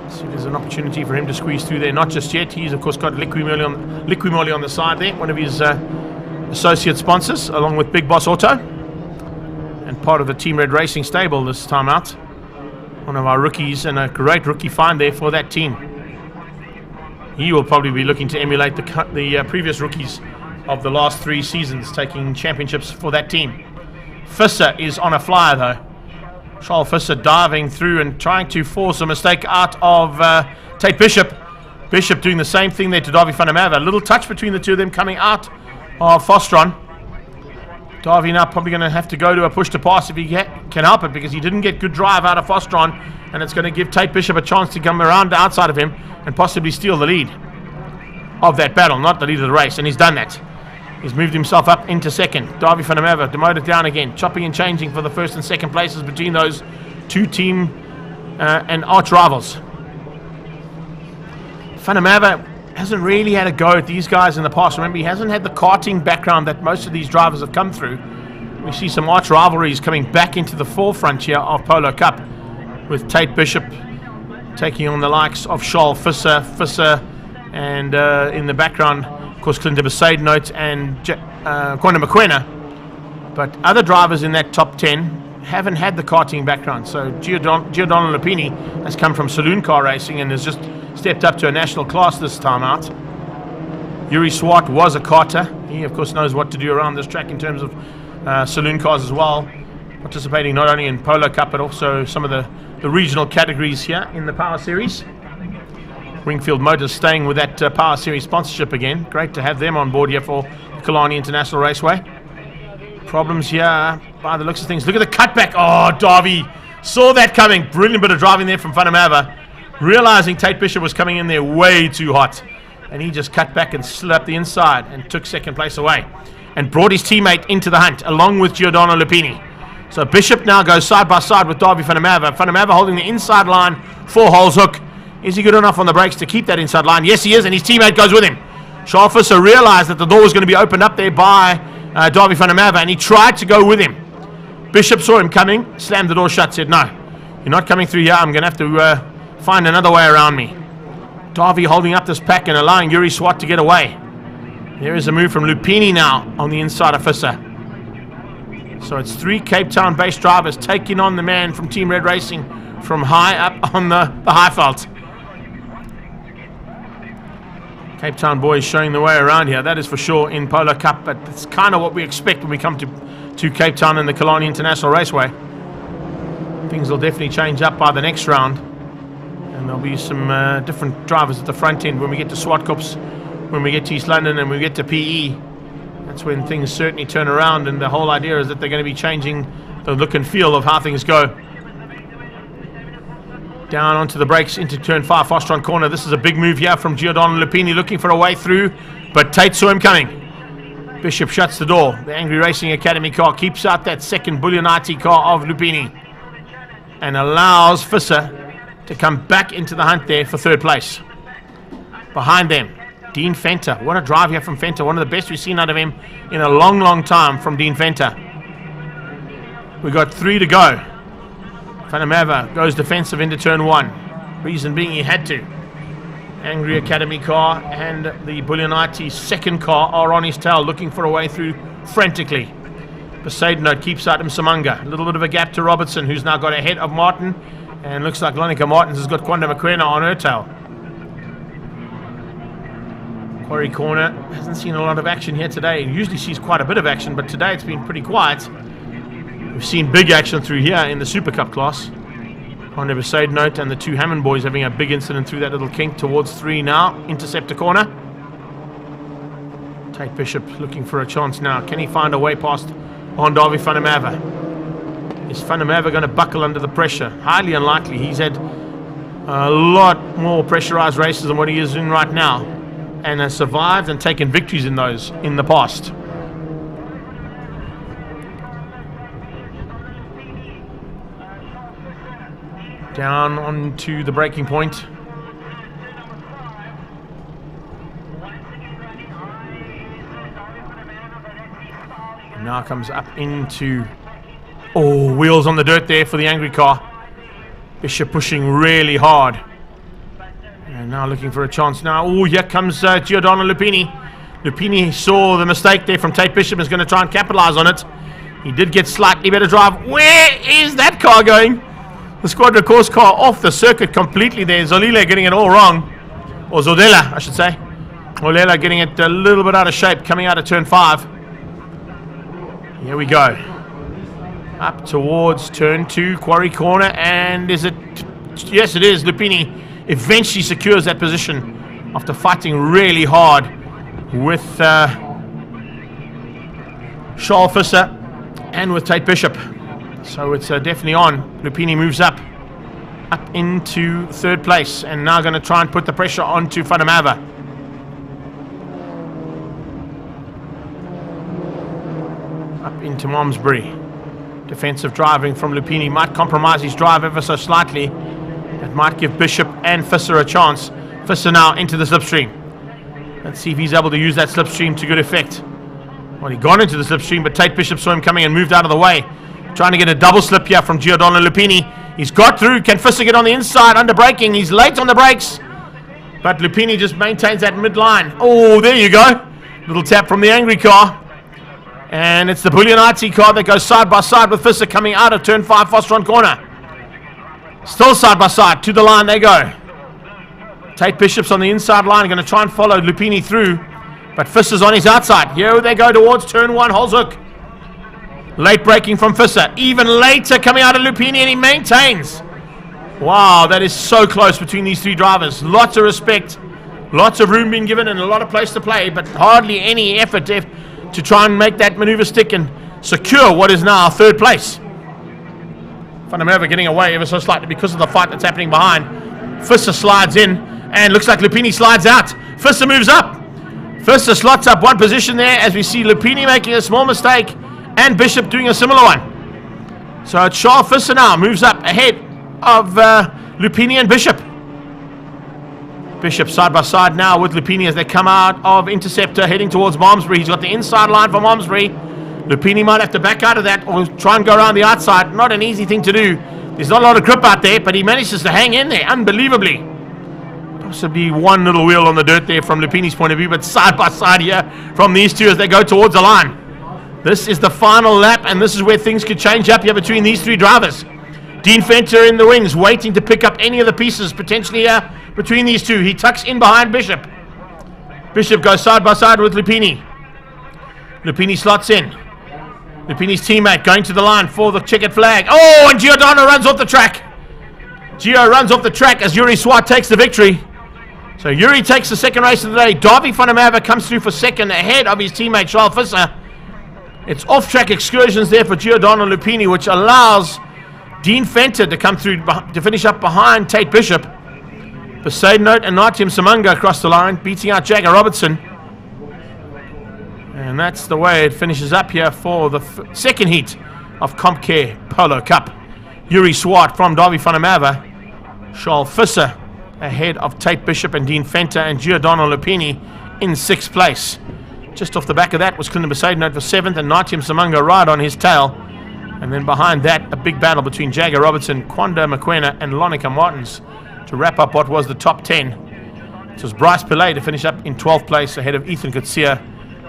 So See, there's an opportunity for him to squeeze through there. Not just yet. He's, of course, got Liquimoli on the side there, one of his associate sponsors, along with Big Boss Auto, and part of the Team Red Racing stable this time out. One of our rookies, and a great rookie find there for that team. He will probably be looking to emulate the previous rookies of the last 3 seasons, taking championships for that team. Visser is on a flyer though. Charles Visser diving through and trying to force a mistake out of Tate Bishop. Bishop doing the same thing there to Davy van der Merwe. A little touch between the two of them coming out of Fostron. Davy now probably going to have to go to a push to pass if he can help it, because he didn't get good drive out of Fostron, and it's going to give Tate Bishop a chance to come around the outside of him and possibly steal the lead of that battle, not the lead of the race, and he's done that. He's moved himself up into second. Davy van der Merwe demoted down again, chopping and changing for the first and second places between those two team and arch rivals. Van der Merwe hasn't really had a go at these guys in the past. Remember, he hasn't had the karting background that most of these drivers have come through. We see some arch rivalries coming back into the forefront here of Polo Cup, with Tate Bishop taking on the likes of Charles Visser, and in the background, of course, Clinton Besaidnout and Kwanda Mokoena. But other drivers in that top 10 haven't had the karting background. So Giordano Lupini has come from saloon car racing and has just stepped up to a national class this time out. Yuri Swart was a karter. He, of course, knows what to do around this track in terms of saloon cars as well, participating not only in Polo Cup but also some of the regional categories here in the Power Series. Wingfield Motors staying with that Power Series sponsorship again. Great to have them on board here for Killarney International Raceway. Problems here by the looks of things. Look at the cutback. Oh, Davy saw that coming. Brilliant bit of driving there from Van der Merwe. Realizing Tate Bishop was coming in there way too hot, and he just cut back and slid up the inside and took second place away and brought his teammate into the hunt along with Giordano Lupini. So Bishop now goes side by side with Davy van der Merwe. Van der Merwe holding the inside line for Hole's Hook. Is he good enough on the brakes to keep that inside line? Yes, he is, and his teammate goes with him. Charles Visser realized that the door was going to be opened up there by Davy van der Merwe, and he tried to go with him. Bishop saw him coming, slammed the door shut, said, "No, you're not coming through here. I'm going to have to find another way around me." Davy holding up this pack and allowing Yuri Swart to get away. There is a move from Lupini now on the inside of Visser. So it's 3 Cape Town-based drivers taking on the man from Team Red Racing from high up on the Highveld. Cape Town boys showing the way around here, that is for sure, in Polo Cup, but it's kind of what we expect when we come to Cape Town and the Killarney International Raceway. Things will definitely change up by the next round, and there'll be some different drivers at the front end when we get to Swartkops, when we get to East London, and we get to PE. That's when things certainly turn around, and the whole idea is that they're going to be changing the look and feel of how things go. Down onto the brakes into turn 5, Fostron corner. This is a big move here from Giordano Lupini, looking for a way through, but Tate saw him coming. Bishop shuts the door. The Angry Racing Academy car keeps out that second Bullionati car of Lupini and allows Visser to come back into the hunt there for third place. Behind them, Dean Fenter. What a drive here from Fenter. One of the best we've seen out of him in a long, long time from Dean Fenter. We've got 3 to go. Van der Merwe goes defensive into turn 1. Reason being he had to. Angry Academy car and the Bullionati second car are on his tail, looking for a way through frantically. Besaidnout keeps out Msamanga. A little bit of a gap to Robertson, who's now got ahead of Martin. And looks like Lonica Martins has got Kwanda Mokoena on her tail. Quarry corner hasn't seen a lot of action here today. It usually sees quite a bit of action, but today it's been pretty quiet. We've seen big action through here in the Super Cup class. Kwanda Besaidnout and the 2 Hammond boys having a big incident through that little kink towards 3 now. Interceptor corner. Tate Bishop looking for a chance now. Can he find a way past on Davy van der Merwe? Is Van der Merwe going to buckle under the pressure? Highly unlikely. He's had a lot more pressurized races than what he is in right now, and has survived and taken victories in those in the past. Down onto the breaking point. And now comes up into... Oh, wheels on the dirt there for the angry car. Bishop pushing really hard. And now looking for a chance now. Oh, here comes Giordano Lupini. Lupini saw the mistake there from Tate Bishop, is going to try and capitalize on it. He did get slightly better drive. Where is that car going? The Squadra course car off the circuit completely there. Zolile getting it all wrong. Or Zodela, I should say. Olela getting it a little bit out of shape coming out of turn 5. Here we go. Up towards turn 2, Quarry Corner. And is it? Yes, it is. Lupini eventually secures that position after fighting really hard with Charles Visser and with Tate Bishop. So it's definitely on. Lupini moves up into 3rd place and now going to try and put the pressure onto Fanamava. Up into Malmesbury. Defensive driving from Lupini might compromise his drive ever so slightly. That might give Bishop and Visser a chance. Visser now into the slipstream. Let's see if he's able to use that slipstream to good effect. Well, he got into the slipstream, but Tate Bishop saw him coming and moved out of the way. Trying to get a double slip here from Giordano Lupini. He's got through. Can Visser get on the inside under braking? He's late on the brakes. But Lupini just maintains that midline. Oh, there you go. Little tap from the angry car. And it's the Buglianati car that goes side by side with Visser coming out of turn 5 Fostron corner. Still side by side. To the line they go. Tate Bishop's on the inside line. Going to try and follow Lupini through. But Visser's on his outside. Here they go towards turn 1 Holzhoek. Late braking from Visser. Even later coming out of Lupini, and he maintains. Wow, that is so close between these 3 drivers. Lots of respect. Lots of room being given and a lot of place to play, but hardly any effort to try and make that maneuver stick and secure what is now 3rd place. Fanamava getting away ever so slightly because of the fight that's happening behind. Visser slides in and looks like Lupini slides out. Visser moves up. Visser slots up 1 position there as we see Lupini making a small mistake and Bishop doing a similar one. So it's Charles Visser now moves up ahead of Lupini and Bishop. Bishop side by side now with Lupini as they come out of Interceptor heading towards Malmesbury. He's got the inside line for Malmesbury. Lupini might have to back out of that or try and go around the outside. Not an easy thing to do. There's not a lot of grip out there, but he manages to hang in there unbelievably. Possibly one little wheel on the dirt there from Lupini's point of view, but side by side here from these two as they go towards the line. This is the final lap, and this is where things could change up here between these 3 drivers. Dean Fenter in the wings, waiting to pick up any of the pieces potentially here between these 2. He tucks in behind Bishop. Bishop goes side by side with Lupini. Lupini slots in. Lupini's teammate going to the line for the checkered flag. Oh, and Giordano runs off the track. Gio runs off the track as Yuri Swart takes the victory. So Yuri takes the 2nd race of the day. Darby Fanamava comes through for 2nd ahead of his teammate Charles Visser. It's off-track excursions there for Giordano Lupini, which allows Dean Fenter to come through to finish up behind Tate Bishop. Poseidon and Natium Samanga across the line, beating out Jagger Robertson. And that's the way it finishes up here for the 2nd heat of CompCare Polo Cup. Yuri Swart from Darby Fanamava. Charles Visser ahead of Tate Bishop and Dean Fenter, and Giordano Lupini in 6th place. Just off the back of that was Clinton Poseidon for 7th and Natium Samanga right on his tail. And then behind that, a big battle between Jagger Robertson, Kwanda Mokoena and Lonica Martins to wrap up what was the top 10. It was Bryce Pillay to finish up in 12th place ahead of Ethan Kutsia,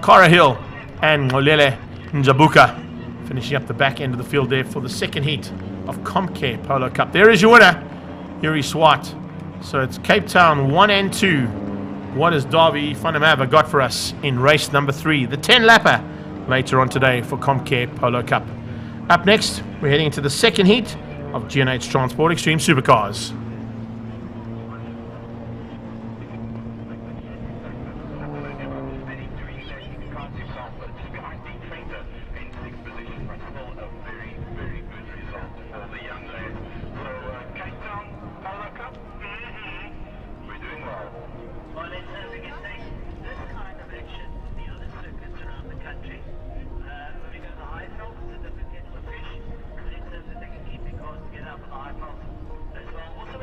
Cara Hill and Ngolele Njabuka finishing up the back end of the field there for the 2nd heat of CompCare Polo Cup. There is your winner, Yuri Swart. So it's Cape Town 1 and 2. What has Darby Fanamava got for us in race number 3, the 10-lapper later on today for CompCare Polo Cup. Up next, we're heading into the 2nd heat of G&H Transport Extreme Supercars. Also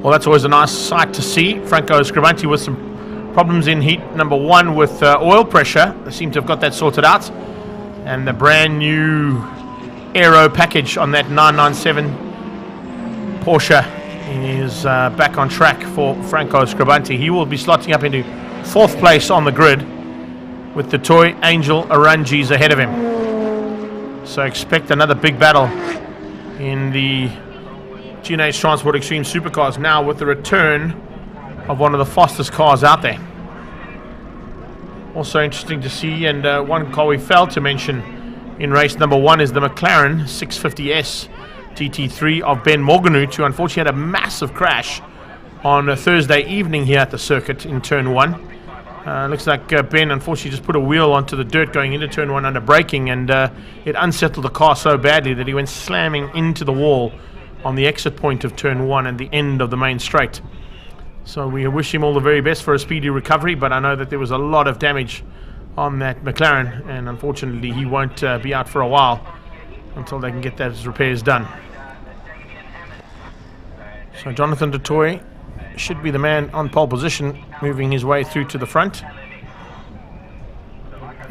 Well, that's always a nice sight to see. Franco Scrivanti with some problems in heat number 1 with oil pressure. They seem to have got that sorted out. And the brand new aero package on that 997 Porsche is back on track for Franco Scrivanti. He will be slotting up into 4th place on the grid with the toy Angel Arangis ahead of him. So expect another big battle in the G&H Transport Extreme Supercars now with the return of one of the fastest cars out there. Also interesting to see, and one car we failed to mention in race number 1 is the McLaren 650S GT3 of Ben Morganhout, who unfortunately had a massive crash on a Thursday evening here at the circuit in turn 1. Looks like Ben unfortunately just put a wheel onto the dirt going into turn 1 under braking, and it unsettled the car so badly that he went slamming into the wall on the exit point of turn 1 and the end of the main straight. So we wish him all the very best for a speedy recovery, but I know that there was a lot of damage on that McLaren, and unfortunately he won't be out for a while until they can get those repairs done. So Jonathan du Toit should be the man on pole position, moving his way through to the front.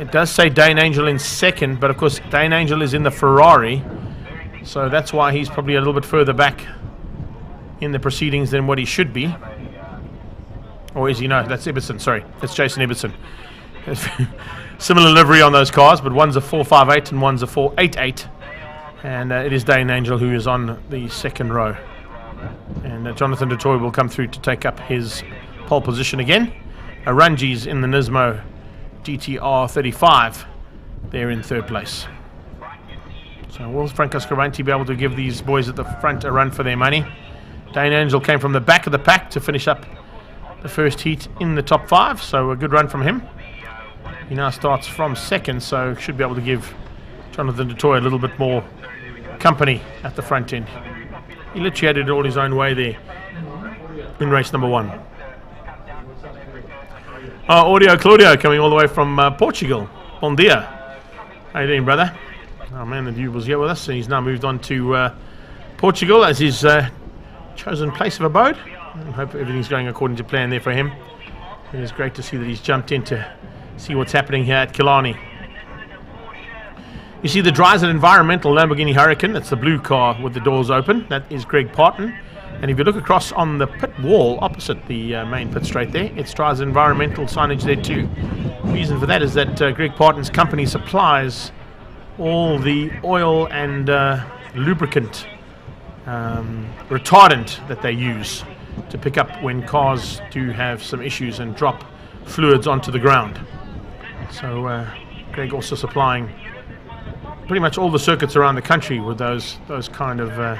It does say Dane Angel in second, but of course Dane Angel is in the Ferrari, so that's why he's probably a little bit further back in the proceedings than what he should be. Or is he? No, that's Ibbotson, sorry. That's Jason Ibbotson. Similar livery on those cars, but one's a 458 and one's a 488. And it is Dane Angel who is on the second row. And Jonathan du Toit will come through to take up his pole position again. Arangis in the Nismo GTR 35. They're in third place. So will Franco Scrivanti be able to give these boys at the front a run for their money? Dane Angel came from the back of the pack to finish up the first heat in the top 5, so a good run from him. He now starts from second, so should be able to give Jonathan du Toit a little bit more company at the front end. He literally had it all his own way there in race number 1. Audio Claudio coming all the way from Portugal. Bom dia. How you doing, brother? Oh man, the dude was here with us, and he's now moved on to Portugal as his chosen place of abode. I hope everything's going according to plan there for him. It is great to see that he's jumped in to see what's happening here at Killarney. You see the Dryzen Environmental Lamborghini Huracan. That's the blue car with the doors open. That is Greg Parton. And if you look across on the pit wall opposite the main pit straight there, it has environmental signage there too. The reason for that is that Greg Parton's company supplies all the oil and lubricant retardant that they use to pick up when cars do have some issues and drop fluids onto the ground. So Greg also supplying pretty much all the circuits around the country with those kind of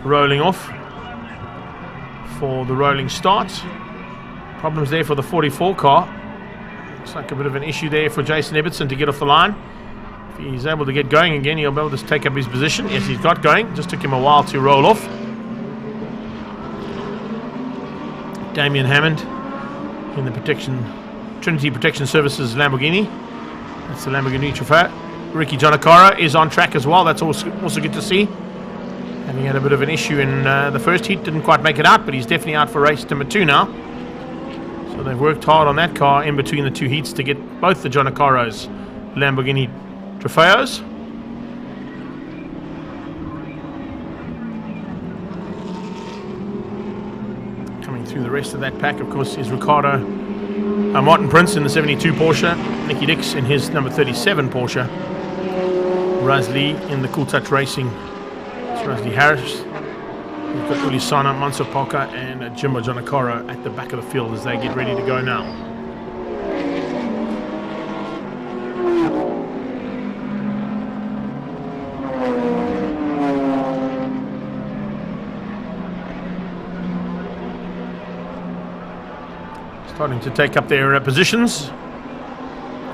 rolling off for the rolling start. Problems there for the 44 car. Looks like a bit of an issue there for Jason Evertson to get off the line. If he's able to get going again, he'll be able to take up his position. Yes, he's got going. Just took him a while to roll off. Damien Hammond in the Trinity Protection Services Lamborghini. That's the Lamborghini Trofeo. Ricky Jonacaro is on track as well. That's also good to see. And he had a bit of an issue in the first heat, didn't quite make it out, but he's definitely out for race number 2 now. So they've worked hard on that car in between the 2 heats to get both the Jonacaro's Lamborghini Trofeos. Coming through the rest of that pack, of course, is Ricardo Martin Prince in the 72 Porsche, Nicky Dix in his number 37 Porsche, Razli in the Cool Touch Racing. Razli Harris. We've got Ulisana, Mansour Parker and Jimbo Jonacaro at the back of the field as they get ready to go now. Starting to take up their positions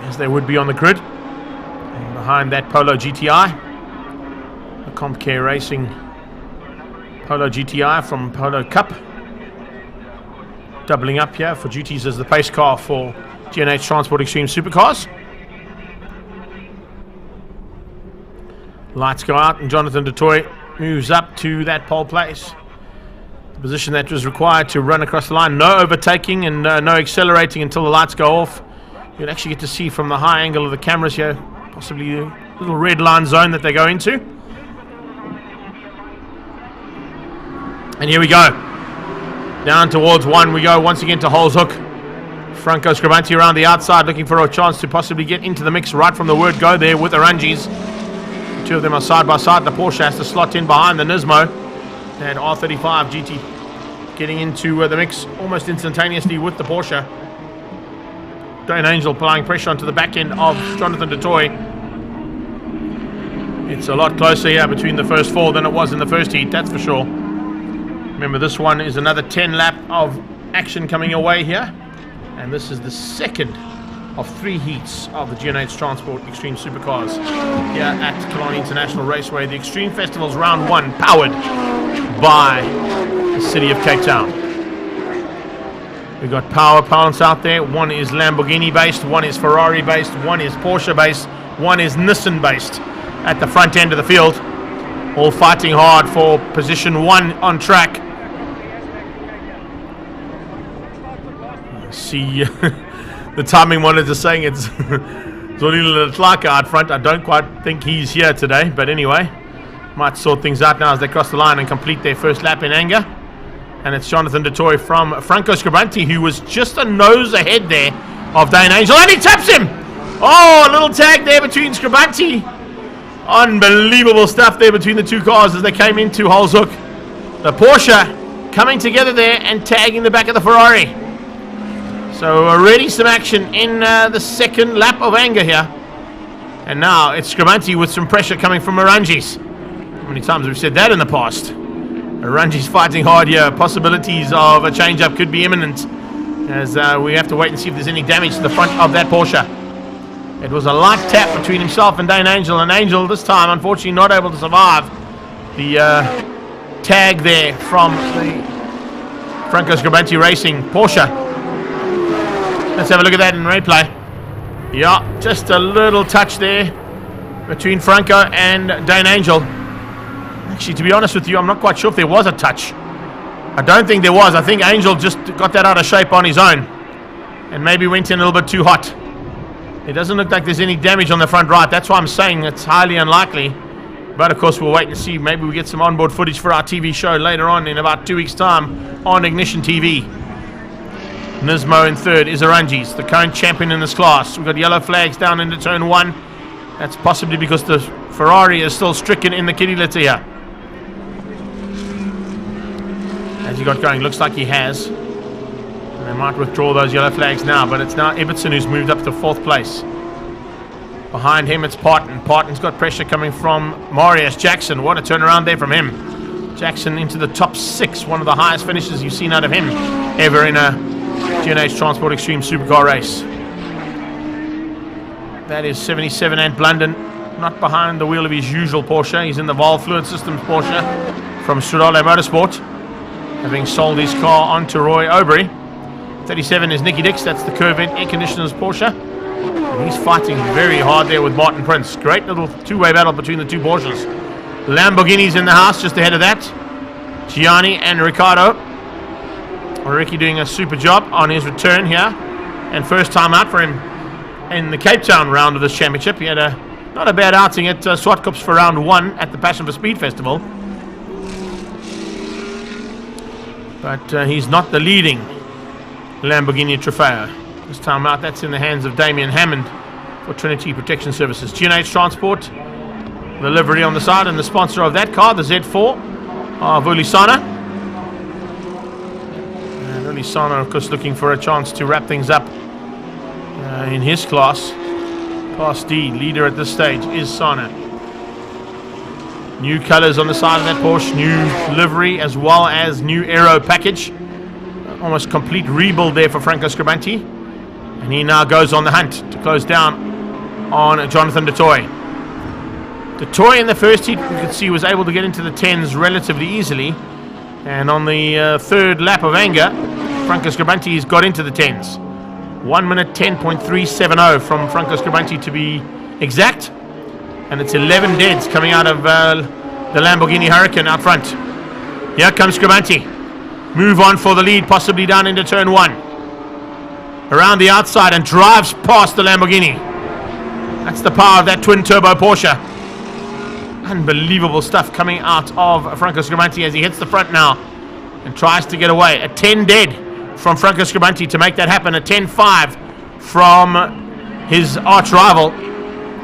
as they would be on the grid. And behind that Polo GTI. CompCare Racing Polo GTI from Polo Cup, doubling up here for duties as the pace car for G&H Transport Extreme Supercars. Lights go out and Jonathan Dutoy moves up to that pole place, the position that was required to run across the line. No overtaking and no accelerating until the lights go off. You'll actually get to see from the high angle of the cameras here possibly a little red line zone that they go into. And here we go. Down towards 1 we go once again to Holes Hook. Franco Scribanti around the outside looking for a chance to possibly get into the mix right from the word go there with the Ranjis. The 2 of them are side by side. The Porsche has to slot in behind the Nismo. And R35 GT getting into the mix almost instantaneously with the Porsche. Dane Angel applying pressure onto the back end of Jonathan Dutoy. It's a lot closer here between the first 4 than it was in the first heat, that's for sure. Remember, this one is another 10 lap of action coming away here. And this is the second of 3 heats of the G&H Transport Extreme Supercars here at Killarney International Raceway. The Extreme Festival's round 1, powered by the city of Cape Town. We've got power plants out there. One is Lamborghini based, one is Ferrari based, one is Porsche based, one is Nissan based at the front end of the field. All fighting hard for position 1 on track. See the timing monitor saying it's Zolile Tlaka out front. I don't quite think he's here today, but anyway, might sort things out now as they cross the line and complete their first lap in anger. And it's Jonathan Dutoy from Franco Scribanti, who was just a nose ahead there of Dane Angel, and he taps him. Oh, a little tag there between Scribanti. Unbelievable stuff there between the 2 cars as they came into Holes Hook. The Porsche coming together there and tagging the back of the Ferrari. So already some action in the second lap of anger here. And now it's Scribanti with some pressure coming from Aranjis. How many times have we said that in the past? Aranjis fighting hard here. Possibilities of a change-up could be imminent as we have to wait and see if there's any damage to the front of that Porsche. It was a light tap between himself and Dane Angel, and Angel this time unfortunately not able to survive the tag there from the Franco Scribanti Racing Porsche. Let's have a look at that in replay. Yeah, just a little touch there between Franco and Dane Angel. Actually, to be honest with you, I'm not quite sure if there was a touch. I don't think there was. I think Angel just got that out of shape on his own and maybe went in a little bit too hot. It doesn't look like there's any damage on the front right. That's why I'm saying it's highly unlikely But of course, we'll wait and see. Maybe we get some onboard footage for our TV show later on in about 2 weeks' time on Ignition TV. Nismo in third, Isaranjis, the current champion in this class. We've got yellow flags down into turn 1. That's possibly because the Ferrari is still stricken in the kiddie litter here. Has he got going? Looks like he has. And they might withdraw those yellow flags now, but it's now Ibbotson who's moved up to 4th place. Behind him it's Parton. Parton's got pressure coming from Marius Jackson. What a turnaround there from him. Jackson into the top 6, one of the highest finishes you've seen out of him ever in a G&H Transport Extreme Supercar race. That is 77 Ant Blunden, not behind the wheel of his usual Porsche. He's in the Valve Fluid Systems Porsche from Stradale Motorsport, having sold his car on to Roy Aubrey. 37 is Nicky Dix, that's the Curvent Air Conditioners Porsche. And he's fighting very hard there with Martin Prince. Great little two-way battle between the two Porsches. Lamborghini's in the house just ahead of that. Gianni and Riccardo. Ricky doing a super job on his return here. And first time out for him in the Cape Town round of this championship. He had not a bad outing at Swartkops for round 1 at the Passion for Speed Festival. But he's not the leading Lamborghini Trofeo. This time out, that's in the hands of Damien Hammond for Trinity Protection Services. G&H Transport, the livery on the side, and the sponsor of that car, the Z4 of Ulisana. And Ulisana, of course, looking for a chance to wrap things up in his class. Class D, leader at this stage is Sana. New colours on the side of that Porsche, new livery as well as new aero package. Almost complete rebuild there for Franco Scribanti. And he now goes on the hunt to close down on Jonathan Dutoy. Dutoy in the first heat, you could see, was able to get into the 10s relatively easily. And on the third lap of anger, Franco Scribanti's got into the 10s. 1 minute 10.370 from Franco Scribanti to be exact. And it's 11 deads coming out of the Lamborghini Huracan out front. Here comes Scribanti. Move on for the lead, possibly down into turn 1. Around the outside and drives past the Lamborghini. That's the power of that twin-turbo Porsche. Unbelievable stuff coming out of Franco Scribanti as he hits the front now and tries to get away. A 10 dead from Franco Scribanti to make that happen. A 10-5 from his arch rival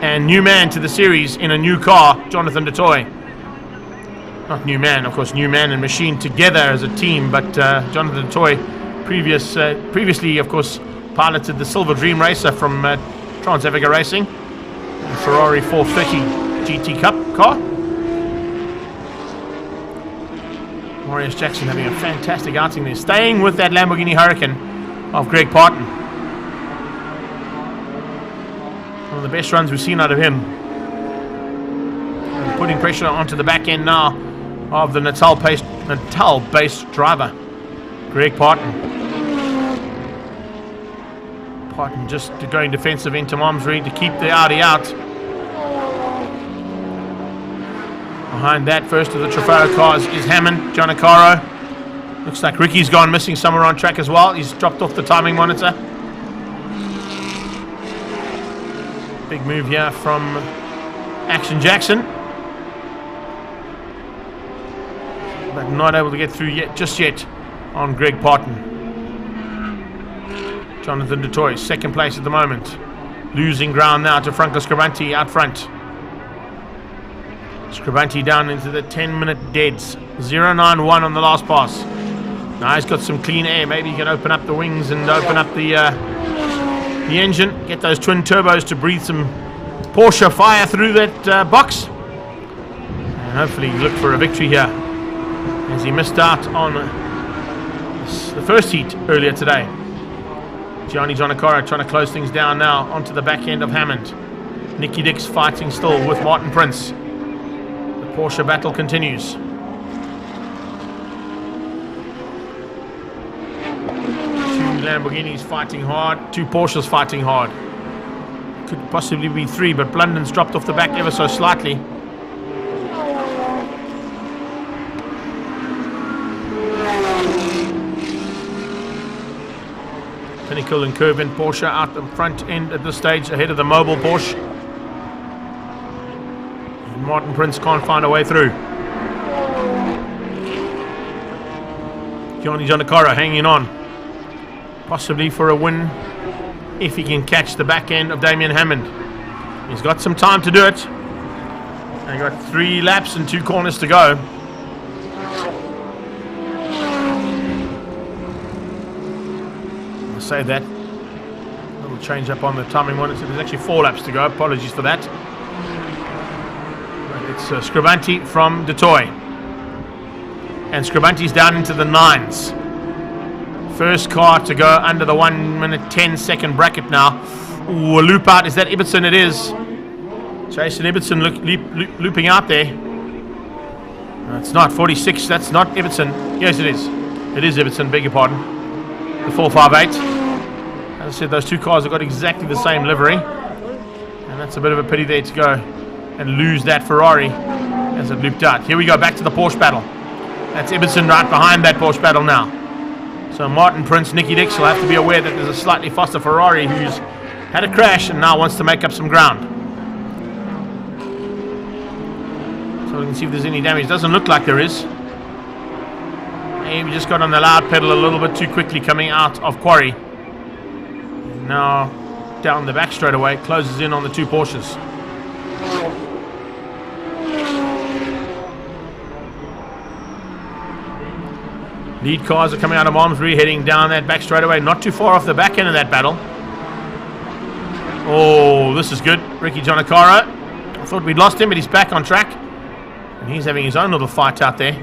and new man to the series in a new car, Jonathan Dutoy. Not new man, of course, new man and machine together as a team, but Jonathan Dutoy previously, of course, piloted the Silver Dream Racer from Trans-Africa Racing, a Ferrari 430 GT Cup car. Marius Jackson having a fantastic outing there, staying with that Lamborghini Huracan of Greg Parton. One of the best runs we've seen out of him. And putting pressure onto the back end now of the Natal-based driver, Greg Parton. Parton just going defensive into Malmesbury to keep the Audi out. Behind that, first of the Trofeo cars is Hammond, Giannicaro. Looks like Ricky's gone missing somewhere on track as well. He's dropped off the timing monitor. Big move here from Action Jackson. But not able to get through just yet on Greg Parton. Jonathan Dutoy, second place at the moment. Losing ground now to Franco Scribanti out front. Scribanti down into the 10-minute deads. 0.91 on the last pass. Now he's got some clean air. Maybe he can open up the wings and open up the engine. Get those twin turbos to breathe some Porsche fire through that box. And hopefully look for a victory here, as he missed out on the first heat earlier today. Gianni Giannicaro trying to close things down now onto the back end of Hammond. Nicky Dix fighting still with Martin Prince. The Porsche battle continues. Two Lamborghinis fighting hard, two Porsches fighting hard. Could possibly be three, but Blunden's dropped off the back ever so slightly. Pinnacle and Curvin Porsche out the front end at this stage, ahead of the Mobile Porsche. And Martin Prince can't find a way through. Johnny Janakara hanging on, possibly for a win if he can catch the back end of Damien Hammond. He's got some time to do it. They've got 3 laps and 2 corners to go. I'll say that. A little change up on the timing monitor. There's actually 4 laps to go. Apologies for that. But it's Scribanti from Detroit. And Scribanti's down into the 9s. First car to go under the 1 minute 10-second bracket now. Ooh, a loop out. Is that Ibbotson? It is. Jason Ibbotson looping out there. No, it's not 46. That's not Ibbotson. Yes, it is. It is Ibbotson. Beg your pardon. The 458. As I said, those 2 cars have got exactly the same livery. And that's a bit of a pity there to go and lose that Ferrari as it looped out. Here we go. Back to the Porsche battle. That's Ibbotson right behind that Porsche battle now. So Martin Prince, Nicky Dix will have to be aware that there's a slightly faster Ferrari who's had a crash and now wants to make up some ground. So we can see if there's any damage. Doesn't look like there is. Maybe just got on the loud pedal a little bit too quickly coming out of Quarry. Now down the back straight away, closes in on the 2 Porsches. Lead cars are coming out of Malmesbury, heading down that back straightaway, not too far off the back end of that battle. Oh, this is good. Ricky Janakara. I thought we'd lost him, but he's back on track. And he's having his own little fight out there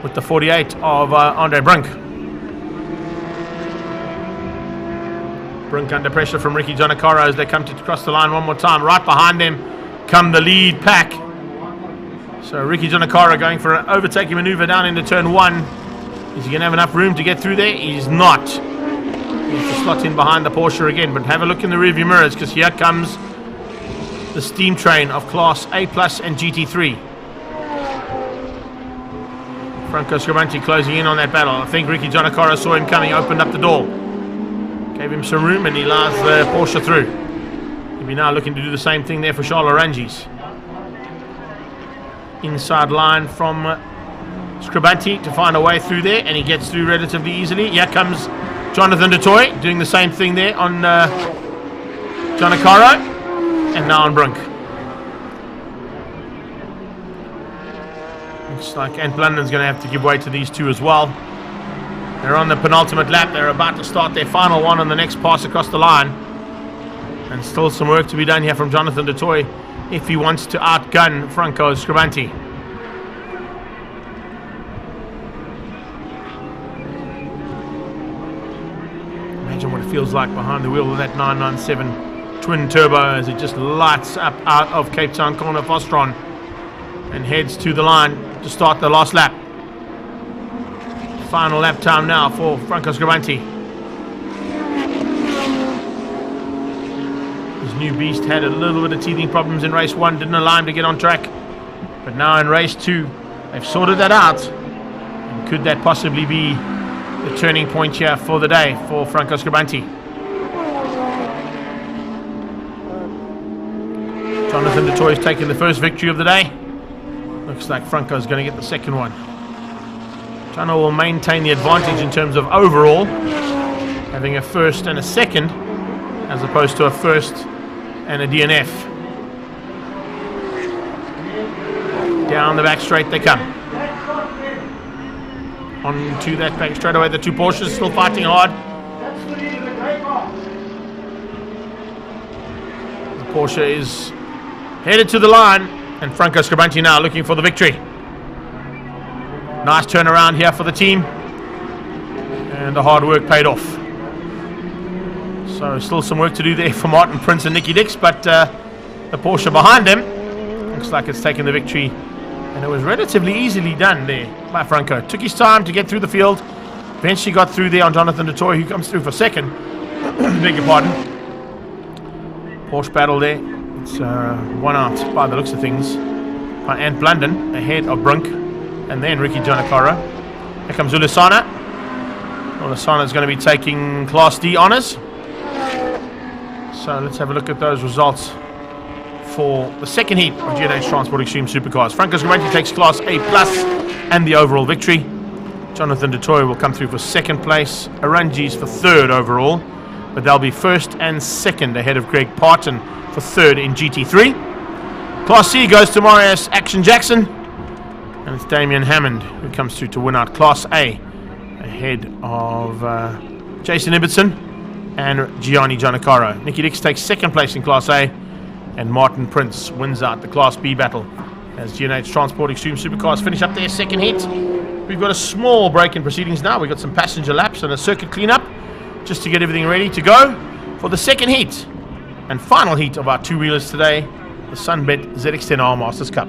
with the 48 of Andre Brink. Brink under pressure from Ricky Janakara as they come to cross the line one more time. Right behind them come the lead pack. So Ricky Janakara going for an overtaking maneuver down into turn 1. Is he going to have enough room to get through there? He's not. He has to slot in behind the Porsche again. But have a look in the rearview mirrors, because here comes the steam train of Class A Plus and GT3. Franco Scribanti closing in on that battle. I think Ricky Janakara saw him coming, opened up the door. Gave him some room and he allows the Porsche through. He'll be now looking to do the same thing there for Charles Orangis. Inside line from Scribanti to find a way through there, and he gets through relatively easily. Here comes Jonathan Dutoy doing the same thing there on Janakara, and now on Brink. Looks like Ant London's going to have to give way to these 2 as well. They're on the penultimate lap. They're about to start their final one on the next pass across the line. And still some work to be done here from Jonathan Dutoy if he wants to outgun Franco Scribanti. Imagine what it feels like behind the wheel of that 997 twin turbo as it just lights up out of Cape Town corner Vostron and heads to the line to start the last lap. Final lap time now for Franco Scribanti. His new beast had a little bit of teething problems in race 1, didn't allow him to get on track. But now in race 2, they've sorted that out. And could that possibly be the turning point here for the day for Franco Scribanti? Jonathan Dutoy is taking the first victory of the day. Looks like Franco's going to get the second one. Jono will maintain the advantage in terms of overall, having a first and a second, as opposed to a first and a DNF. Down the back straight they come. On to that back straight away, the 2 Porsches still fighting hard. The Porsche is headed to the line, and Franco Scribanti now looking for the victory. Nice turnaround here for the team, and the hard work paid off. So still some work to do there for Martin Prince and Nicky Dix, but the Porsche behind them looks like it's taken the victory. And it was relatively easily done there by Franco. Took his time to get through the field. Eventually got through there on Jonathan Dutoy, who comes through for second. Beg your pardon. Porsche battle there. It's one out by the looks of things by Ant Blunden ahead of Brink. And then Ricky Janakara. Here comes Ulisana. Ulisana is going to be taking Class D honours. So let's have a look at those results for the second heat of G&H Transport Extreme Supercars. Franco Scamanti takes Class A Plus and the overall victory. Jonathan DeToy will come through for second place. Aranji's for third overall, but they'll be first and second ahead of Greg Parton for third in GT3. Class C goes to Marius Action Jackson, and it's Damien Hammond who comes through to win out Class A ahead of Jason Ibbotson and Gianni Giannicaro. Nicky Dix takes second place in Class A, and Martin Prince wins out the Class B battle as G&H Transport Extreme Supercars finish up their second heat. We've got a small break in proceedings now. We've got some passenger laps and a circuit cleanup just to get everything ready to go for the second heat and final heat of our two-wheelers today, the Sunbet ZX10R Masters Cup.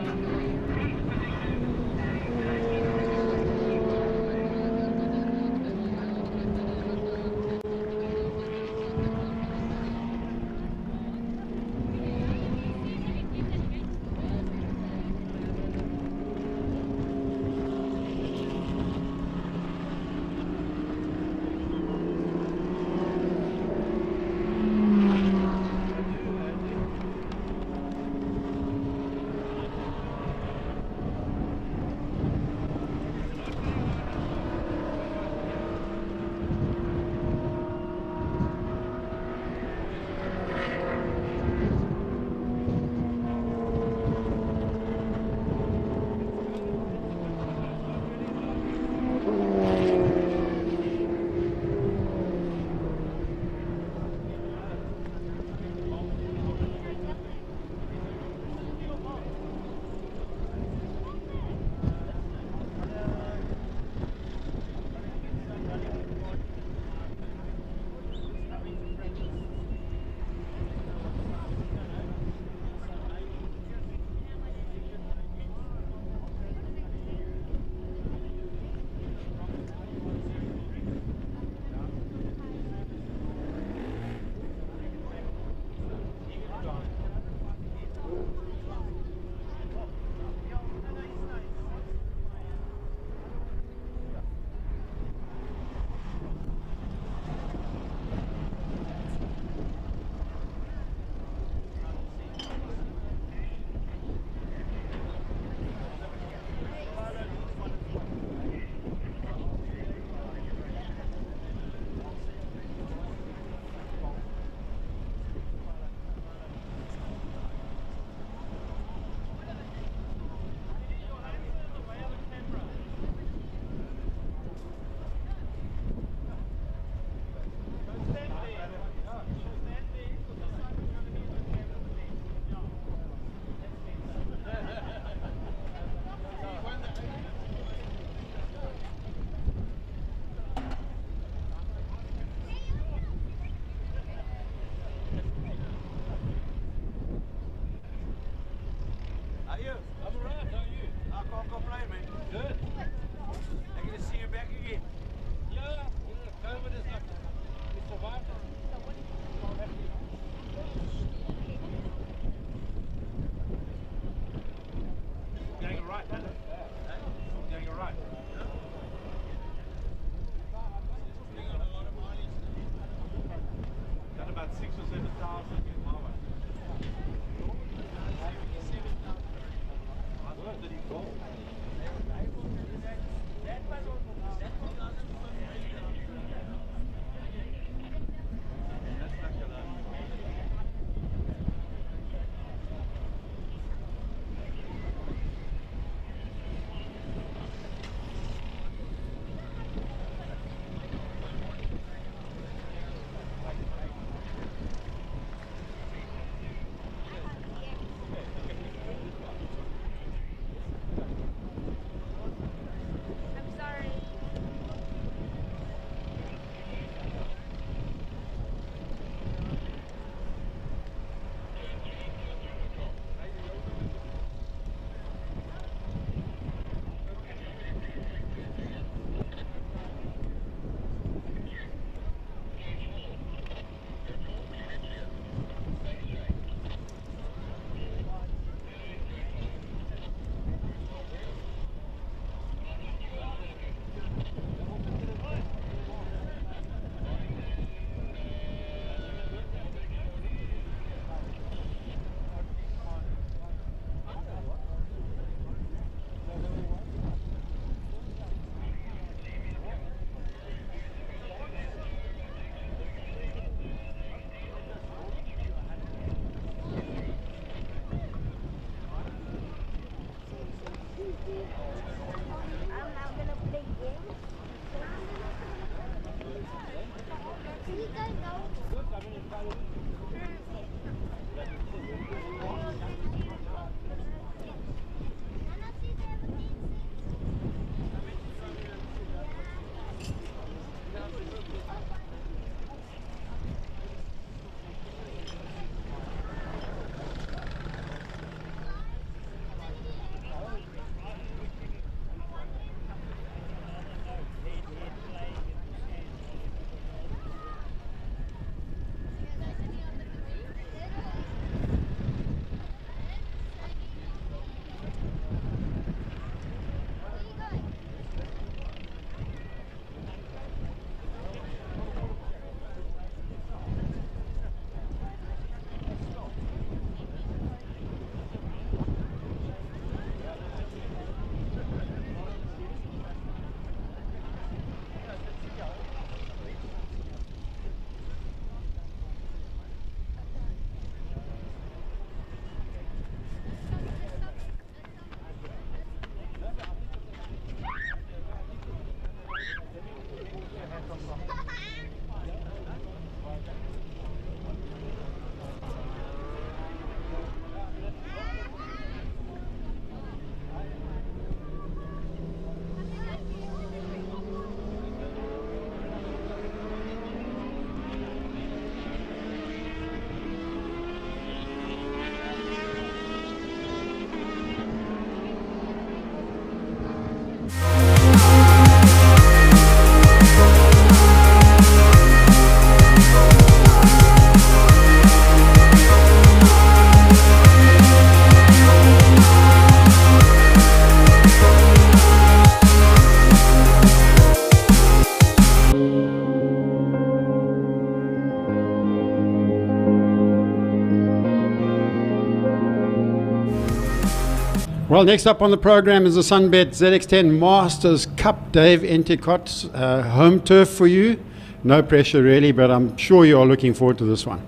Well, next up on the program is the Sunbet ZX10 Masters Cup. Dave Enticott, home turf for you. No pressure really, but I'm sure you are looking forward to this one.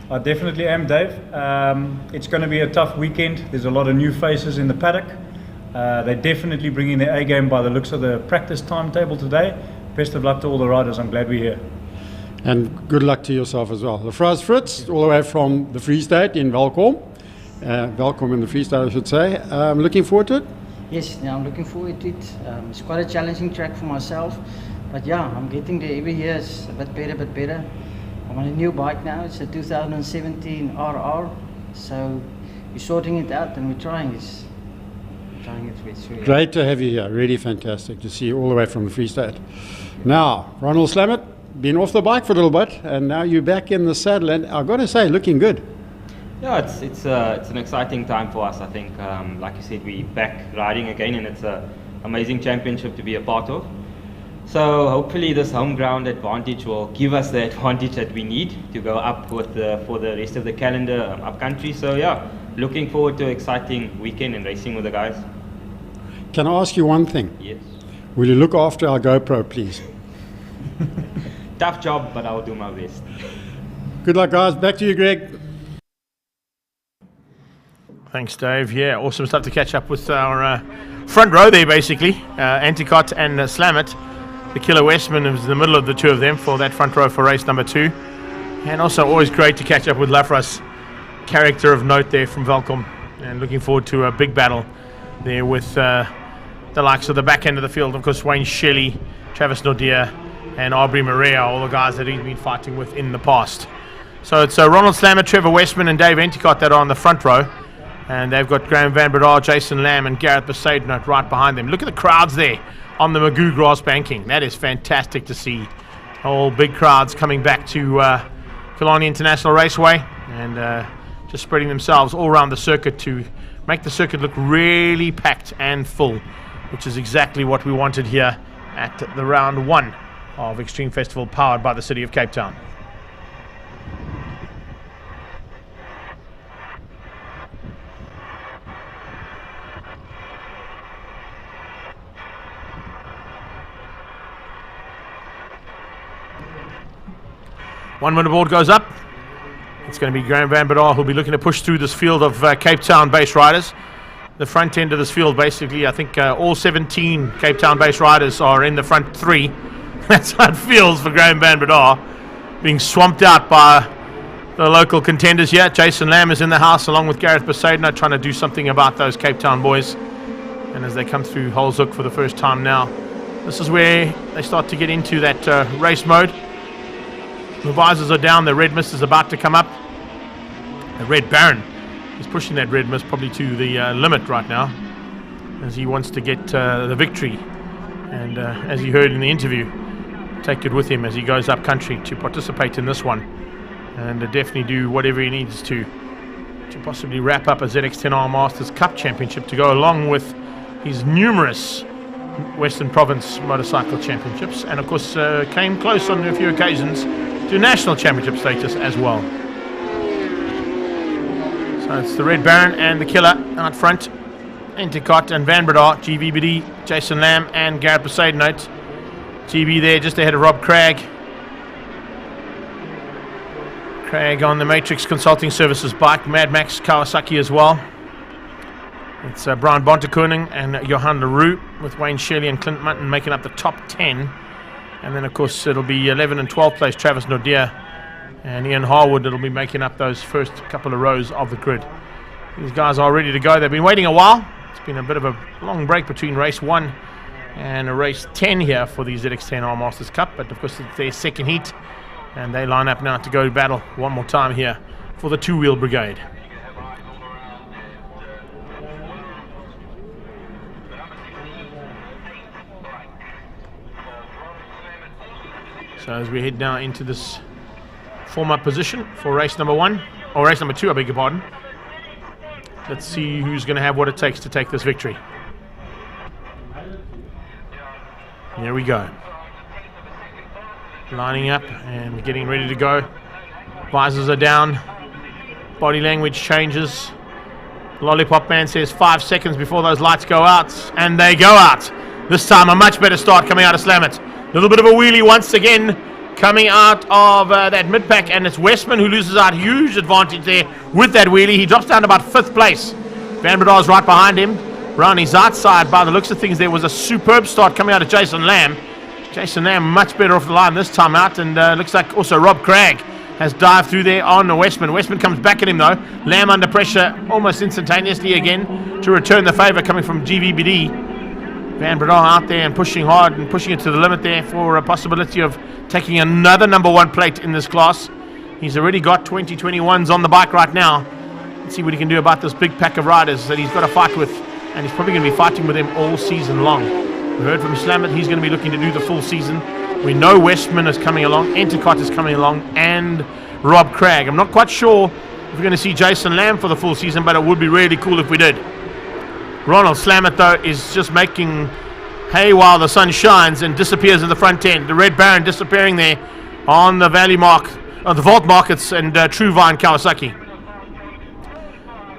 I definitely am, Dave. It's going to be a tough weekend. There's a lot of new faces in the paddock. They're definitely bringing their A game by the looks of the practice timetable today. Best of luck to all the riders. I'm glad we're here. And good luck to yourself as well. Lefraz Fritz, all the way from the Free State in Welkom. Welkom in the Free State, I should say. Looking forward to it? Yes, yeah, I'm looking forward to it. It's quite a challenging track for myself. But yeah, I'm getting there every year. It's a bit better. I'm on a new bike now. It's a 2017 RR. So we're sorting it out and we're trying it. Great to have you here. Really fantastic to see you all the way from the Free State. Now, Ronald Slamet, been off the bike for a little bit, and now you're back in the saddle, and I've got to say, looking good. Yeah, it's an exciting time for us. I think, like you said, we're back riding again, and it's an amazing championship to be a part of. So hopefully this home ground advantage will give us the advantage that we need to go up for the rest of the calendar up country. So yeah, looking forward to an exciting weekend and racing with the guys. Can I ask you one thing? Yes. Will you look after our GoPro, please? Tough job, but I'll do my best. Good luck, guys. Back to you, Greg. Thanks, Dave. Yeah, awesome stuff to catch up with our front row there, basically. Enticott and Slamet. The Killer Westman is in the middle of the two of them for that front row for race number 2. And also always great to catch up with Lafras, character of note there from Welkom. And looking forward to a big battle there with the likes of the back end of the field. Of course, Wayne Shelley, Travis Nordia, and Aubrey Maria, all the guys that he's been fighting with in the past. So it's Ronald Slamet, Trevor Westman, and Dave Enticott that are on the front row. And they've got Graham Van Bredar, Jason Lamb, and Gareth Besaidnout right behind them. Look at the crowds there on the Magoo grass banking. That is fantastic to see. All big crowds coming back to Killarney International Raceway and just spreading themselves all around the circuit to make the circuit look really packed and full, which is exactly what we wanted here at the round 1 of Extreme Festival, powered by the City of Cape Town. One winner board goes up. It's going to be Graham Van Bredar who'll be looking to push through this field of Cape Town-based riders. The front end of this field, basically, I think all 17 Cape Town-based riders are in the front 3. That's how it feels for Graham Van Bredar, being swamped out by the local contenders here. Jason Lamb is in the house along with Gareth Besaidnout, trying to do something about those Cape Town boys. And as they come through Holzhoek for the first time now, this is where they start to get into that race mode. The visors are down, the red mist is about to come up. The Red Baron is pushing that red mist probably to the limit right now, as he wants to get the victory. And as you heard in the interview, take it with him as he goes up country to participate in this one, and definitely do whatever he needs to possibly wrap up a ZX10R Masters Cup Championship to go along with his numerous Western Province Motorcycle Championships, and of course came close on a few occasions to national championship status as well. So it's the Red Baron and the Killer out front. Enticott and Van Bredar, GVBD, Jason Lamb and Gareth Besaidnout. GB there just ahead of Rob Craig. Craig on the Matrix Consulting Services bike, Mad Max Kawasaki as well. It's Brian Bontekoning and Johan Leroux with Wayne Shelley and Clint Mutton making up the top 10. And then, of course, it'll be 11 and 12th place Travis Nordia and Ian Harwood that'll be making up those first couple of rows of the grid. These guys are ready to go. They've been waiting a while. It's been a bit of a long break between race 1 and race 10 here for the ZX10R Masters Cup. But, of course, it's their second heat. And they line up now to go to battle one more time here for the two-wheel brigade. So as we head now into this form-up position for race number 1, or race number 2, I beg your pardon. Let's see who's going to have what it takes to take this victory. Here we go. Lining up and getting ready to go. Visors are down. Body language changes. Lollipop Man says 5 seconds before those lights go out, and they go out. This time a much better start coming out of Slam It. A little bit of a wheelie once again coming out of that mid-pack, and it's Westman who loses out. Huge advantage there with that wheelie. He drops down to about 5th place. Van Breda's right behind him. Round his outside, by the looks of things, there was a superb start coming out of Jason Lamb. Jason Lamb much better off the line this time out, and looks like also Rob Craig has dived through there on Westman. Westman comes back at him though. Lamb under pressure almost instantaneously again to return the favour coming from GVBD. Van Breda out there and pushing hard and pushing it to the limit there for a possibility of taking another number 1 plate in this class. He's already got 2021s on the bike right now. Let's see what he can do about this big pack of riders that he's got to fight with, and he's probably going to be fighting with them all season long. We heard from Slam It, he's going to be looking to do the full season. We know Westman is coming along, Entercott is coming along, and Rob Craig. I'm not quite sure if we're going to see Jason Lamb for the full season, but it would be really cool if we did. Ronald Slam It though is just making hay while the sun shines and disappears in the front end. The Red Baron disappearing there on the Valley Mark, the Vault Markets and True Vine Kawasaki.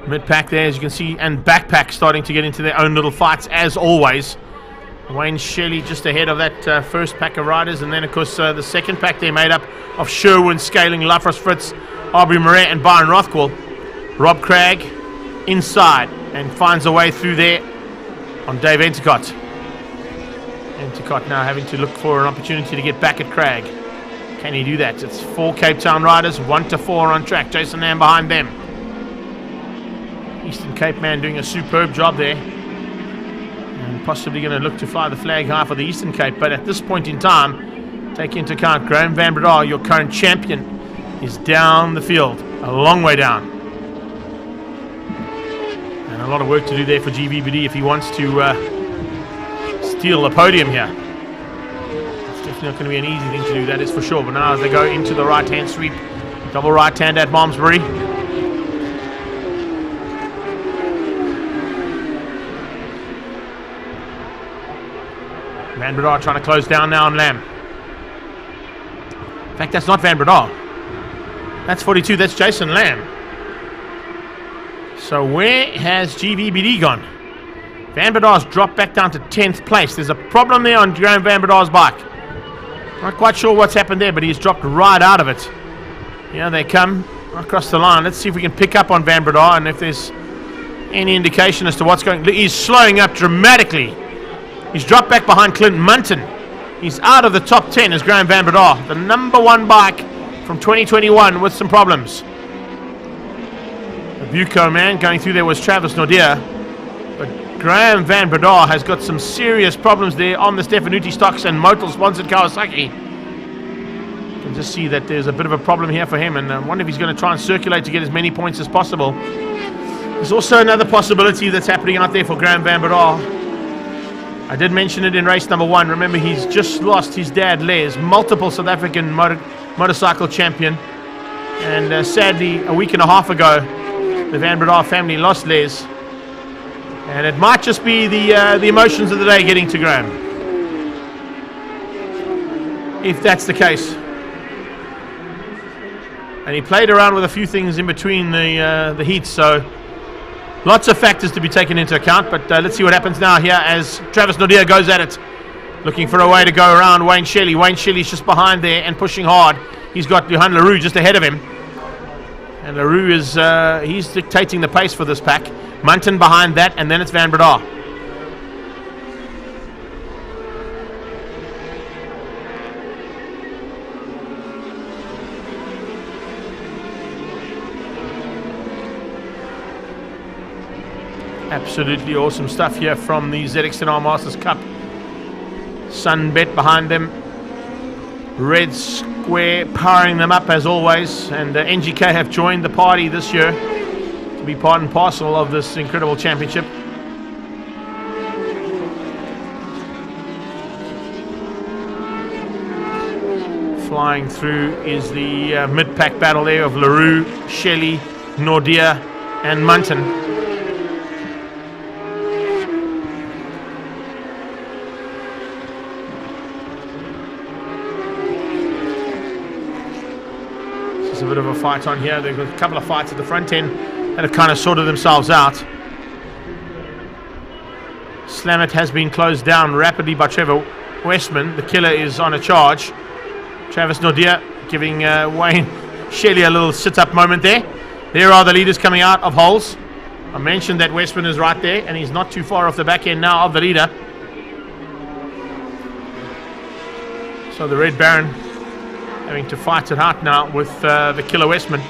Mid-pack there, as you can see, and backpack starting to get into their own little fights as always. Wayne Shelley just ahead of that first pack of riders, and then of course the second pack they're made up of Sherwin, Scaling, Lafros Fritz, Aubrey Moret and Byron Rothwell. Rob Craig inside and finds a way through there on Dave Entercott. Entercott now having to look for an opportunity to get back at Craig. Can he do that? It's 4 Cape Town riders, 1 to 4 on track. Jason Lamb behind them. Eastern Cape man doing a superb job there. Possibly going to look to fly the flag high for the Eastern Cape, but at this point in time, take into account Graham Van Breda, your current champion, is down the field, a long way down. And a lot of work to do there for GVBD if he wants to steal the podium here. It's definitely not going to be an easy thing to do, that is for sure. But now as they go into the right-hand sweep, double right hand at Malmesbury. Van Breda trying to close down now on Lamb. In fact, that's not Van Breda. That's 42, that's Jason Lamb. So where has GVBD gone? Van Breda's dropped back down to 10th place. There's a problem there on Graham Van Breda's bike. Not quite sure what's happened there, but he's dropped right out of it. Here they come across the line. Let's see if we can pick up on Van Breda and if there's any indication as to what's going on. He's slowing up dramatically. He's dropped back behind Clint Munton. He's out of the top 10 as Graham Van Breda, the number 1 bike from 2021 with some problems. The Buco man going through there was Travis Nordia, but Graham Van Breda has got some serious problems there on the Stefanuti stocks and Motul sponsored Kawasaki. You can just see that there's a bit of a problem here for him, and I wonder if he's going to try and circulate to get as many points as possible. There's also another possibility that's happening out there for Graham Van Breda. I did mention it in race number 1. Remember, he's just lost his dad, Les, multiple South African motorcycle champion. And sadly, a week and a half ago, the Van Breda family lost Les. And it might just be the emotions of the day getting to Graham. If that's the case. And he played around with a few things in between the heats, so lots of factors to be taken into account, but let's see what happens now here as Travis Nordia goes at it, looking for a way to go around Wayne Shelley. Wayne Shelley's just behind there and pushing hard. He's got Johan LaRue just ahead of him. And LaRue is he's dictating the pace for this pack. Munton behind that, and then it's Van Breda. Absolutely awesome stuff here from the ZXNR Masters Cup. Sunbet behind them. Red Square powering them up as always. And NGK have joined the party this year to be part and parcel of this incredible championship. Flying through is the mid-pack battle there of LaRue, Shelley, Nordia and Munton. A bit of a fight on here. They've got a couple of fights at the front end that have kind of sorted themselves out. Slamet has been closed down rapidly by Trevor Westman. The killer is on a charge. Travis Nordia giving Wayne Shelley a little sit-up moment there. There are the leaders coming out of holes. I mentioned that Westman is right there, and he's not too far off the back end now of the leader. So the Red Baron having to fight it out now with the killer Westman.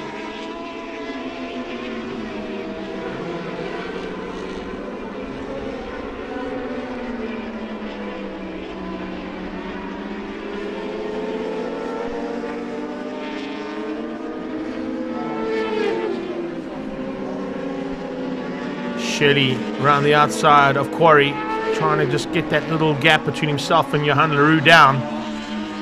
Shelley around the outside of Quarry, trying to just get that little gap between himself and Johan LaRue down.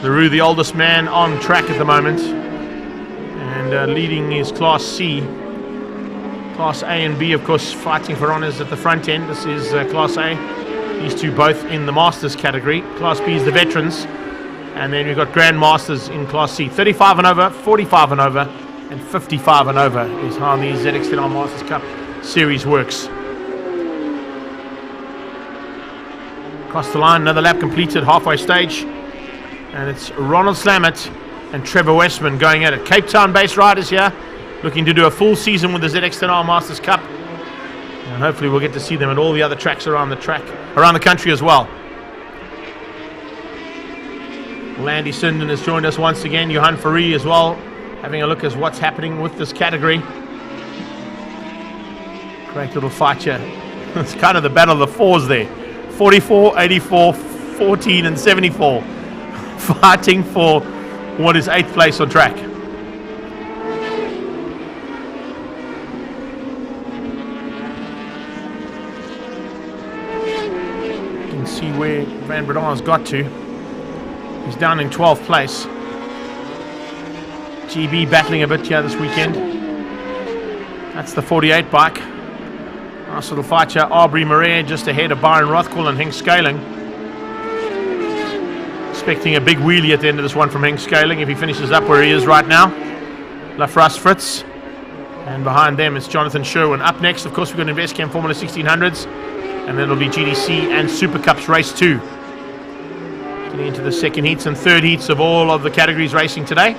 LaRue, the oldest man on track at the moment, and leading his Class C. Class A and B, of course, fighting for honours at the front end. This is Class A. These two both in the Masters category. Class B is the Veterans. And then we've got Grand Masters in Class C. 35 and over, 45 and over, and 55 and over is how the ZX10R Masters Cup series works. Across the line, another lap completed, halfway stage. And it's Ronald Slamet and Trevor Westman going at it. Cape Town-based riders here, looking to do a full season with the ZX10R Masters Cup. And hopefully we'll get to see them at all the other tracks around the country as well. Landy Sinden has joined us once again. Johan Faree as well, having a look at what's happening with this category. Great little fight here. It's kind of the battle of the fours there. 44, 84, 14 and 74. Fighting for what is 8th place on track. You can see where Van Bredaan's got to. He's down in 12th place. GB battling a bit here this weekend. That's the 48 bike. Nice little fight here. Aubrey Murray just ahead of Byron Rothwell and Henk Scaling. Expecting a big wheelie at the end of this one from Henk Scaling if he finishes up where he is right now. Lafras Fritz. And behind them it's Jonathan Sherwin. Up next, of course, we've got InvestCam Formula 1600s. And then it'll be GDC and Super Cups Race 2. Getting into the second heats and third heats of all of the categories racing today.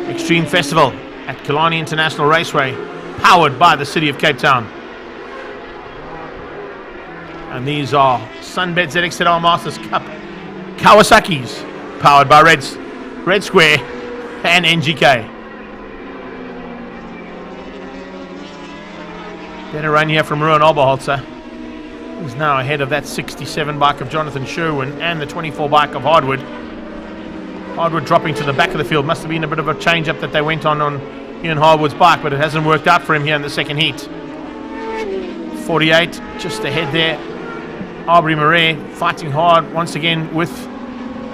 Extreme Festival at Killarney International Raceway, powered by the City of Cape Town. And these are Sunbet ZX10R Masters Cup Kawasaki's, powered by Red Square and NGK. Better run here from Ruan Oberholzer. He's now ahead of that 67 bike of Jonathan Sherwin and the 24 bike of Hardwood. Hardwood dropping to the back of the field. Must have been a bit of a change-up that they went on Ian Hardwood's bike, but it hasn't worked out for him here in the second heat. 48 just ahead there. Aubrey Murray fighting hard once again with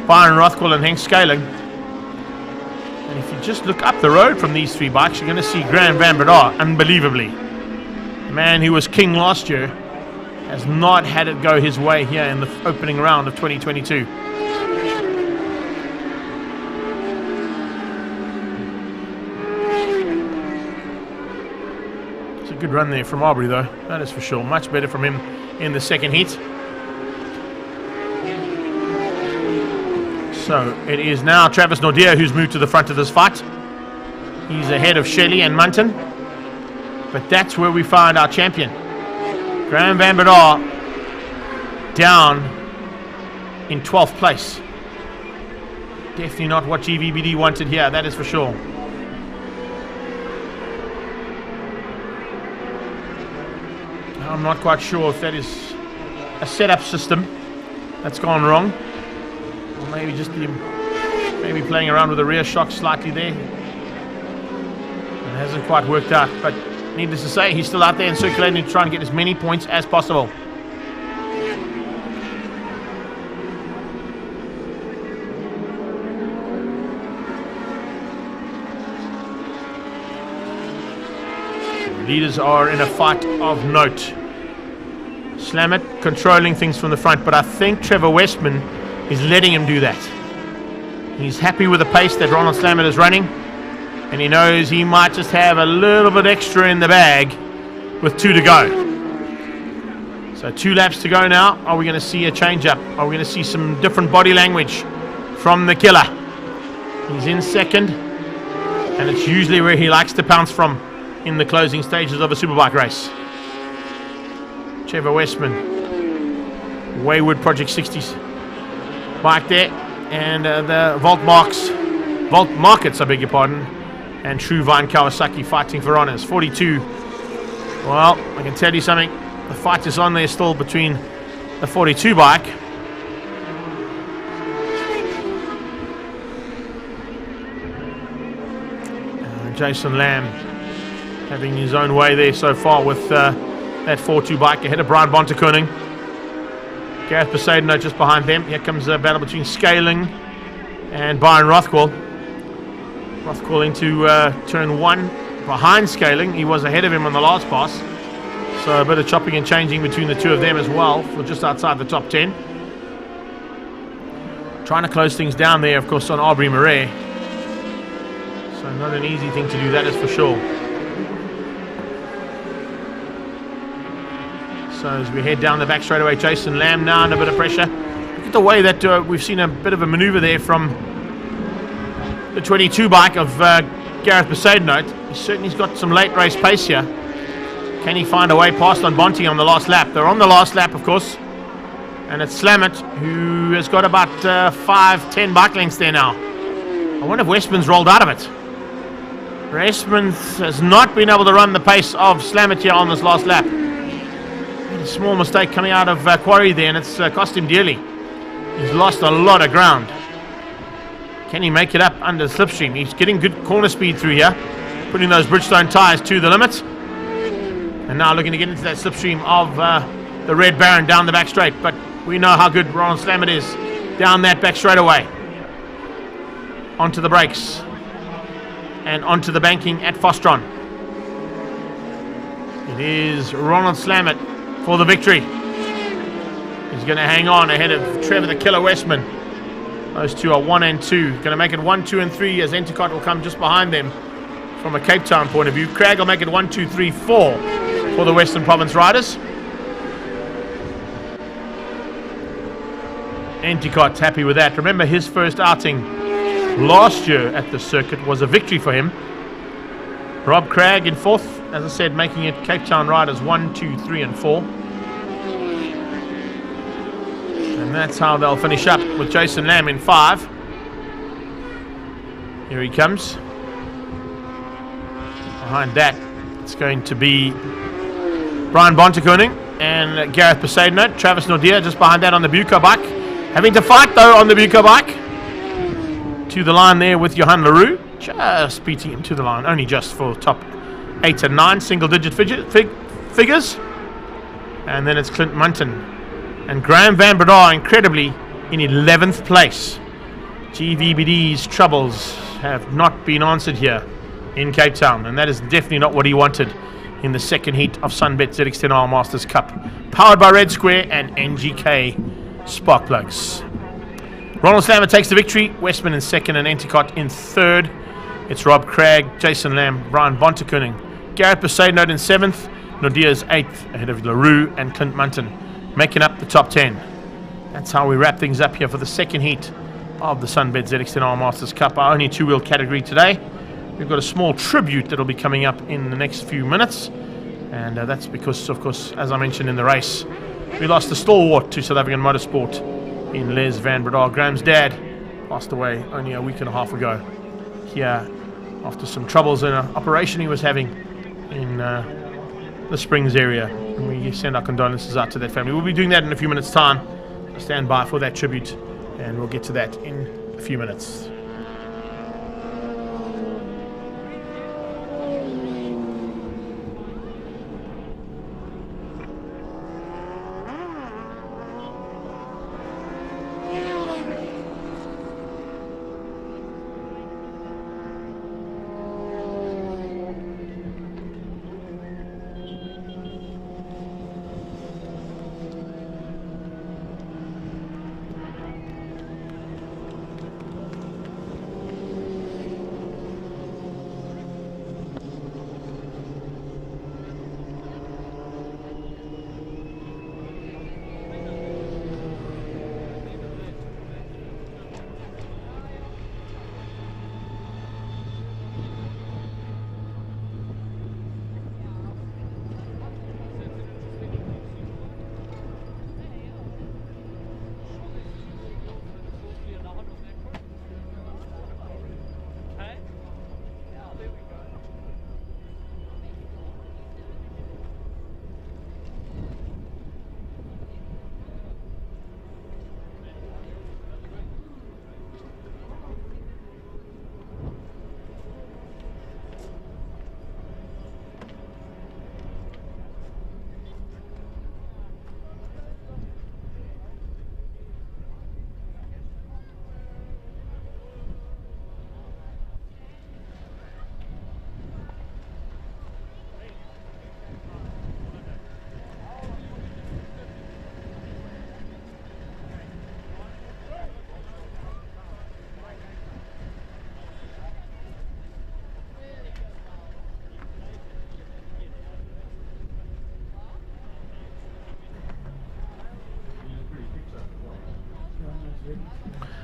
Byron Rothwell and Henk Scaling. And if you just look up the road from these three bikes, you're going to see Graham Van Breda, unbelievably. The man who was king last year has not had it go his way here in the opening round of 2022. It's a good run there from Aubrey though, that is for sure. Much better from him in the second heat. So it is now Travis Nordia who's moved to the front of this fight. He's ahead of Shelley and Munton. But that's where we find our champion. Graham Van Breda down in 12th place. Definitely not what GVBD wanted here, that is for sure. I'm not quite sure if that is a setup system that's gone wrong. Or maybe just maybe playing around with the rear shock slightly there. It hasn't quite worked out, but needless to say, he's still out there and circulating to try and get as many points as possible. Leaders are in a fight of note. Slamet controlling things from the front, but I think Trevor Westman is letting him do that. He's happy with the pace that Ronald Slamet is running, and he knows he might just have a little bit extra in the bag with 2 to go. So 2 laps to go now. Are we going to see a change up? Are we going to see some different body language from the killer? He's in second, and it's usually where he likes to pounce from in the closing stages of a superbike race. Trevor Westman, Wayward Project 60s bike there, and the Volt Markets, I beg your pardon, and True Vine Kawasaki fighting for honours. 42. Well, I can tell you something. The fight is on there still between the 42 bike Jason Lamb having his own way there so far with that 4-2 bike ahead of Brian Bontekoning. Gareth Poseidon just behind them. Here comes a battle between Scaling and Byron Rothwell. Rothwell into turn 1 behind Scaling. He was ahead of him on the last pass. So a bit of chopping and changing between the two of them as well for just outside the top 10. Trying to close things down there, of course, on Aubrey Murray. So not an easy thing to do, that is for sure. So as we head down the back straightaway, Jason Lamb now under a bit of pressure. Look at the way that we've seen a bit of a manoeuvre there from the 22 bike of Gareth Poseidon. He's certainly got some late race pace here. Can he find a way past on Bonte on the last lap? They're on the last lap, of course. And it's Slammett who has got about 5-10 bike lengths there now. I wonder if Westman's rolled out of it. Westman has not been able to run the pace of Slammett here on this last lap. Made a small mistake coming out of Quarry there, and it's cost him dearly. He's lost a lot of ground. Can he make it up under the slipstream? He's getting good corner speed through here, putting those Bridgestone tyres to the limit. And now looking to get into that slipstream of the Red Baron down the back straight. But we know how good Ronald Slammett is down that back straightaway. Onto the brakes. And onto the banking at Fostron. It is Ronald Slammett for the victory. He's going to hang on ahead of Trevor the Killer Westman. Those two are 1 and 2. Going to make it 1, 2 and 3 as Endicott will come just behind them from a Cape Town point of view. Craig will make it 1, 2, 3, 4 for the Western Province riders. Endicott happy with that. Remember his first outing last year at the circuit was a victory for him. Rob Craig in 4th, as I said, making it Cape Town riders 1, 2, 3 and 4. And that's how they'll finish up with Jason Lamb in 5. Here he comes. Behind that, it's going to be Brian Bontekoning and Gareth Poseidon. Travis Nordia just behind that on the Buco bike. Having to fight though on the Buco bike. To the line there with Johan Leroux. Just beating him to the line. Only just for top 8 and 9 single digit figures. And then it's Clint Munton. And Graham Van Breda incredibly in 11th place. GVBD's troubles have not been answered here in Cape Town, and that is definitely not what he wanted in the second heat of Sunbet ZX10R Masters Cup, powered by Red Square and NGK Spark Plugs. Ronald Slammett takes the victory, Westman in 2nd and Endicott in 3rd. It's Rob Craig, Jason Lamb, Brian Bontekoning, Gareth Poseidon in 7th, Nordia's 8th ahead of Leroux and Clint Munton, making up the top 10. That's how we wrap things up here for the second heat of the Sunbet ZX10R Masters Cup, our only two-wheel category today. We've got a small tribute that'll be coming up in the next few minutes, and that's because, of course, as I mentioned in the race, we lost a stalwart to South African motorsport in Les Van Breda. Graham's dad passed away only a week and a half ago here after some troubles in an operation he was having in the Springs area, and we send our condolences out to that family. We'll be doing that in a few minutes' time. Stand by for that tribute, and we'll get to that in a few minutes.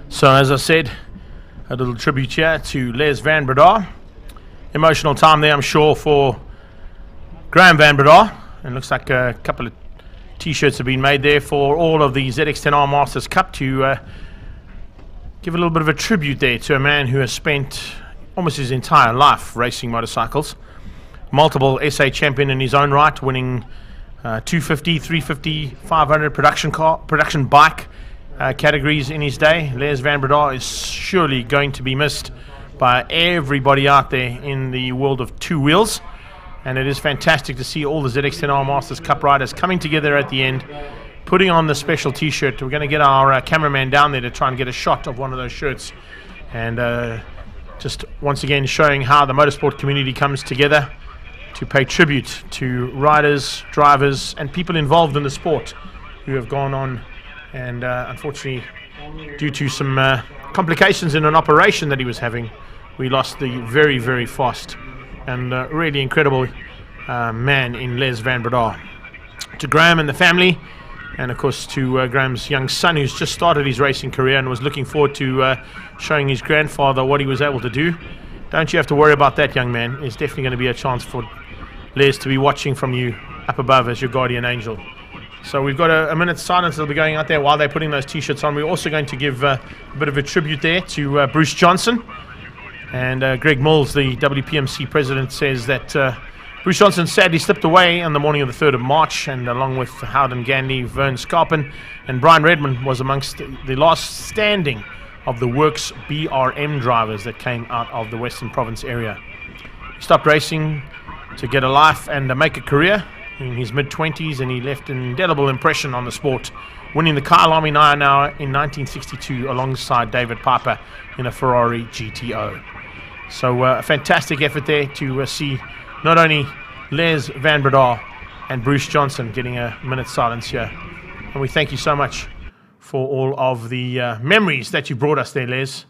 So as I said, a little tribute here to Les Van Breda. Emotional time there, I'm sure, for Graham Van Breda. And looks like a couple of t-shirts have been made there for all of the ZX10R Masters Cup to give a little bit of a tribute there to a man who has spent almost his entire life racing motorcycles. Multiple SA champion in his own right, winning 250, 350, 500 production bike categories in his day. Les Van Breda is surely going to be missed by everybody out there in the world of two wheels. And it is fantastic to see all the ZX10R Masters Cup riders coming together at the end, putting on the special t-shirt. We're going to get our cameraman down there to try and get a shot of one of those shirts. And just once again showing how the motorsport community comes together to pay tribute to riders, drivers, and people involved in the sport who have gone on. And unfortunately, due to some complications in an operation that he was having, we lost the very, very fast and really incredible man in Les Van Breda. To Graham and the family, and of course to Graham's young son, who's just started his racing career and was looking forward to showing his grandfather what he was able to do. Don't you have to worry about that, young man. There's definitely going to be a chance for Les to be watching from you up above as your guardian angel. So we've got a minute's silence that'll be going out there while they're putting those t-shirts on. We're also going to give a bit of a tribute there to Bruce Johnson. And Greg Mills, the WPMC president, says that Bruce Johnson sadly slipped away on the morning of the 3rd of March, and along with Howden Gandy, Vern Scarpin, and Brian Redmond was amongst the last standing of the Works BRM drivers that came out of the Western Province area. He stopped racing to get a life and make a career in his mid-20s, and he left an indelible impression on the sport, winning the Kyle Army 9 Hour in 1962 alongside David Piper in a Ferrari GTO. So a fantastic effort there to see not only Les Van Breda and Bruce Johnson getting a minute's silence here. And we thank you so much for all of the memories that you brought us there, Les.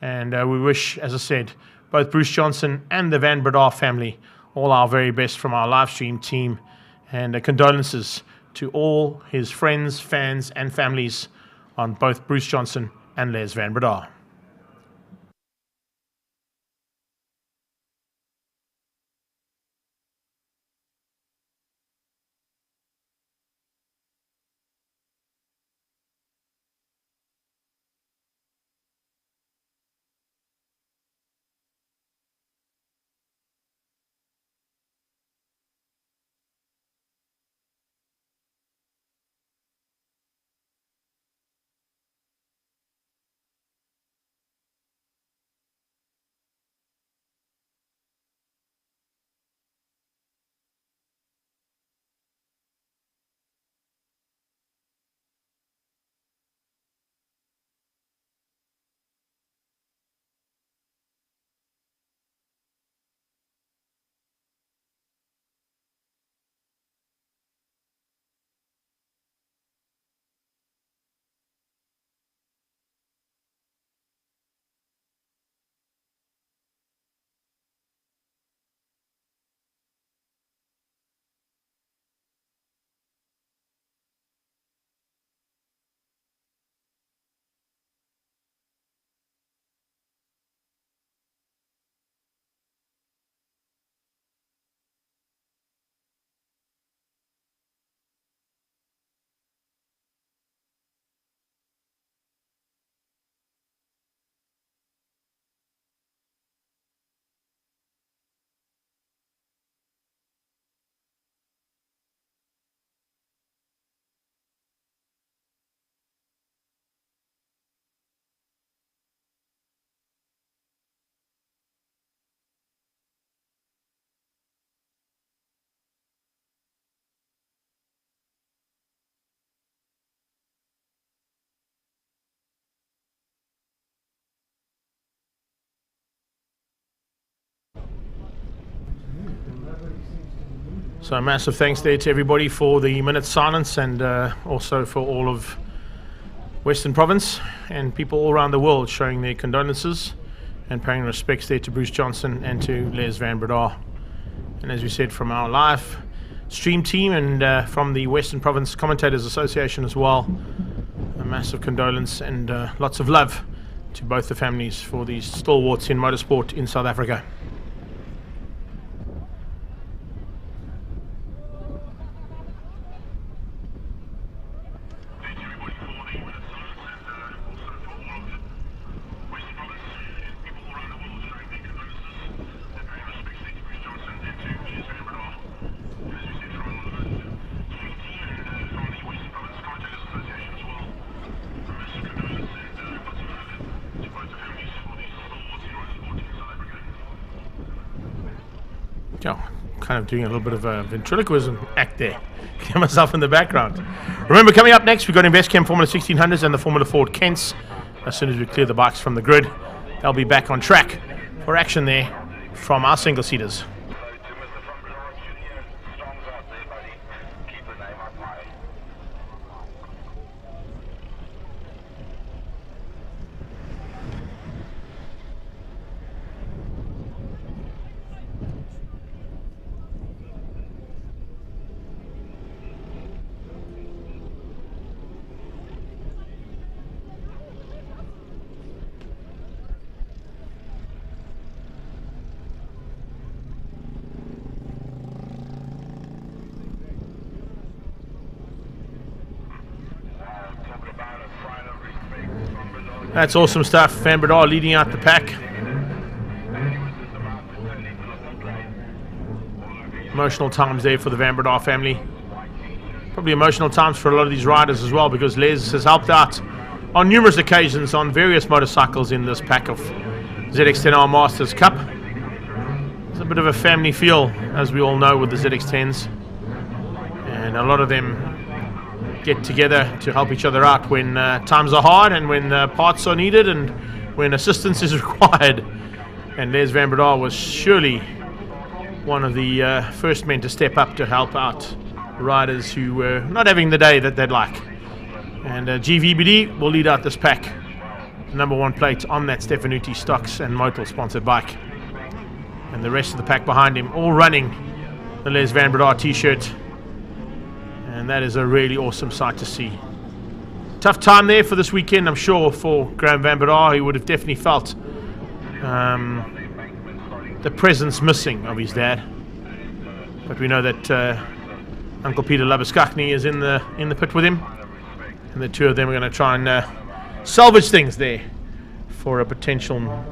And we wish, as I said, both Bruce Johnson and the Van Breda family all our very best from our live stream team. And condolences to all his friends, fans, and families on both Bruce Johnson and Les Van Breda. So a massive thanks there to everybody for the minute's silence, and also for all of Western Province and people all around the world showing their condolences and paying respects there to Bruce Johnson and to Les Van Breda. And as we said, from our live stream team and from the Western Province Commentators Association as well, a massive condolence and lots of love to both the families for these stalwarts in motorsport in South Africa. Kind of doing a little bit of a ventriloquism act there. Get myself in the background. Remember, coming up next, we've got Investchem Formula 1600s and the Formula Ford Kents. As soon as we clear the bikes from the grid, they'll be back on track for action there from our single-seaters. That's awesome stuff. Van Breda leading out the pack. Emotional times there for the Van Breda family. Probably emotional times for a lot of these riders as well, because Les has helped out on numerous occasions on various motorcycles in this pack of ZX10R Masters Cup. There's a bit of a family feel, as we all know, with the ZX10s. And a lot of them get together to help each other out when times are hard and when parts are needed and when assistance is required. And Les Van Breda was surely one of the first men to step up to help out riders who were not having the day that they'd like. And GVBD will lead out this pack. #1 plate on that Stefanuti Stocks and Motul sponsored bike. And the rest of the pack behind him all running the Les Van Breda t-shirt. And that is a really awesome sight to see. Tough time there for this weekend, I'm sure, for Graham Van Breda. He would have definitely felt the presence missing of his dad. But we know that Uncle Peter Labuskachny is in the pit with him. And the two of them are going to try and salvage things there for a potential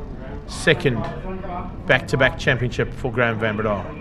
second back-to-back championship for Graham Van Breda.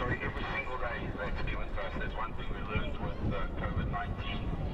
Every single day is experience for us. That's one thing we learned with COVID-19.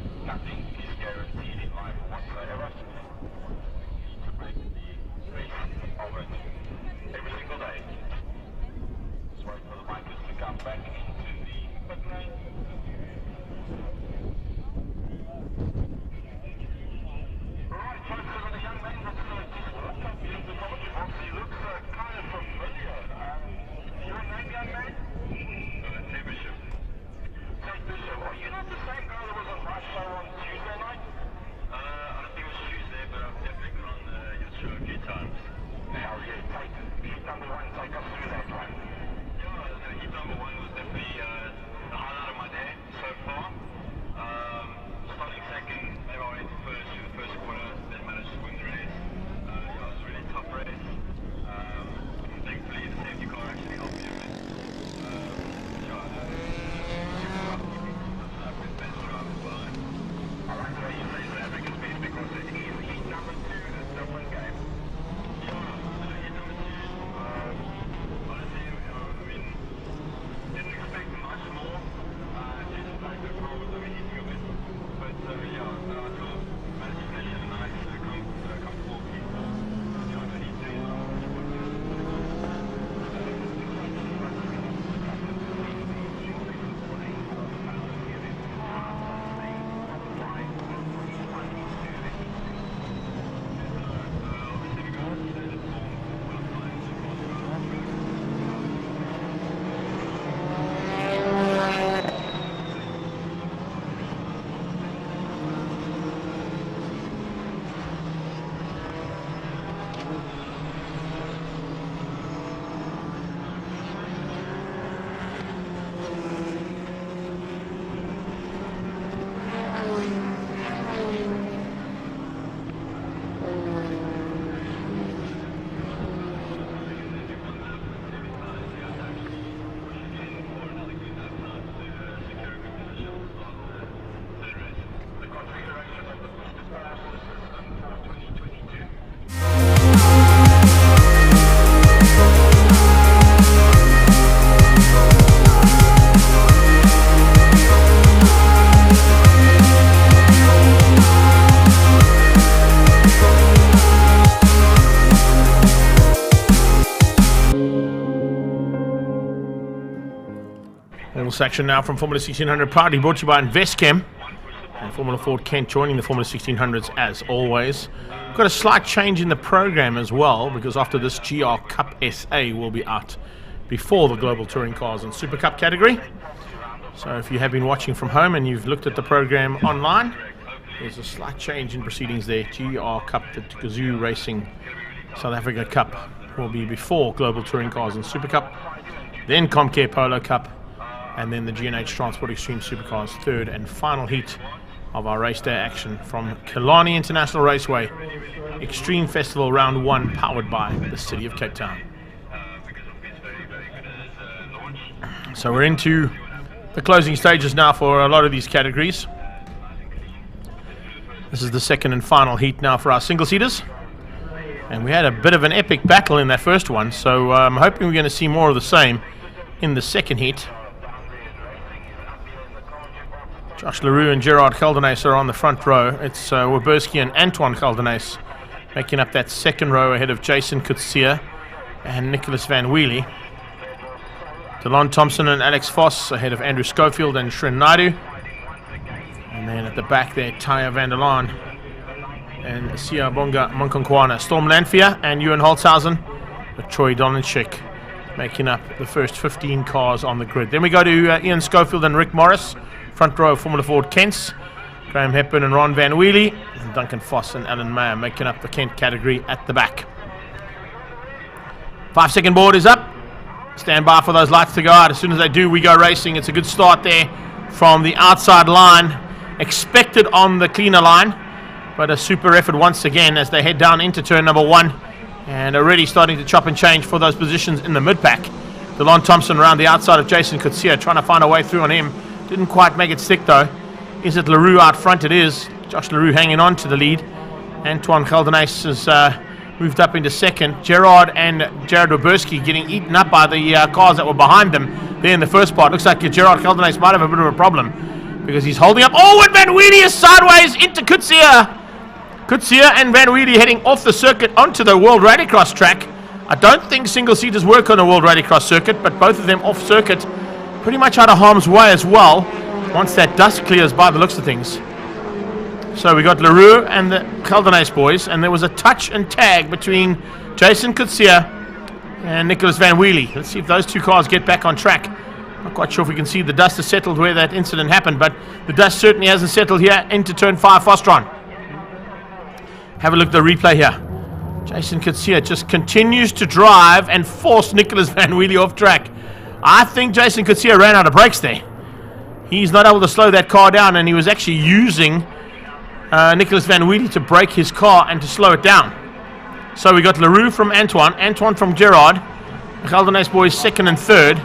Final section now from Formula 1600, proudly brought to you by Investchem and Formula Ford Kent joining the Formula 1600s as always. We've got a slight change in the program as well, because after this GR Cup SA will be out before the Global Touring Cars and Super Cup category. So if you have been watching from home and you've looked at the program online, there's a slight change in proceedings there. GR Cup, the Kazoo Racing South Africa Cup, will be before Global Touring Cars and Super Cup, then Comcare Polo Cup, and then the G&H Transport Extreme Supercars third and final heat of our race day action from Killarney International Raceway Extreme Festival Round 1, powered by the City of Cape Town. So we're into the closing stages now for a lot of these categories. This is the second and final heat now for our single-seaters. And we had a bit of an epic battle in that first one, so I'm hoping we're going to see more of the same in the second heat. Josh Leroux and Gerard Geldenhuys are on the front row. It's Werberski and Antoine Geldenhuys making up that second row ahead of Jason Coetzee and Nicholas Van Wheelie. Delon Thompson and Alex Vos ahead of Andrew Schofield and Shren Naidu. And then at the back there, Taya van der Laan and Siyabonga Monkonkwana. Storm Lanphier and Ewan Holtzhausen with Troy Dolanchik making up the first 15 cars on the grid. Then we go to Ian Schofield and Rick Morris, front row of Formula Ford Kents. Graham Hepburn and Ron Van Wheelie, and Duncan Foss and Alan Mayer making up the Kent category at the back. 5-second board is up. Stand by for those lights to go out. As soon as they do, we go racing. It's a good start there from the outside line. Expected on the cleaner line, but a super effort once again as they head down into turn number 1 and already starting to chop and change for those positions in the mid-pack. Delon Thompson around the outside of Jason Coetzee, trying to find a way through on him. Didn't quite make it stick though. Is it Leroux out front? It is. Josh Leroux hanging on to the lead. Antoine Geldenhuys has moved up into second. Gerard and Jared Werberski getting eaten up by the cars that were behind them there in the first part. Looks like Gerard Geldenhuys might have a bit of a problem because he's holding up. Oh, and Van Wheelie is sideways into Coetzee. Coetzee and Van Wheelie heading off the circuit onto the World Rallycross track. I don't think single-seaters work on a World Rallycross circuit, but both of them off circuit, pretty much out of harm's way as well, once that dust clears by the looks of things. So we got Leroux and the Geldenhuys boys, and there was a touch and tag between Jason Coetzee and Nicholas Van Wheelie. Let's see if those two cars get back on track. Not quite sure if we can see the dust has settled where that incident happened, but the dust certainly hasn't settled here into turn 5 Fostron. Have a look at the replay here. Jason Coetzee just continues to drive and force Nicholas Van Wheelie off track. I think Jason Coetzee ran out of brakes there. He's not able to slow that car down, and he was actually using Nicholas Van Wheelie to brake his car and to slow it down. So we got Leroux from Antoine from Gerard. The Geldenhuys boys second and third.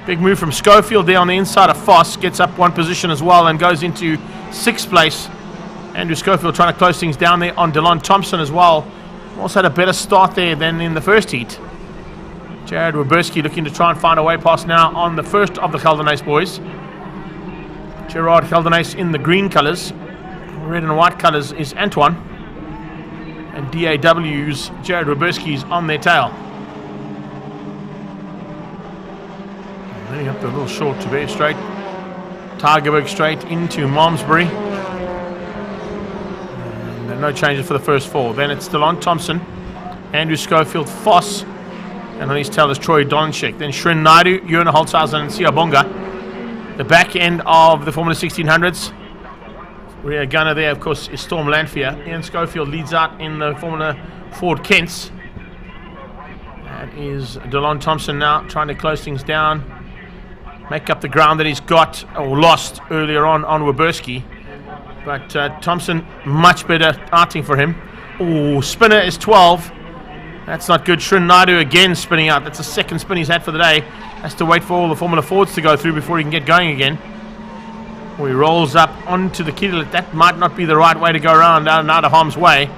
Big move from Schofield there on the inside of Foss. Gets up one position as well and goes into 6th place. Andrew Schofield trying to close things down there on Delon Thompson as well. Also had a better start there than in the first heat. Jared Werberski looking to try and find a way past now on the first of the Geldenhuys boys. Gerard Geldenhuys in the green colours. Red and white colours is Antoine. And DAW's Jared Werberski's on their tail. Heading up the little short to Bear Straight. Tigerberg Straight into Malmesbury. And no changes for the first 4. Then it's Delon Thompson, Andrew Schofield, Foss, and on his tail is Troy Dolanchik. Then Shren Naidu, Ewan Holtzhausen and Siyabonga. The back end of the Formula 1600s. Rear gunner there, of course, is Storm Lanphier. Ian Schofield leads out in the Formula Ford Kents. That is Delon Thompson now trying to close things down. Make up the ground that he's got or lost earlier on Werberski. But Thompson, much better outing for him. Oh, spinner is 12. That's not good. Shren Naidu again spinning out. That's the second spin he's had for the day. Has to wait for all the Formula Fords to go through before he can get going again. He rolls up onto the Kidlet. That might not be the right way to go around out and out of harm's way.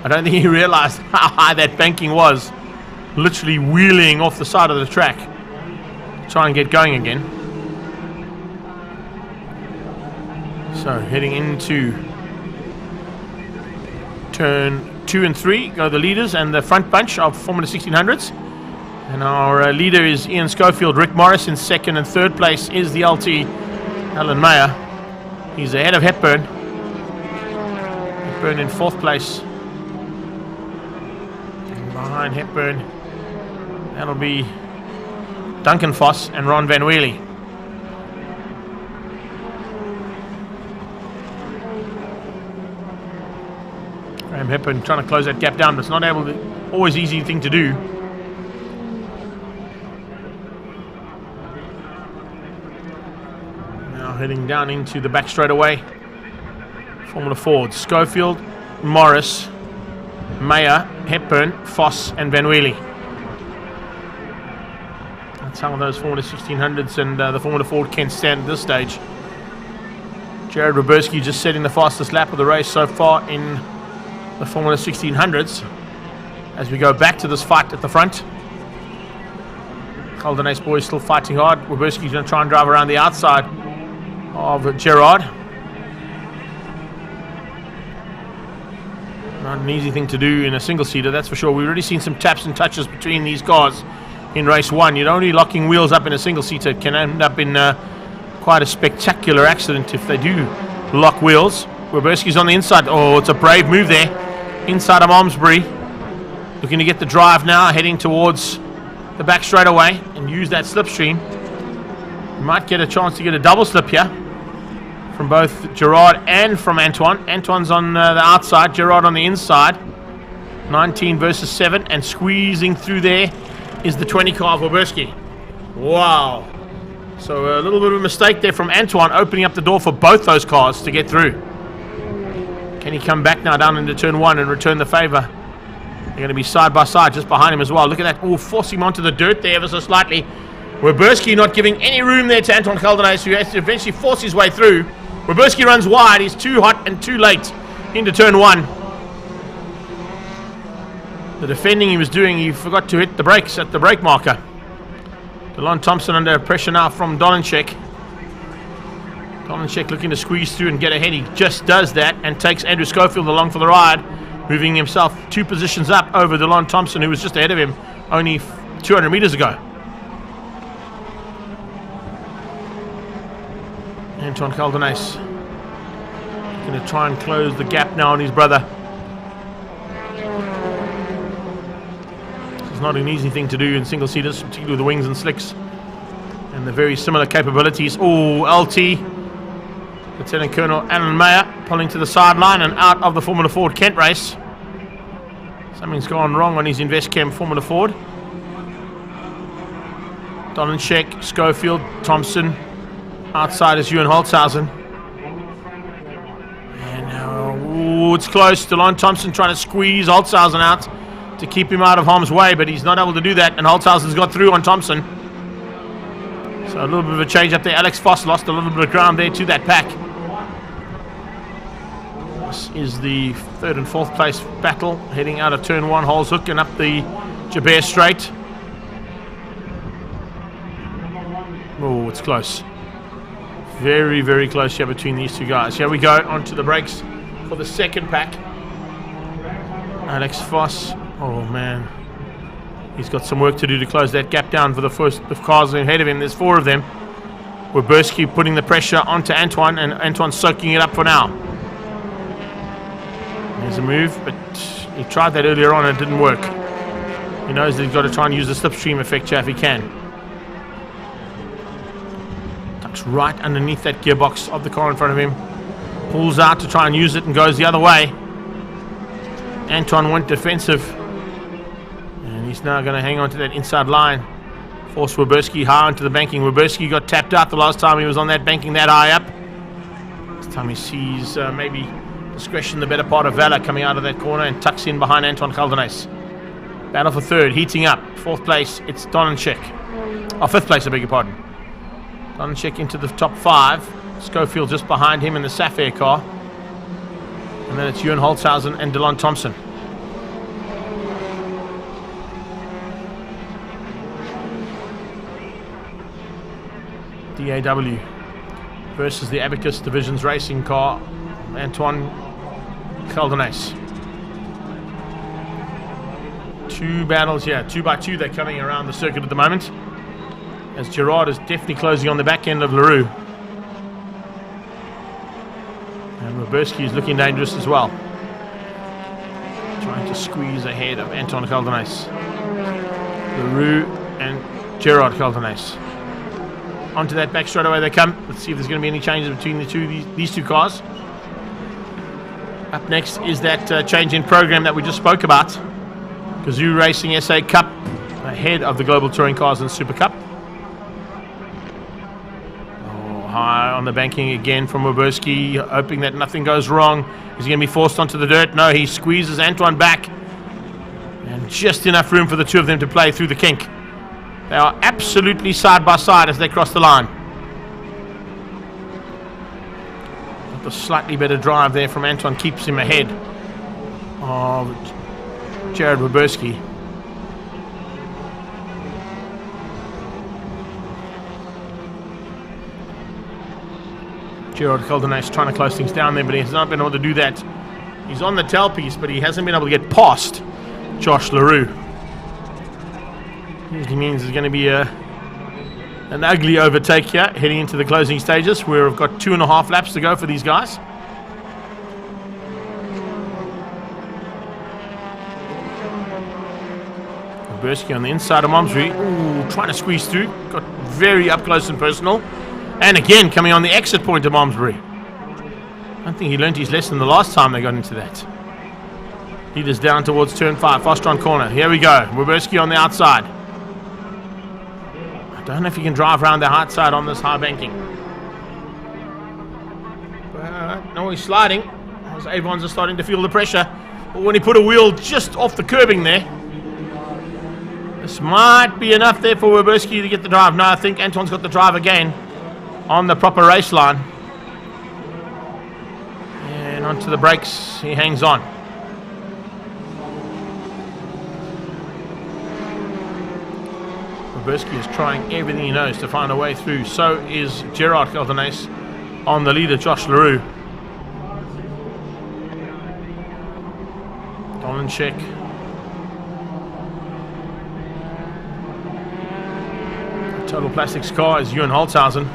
I don't think he realized how high that banking was. Literally wheeling off the side of the track. Try and get going again. So heading into turn 2 and 3 go the leaders and the front bunch of Formula 1600s. And our leader is Ian Schofield. Rick Morris in second, and third place is the LT, Alan Mayer. He's ahead of Hepburn. Hepburn in fourth place. And behind Hepburn, that'll be Duncan Foss and Ron Van Wheelie. Graham Hepburn trying to close that gap down, but it's not able to. Always easy thing to do. Now heading down into the back straightaway. Formula Ford, Schofield, Morris, Mayer, Hepburn, Foss and Van Wheelie. That's how those Formula 1600s and the Formula Ford can stand at this stage. Jared Roberski just setting the fastest lap of the race so far in the Formula 1600s. As we go back to this fight at the front, Caldenace boys still fighting hard. Roberski's going to try and drive around the outside of Gerard. Not an easy thing to do in a single-seater, that's for sure. We've already seen some taps and touches between these cars in race one. You're only locking wheels up in a single-seater. It can end up in quite a spectacular accident if they do lock wheels. Roberski's on the inside. Oh, it's a brave move there. Inside of Malmesbury. Looking to get the drive now, heading towards the back straightaway and use that slipstream. You might get a chance to get a double slip here from both Gerard and from Antoine. Antoine's on the outside, Gerard on the inside. 19 versus 7, and squeezing through there is the 20 car of Roberski. Wow. So a little bit of a mistake there from Antoine, opening up the door for both those cars to get through. Can he come back now down into turn 1 and return the favour? They're going to be side by side just behind him as well. Look at that. Oh, forcing him onto the dirt there ever so slightly. Roberski not giving any room there to Anton Caldenace, who has to eventually force his way through. Roberski runs wide. He's too hot and too late into turn 1. The defending he was doing, he forgot to hit the brakes at the brake marker. Delon Thompson under pressure now from Dolenchek. Dolenchek looking to squeeze through and get ahead. He just does that and takes Andrew Schofield along for the ride, moving himself 2 positions up over Delon Thompson, who was just ahead of him only 200 meters ago. Anton Caldenace going to try and close the gap now on his brother. This is not an easy thing to do in single seaters, particularly with the wings and slicks and the very similar capabilities. Oh, LT, Lieutenant Colonel Alan Mayer pulling to the sideline and out of the Formula Ford Kent race. Something's gone wrong on his InvestChem Formula Ford. Dolenchek, Schofield, Thompson. Outside is Ewan Holtzhausen. And now, it's close. Delon Thompson trying to squeeze Holtzhausen out to keep him out of harm's way, but he's not able to do that, and Holtzhausen's got through on Thompson. So a little bit of a change up there. Alex Foss lost a little bit of ground there to that pack. This is the 3rd and 4th place battle, heading out of turn 1, Holes Hook, and up the Jabir Straight. Oh, it's close. Very, very close here between these two guys. Here we go, onto the brakes for the second pack. Alex Foss, oh man. He's got some work to do to close that gap down for the first of cars ahead of him. There's 4 of them. Roberski putting the pressure onto Antoine, and Antoine's soaking it up for now. There's a move, but he tried that earlier on and it didn't work. He knows that he's got to try and use the slipstream effect here if he can. Tucks right underneath that gearbox of the car in front of him. Pulls out to try and use it and goes the other way. Antoine went defensive. And he's now going to hang on to that inside line. Force Roberski high onto the banking. Roberski got tapped out the last time he was on that banking that high up. This time he sees maybe discretion, the better part of valor, coming out of that corner and tucks in behind Anton Caldenace. Battle for 3rd, heating up. 4th place, it's Dolenchek. Oh, 5th place, I beg your pardon. Dolenchek into the top 5. Schofield just behind him in the Sapphire car. And then it's Ewan Holtzhausen and Delon Thompson. DAW versus the Abacus Divisions racing car, Antoine Caldenace. Two battles here, 2x2. They're coming around the circuit at the moment, as Gerard is definitely closing on the back end of LaRue. And Roberski is looking dangerous as well, trying to squeeze ahead of Anton Caldenais. LaRue and Gerard Caldenais. Onto that back straightaway they come. Let's see if there's going to be any changes between these two cars. Up next is that change in program that we just spoke about. Kazoo Racing SA Cup ahead of the Global Touring Cars and Super Cup. High on the banking again from Roberski, hoping that nothing goes wrong. Is he going to be forced onto the dirt? No, he squeezes Antoine back. And just enough room for the two of them to play through the kink. They are absolutely side by side as they cross the line. But the slightly better drive there from Antoine keeps him ahead of Jared Roberski. Gerard Caldenais trying to close things down there, but he has not been able to do that. He's on the tailpiece, but he hasn't been able to get past Josh LaRue. Usually means there's going to be an ugly overtake here, heading into the closing stages, where we've got 2.5 laps to go for these guys. Roberski on the inside of Malmesbury. Ooh, trying to squeeze through. Got very up close and personal. And again, coming on the exit point of Malmesbury. I don't think he learned his lesson the last time they got into that. Leaders down towards turn 5, Fostron corner. Here we go. Roberski on the outside. I don't know if he can drive around the outside on this high banking. But no, he's sliding. As Avons are starting to feel the pressure. But when he put a wheel just off the curbing there, this might be enough there for Roberski to get the drive. No, I think Anton's got the drive again on the proper race line. And onto the brakes, he hangs on. Roberski is trying everything he knows to find a way through. So is Gerard Caldenais on the leader, Josh LaRue. Dolenchek. Total Plastics car is Ewan Holtzhausen.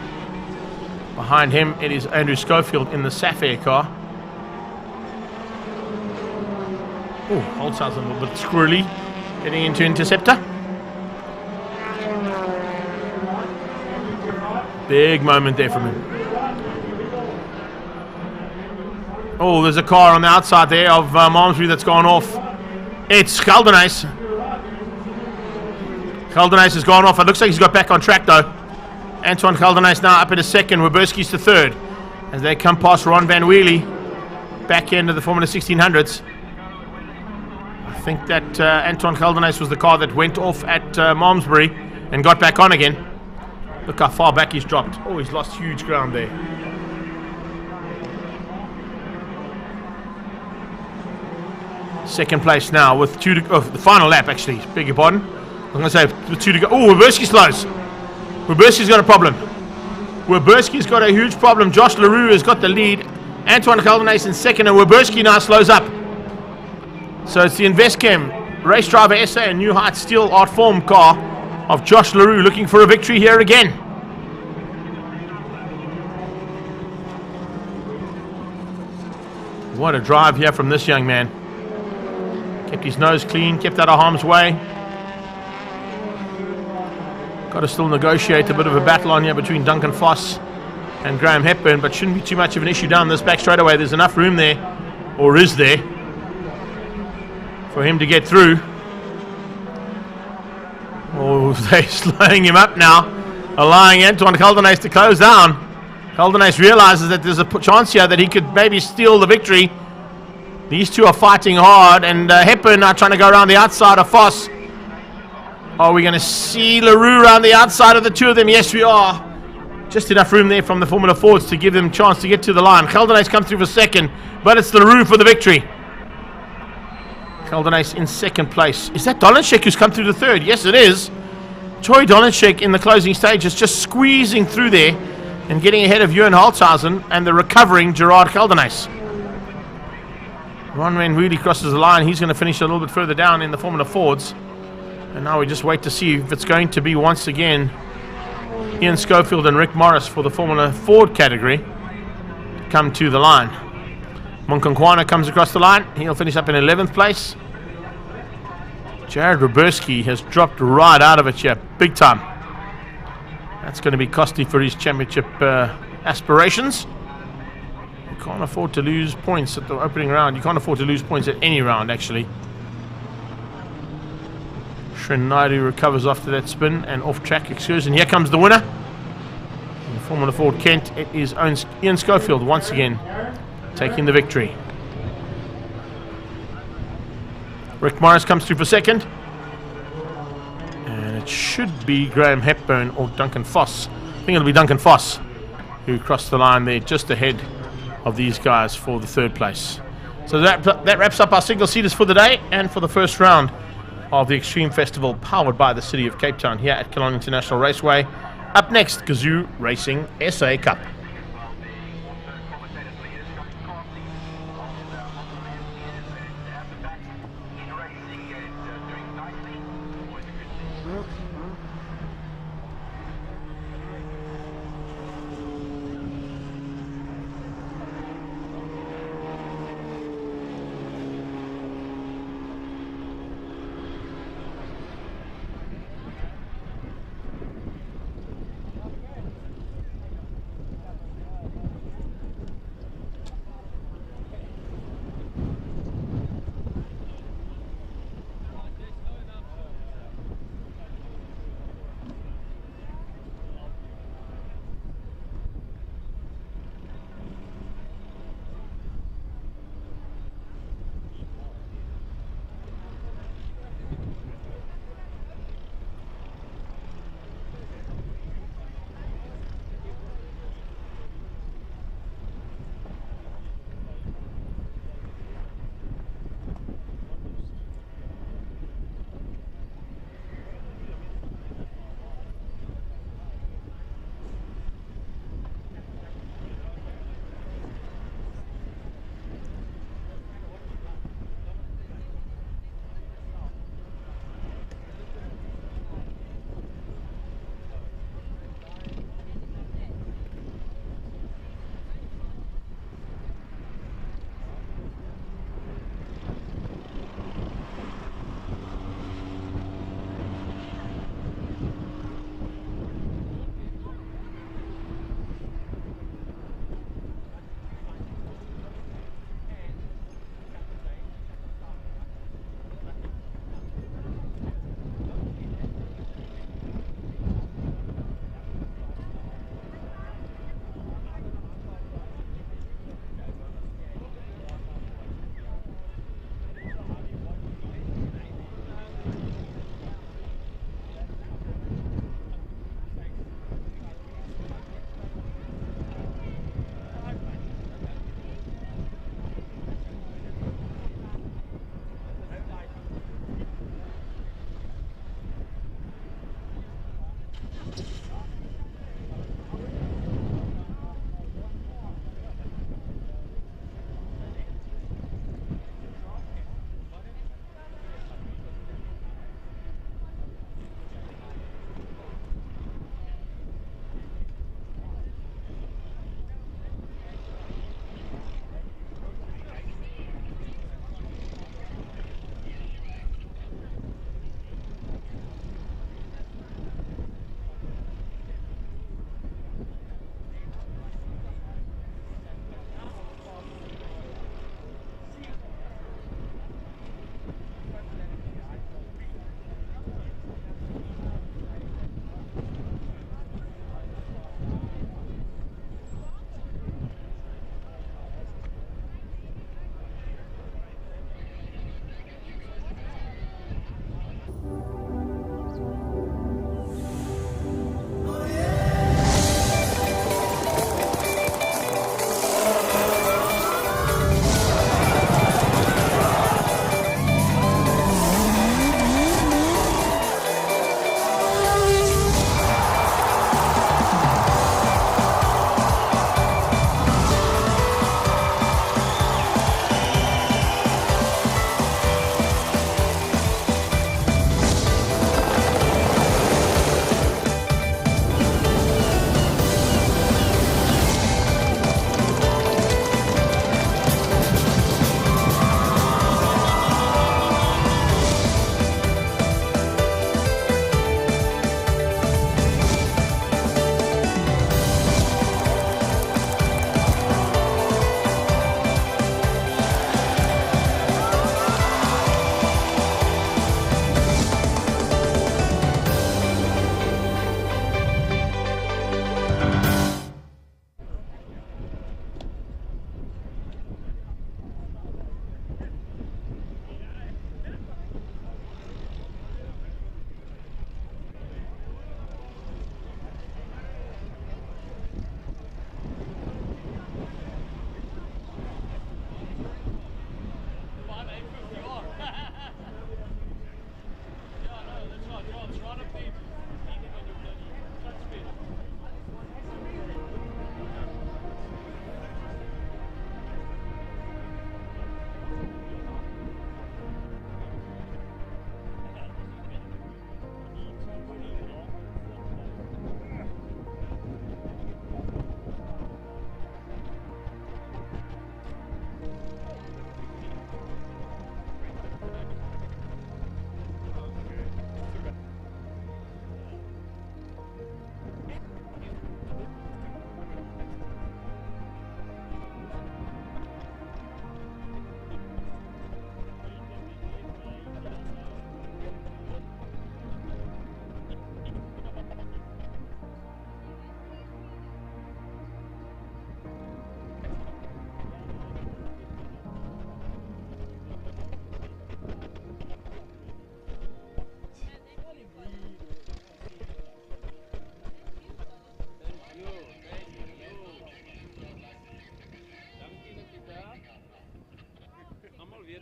Behind him, it is Andrew Schofield in the Sapphire car. Oh, Holtzhausen a little bit squirrely, getting into Interceptor. Big moment there from him. Oh, there's a car on the outside there of Malmesbury that's gone off. It's Caldenais. Caldenais has gone off. It looks like he's got back on track though. Antoine Caldenais now up in a second. Roberski's to third as they come past Ron Van Wheelie, back end of the Formula 1600s. I think that Antoine Caldenais was the car that went off at Malmesbury and got back on again. Look how far back he's dropped. Oh, he's lost huge ground there. Second place now with 2 to go. Oh, the final lap actually. Beg your pardon. I'm going to say with 2 to go. Oh, Roberski slows. Roberski's got a problem. Roberski's got a huge problem. Josh LaRue has got the lead. Antoine Caldenais in second, and Roberski now slows up. So it's the Investchem Race Driver SA and New Heights Steel Art Form car of Josh LaRue looking for a victory here again. What a drive here from this young man. Kept his nose clean, kept out of harm's way. Got to still negotiate a bit of a battle on here between Duncan Foss and Graham Hepburn, but shouldn't be too much of an issue down this back straightaway. There's enough room there, or is there, for him to get through. Oh, they're slowing him up now, allowing Antoine Caldenais to close down. Caldenais realizes that there's a chance here that he could maybe steal the victory. These two are fighting hard, and Hepburn now trying to go around the outside of Foss. Are we going to see LaRue around the outside of the two of them? Yes, we are. Just enough room there from the Formula Fords to give them a chance to get to the line. Caldenais comes through for second, but it's LaRue for the victory. Caldenais in second place. Is that Dolenchek who's come through the third? Yes, it is. Troy Dolenchek in the closing stages, just squeezing through there and getting ahead of Ewan Holtzhausen and the recovering Gerard Caldenais. Ron Van Woody crosses the line. He's going to finish a little bit further down in the Formula Fords. And now we just wait to see if it's going to be once again Ian Schofield and Rick Morris for the Formula Ford category come to the line. Monkonkwana comes across the line. He'll finish up in 11th place. Jared Roberski has dropped right out of it here, big time. That's going to be costly for his championship aspirations. You can't afford to lose points at the opening round. You can't afford to lose points at any round, actually. Srinaidu recovers after that spin and off-track excursion. Here comes the winner. In the Formula Ford Kent, it is Ian Schofield once again taking the victory. Rick Morris comes through for second. And it should be Graham Hepburn or Duncan Foss. I think it'll be Duncan Foss who crossed the line there just ahead of these guys for the third place. So that wraps up our single-seaters for the day and for the first round of the Extreme Festival powered by the City of Cape Town here at Killarney International Raceway. Up next, Kazoo Racing SA Cup.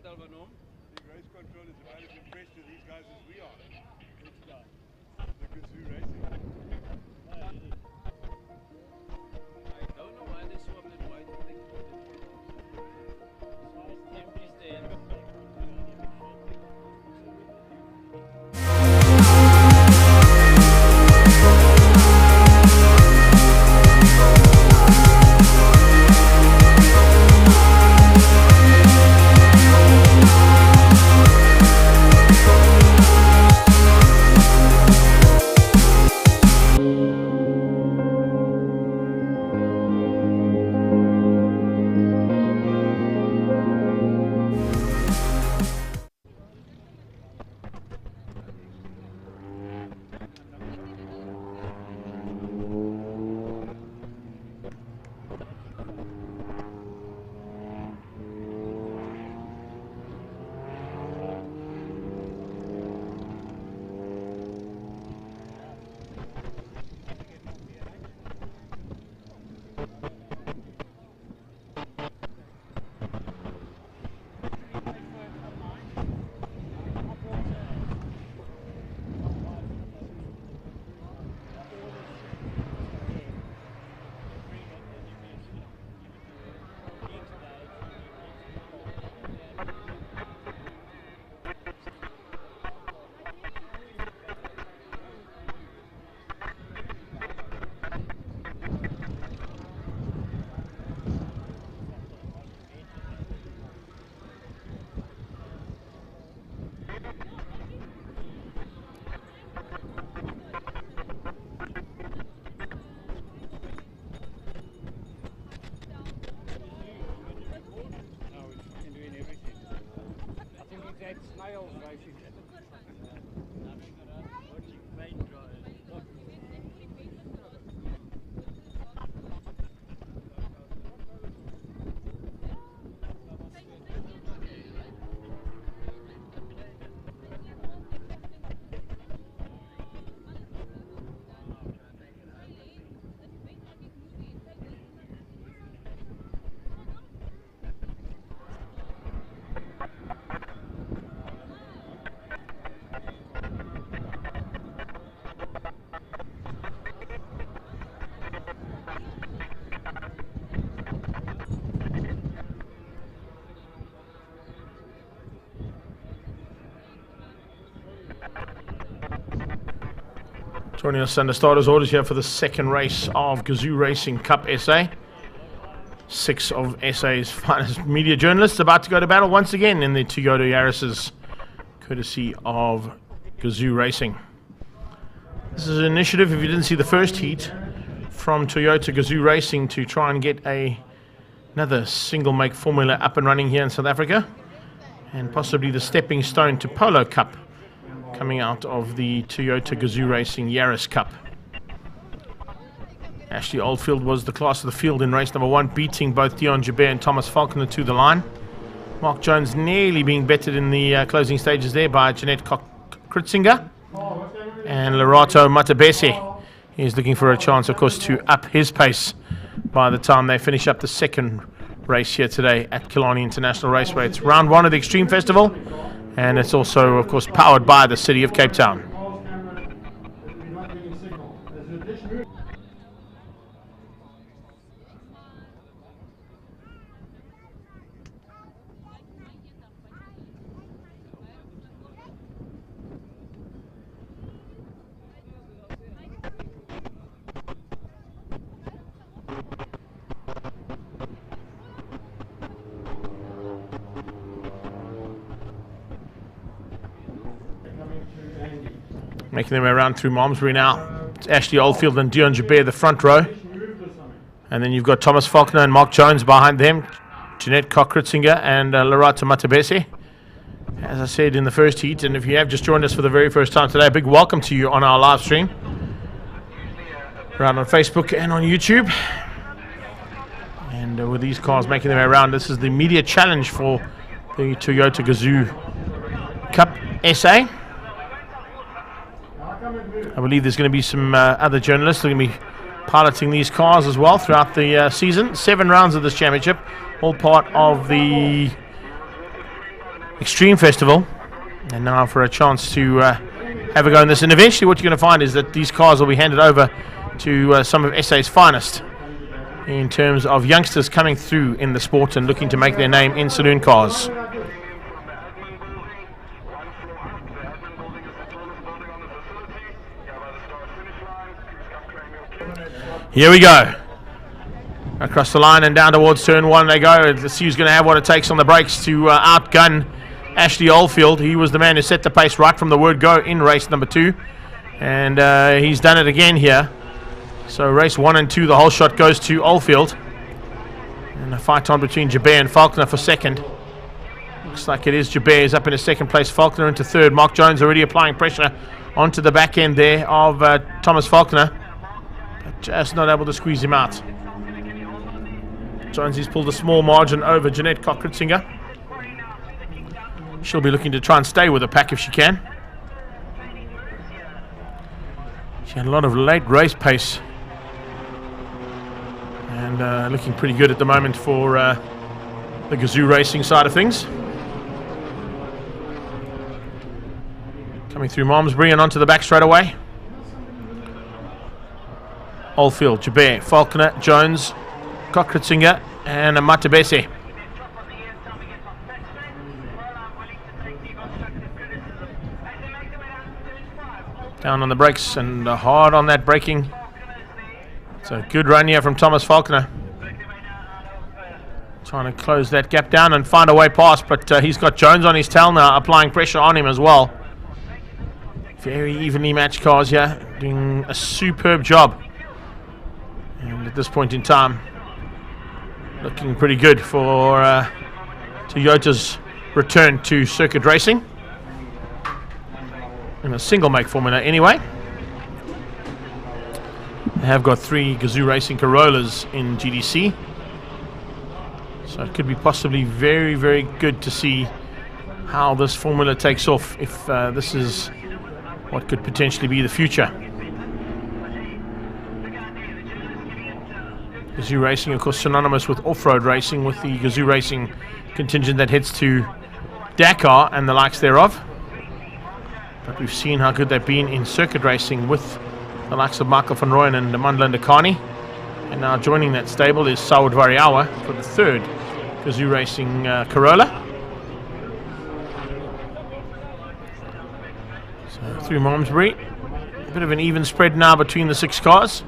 race control is about as impressed with these guys as we are. The Kazoo Racing. I don't know why they swapped it white. Joining us under starters orders here for the second race of Kazoo Racing Cup SA. 6 of SA's finest media journalists about to go to battle once again in the Toyota Yaris's, courtesy of Kazoo Racing. This is an initiative, if you didn't see the first heat, from Toyota Kazoo Racing to try and get another single make formula up and running here in South Africa, and possibly the stepping stone to Polo Cup coming out of the Toyota Kazoo Racing Yaris Cup. Ashley Oldfield was the class of the field in race number 1, beating both Dion Jabeur and Thomas Falconer to the line. Mark Jones nearly being bettered in the closing stages there by Jeanette Kritzinger. And Lerato Matabese is looking for a chance, of course, to up his pace by the time they finish up the second race here today at Killarney International Raceway. It's round 1 of the Extreme Festival, and it's also, of course, powered by the City of Cape Town. Making their way around through Malmesbury now. It's Ashley Oldfield and Dion Jabeur, the front row. And then you've got Thomas Falconer and Mark Jones behind them. Jeanette Kritzinger and Lerato Matabese. As I said in the first heat, and if you have just joined us for the very first time today, a big welcome to you on our live stream. Around on Facebook and on YouTube. And with these cars making their way around, this is the media challenge for the Toyota Kazoo Cup SA. I believe there's going to be some other journalists who are going to be piloting these cars as well throughout the season. 7 rounds of this championship, all part of the Extreme Festival, and now for a chance to have a go in this. And eventually what you're going to find is that these cars will be handed over to some of SA's finest in terms of youngsters coming through in the sport and looking to make their name in saloon cars. Here we go. Across the line and down towards turn 1 they go. Let's see who's going to have what it takes on the brakes to outgun Ashley Oldfield. He was the man who set the pace right from the word go in race number 2. And he's done it again here. So race 1 and 2, the whole shot goes to Oldfield. And a fight on between Jabir and Faulkner for second. Looks like it is Jabir is up in a second place. Faulkner into third. Mark Jones already applying pressure onto the back end there of Thomas Faulkner. But just not able to squeeze him out. Jonesy's pulled a small margin over Jeanette Cockritzinger. She'll be looking to try and stay with the pack if she can. She had a lot of late race pace. And looking pretty good at the moment for the Gazoo Racing side of things. Coming through Malmesbury and onto the back straight away. Oldfield, Jabir, Faulkner, Jones, Cockritzinger and Matabese. Down on the brakes and hard on that braking. It's a good run here from Thomas Faulkner. Trying to close that gap down and find a way past, but he's got Jones on his tail now, applying pressure on him as well. Very evenly matched cars here, doing a superb job. And at this point in time, looking pretty good for Toyota's return to circuit racing. In a single make formula anyway. They have got 3 Gazoo Racing Corollas in GDC. So it could be possibly very, very good to see how this formula takes off if this is what could potentially be the future. Gazoo Racing, of course, synonymous with off-road racing, with the Gazoo Racing contingent that heads to Dakar and the likes thereof. But we've seen how good they've been in circuit racing with the likes of Michael van Rooyen and Mandla Ndakani. And now joining that stable is Saud Variawa for the 3rd Gazoo Racing Corolla. So through Malmesbury, a bit of an even spread now between the 6 cars.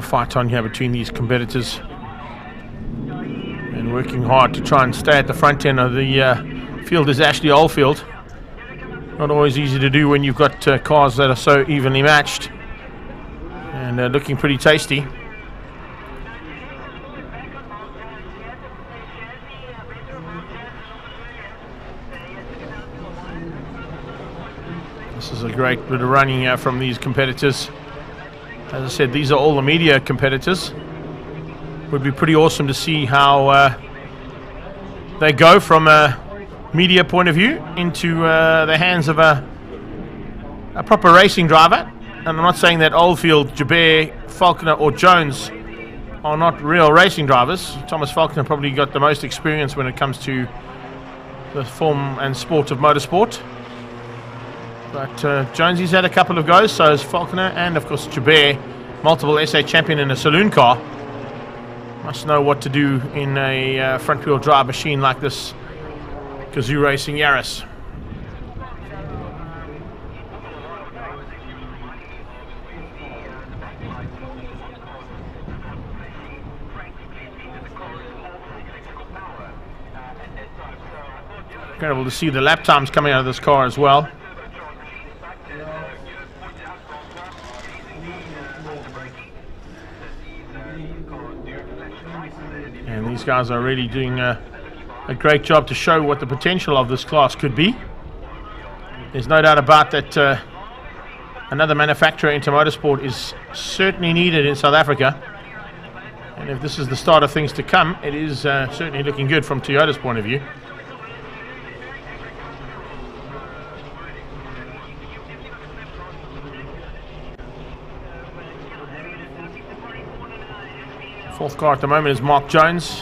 Fight on here between these competitors and working hard to try and stay at the front end of the field is Ashley Oldfield. Not always easy to do when you've got cars that are so evenly matched and looking pretty tasty. This is a great bit of running here from these competitors. As I said, these are all the media competitors. Would be pretty awesome to see how they go from a media point of view into the hands of a proper racing driver. And I'm not saying that Oldfield, Jabir, Faulkner or Jones are not real racing drivers. Thomas Faulkner probably got the most experience when it comes to the form and sport of motorsport. But Jonesy's had a couple of goes, so has Faulkner, and of course Jabir, multiple SA champion in a saloon car. Must know what to do in a front wheel drive machine like this Gazoo Racing Yaris. Incredible to see the lap times coming out of this car as well. And these guys are really doing a great job to show what the potential of this class could be. There's no doubt about that another manufacturer into motorsport is certainly needed in South Africa. And if this is the start of things to come, it is certainly looking good from Toyota's point of view. Fourth car at the moment is Mark Jones,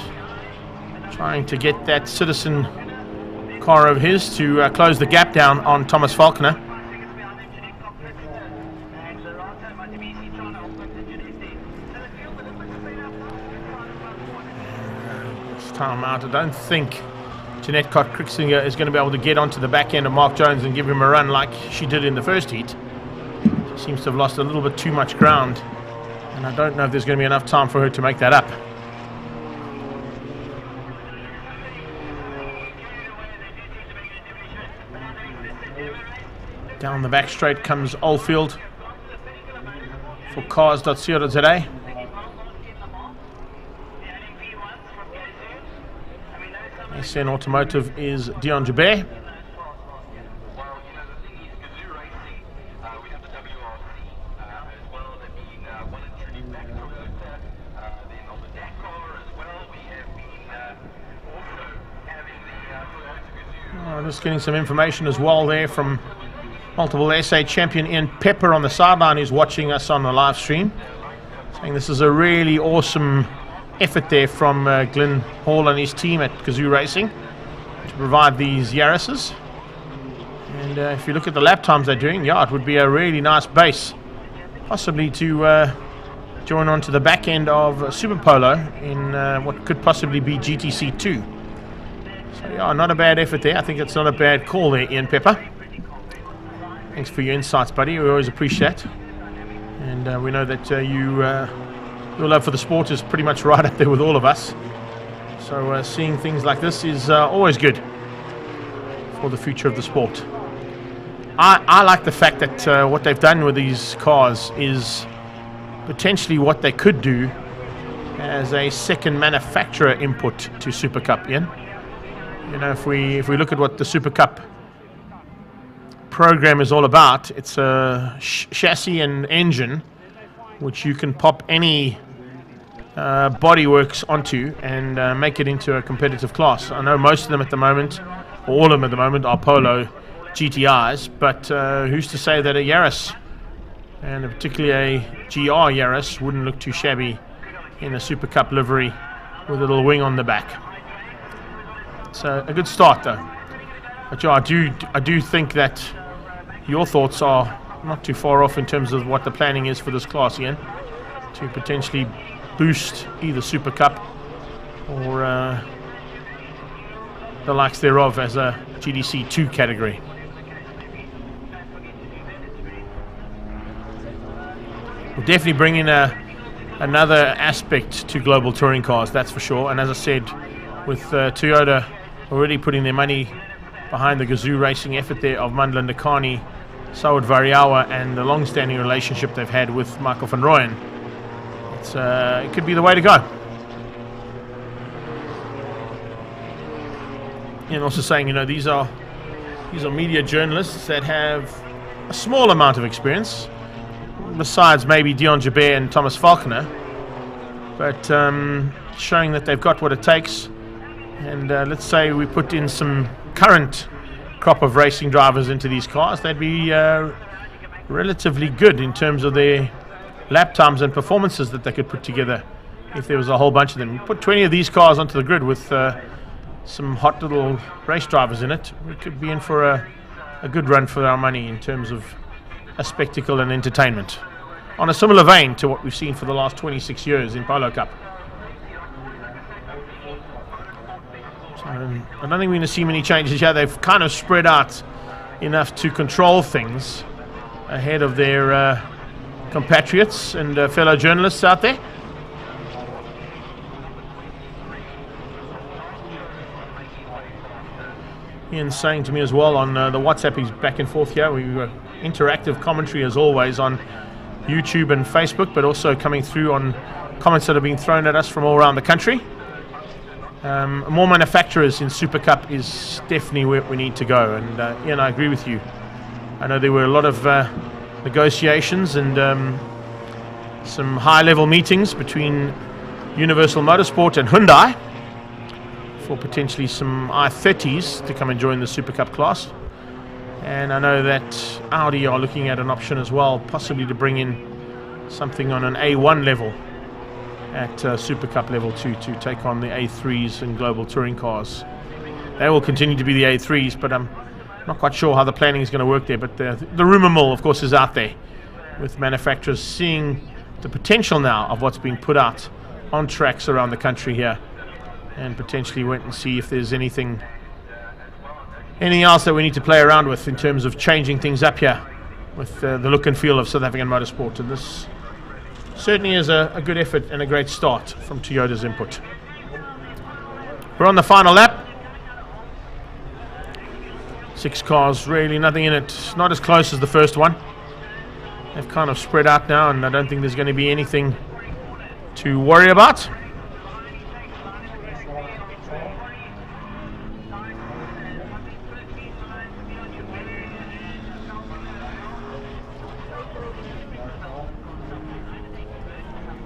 trying to get that Citizen car of his to close the gap down on Thomas Falconer. This time out, I don't think Jeanette Cott-Crixinger is going to be able to get onto the back end of Mark Jones and give him a run like she did in the first heat. She seems to have lost a little bit too much ground, and I don't know if there's going to be enough time for her to make that up. Down the back straight comes Oldfield for cars.co.za. SN Automotive is Dion Joubert. Just getting some information as well there from multiple SA champion Ian Pepper on the sideline, who's watching us on the live stream, saying this is a really awesome effort there from Glenn Hall and his team at Kazoo Racing to provide these Yaris's. And if you look at the lap times they're doing, yeah, it would be a really nice base, possibly to join on to the back end of Super Polo in what could possibly be GTC 2. So yeah, not a bad effort there. I think it's not a bad call there, Ian Pepper. Thanks for your insights, buddy. We always appreciate. And we know that your love for the sport is pretty much right up there with all of us. So seeing things like this is always good for the future of the sport. I like the fact that what they've done with these cars is potentially what they could do as a second manufacturer input to Super Cup, Ian. You know, if we look at what the Super Cup program is all about, it's a chassis and engine which you can pop any bodyworks onto and make it into a competitive class. I know most of them at the moment, or all of them at the moment, are Polo GTIs, but who's to say that a Yaris, and particularly a GR Yaris, wouldn't look too shabby in a Super Cup livery with a little wing on the back. So a good start though. But yeah, I do think that your thoughts are not too far off in terms of what the planning is for this class, Ian, to potentially boost either Super Cup or the likes thereof as a GDC 2 category. We'll definitely bring in another aspect to global touring cars, that's for sure. And as I said, with Toyota already putting their money behind the Kazoo Racing effort there of Mandla Ndakani, Saud Variawa, and the long-standing relationship they've had with Michael van Rooyen, it could be the way to go. And also saying, you know, these are media journalists that have a small amount of experience, besides maybe Dion Joubert and Thomas Falconer, but showing that they've got what it takes. And let's say we put in some current crop of racing drivers into these cars, they'd be relatively good in terms of their lap times and performances that they could put together if there was a whole bunch of them. Put 20 of these cars onto the grid with some hot little race drivers in it, we could be in for a good run for our money in terms of a spectacle and entertainment, on a similar vein to what we've seen for the last 26 years in Polo Cup. I don't think we're going to see many changes here. They've kind of spread out enough to control things ahead of their compatriots and fellow journalists out there. Ian's saying to me as well on the WhatsApp, he's back and forth here. We interactive commentary as always on YouTube and Facebook, but also coming through on comments that have been thrown at us from all around the country. More manufacturers in Super Cup is definitely where we need to go, and Ian, I agree with you. I know there were a lot of negotiations and some high-level meetings between Universal Motorsport and Hyundai for potentially some i30s to come and join the Super Cup class. And I know that Audi are looking at an option as well, possibly to bring in something on an A1 level at Super Cup Level 2 to take on the A3s and Global Touring cars. They will continue to be the A3s, but I'm not quite sure how the planning is going to work there. But the rumour mill, of course, is out there, with manufacturers seeing the potential now of what's being put out on tracks around the country here, and potentially wait and see if there's anything else that we need to play around with in terms of changing things up here with the look and feel of South African motorsport. And this certainly is a good effort and a great start from Toyota's input. We're on the final lap. 6 cars, really nothing in it. Not as close as the first one. They've kind of spread out now, and I don't think there's going to be anything to worry about.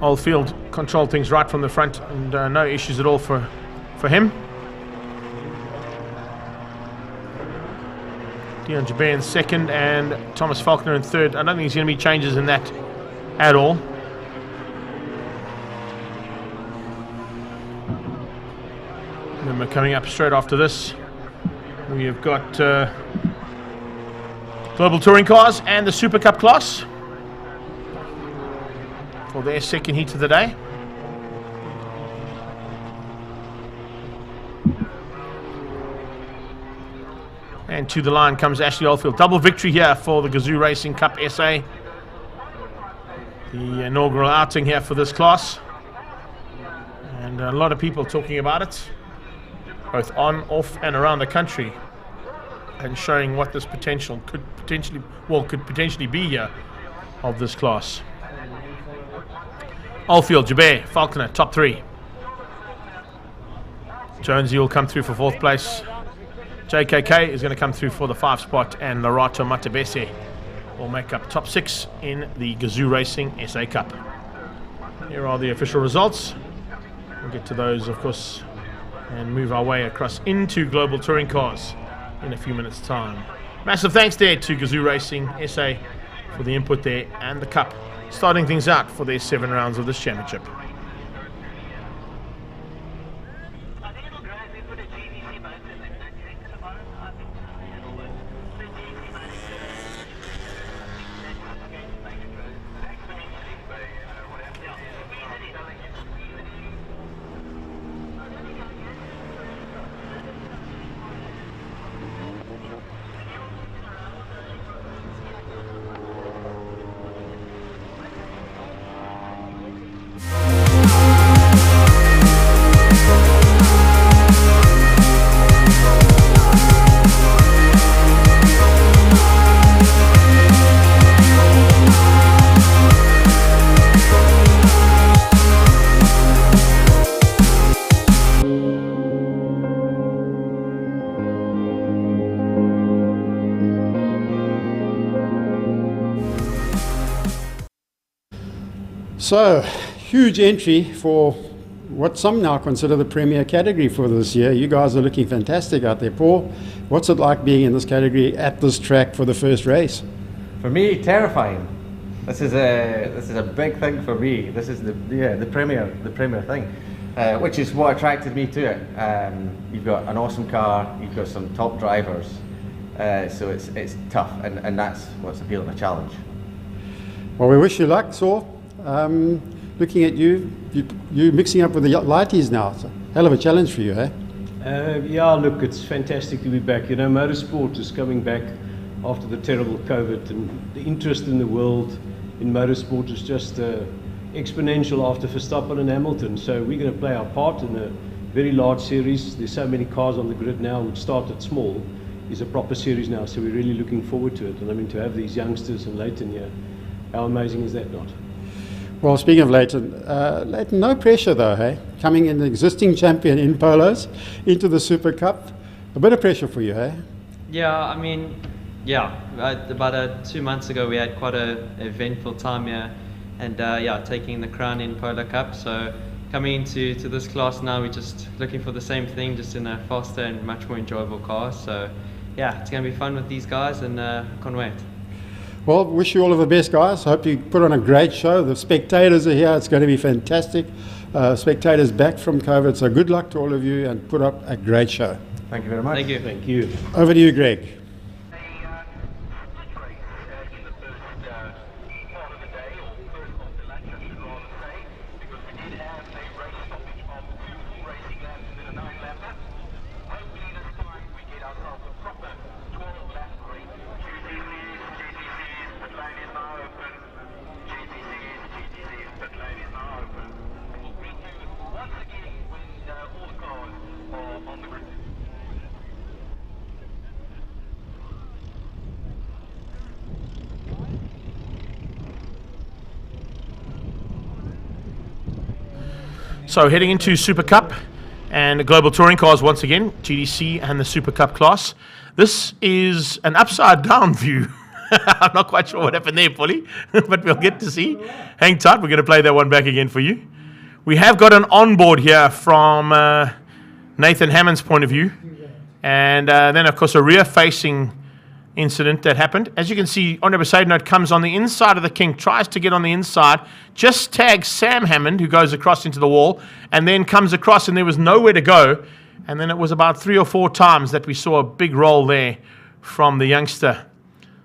Oldfield controlled things right from the front, and no issues at all for him. Dion Jabay in second and Thomas Faulkner in third. I don't think there's going to be changes in that at all. And then we're coming up straight after this. We have got Global Touring cars and the Super Cup class for their second heat of the day. And to the line comes Ashley Oldfield. Double victory here for the Gazoo Racing Cup SA. The inaugural outing here for this class. And a lot of people talking about it, both on, off and around the country, and showing what this potential could potentially be here of this class. Oldfield, Jabay, Faulkner, top 3. Jonesy will come through for 4th place. JKK is going to come through for the 5 spot, and Larato Matabese will make up top 6 in the Gazoo Racing SA Cup. Here are the official results. We'll get to those, of course, and move our way across into Global Touring cars in a few minutes' time. Massive thanks there to Gazoo Racing SA for the input there, and the Cup starting things out for their 7 rounds of this championship. So, huge entry for what some now consider the premier category for this year. You guys are looking fantastic out there. Paul, what's it like being in this category at this track for the first race? For me, terrifying. This is a big thing for me. This is the premier thing, which is what attracted me to it. You've got an awesome car, you've got some top drivers, so it's tough, and that's what's appealing to challenge. Well, we wish you luck, Saul. Looking at you mixing up with the lighties now. It's a hell of a challenge for you, eh? Yeah, look, it's fantastic to be back. You know, motorsport is coming back after the terrible COVID, and the interest in the world in motorsport is just exponential after Verstappen and Hamilton. So we're going to play our part in a very large series. There's so many cars on the grid now, which started small, is a proper series now. So we're really looking forward to it. And I mean, to have these youngsters and Leighton here, how amazing is that not? Well, speaking of Leighton, no pressure though, hey? Coming in the existing champion in Polos into the Super Cup, a bit of pressure for you, hey? Yeah, I mean, yeah, about 2 months ago we had quite an eventful time here, and taking the crown in Polo Cup. So coming into this class now, we're just looking for the same thing, just in a faster and much more enjoyable car. So yeah, it's going to be fun with these guys, and I can't wait. Well, wish you all of the best, guys. Hope you put on a great show. The spectators are here. It's going to be fantastic. spectators back from COVID. So good luck to all of you and put up a great show. Thank you very much. Thank you. Thank you. Over to you, Greg. So heading into Super Cup and the Global Touring Cars once again, GDC and the Super Cup class. This is an upside down view. I'm not quite sure what happened there, Polly, but we'll get to see. Hang tight, we're going to play that one back again for you. We have got an onboard here from Nathan Hammond's point of view. And then, of course, a rear-facing incident that happened. As you can see, Andre Besaidnout comes on the inside of the kink, tries to get on the inside, just tags Sam Hammond, who goes across into the wall, and then comes across, and there was nowhere to go. And then it was about 3 or 4 times that we saw a big roll there from the youngster.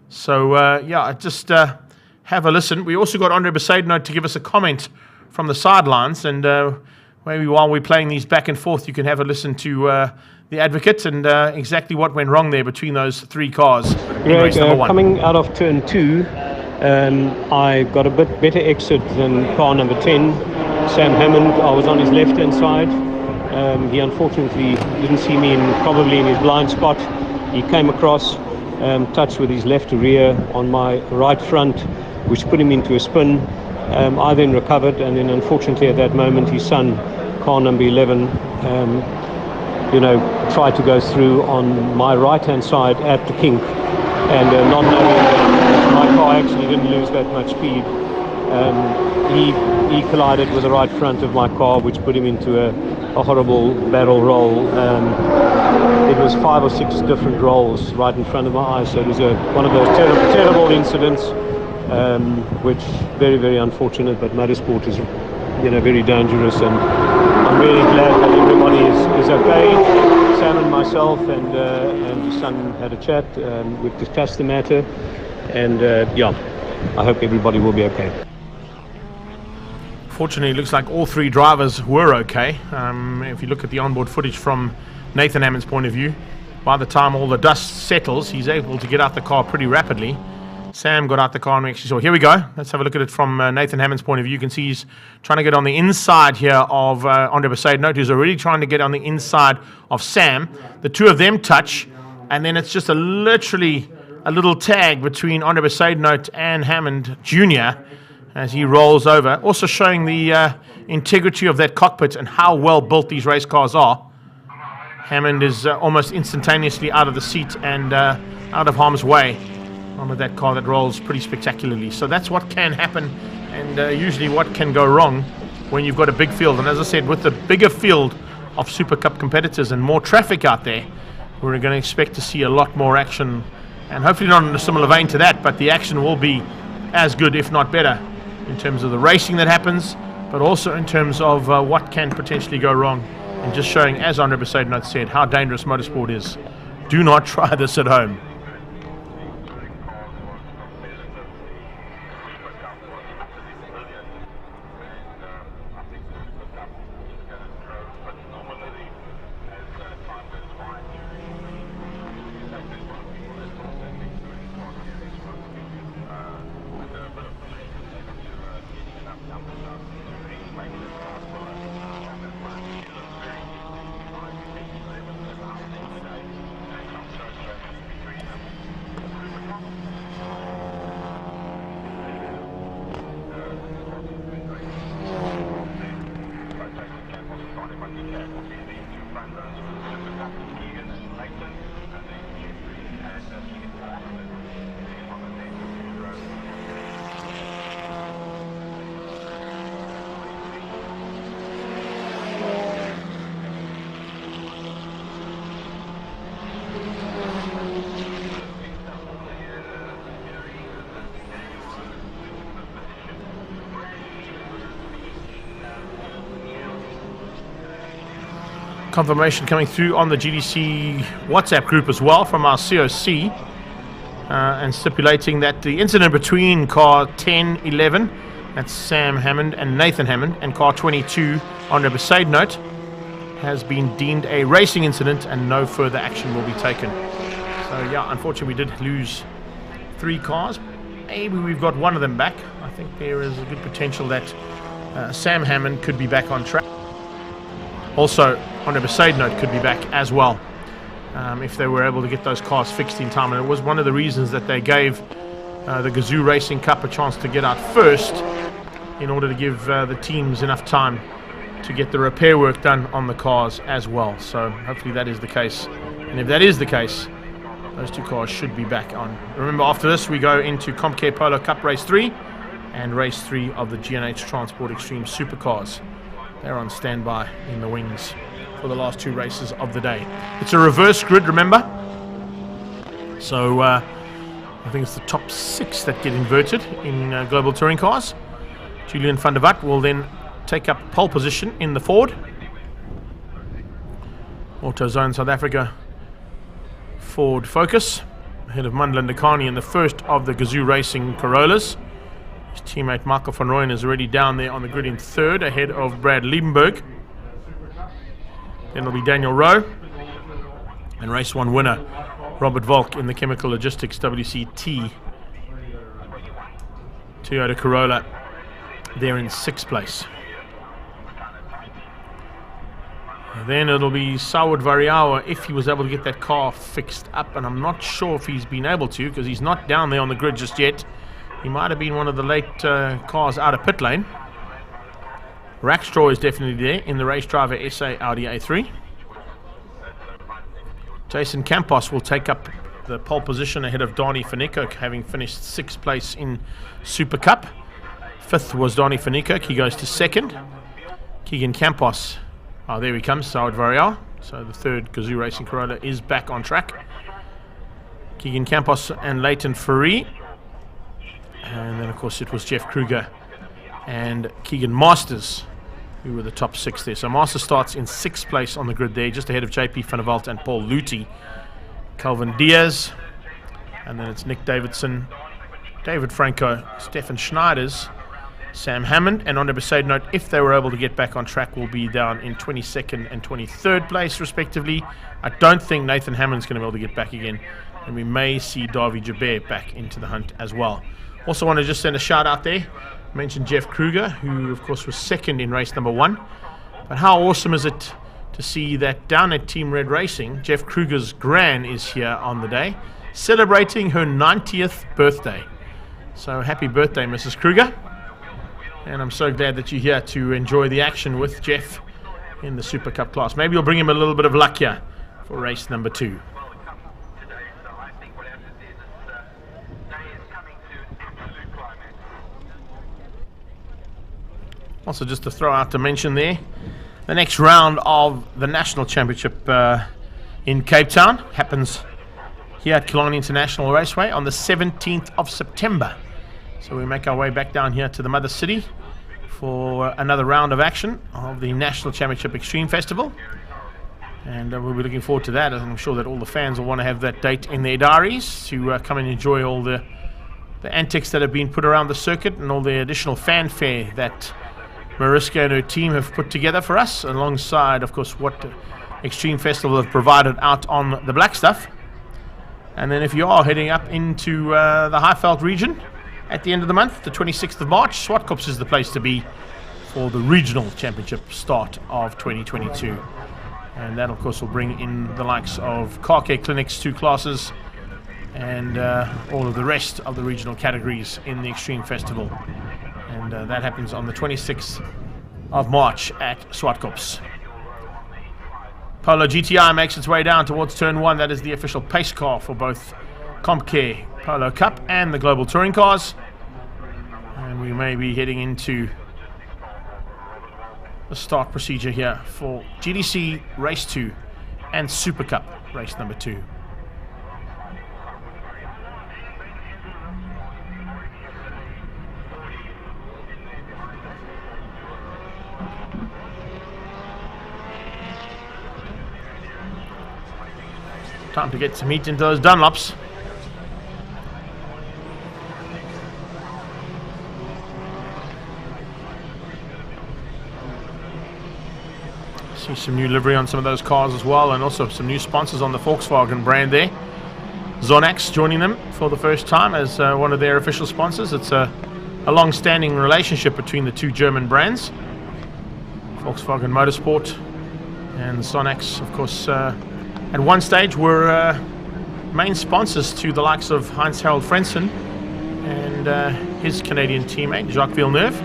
So, just have a listen. We also got Andre Besaidnout to give us a comment from the sidelines, and maybe while we're playing these back and forth, you can have a listen to the advocate and exactly what went wrong there between those 3 cars in race number 1. Coming out of turn 2, I got a bit better exit than car number 10, Sam Hammond. I was on his left-hand side. He unfortunately didn't see me probably in his blind spot. He came across, touched with his left rear on my right front, which put him into a spin. I then recovered, and then unfortunately at that moment his son, car number 11, tried to go through on my right-hand side at the kink, and not knowing that my car actually didn't lose that much speed. He collided with the right front of my car, which put him into a horrible barrel roll. It was 5 or 6 different rolls right in front of my eyes, so it was one of those terrible incidents, which very, very unfortunate, but motorsport is very dangerous, and I'm really glad that everybody is okay. Sam and myself and his son had a chat. We've discussed the matter, and I hope everybody will be okay. Fortunately, it looks like all 3 drivers were okay. If you look at the onboard footage from Nathan Hammond's point of view, by the time all the dust settles, he's able to get out the car pretty rapidly. Sam got out the car and we actually saw. Here we go. Let's have a look at it from Nathan Hammond's point of view. You can see he's trying to get on the inside here of Andre Besaidnout, who's already trying to get on the inside of Sam. The 2 of them touch, and then it's just literally a little tag between Andre Besaidnout and Hammond Jr. as he rolls over. Also showing the integrity of that cockpit and how well built these race cars are. Hammond is almost instantaneously out of the seat and out of harm's way onto that car that rolls pretty spectacularly. So that's what can happen, and usually what can go wrong when you've got a big field. And as I said, with the bigger field of Super Cup competitors and more traffic out there, we're going to expect to see a lot more action, and hopefully not in a similar vein to that, but the action will be as good, if not better, in terms of the racing that happens, but also in terms of what can potentially go wrong, and just showing, as Andre Besaidnout said, how dangerous motorsport is. Do not try this at home. confirmation coming through on the GDC WhatsApp group as well from our COC, and stipulating that the incident between car 10, 11, that's Sam Hammond and Nathan Hammond, and car 22 on the side note, has been deemed a racing incident and no further action will be taken. So yeah, unfortunately we did lose 3 cars. Maybe we've got one of them back. I think there is a good potential that Sam Hammond could be back on track. Also, on a side note, could be back as well, if they were able to get those cars fixed in time. And it was one of the reasons that they gave the Gazoo Racing Cup a chance to get out first, in order to give the teams enough time to get the repair work done on the cars as well. So hopefully that is the case. And if that is the case, those 2 cars should be back on. Remember, after this we go into ComCare Polo Cup Race 3 and Race 3 of the G&H Transport Extreme Supercars. They're on standby in the wings for the last 2 races of the day. It's a reverse grid, remember? So I think it's the top 6 that get inverted in Global Touring Cars. Julian van der Walt will then take up pole position in the Ford. AutoZone South Africa Ford Focus, ahead of Mundland Ndakani in the first of the Gazoo Racing Corollas. His teammate Michael van Rooyen is already down there on the grid in 3rd, ahead of Brad Liebenberg. Then it'll be Daniel Rowe, and race 1 winner Robert Volk in the Chemical Logistics WCT Toyota Corolla, there in 6th place. Then it'll be Sawud Variawa if he was able to get that car fixed up, and I'm not sure if he's been able to, because he's not down there on the grid just yet. He might have been one of the late cars out of pit lane. Rackstraw is definitely there in the Race Driver SA Audi A3. Jason Campos will take up the pole position ahead of Donnie Van having finished 6th place in Super Cup. 5th was Donnie Van he goes to 2nd. Keegan Campos, oh, there he comes, Saud Varial. So the 3rd Gazoo Racing Corolla is back on track. Keegan Campos and Leighton Fourie. And then of course it was Jeff Kruger and Keegan Masters who were the top 6 there. So Masters starts in 6th place on the grid there, just ahead of JP Van der Walt and Paul Luthi. Calvin Diaz, and then it's Nick Davidson, David Franco, Stefan Schneiders, Sam Hammond, and on the side note, if they were able to get back on track, will be down in 22nd and 23rd place respectively. I don't think Nathan Hammond's going to be able to get back again, and we may see Davy Jabir back into the hunt as well. Also want to just send a shout out there. I mentioned Jeff Kruger, who of course was 2nd in race number 1. But how awesome is it to see that down at Team Red Racing, Jeff Kruger's gran is here on the day, celebrating her 90th birthday. So happy birthday, Mrs. Kruger. And I'm so glad that you're here to enjoy the action with Jeff in the Super Cup class. Maybe you'll bring him a little bit of luck here for race number 2. Also, just to throw out a mention there, the next round of the National Championship in Cape Town happens here at Killarney International Raceway on the 17th of September. So we make our way back down here to the Mother City for another round of action of the National Championship Extreme Festival. And we'll be looking forward to that. I'm sure that all the fans will want to have that date in their diaries to come and enjoy all the antics that have been put around the circuit and all the additional fanfare that Mariska and her team have put together for us, alongside, of course, what Extreme Festival have provided out on the black stuff. And then if you are heading up into the Highveld region at the end of the month, the 26th of March, Swartkops is the place to be for the regional championship start of 2022. And that, of course, will bring in the likes of car care clinics, 2 classes, and all of the rest of the regional categories in the Extreme Festival. And that happens on the 26th of March at Swartkops. Polo GTI makes its way down towards turn 1. That is the official pace car for both ComCare Polo Cup and the Global Touring Cars. And we may be heading into the start procedure here for GDC Race 2 and Super Cup Race number 2. Time to get some heat into those Dunlops. See some new livery on some of those cars as well, and also some new sponsors on the Volkswagen brand there. Zonax joining them for the first time as one of their official sponsors. It's a long-standing relationship between the two German brands, Volkswagen Motorsport and Zonax, of course. At one stage were main sponsors to the likes of Heinz-Harald Frentzen and his Canadian teammate Jacques Villeneuve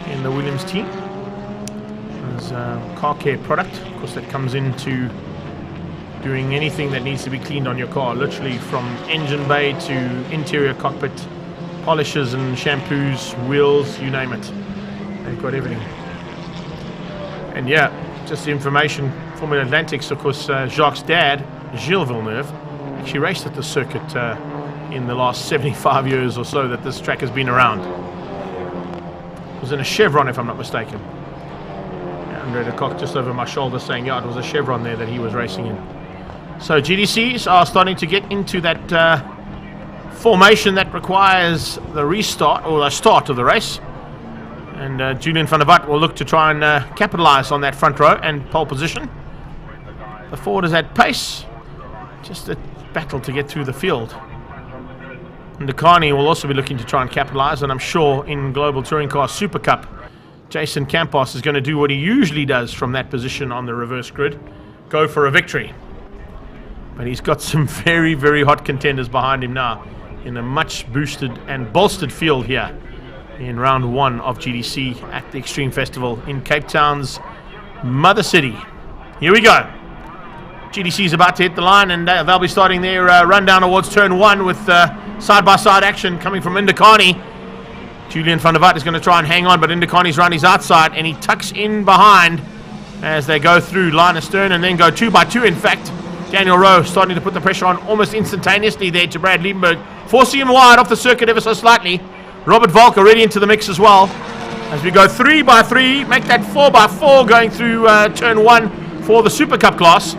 in the Williams team. There's a car care product, of course, that comes into doing anything that needs to be cleaned on your car, literally from engine bay to interior cockpit, polishes and shampoos, wheels, you name it. They've got everything. And yeah, just the information, Formula Atlantics, of course, Jacques' dad, Gilles Villeneuve, actually raced at the circuit in the last 75 years or so that this track has been around. It was in a Chevron, if I'm not mistaken. Andre de Kock just over my shoulder saying, yeah, it was a Chevron there that he was racing in. So GDCs are starting to get into that formation that requires the restart or the start of the race. And Julian van der Walt will look to try and capitalise on that front row and pole position. The Ford is at pace. Just a battle to get through the field. And Coutinho will also be looking to try and capitalise, and I'm sure in Global Touring Car Super Cup, Jason Campos is going to do what he usually does from that position on the reverse grid, go for a victory. But he's got some very, very hot contenders behind him now in a much boosted and bolstered field here in round 1 of GDC at the Extreme Festival in Cape Town's mother city. Here we go. GDC is about to hit the line, and they'll be starting their run down towards turn 1 with side-by-side action coming from Indikani. Julian van der Walt is going to try and hang on, but Indikani's run is outside, and he tucks in behind as they go through line astern and then go 2 by 2. In fact, Daniel Rowe starting to put the pressure on almost instantaneously there to Brad Liebenberg, forcing him wide off the circuit ever so slightly. Robert Volk already into the mix as well. As we go 3 by 3, make that 4 by 4 going through turn 1 for the Super Cup class.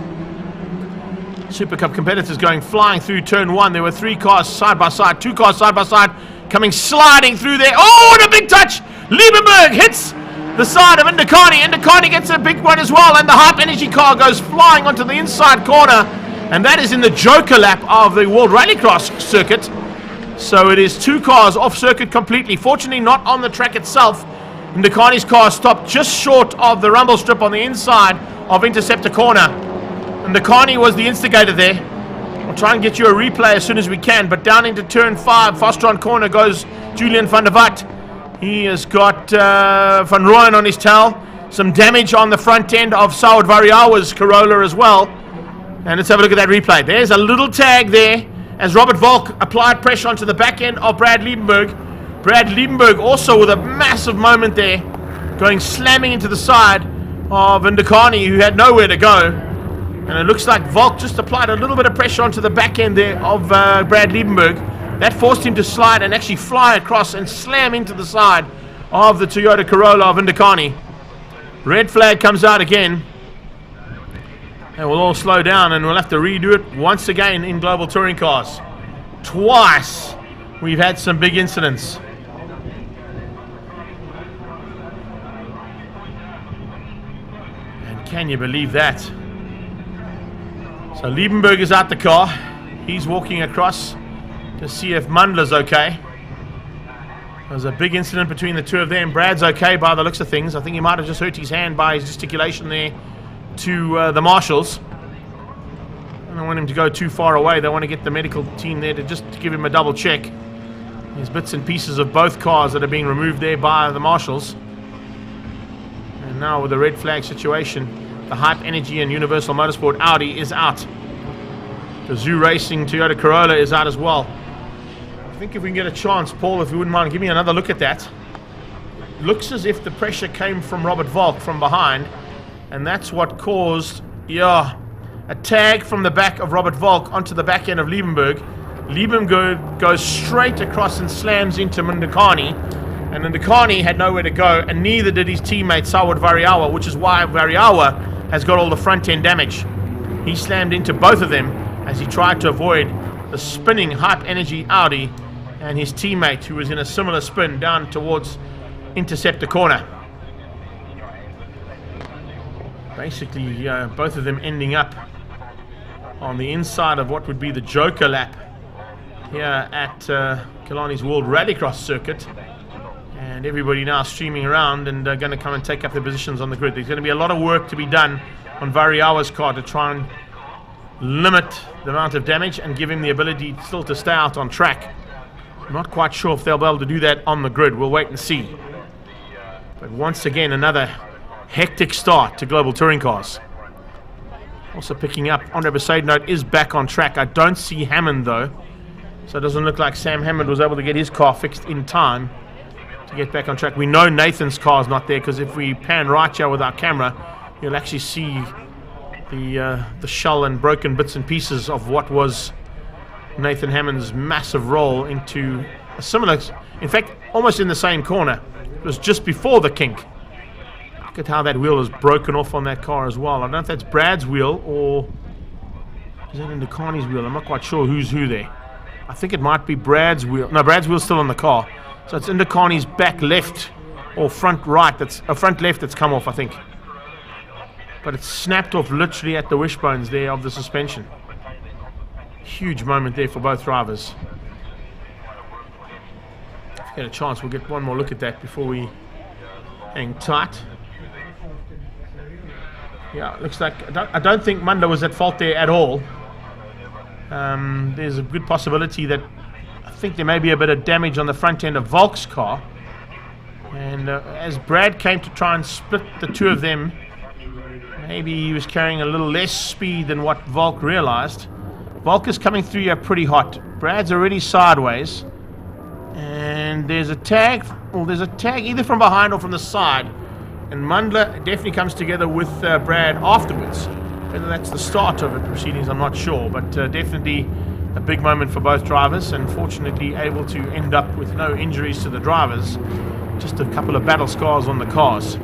Super Cup competitors going flying through turn 1. There were 3 cars side by side, 2 cars side by side, coming sliding through there. Oh, and a big touch! Liebenberg hits the side of Indikani. Indikani gets a big one as well, and the Hype Energy car goes flying onto the inside corner, and that is in the Joker lap of the World Rallycross circuit. So it is 2 cars off circuit completely. Fortunately not on the track itself. Indikani's car stopped just short of the rumble strip on the inside of Interceptor corner. Indikani was the instigator there. We'll try and get you a replay as soon as we can, but down into turn 5, Fostron corner goes Julian van der Walt. He has got Van Rooyen on his tail. Some damage on the front end of Saud Variawa's Corolla as well. And let's have a look at that replay. There's a little tag there as Robert Volk applied pressure onto the back end of Brad Liebenberg. Brad Liebenberg also with a massive moment there, going slamming into the side of Indikani, who had nowhere to go. And it looks like Volk just applied a little bit of pressure onto the back end there of Brad Liebenberg. That forced him to slide and actually fly across and slam into the side of the Toyota Corolla of Indikani. Red flag comes out again. And we'll all slow down and we'll have to redo it once again in Global Touring Cars. Twice we've had some big incidents. And can you believe that? So Liebenberg is out the car. He's walking across to see if Mundler's okay. There's a big incident between the two of them. Brad's okay by the looks of things. I think he might have just hurt his hand by his gesticulation there to the marshals. I don't want him to go too far away. They want to get the medical team there to just give him a double check. There's bits and pieces of both cars that are being removed there by the marshals. And now with the red flag situation, the Hype Energy and Universal Motorsport Audi is out. The Zoo Racing Toyota Corolla is out as well. I think if we can get a chance, Paul, if you wouldn't mind, give me another look at that. Looks as if the pressure came from Robert Volk from behind, and that's what caused, a tag from the back of Robert Volk onto the back end of Liebenberg. Liebenberg goes straight across and slams into Indikani, and Indikani had nowhere to go, and neither did his teammate Saud Variawa, which is why Variawa has got all the front end damage. He slammed into both of them, as he tried to avoid the spinning Hype Energy Audi and his teammate, who was in a similar spin down towards Interceptor corner. Basically, both of them ending up on the inside of what would be the Joker lap here at Killarney's World Rallycross circuit. And everybody now streaming around and going to come and take up their positions on the grid. There's going to be a lot of work to be done on Variawa's car to try and limit the amount of damage and give him the ability still to stay out on track. I'm not quite sure if they'll be able to do that on the grid. We'll wait and see. But once again, another hectic start to Global Touring Cars. Also picking up, Andre Besaidnote is back on track. I don't see Hammond though, so it doesn't look like Sam Hammond was able to get his car fixed in time to get back on track. We know Nathan's car is not there, because if we pan right here with our camera, you'll actually see the shell and broken bits and pieces of what was Nathan Hammond's massive roll into a similar, in fact, almost in the same corner. It was just before the kink. Look at how that wheel is broken off on that car as well. I don't know if that's Brad's wheel or is that Ndakani's wheel. I'm not quite sure who's who there. I think it might be Brad's wheel. No, Brad's wheel's still on the car. So it's Ndakani's back left or front right, that's front left that's come off, I think. But it's snapped off literally at the wishbones there of the suspension. Huge moment there for both drivers. If we get a chance, we'll get one more look at that before we hang tight. Yeah, looks like I don't think Munda was at fault there at all. There's a good possibility that I think there may be a bit of damage on the front end of Volk's car. And as Brad came to try and split the two of them, maybe he was carrying a little less speed than what Volk realized. Volk is coming through here pretty hot. Brad's already sideways. And there's a tag, either from behind or from the side. And Mundler definitely comes together with Brad afterwards. Whether that's the start of the proceedings, I'm not sure. But definitely a big moment for both drivers, and fortunately able to end up with no injuries to the drivers. Just a couple of battle scars on the cars.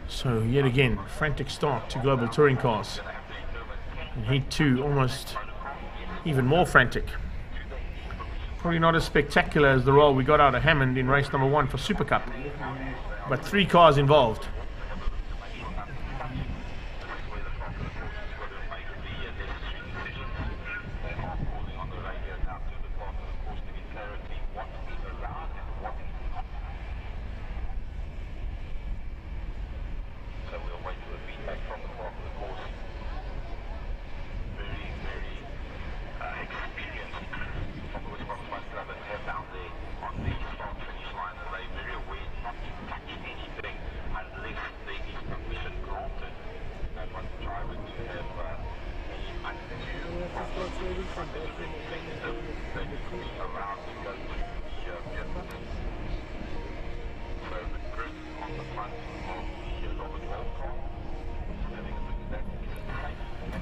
So yet again, frantic start to Global Touring Cars. And Heat 2 almost even more frantic. Probably not as spectacular as the roll we got out of Hammond in race number 1 for Super Cup. But 3 cars involved.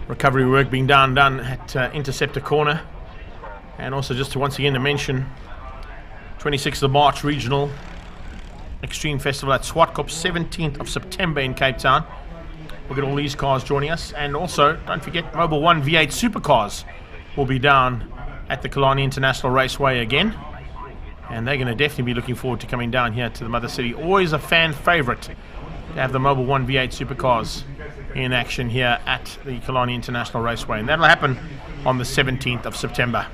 Recovery work being done at Interceptor corner. And also just to once again to mention 26th of March Regional Extreme Festival at Swartkop, 17th of September in Cape Town. We'll get all these cars joining us. And also, don't forget, Mobile 1 V8 Supercars will be down at the Killarney International Raceway again. And they're going to definitely be looking forward to coming down here to the Mother City. Always a fan favourite to have the Mobile 1 V8 Supercars in action here at the Killarney International Raceway. And that'll happen on the 17th of September.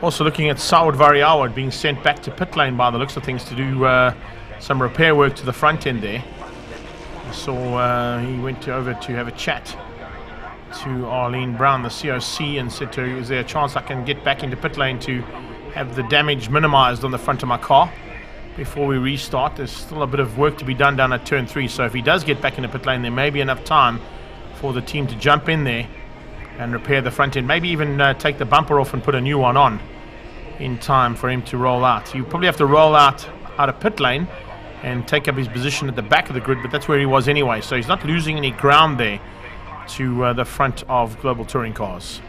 Also looking at Saud Variawad being sent back to pit lane by the looks of things to do some repair work to the front end there. I saw he went over to have a chat to Arlene Brown, the COC, and said to her, is there a chance I can get back into pit lane to have the damage minimized on the front of my car before we restart? There's still a bit of work to be done down at turn 3, so if he does get back into pit lane, there may be enough time for the team to jump in there and repair the front end, maybe even take the bumper off and put a new one on in time for him to roll out. You probably have to roll out of pit lane and take up his position at the back of the grid, but that's where he was anyway, so he's not losing any ground there to the front of Global Touring cars.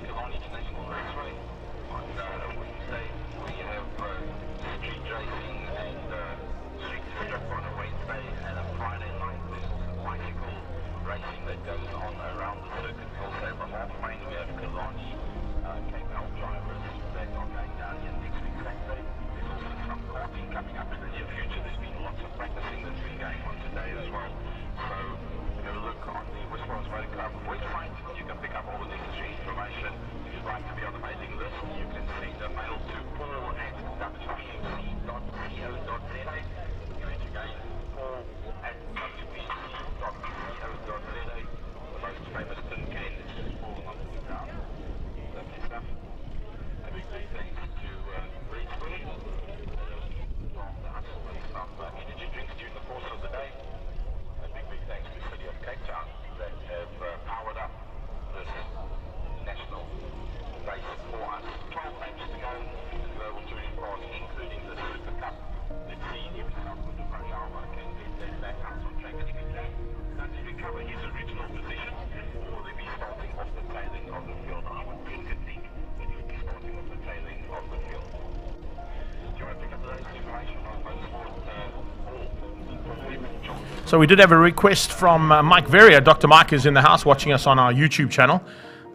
Killarney International Raceway. On Wednesday we have street racing and street strip on a Wednesday, and a Friday night there's also bicycle racing that goes on around the circuit. We also have a half-main, we have Killarney KPL drivers that are going down here next week Saturday. There's also some karting coming up in the near future. There's been lots of practicing that's been going on today as well. So go look on the Westboro Motor Club website. You can pick up all the necessary information. If you'd like to be on the mailing list, you can send a mail to Paul at So we did have a request from Mike Verrier. Dr. Mike is in the house watching us on our YouTube channel.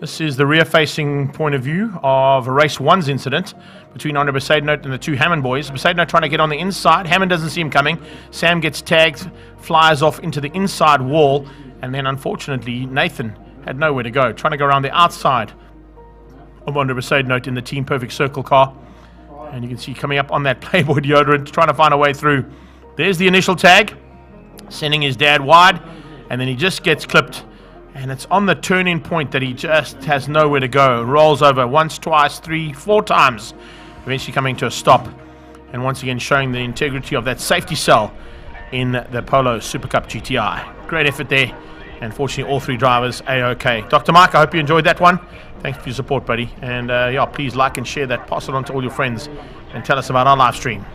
This is the rear-facing point of view of race 1's incident between Andre Besaidnout and the two Hammond boys. Besaidnout trying to get on the inside. Hammond doesn't see him coming. Sam gets tagged, flies off into the inside wall, and then unfortunately Nathan had nowhere to go, trying to go around the outside of Andre Besaidnout in the Team Perfect Circle car. And you can see coming up on that Playboy deodorant, trying to find a way through. There's the initial tag, sending his dad wide, and then he just gets clipped. And it's on the turn-in point that he just has nowhere to go. Rolls over once, twice, 3, 4 times, eventually coming to a stop. And once again showing the integrity of that safety cell in the Polo Super Cup GTI. Great effort there. And fortunately, all 3 drivers A-OK. Dr. Mike, I hope you enjoyed that one. Thanks for your support, buddy. And yeah, please like and share that. Pass it on to all your friends. And tell us about our live stream.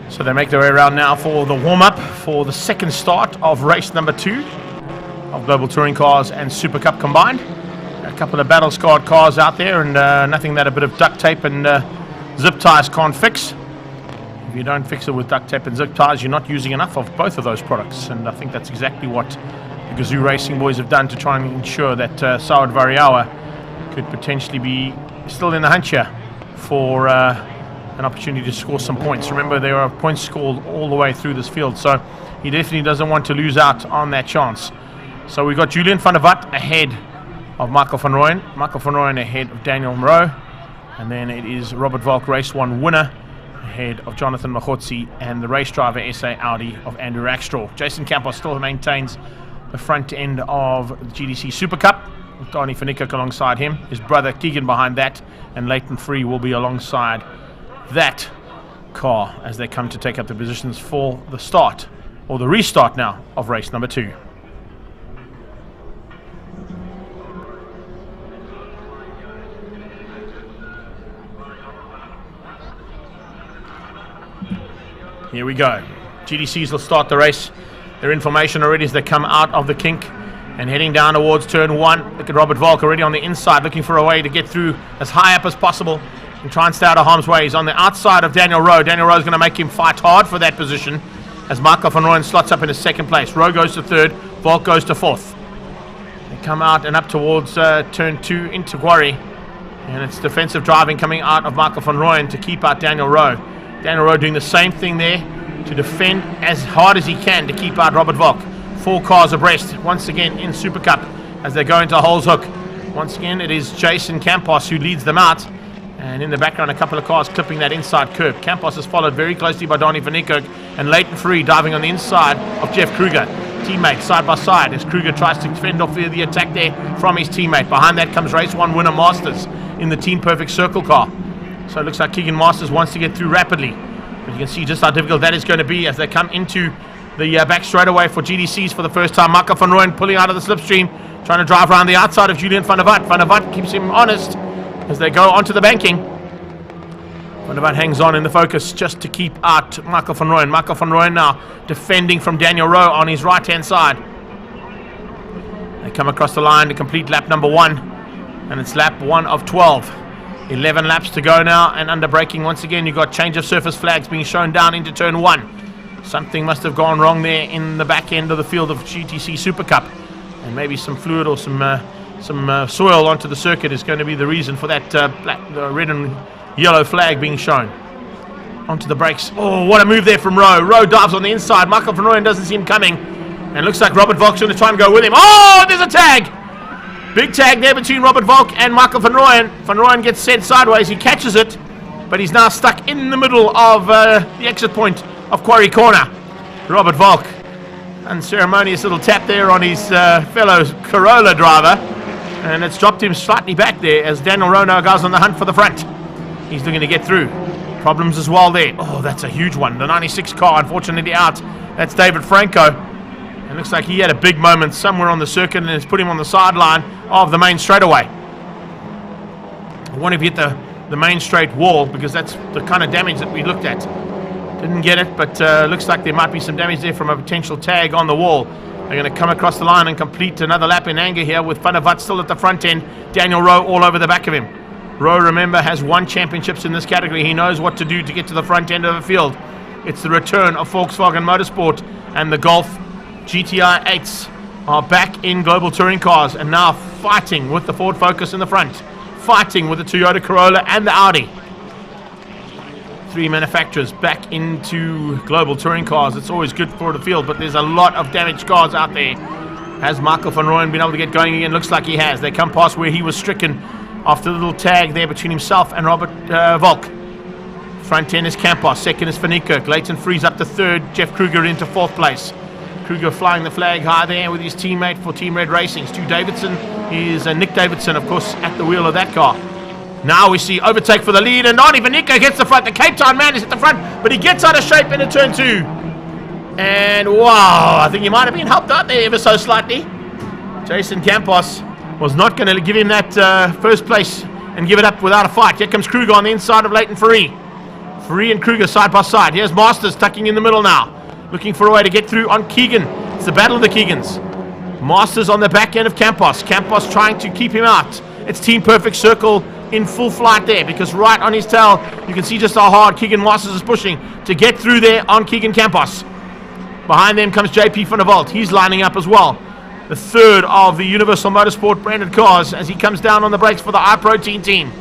So they make their way around now for the warm-up for the second start of race number 2 of Global Touring Cars and Super Cup combined. A couple of battle-scarred cars out there, and nothing that a bit of duct tape and zip ties can't fix. If you don't fix it with duct tape and zip ties, you're not using enough of both of those products, and I think that's exactly what the Gazoo Racing boys have done to try and ensure that Saud Variawa could potentially be still in the hunt here for an opportunity to score some points. Remember, there are points scored all the way through this field, so he definitely doesn't want to lose out on that chance. So we've got Julian van der Walt ahead of Michael van Rooyen, Michael van Rooyen ahead of Daniel Moreau, and then it is Robert Volk, race 1 winner, ahead of Jonathan Mahotsi, and the race driver SA Audi of Andrew Rackstraw. Jason Campos still maintains the front end of the GDC Super Cup, with Donnie van Niekerk alongside him, his brother Keegan behind that, and Leighton Free will be alongside that car as they come to take up the positions for the start, or the restart now, of race number 2. Here we go. GDCs will start the race. Their information already as they come out of the kink and heading down towards turn 1. Look at Robert Volk already on the inside, looking for a way to get through as high up as possible and try and stay out of harm's way. He's on the outside of Daniel Rowe. Daniel Rowe is going to make him fight hard for that position as Michael van Rooyen slots up in his second place. Rowe goes to third, Volk goes to fourth. They come out and up towards turn 2 into Quarry, and it's defensive driving coming out of Michael van Rooyen to keep out Daniel Rowe. Daniel Rowe doing the same thing there to defend as hard as he can to keep out Robert Volk. 4 cars abreast once again in Super Cup as they go into Holes Hook. Once again it is Jason Campos who leads them out, and in the background a couple of cars clipping that inside curb. Campos is followed very closely by Donnie van Niekerk, and Leighton Free diving on the inside of Jeff Kruger. Teammate side by side as Kruger tries to fend off the attack there from his teammate. Behind that comes race 1 winner Masters in the Team Perfect Circle car. So it looks like Keegan Masters wants to get through rapidly, but you can see just how difficult that is going to be as they come into the back straightaway for GDCs for the first time. Michael van Rooyen pulling out of the slipstream, trying to drive around the outside of Julian van der Walt. Van der Walt keeps him honest as they go onto the banking. Van der Walt hangs on in the focus just to keep out Michael van Rooyen. Michael van Rooyen now defending from Daniel Rowe on his right hand side. They come across the line to complete lap number 1, and it's lap 1 of 12. 11 laps to go now, and under braking once again you've got change of surface flags being shown down into turn 1. Something must have gone wrong there in the back end of the field of GTC Super Cup, and maybe some fluid or some soil onto the circuit is going to be the reason for that red and yellow flag being shown. Onto the brakes. Oh, what a move there from Rowe. Rowe dives on the inside. Michael van Rooyen doesn't see him coming, and looks like Robert Volk's going to try and go with him. Oh, there's a tag! Big tag there between Robert Volk and Michael van Rooyen. Van Rooyen gets sent sideways. He catches it, but he's now stuck in the middle of the exit point of Quarry Corner. Robert Volk, unceremonious little tap there on his fellow Corolla driver, and it's dropped him slightly back there as Daniel Rowe now goes on the hunt for the front. He's looking to get through. Problems as well there. Oh, that's a huge one. The 96 car, unfortunately, out. That's David Franco. It looks like he had a big moment somewhere on the circuit and has put him on the sideline of the main straightaway. I want to hit the main straight wall because that's the kind of damage that we looked at. Didn't get it, but looks like there might be some damage there from a potential tag on the wall. They're going to come across the line and complete another lap in anger here with Van der Vat still at the front end. Daniel Rowe all over the back of him. Rowe, remember, has won championships in this category. He knows what to do to get to the front end of the field. It's the return of Volkswagen Motorsport, and the Golf GTI 8s are back in global touring cars and now fighting with the Ford Focus in the front, fighting with the Toyota Corolla and the Audi. Three manufacturers back into global touring cars. It's always good for the field, but there's a lot of damaged cars out there. Has Michael van Rooyen been able to get going again? Looks like he has. They come past where he was stricken after the little tag there between himself and Robert Volk. Front end is Campos, second is Van Niekerk. Leighton Freeze up to third, Jeff Kruger into fourth place. Kruger flying the flag high there with his teammate for Team Red Racing. Stu Davidson is Nick Davidson, of course, at the wheel of that car. Now we see overtake for the lead, and Arnie Van Niekerk gets the front. The Cape Town man is at the front, but he gets out of shape into turn two. And wow, I think he might have been helped out there ever so slightly. Jason Campos was not going to give him that first place and give it up without a fight. Here comes Kruger on the inside of Leighton Ferree. Ferree and Kruger side by side. Here's Masters tucking in the middle now, looking for a way to get through on Keegan. It's the battle of the Keegans. Masters on the back end of Campos. Campos trying to keep him out. It's Team Perfect Circle in full flight there, because right on his tail you can see just how hard Keegan Masters is pushing to get through there on Keegan Campos. Behind them comes JP van der Walt. He's lining up as well. The third of the Universal Motorsport branded cars as he comes down on the brakes for the iProtein team.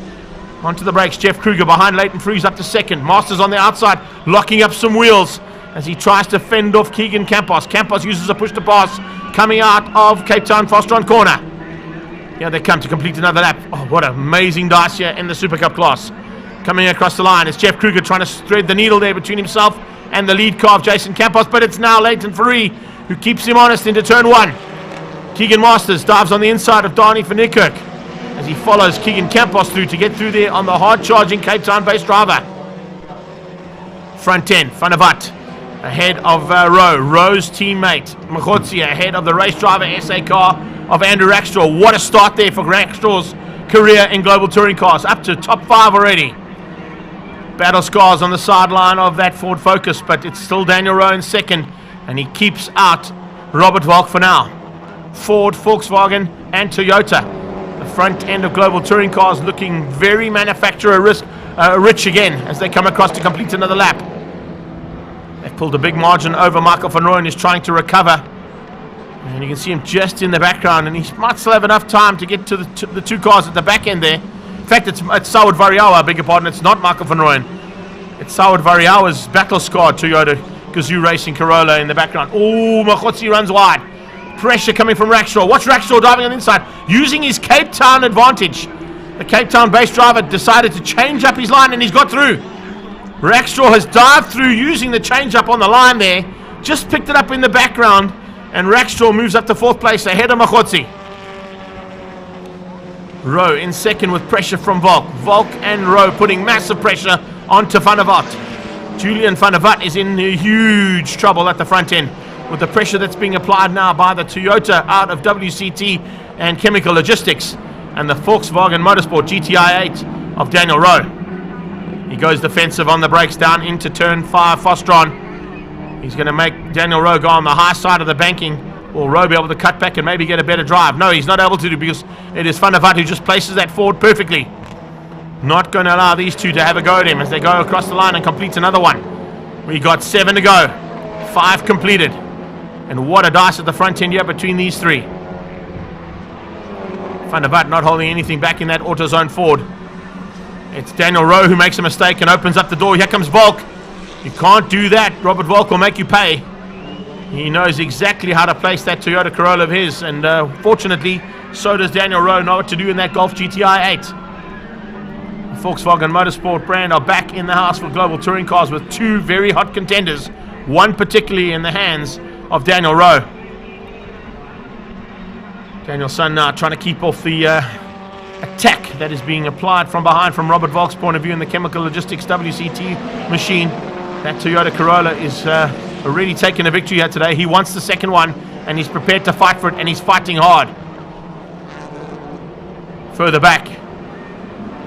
Onto the brakes, Jeff Kruger behind Leighton Freeze up to second. Masters on the outside, locking up some wheels as he tries to fend off Keegan Campos. Campos uses a push to pass coming out of Cape Town Fostron corner. Here they come to complete another lap. Oh, what an amazing dice here in the Super Cup class. Coming across the line is Jeff Kruger trying to thread the needle there between himself and the lead car of Jason Campos, but it's now Leighton Ferree who keeps him honest into turn one. Keegan Masters dives on the inside of Darnie Van Niekerk as he follows Keegan Campos through to get through there on the hard-charging Cape Town-based driver. Front end, Van der Vat ahead of Rowe. Rowe's teammate, Machotzi, ahead of the race driver SA car of Andrew Rackstraw. What a start there for Rackstraw's career in global touring cars. Up to top 5 already. Battle scars on the sideline of that Ford Focus, but it's still Daniel Rowe in second, and he keeps out Robert Volk for now. Ford, Volkswagen and Toyota. The front end of global touring cars looking very manufacturer rich again as they come across to complete another lap. They've pulled a big margin over Michael van Rooyen, who's trying to recover. And you can see him just in the background, and he might still have enough time to get to the two cars at the back end there. In fact, it's Saud Variawa, I beg your pardon, it's not Michael van Rooyen. It's Saud Variawa's battle-scarred Toyota Gazoo Racing Corolla in the background. Oh, Machotzi runs wide. Pressure coming from Rackstraw. Watch Rackstraw driving on the inside, using his Cape Town advantage. The Cape Town-based driver decided to change up his line, and he's got through. Rackstraw has dived through using the change-up on the line there, just picked it up in the background, and Rackstraw moves up to fourth place ahead of Machotzi. Rowe in second with pressure from Volk. Volk and Rowe putting massive pressure onto Van der Vat. Julian Van der Vat is in huge trouble at the front end with the pressure that's being applied now by the Toyota out of WCT and Chemical Logistics and the Volkswagen Motorsport GTI 8 of Daniel Rowe. He goes defensive on the brakes down into turn 5 Fostron. He's going to make Daniel Rowe go on the high side of the banking. Will Rowe be able to cut back and maybe get a better drive? No, he's not able to do, because it is Van der Vat who just places that forward perfectly. Not going to allow these two to have a go at him as they go across the line and complete another one. We got 7 to go. 5 completed. And what a dice at the front end here between these three. Van der Vaart not holding anything back in that AutoZone Ford. It's Daniel Rowe who makes a mistake and opens up the door. Here comes Volk. You can't do that. Robert Volk will make you pay. He knows exactly how to place that Toyota Corolla of his, and fortunately, so does Daniel Rowe know what to do in that Golf GTI 8. The Volkswagen Motorsport brand are back in the house for global touring cars with 2 very hot contenders, one particularly in the hands of Daniel Rowe. Danielson now trying to keep off the attack that is being applied from behind from Robert Volk's point of view in the Chemical Logistics WCT machine. That Toyota Corolla is already taken a victory here today. He wants the second one and he's prepared to fight for it, and he's fighting hard. Further back,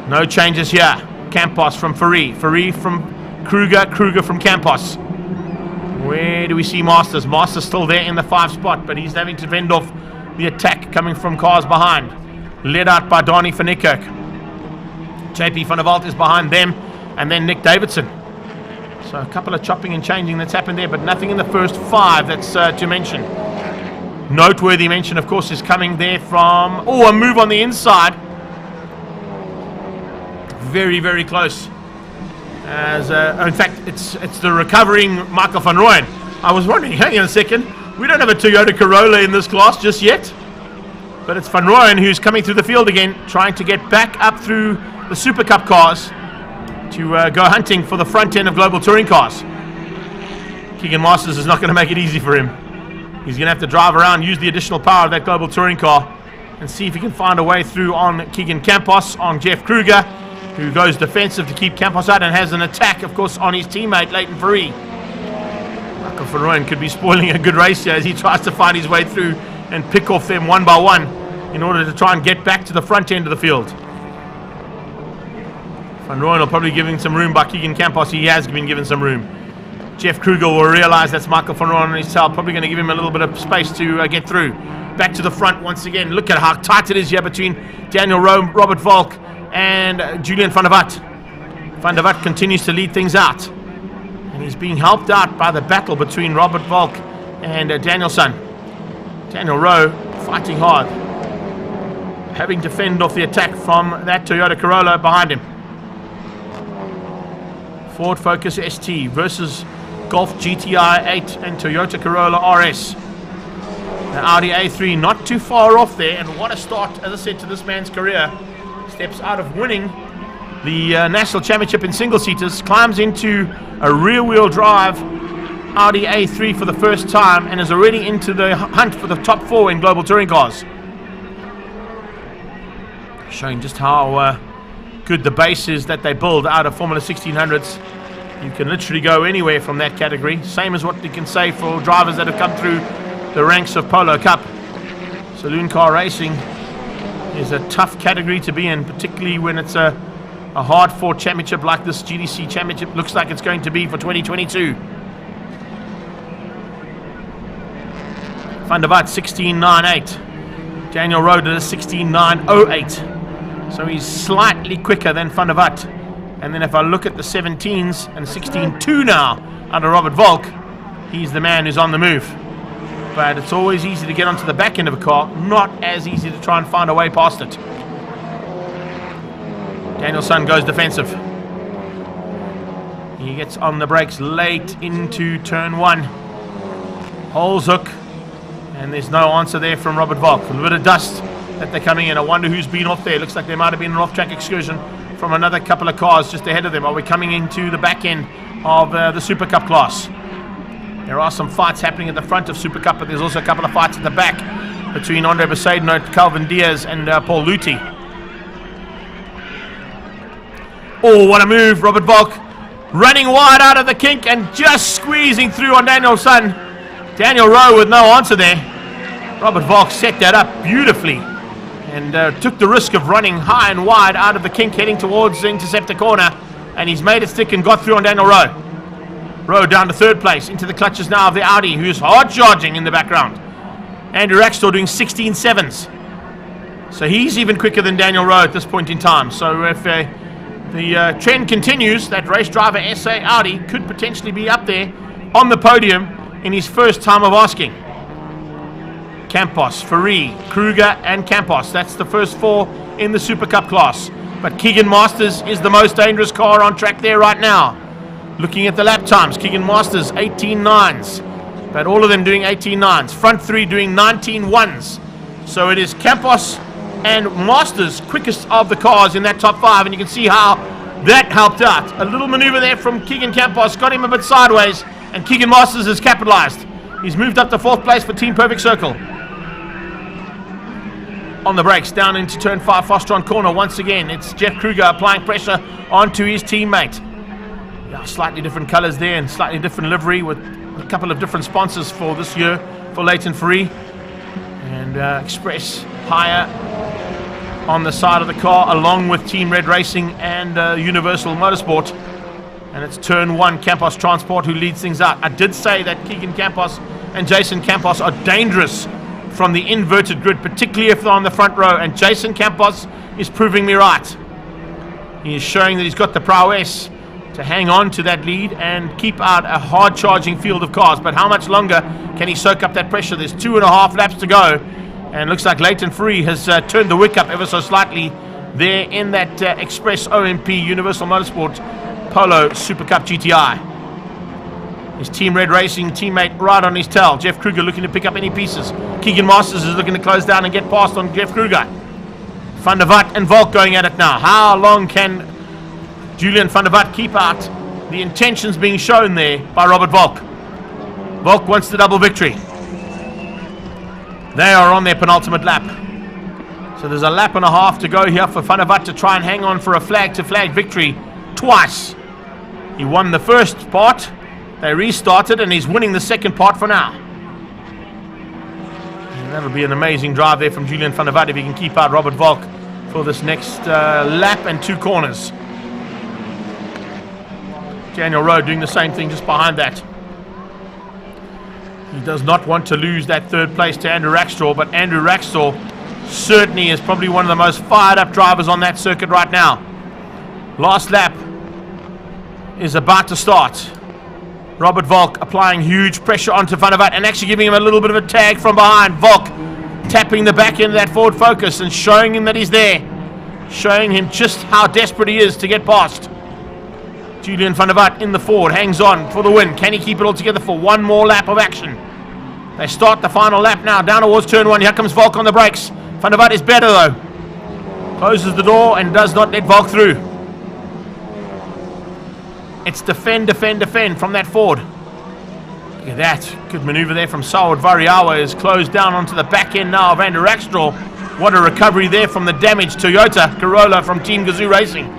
no changes here. Campos from Ferrari from Kruger from Campos. Where do we see Masters? Masters still there in the 5 spot, but he's having to fend off the attack coming from cars behind. Led out by Donnie van Niekerk. JP van der Walt is behind them, and then Nick Davidson. So a couple of chopping and changing that's happened there, but nothing in the first 5 that's to mention. Noteworthy mention, of course, is coming there from... Oh, a move on the inside. Very, very close. As in fact, it's the recovering Michael van Rooyen. I was wondering, hang on a second, we don't have a Toyota Corolla in this class just yet. But it's van Rooyen who's coming through the field again, trying to get back up through the Super Cup cars to go hunting for the front end of global touring cars. Keegan Masters is not going to make it easy for him. He's going to have to drive around, use the additional power of that global touring car, and see if he can find a way through on Keegan Campos, on Jeff Kruger, who goes defensive to keep Campos out and has an attack, of course, on his teammate, Leighton Ferrari. Michael van Rooyen could be spoiling a good race here as he tries to find his way through and pick off them one by one in order to try and get back to the front end of the field. Van Rooyen will probably give him some room by Keegan Campos. He has been given some room. Jeff Kruger will realize that's Michael van Rooyen on his tail, probably going to give him a little bit of space to get through. Back to the front once again. Look at how tight it is here between Daniel Rowe, Robert Volk, and Julian van der Vaart. Van der Vaart continues to lead things out, and he's being helped out by the battle between Robert Volk and Danielson. Daniel Rowe fighting hard, having to fend off the attack from that Toyota Corolla behind him. Ford Focus ST versus Golf GTI 8 and Toyota Corolla RS. The Audi A3 not too far off there, and what a start, as I said, to this man's career. Steps out of winning the National Championship in single-seaters, climbs into a rear-wheel drive Audi A3 for the first time, and is already into the hunt for the top 4 in global touring cars. Showing just how good the base is that they build out of Formula 1600s. You can literally go anywhere from that category. Same as what you can say for drivers that have come through the ranks of Polo Cup. Saloon car racing is a tough category to be in, particularly when it's a hard-fought championship like this GDC championship looks like it's going to be for 2022. Van der Vaart 16.98. Daniel Rowe did a 16.908. So he's slightly quicker than Van der Vaart. And then if I look at the 17s and 16.2 now under Robert Volk, he's the man who's on the move. But it's always easy to get onto the back end of a car, not as easy to try and find a way past it. Danielson goes defensive. He gets on the brakes late into turn 1. Holes hook. And there's no answer there from Robert Volk. A little bit of dust that they're coming in. I wonder who's been off there. Looks like there might have been an off-track excursion from another couple of cars just ahead of them. Are we coming into the back end of the Super Cup class? There are some fights happening at the front of Super Cup, but there's also a couple of fights at the back between Andre Besaidnout, Calvin Diaz, and Paul Luthi. Oh, what a move. Robert Volk running wide out of the kink and just squeezing through on Danielson. Daniel Rowe with no answer there. Robert Volk set that up beautifully and took the risk of running high and wide out of the kink heading towards the interceptor corner, and he's made it stick and got through on Daniel Rowe. Rowe down to 3rd place, into the clutches now of the Audi, who's hard charging in the background. Andrew Rackstall doing 16.7s. So he's even quicker than Daniel Rowe at this point in time. So if the trend continues, that race driver SA Audi could potentially be up there on the podium in his first time of asking. Campos, Ferree, Kruger and Campos. That's the first 4 in the Super Cup class. But Keegan Masters is the most dangerous car on track there right now. Looking at the lap times, Keegan Masters 18.9s. But all of them doing 18.9s. Front 3 doing 19.1s. So it is Campos and Masters quickest of the cars in that top 5. And you can see how that helped out. A little maneuver there from Keegan Campos got him a bit sideways. And Keegan Masters has capitalized. He's moved up to 4th place for Team Perfect Circle. On the brakes, down into turn 5, Fostron corner. Once again, it's Jeff Kruger applying pressure onto his teammate. Yeah, slightly different colours there and slightly different livery with a couple of different sponsors for this year for Leighton Ferree. And Express higher on the side of the car, along with Team Red Racing and Universal Motorsport. And it's turn 1, Campos Transport who leads things out. I did say that Keegan Campos and Jason Campos are dangerous from the inverted grid, particularly if they're on the front row, and Jason Campos is proving me right. He is showing that he's got the prowess to hang on to that lead and keep out a hard charging field of cars. But how much longer can he soak up that pressure? There's 2.5 laps to go, and looks like Leighton Ferree has turned the wick up ever so slightly there in that Express OMP Universal Motorsport Polo Super Cup GTI. His Team Red Racing teammate right on his tail. Jeff Kruger looking to pick up any pieces. Keegan Masters is looking to close down and get past on Jeff Kruger. Van der Watt and Volk going at it now. How long can Julian van der Watt keep out the intentions being shown there by Robert Volk? Volk wants the double victory. They are on their penultimate lap. So there's a lap and a half to go here for Van der Watt to try and hang on for a flag-to-flag victory twice. He won the first part. They restarted and he's winning the second part for now. And that'll be an amazing drive there from Julian van der Watt if he can keep out Robert Volk for this next lap and 2 corners. Daniel Rowe doing the same thing just behind that. He does not want to lose that 3rd place to Andrew Rackstraw, but Andrew Rackstraw certainly is probably one of the most fired up drivers on that circuit right now. Last lap is about to start. Robert Volk applying huge pressure onto Van der Watt and actually giving him a little bit of a tag from behind. Volk tapping the back end of that Ford Focus and showing him that he's there. Showing him just how desperate he is to get past. Julian van der Watt in the Ford hangs on for the win. Can he keep it all together for one more lap of action? They start the final lap now down towards turn 1. Here comes Volk on the brakes. Van der Watt is better though. Closes the door and does not let Volk through. It's defend, defend, defend from that Ford. Look at that. Good maneuver there from Saud Variawa. Is closed down onto the back end now of Andrew Rackstraw. What a recovery there from the damaged Toyota Corolla from Team Gazoo Racing.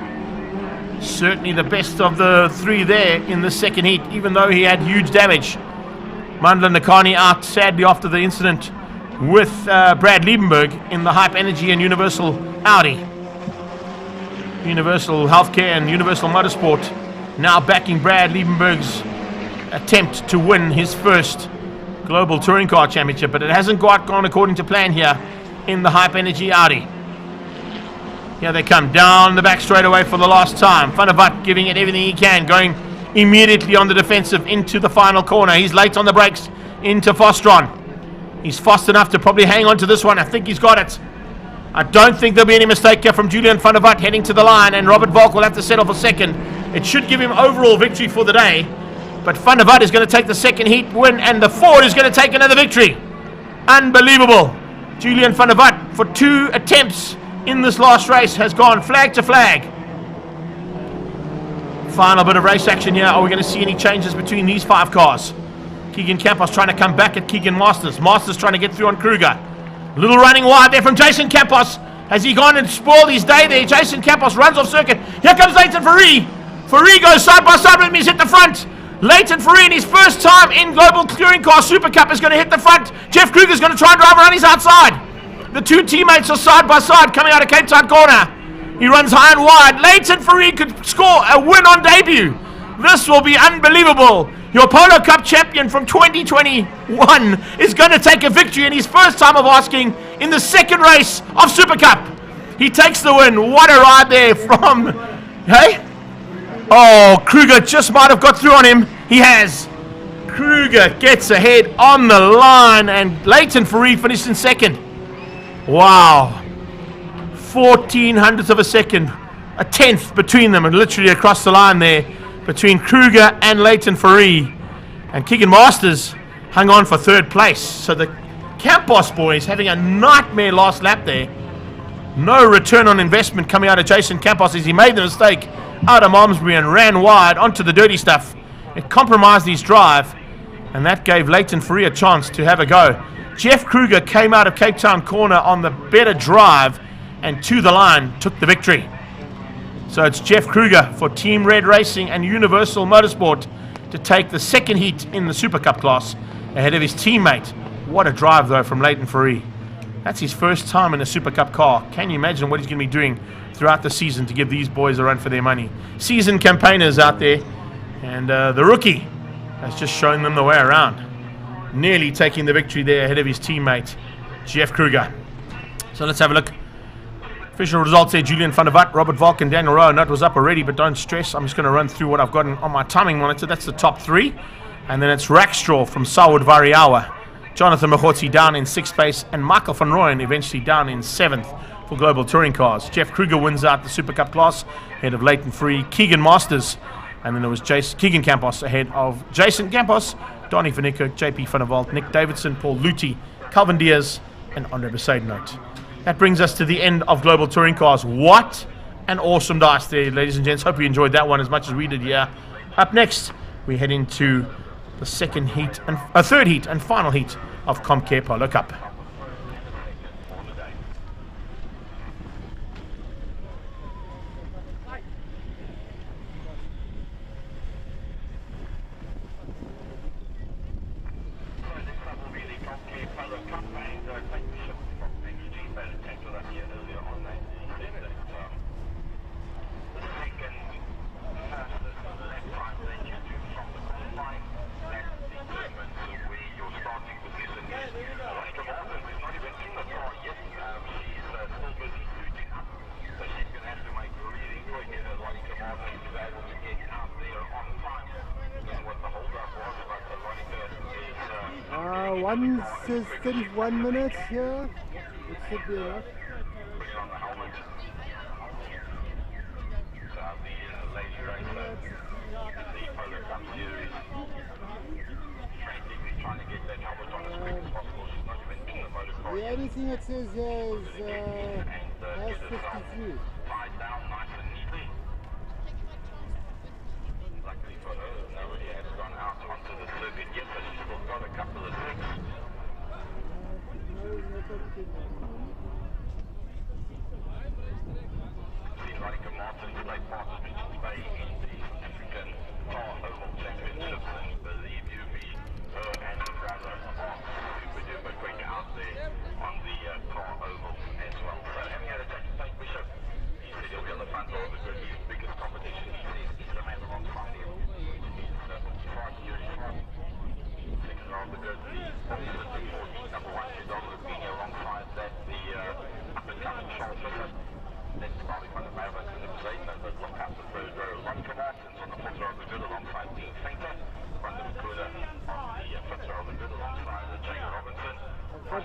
Certainly the best of the 3 there in the second heat, even though he had huge damage. Mandla Nakani out sadly after the incident with Brad Liebenberg in the Hype Energy and Universal Audi. Universal Healthcare and Universal Motorsport now backing Brad Liebenberg's attempt to win his first Global Touring Car Championship, but it hasn't gone according to plan here in the Hype Energy Audi. Here they come down the back straightaway for the last time. Van der Watt giving it everything he can, going immediately on the defensive into the final corner. He's late on the brakes into Fostron. He's fast enough to probably hang on to this one. I think he's got it. I don't think there'll be any mistake here from Julian van der Watt heading to the line, and Robert Volk will have to settle for second. It should give him overall victory for the day, but Van der Watt is going to take the second heat win, and the Ford is going to take another victory. Unbelievable. Julian van der Watt, for 2 attempts in this last race, has gone flag to flag. Final bit of race action here. Are we going to see any changes between these 5 cars? Keegan Campos trying to come back at Keegan Masters. Masters trying to get through on Kruger. Little running wide there from Jason Campos. Has he gone and spoiled his day there? Jason Campos runs off circuit. Here comes Leighton Ferree. Ferree goes side by side with him. He's hit the front. Leighton Ferree in his first time in Global Touring Car Super Cup is going to hit the front. Jeff Kruger's going to try and drive around his outside. The 2 teammates are side by side coming out of Cape Town corner. He runs high and wide. Leighton Ferree could score a win on debut. This will be unbelievable. Your Polo Cup champion from 2021 is going to take a victory in his first time of asking in the second race of Super Cup. He takes the win. What a ride there from... Hey? Oh, Kruger just might have got through on him. He has. Kruger gets ahead on the line, and Leighton Fourie finished in second. Wow. 14 hundredths of a second. A tenth between them, and literally across the line there between Kruger and Leighton Fourie. And Keegan Masters hung on for third place. So the Campos boys having a nightmare last lap there. No return on investment coming out of Jason Campos as he made the mistake out of Malmesbury and ran wide onto the dirty stuff. It compromised his drive, and that gave Leighton Fourie a chance to have a go. Jeff Kruger came out of Cape Town corner on the better drive and to the line took the victory. So it's Jeff Kruger for Team Red Racing and Universal Motorsport to take the second heat in the Super Cup class ahead of his teammate. What a drive though from Leighton Fourie. That's his first time in a Super Cup car. Can you imagine what he's going to be doing throughout the season to give these boys a run for their money? Seasoned campaigners out there, and the rookie has just shown them the way around. Nearly taking the victory there ahead of his teammate, Jeff Kruger. So let's have a look. Official results there: Julian van der Walt, Robert Valk, and Daniel Rowe. Note was up already, but don't stress. I'm just going to run through what I've got on my timing monitor. That's the top three. And then it's Rackstraw from Sawood Variawa. Jonathan Mahotsi down in 6th place, and Michael van Rooyen eventually down in 7th for Global Touring Cars. Jeff Kruger wins out the Super Cup class ahead of Leighton Fourie, Keegan Masters, and then it was Keegan Campos ahead of Jason Campos, Donnie van Niekerk, JP van der Walt, Nick Davidson, Paul Luthi, Calvin Diaz, and Andre Besaidnout. That brings us to the end of Global Touring Cars. What an awesome dice there, ladies and gents. Hope you enjoyed that one as much as we did here. Up next, we head into the second heat and third heat and final heat of Comcare Polo Cup. One says 31 minutes here. It should be enough. The only thing it says here is has 53.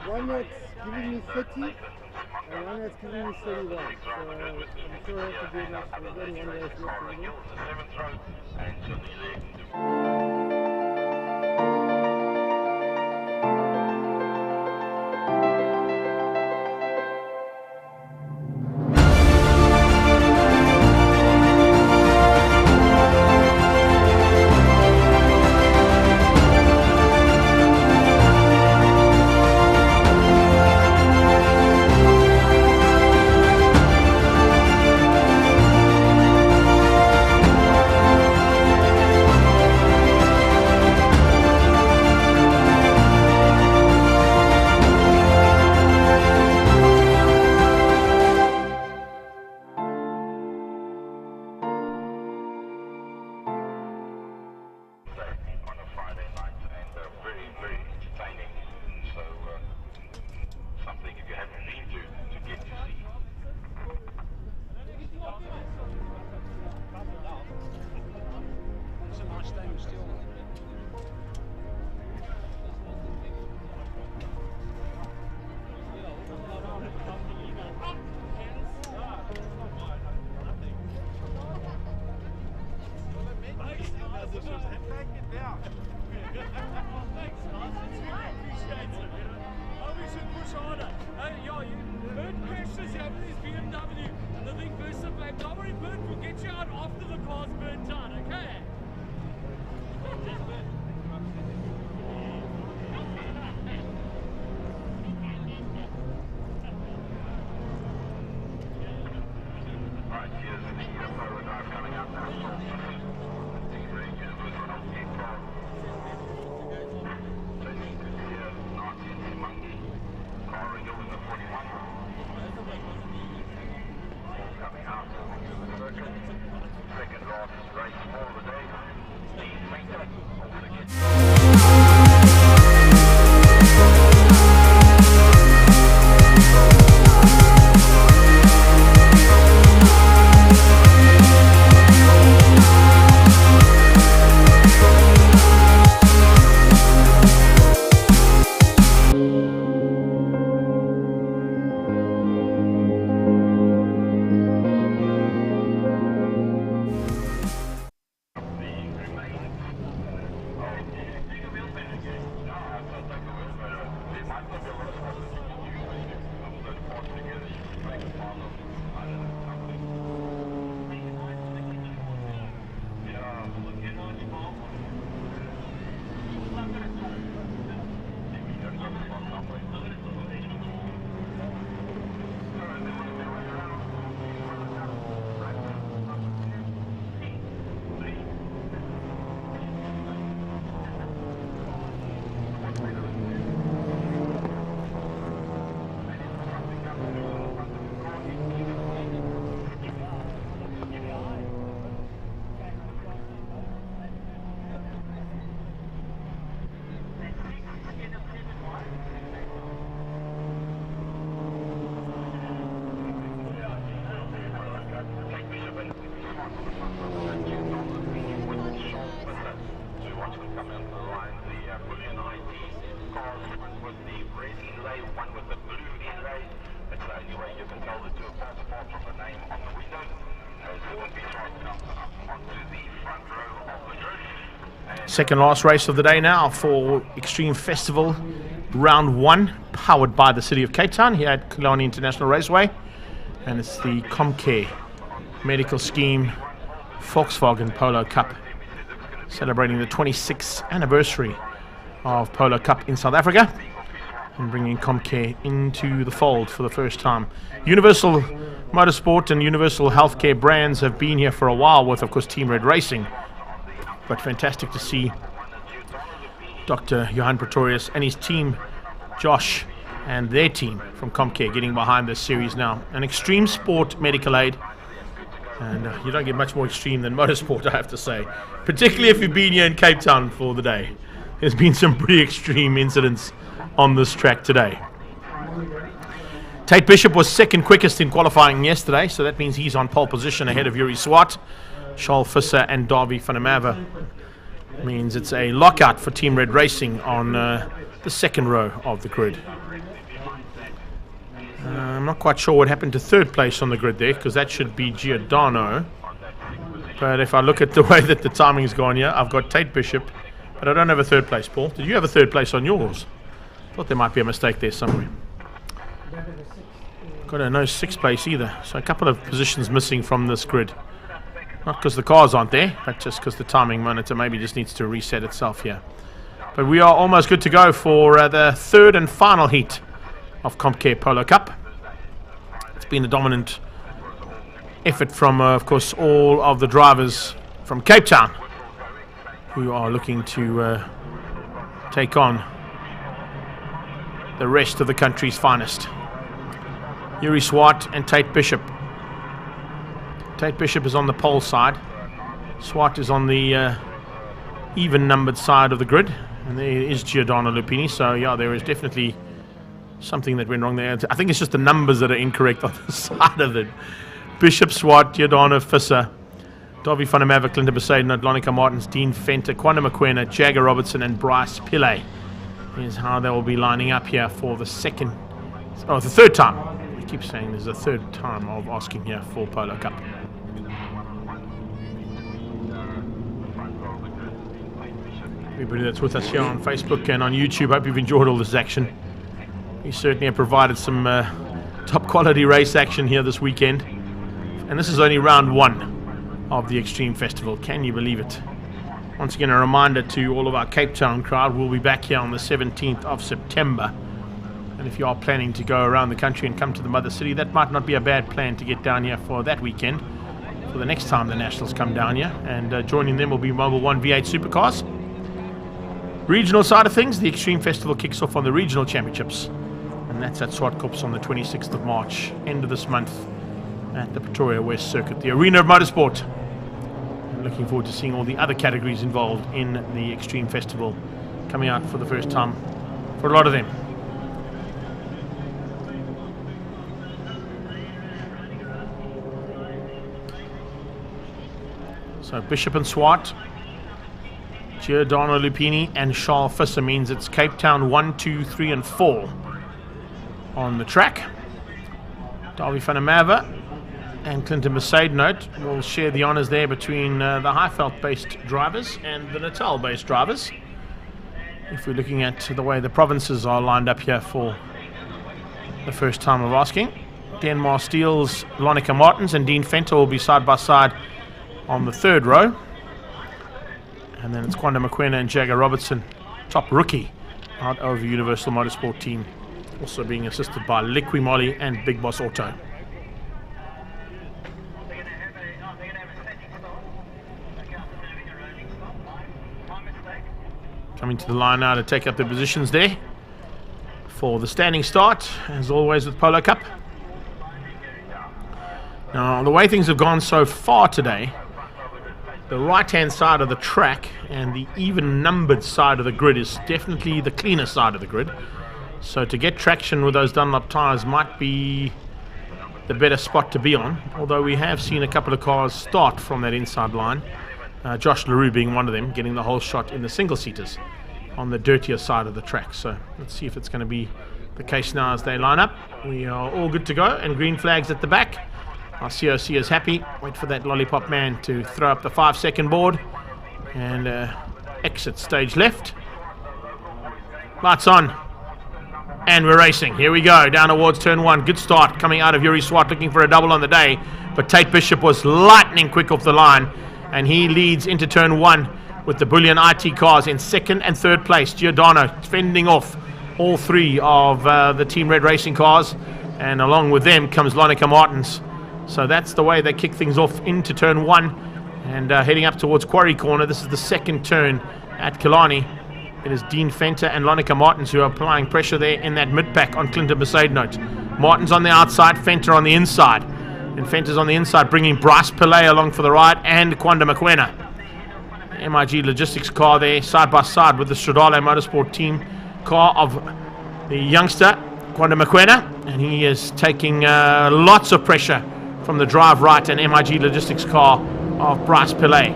One that's giving me 30 and one that's giving me 31. So I'm sure I have to do that. There's only one race left to do. appreciates it. You know? Oh, we should push harder. Bert crashes here with his BMW, and the thing bursts up like, don't worry, Bert, we'll get you out after the car's burnt out, okay? Right, here's the Polo Drive coming up now. Team Red Universal Healthcare car. Chasing to here, Narcian Monkey. Car Ringo in the 41. Coming out onto the circuit. Second last race for the day. Steve Painter also gets. Second last race of the day now for Extreme Festival, round 1, powered by the City of Cape Town here at Killarney International Raceway. And it's the Comcare Medical Scheme Volkswagen Polo Cup, celebrating the 26th anniversary of Polo Cup in South Africa and bringing Comcare into the fold for the first time. Universal Motorsport and Universal Healthcare brands have been here for a while with, of course, Team Red Racing. But fantastic to see Dr. Johan Pretorius and his team, Josh, and their team from Comcare getting behind this series now. An extreme sport medical aid, and you don't get much more extreme than motorsport, I have to say, particularly if you've been here in Cape Town for the day. There's been some pretty extreme incidents on this track today. Tate Bishop was second quickest in qualifying yesterday, so that means he's on pole position ahead of Yuri Swart, Charles Visser and Davy van der Merwe. Means it's a lockout for Team Red Racing on the second row of the grid. I'm not quite sure what happened to third place on the grid there, because that should be Giordano. But if I look at the way that the timing's gone here, I've got Tate Bishop, but I don't have a third place, Paul. Did you have a third place on yours? Thought there might be a mistake there somewhere. Got no sixth place either, so a couple of positions missing from this grid. Not because the cars aren't there, but just because the timing monitor maybe just needs to reset itself here. But we are almost good to go for the third and final heat of Comcare Polo Cup. It's been a dominant effort from, of course, all of the drivers from Cape Town who are looking to take on the rest of the country's finest. Yuri Swart and Tate Bishop. Tate Bishop is on the pole side. Swart is on the even-numbered side of the grid. And there is Giordano Lupini. So, yeah, there is definitely something that went wrong there. I think it's just the numbers that are incorrect on the side of it. Bishop, Swart, Giordano, Visser, Davy van der Merwe, Clinton Besaiden, Atlantica Martins, Dean Fenter, Quanda McQuena, Jagger Robertson, and Bryce Pillay. Here's how they will be lining up here for the third time. I keep saying there's a third time of asking here for Polo Cup. Everybody that's with us here on Facebook and on YouTube, hope you've enjoyed all this action. We certainly have provided some top quality race action here this weekend. And this is only round 1 of the Extreme Festival. Can you believe it? Once again, a reminder to all of our Cape Town crowd, we'll be back here on the 17th of September. And if you are planning to go around the country and come to the Mother City, that might not be a bad plan to get down here for that weekend, for the next time the Nationals come down here. And joining them will be Mobile 1 V8 Supercars. Regional side of things, the Extreme Festival kicks off on the Regional Championships. And that's at Swartkops on the 26th of March, end of this month, at the Pretoria West Circuit, the arena of motorsport. I'm looking forward to seeing all the other categories involved in the Extreme Festival coming out for the first time for a lot of them. So Bishop and Swart, Giordano Lupini and Charles Visser means it's Cape Town 1, 2, 3 and 4 on the track. Darby van der Merwe and Clinton Mercedes will share the honours there between the Highveld-based drivers and the Natal-based drivers. If we're looking at the way the provinces are lined up here for the first time of asking, Denmark Steele's Lonica Martins and Dean Fenter will be side by side on the 3rd row. And then it's Kwanda Mokoena and Jagger Robertson, top rookie out of the Universal Motorsport team, also being assisted by Liqui Moly and Big Boss Auto. Coming to the line now to take up their positions there for the standing start, as always with Polo Cup. Now, the way things have gone so far today, the right-hand side of the track and the even-numbered side of the grid is definitely the cleaner side of the grid. So to get traction with those Dunlop tyres might be the better spot to be on, although we have seen a couple of cars start from that inside line. Josh LaRue being one of them, getting the whole shot in the single-seaters on the dirtier side of the track. So let's see if it's going to be the case now as they line up. We are all good to go, and green flags at the back. Our COC is happy. Wait for that lollipop man to throw up the 5-second board and exit stage left. Lights on. And we're racing. Here we go. Down towards turn 1. Good start coming out of Yuri Swart, looking for a double on the day. But Tate Bishop was lightning quick off the line. And he leads into turn 1 with the Bullion IT cars in 2nd and 3rd place. Giordano fending off all 3 of the Team Red Racing cars. And along with them comes Lonica Martins. So that's the way they kick things off into turn 1 and heading up towards Quarry Corner. This is the 2nd turn at Killarney. It is Dean Fenter and Lonica Martins who are applying pressure there in that mid-pack on Clinton Mercedes. Martins on the outside, Fenter on the inside. And Fenter's on the inside, bringing Bryce Pillay along for the ride and Kwanda Mokoena. MIG Logistics car there, side by side with the Stradale Motorsport team car of the youngster, Kwanda Mokoena. And he is taking lots of pressure from the drive right and MIG Logistics car of Bryce Pillay.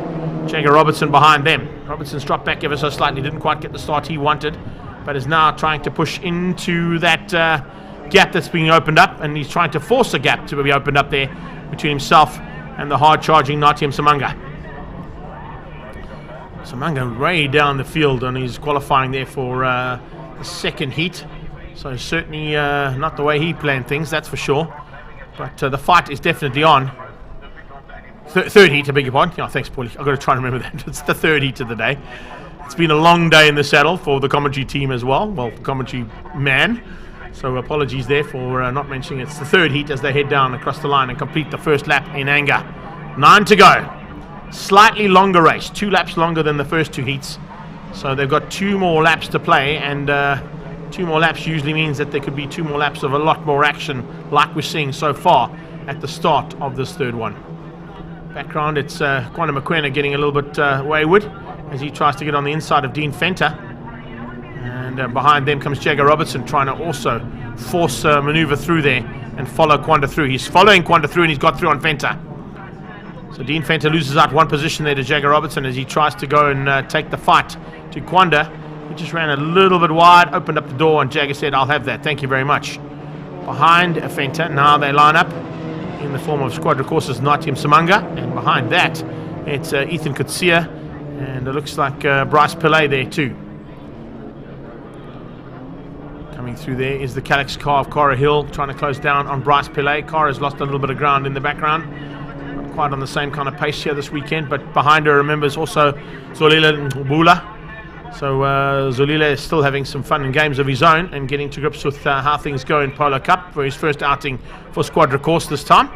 Jagger Robertson behind them. Robertson's dropped back ever so slightly, didn't quite get the start he wanted, but is now trying to push into that gap that's being opened up, and he's trying to force a gap to be opened up there between himself and the hard-charging Natyam Samanga. Samanga way down the field, and he's qualifying there for the 2nd heat, so certainly not the way he planned things, that's for sure. But the fight is definitely on. 3rd heat, I beg your pardon. Oh, thanks, Paulie. I've got to try and remember that. It's the 3rd heat of the day. It's been a long day in the saddle for the commentary team as well. Well, the commentary man. So apologies there for not mentioning it's the 3rd heat as they head down across the line and complete the first lap in anger. 9 to go. Slightly longer race. 2 laps longer than the first 2 heats. So they've got 2 more laps to play, and 2 more laps usually means that there could be 2 more laps of a lot more action like we're seeing so far at the start of this 3rd one. Background, it's Kwanda Mokoena getting a little bit wayward as he tries to get on the inside of Dean Fenter. And behind them comes Jagger Robertson trying to also force maneuver through there and follow Kwanda through. He's following Kwanda through and he's got through on Fenter. So Dean Fenter loses out 1 position there to Jagger Robertson as he tries to go and take the fight to Kwanda. He just ran a little bit wide, opened up the door, and Jagger said, "I'll have that, thank you very much." Behind Fenter, now they line up in the form of Squadra Corsa's Natyam Samanga, and behind that it's Ethan Kutsia And it looks like Bryce Pillay there too. Coming through there is the Calyx car of Cara Hill, trying to close down on Bryce Pillay. Cara's lost a little bit of ground in the background. Not quite on the same kind of pace here this weekend, but behind her, remember, is also Zolila Mbula. So Zolila is still having some fun and games of his own and getting to grips with how things go in Polo Cup for his first outing for Squadra Course this time.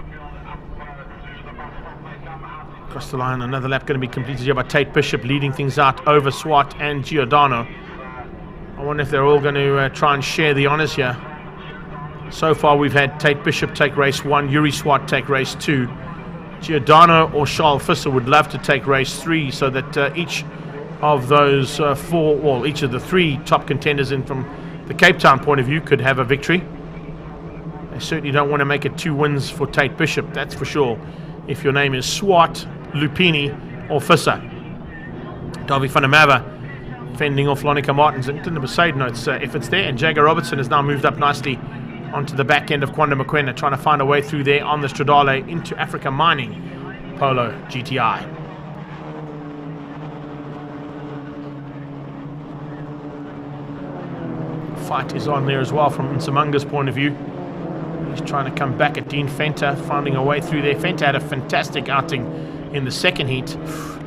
Across the line, another lap going to be completed here by Tate Bishop, leading things out over Swart and Giordano. I wonder if they're all going to try and share the honours here. So far we've had Tate Bishop take race 1, Yuri Swart take race 2. Giordano or Charles Visser would love to take race 3 so that each of those each of the 3 top contenders in from the Cape Town point of view could have a victory. They certainly don't want to make it 2 wins for Tate Bishop, that's for sure. If your name is Swart, Lupini or Visser. Davy van der Merwe fending off Lonica Martins and Clinton Besaidno's efforts there, and Jagger Robertson has now moved up nicely onto the back end of Kwanda Mokoena, trying to find a way through there on the Stradale into Africa Mining Polo GTI. Fight is on there as well from Nsamanga's point of view. He's trying to come back at Dean Fenter, finding a way through there. Fenter had a fantastic outing in the second heat.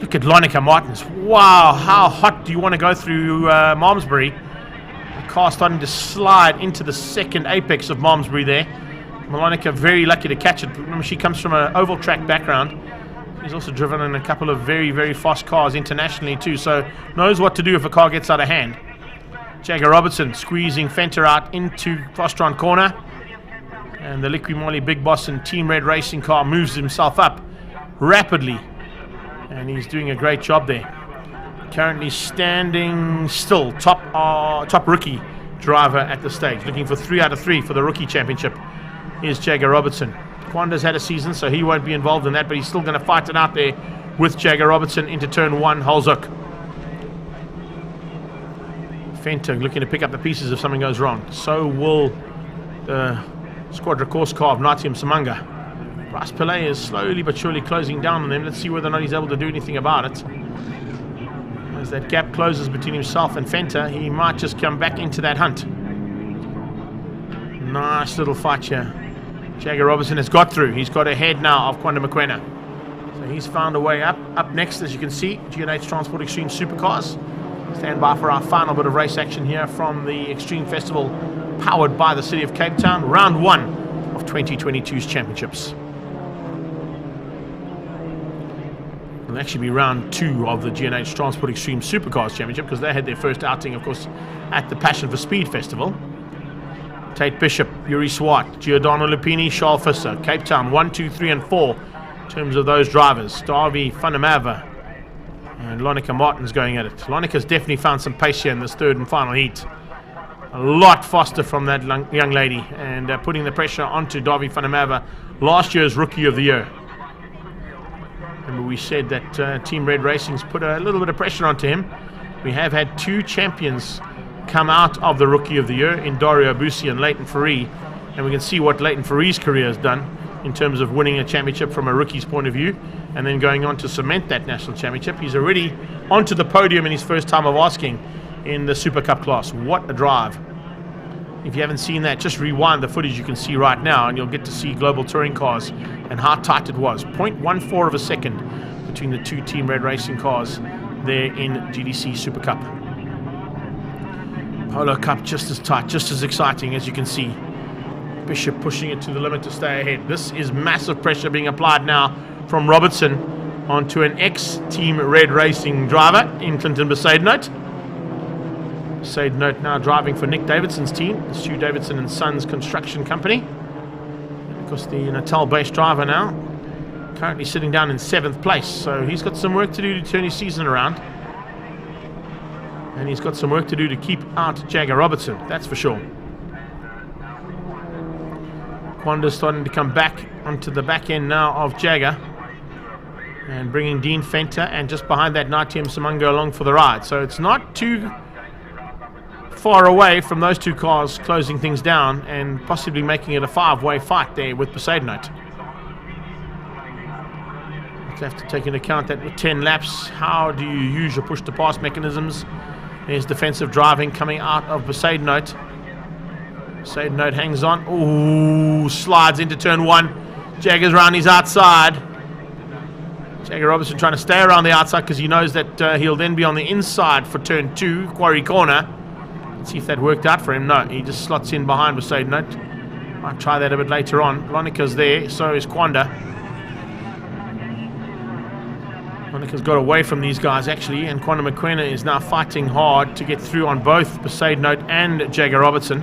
Look at Lonica Martins. Wow, how hot do you want to go through Malmesbury? The car starting to slide into the second apex of Malmesbury there. Lonica very lucky to catch it. Remember, she comes from an oval track background. She's also driven in a couple of very, very fast cars internationally too, so knows what to do if a car gets out of hand. Jagger Robertson squeezing Fenter out into Fostron corner. And the Liqui Moly Big Boss and Team Red Racing car moves himself up rapidly. And he's doing a great job there. Currently standing still, top rookie driver at the stage. Looking for 3 out of 3 for the rookie championship. Here's Jagger Robertson. Kwanda's had a season, so he won't be involved in that, but he's still going to fight it out there with Jagger Robertson into turn 1, Holzhoek. Fenter looking to pick up the pieces if something goes wrong. So will the Squadra Course car of Natium Samanga. Bryce Pillay is slowly but surely closing down on them. Let's see whether or not he's able to do anything about it. As that gap closes between himself and Fenter, he might just come back into that hunt. Nice little fight here. Jagger Robertson has got through. He's got ahead now of Kwanda Mokoena. So he's found a way up. Up next, as you can see, G&H Transport Extreme Supercars. Stand by for our final bit of race action here from the Extreme Festival, powered by the City of Cape Town, round 1 of 2022's championships. It'll actually be round 2 of the G&H Transport Extreme Supercars Championship, because they had their first outing, of course, at the Passion for Speed Festival. Tate Bishop, Yuri Swart, Giordano Lupini, Charles Visser, Cape Town 1, 2, 3 and 4 in terms of those drivers. Davy van der Merwe and Lonica Martins going at it. Lonica's definitely found some pace here in this third and final heat. A lot faster from that young lady, and putting the pressure onto Davy van der Merwe, last year's Rookie of the Year. Remember, we said that Team Red Racing's put a little bit of pressure onto him. We have had 2 champions come out of the Rookie of the Year in Dario Abusi and Leighton Fourie, and we can see what Leighton Fourie's career has done in terms of winning a championship from a rookie's point of view and then going on to cement that national championship. He's already onto the podium in his first time of asking in the Super Cup class. What a drive. If you haven't seen that, just rewind the footage you can see right now and you'll get to see global touring cars and how tight it was. 0.14 of a second between the 2 Team Red Racing cars there in GDC Super Cup. Polo Cup just as tight, just as exciting, as you can see. Bishop pushing it to the limit to stay ahead. This is massive pressure being applied now from Robertson onto an ex-Team Red Racing driver in Clinton Besaidnote. Besaidnote now driving for Nick Davidson's team, the Stu Davidson and Sons Construction Company. And of course, the Natal-based driver now currently sitting down in 7th place, so he's got some work to do to turn his season around. And he's got some work to do to keep out Jagger Robertson, that's for sure. Kwanda's starting to come back onto the back end now of Jagger and bringing Dean Fenter, and just behind that Natium Samanga along for the ride. So it's not too far away from those 2 cars closing things down and possibly making it a 5-way fight there with Besaidnote. You have to take into account that with 10 laps, how do you use your push-to-pass mechanisms? There's defensive driving coming out of Besaidnote. Besaidnote hangs on. Ooh, slides into turn 1. Jagger's around his outside. Jagger Robertson trying to stay around the outside because he knows that he'll then be on the inside for turn 2, Quarry Corner. Let's see if that worked out for him. No, he just slots in behind Besaidnote. Might try that a bit later on. Lonica's there, so is Kwanda. Lonica's got away from these guys actually, and Kwanda McQuena is now fighting hard to get through on both Besaidnote and Jagger Robertson.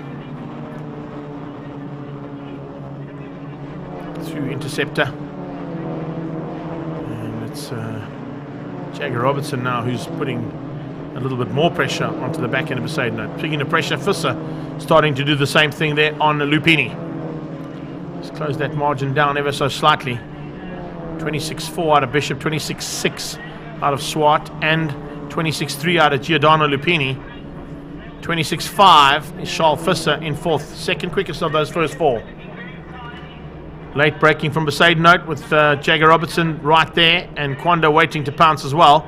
Through Interceptor. And it's Jagger Robertson now who's putting a little bit more pressure onto the back end of Besaidnote. Speaking of pressure, Visser starting to do the same thing there on Lupini. Let's close that margin down ever so slightly. 26.4 out of Bishop, 26.6 out of Swart, and 26.3 out of Giordano Lupini. 26.5 is Charles Visser in 4th, second quickest of those first 4. Late braking from Besaidnote with Jagger Robertson right there, and Kwanda waiting to pounce as well.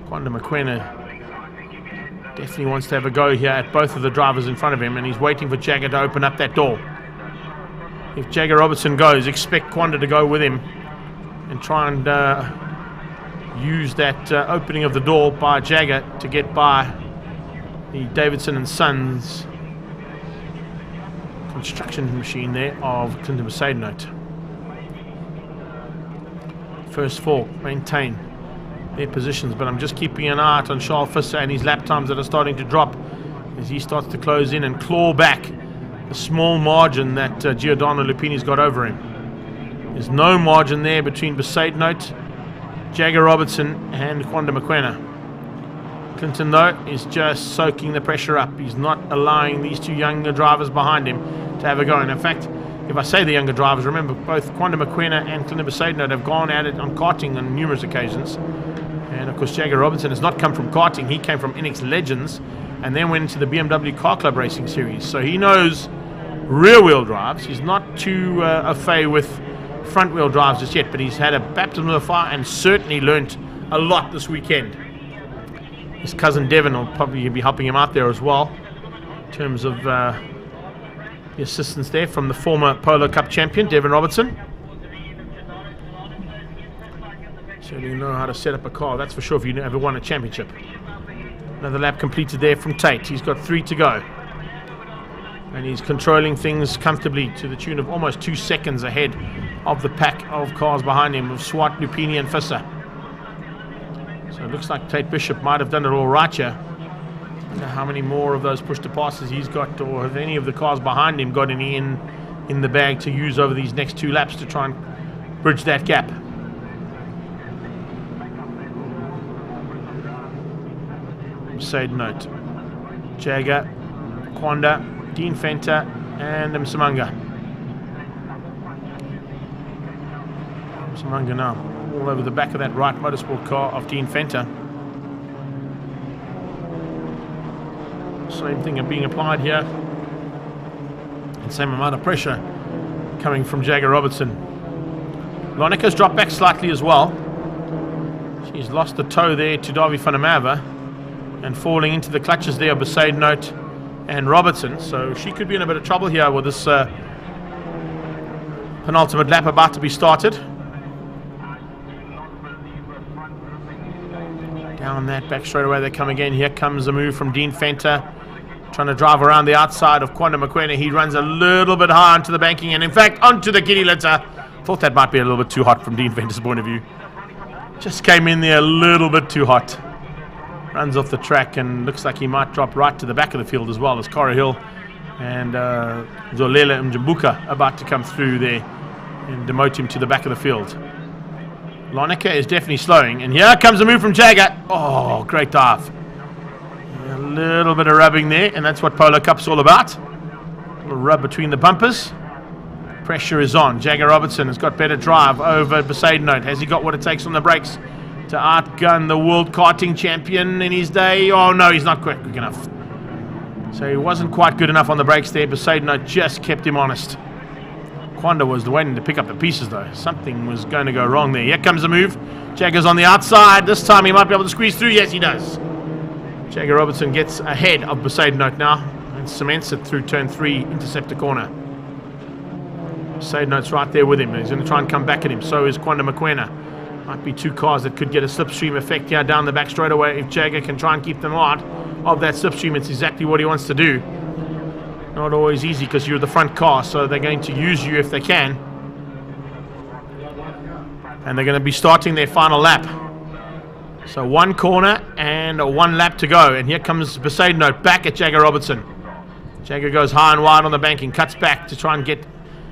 Kwanda McQuena definitely wants to have a go here at both of the drivers in front of him, and he's waiting for Jagger to open up that door. If Jagger Robertson goes, expect Kwanda to go with him and try and use that opening of the door by Jagger to get by the Davidson and Sons construction machine there of Clinton Besaidnote. First 4 maintain their positions, but I'm just keeping an eye out on Charles Visser and his lap times that are starting to drop as he starts to close in and claw back the small margin that Giordano Lupini's got over him. There's no margin there between Besaidnote, Jagger Robertson and Kwanda McQuena. Clinton though is just soaking the pressure up. He's not allowing these 2 younger drivers behind him to have a go. And in fact, if I say the younger drivers, remember both Kwanda McQuena and Clinton Besaidnote have gone at it on karting on numerous occasions. And of course Jagger Robertson has not come from karting, he came from NX Legends and then went into the BMW Car Club Racing Series. So he knows rear-wheel drives. He's not too au fait with front-wheel drives just yet, but he's had a baptism of fire and certainly learnt a lot this weekend. His cousin Devon will probably be helping him out there as well in terms of the assistance there from the former Polo Cup champion, Devon Robertson. Certainly know how to set up a car, that's for sure, if you ever won a championship. Another lap completed there from Tate. He's got 3 to go. And he's controlling things comfortably to the tune of almost 2 seconds ahead of the pack of cars behind him of Swart, Lupini and Visser. So it looks like Tate Bishop might have done it all right here. I wonder how many more of those push-to-passes he's got, or have any of the cars behind him got any in the bag to use over these next 2 laps to try and bridge that gap. Besaidnote, Jagger, Kwanda, Dean Fenter and Msimanga. Msimanga now all over the back of that right motorsport car of Dean Fenter. Same thing being applied here. And same amount of pressure coming from Jagger Robertson. Lonica's dropped back slightly as well. She's lost the toe there to Davy van der Merwe and falling into the clutches there of Besaidnote and Robertson, so she could be in a bit of trouble here with this penultimate lap about to be started. Down that back straightaway they come again. Here comes a move from Dean Fenter, trying to drive around the outside of Kwanda McQuena. He runs a little bit high onto the banking and in fact onto the giddy litter. Thought that might be a little bit too hot from Dean Fenter's point of view. Just came in there a little bit too hot. Runs off the track and looks like he might drop right to the back of the field as well as Cora Hill and Zolela Mjambuka about to come through there and demote him to the back of the field. Lonica is definitely slowing, and here comes a move from Jagger. Oh, great dive. A little bit of rubbing there, and that's what Polo Cup's all about. A little rub between the bumpers. Pressure is on. Jagger Robertson has got better drive over Besaidnote. Has he got what it takes on the brakes to outgun the world karting champion in his day? Oh no, he's not quick enough. So he wasn't quite good enough on the brakes there. Besaidnote just kept him honest. Quanda was waiting to pick up the pieces though. Something was going to go wrong there. Here comes the move. Jagger's on the outside. This time he might be able to squeeze through. Yes, he does. Jagger Robertson gets ahead of Besaid Note now and cements it through turn 3, interceptor corner. Besaid Note's right there with him. He's going to try and come back at him. So is Quanda Mokoena. Might be 2 cars that could get a slipstream effect here down the back straightaway. If Jagger can try and keep them out of that slipstream, it's exactly what he wants to do. Not always easy because you're the front car, so they're going to use you if they can. And they're going to be starting their final lap. So 1 corner and 1 lap to go. And here comes Besaid Note back at Jagger Robertson. Jagger goes high and wide on the banking, cuts back to try and get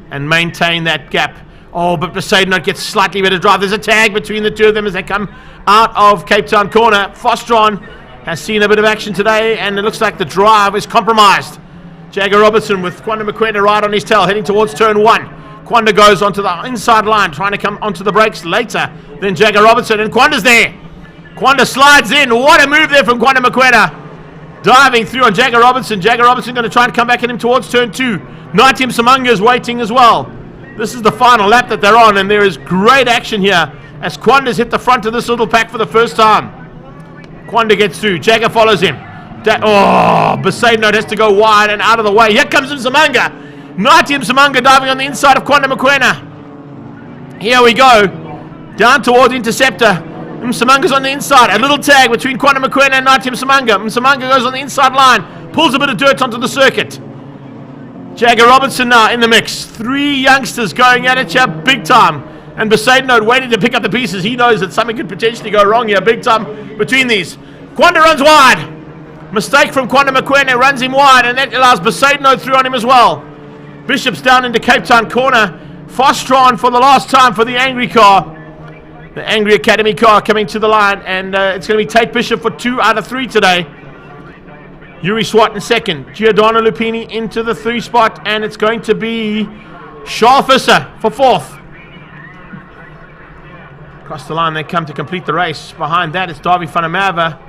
and maintain that gap. Oh, but Besaid Note gets slightly better drive. There's a tag between the two of them as they come out of Cape Town corner. Fostron has seen a bit of action today, and it looks like the drive is compromised. Jagger Robertson with Quanda Mokoena right on his tail, heading towards turn 1. Quanda goes onto the inside line, trying to come onto the brakes later than Jagger Robertson, and Quanda's there. Quanda slides in. What a move there from Quanda Mokoena. Diving through on Jagger Robertson. Jagger Robertson going to try and come back at him towards turn 2. Naitium Samunga is waiting as well. This is the final lap that they're on, and there is great action here as Quanda's hit the front of this little pack for the first time. Quanda gets through. Jagger follows him. Besaid Note has to go wide and out of the way. Here comes Samunga. Naitium Samunga diving on the inside of Quanda Mokoena. Here we go. Down towards interceptor. Samunga's on the inside. A little tag between Quanda Mokoena and Naitium Samunga. Samunga goes on the inside line. Pulls a bit of dirt onto the circuit. Jagger Robertson now in the mix. 3 youngsters going at it here big time. And Besaid Note waiting to pick up the pieces. He knows that something could potentially go wrong here big time between these. Quanda runs wide. Mistake from Quanda Mokoena, runs him wide, and that allows Besaid Note through on him as well. Bishop's down into Cape Town corner. Fostron for the last time for the Angry car. The Angry Academy car coming to the line, and it's going to be Tate Bishop for 2 out of 3 today. Yuri Swart in second. Giordano Lupini into the 3 spot, and it's going to be Charles Visser for 4th. Across the line they come to complete the race. Behind that it's Davy van der Merwe.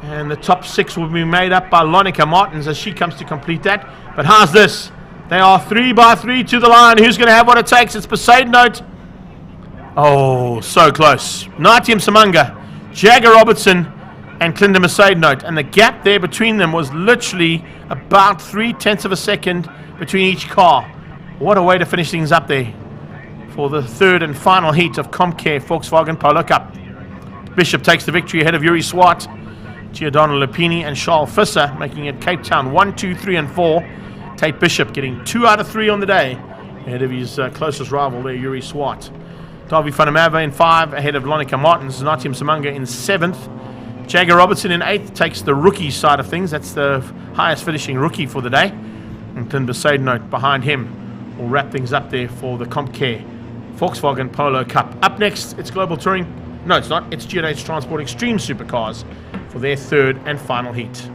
And the top 6 will be made up by Lonica Martins as she comes to complete that. But how's this? They are 3 by 3 to the line. Who's going to have what it takes? It's Besaid Note. Oh, so close. Naitium Samunga, Jagger Robertson, and Clinton Besaid Note. And the gap there between them was literally about 0.3 of a second between each car. What a way to finish things up there for the 3rd and final heat of Comcare Volkswagen Polo Cup. Bishop takes the victory ahead of Yuri Swart, Giordano Lupini, and Charles Visser, making it Cape Town 1, 2, 3, and 4. Tate Bishop getting 2 out of 3 on the day ahead of his closest rival there, Yuri Swart. Davy van der Merwe in 5 ahead of Lonica Martins. Naitium Samunga in 7th. Jagger Robertson in 8th takes the rookie side of things. That's the highest finishing rookie for the day. And Clint Besaid Note behind him will wrap things up there for the Comcare Volkswagen Polo Cup. Up next, it's Global Touring. No, it's not. It's G&H Transport Extreme Supercars for their 3rd and final heat.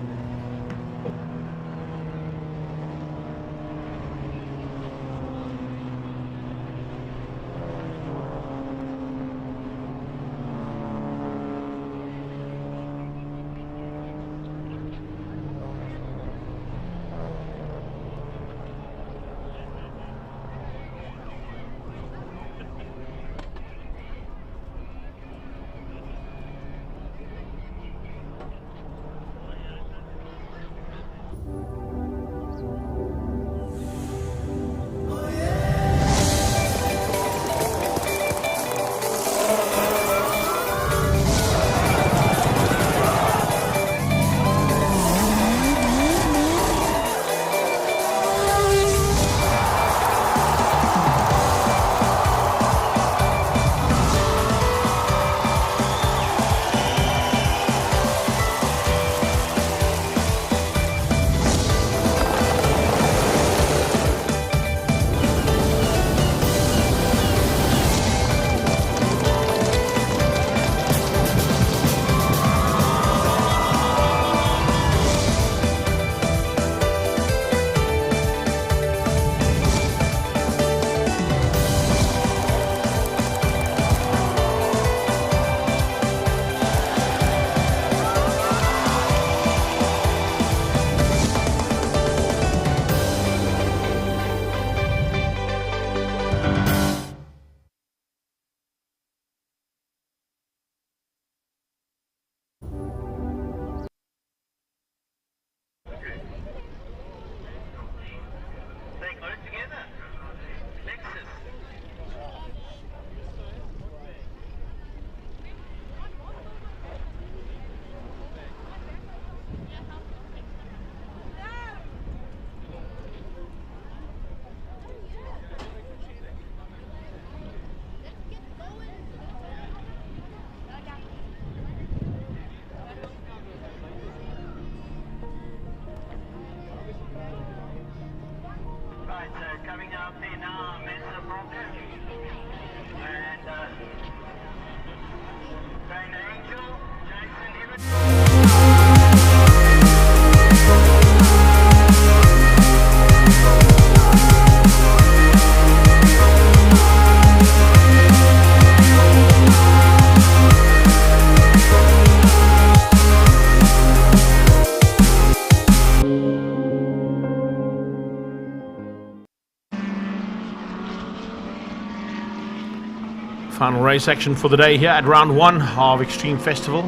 Final race action for the day here at round 1 of Extreme Festival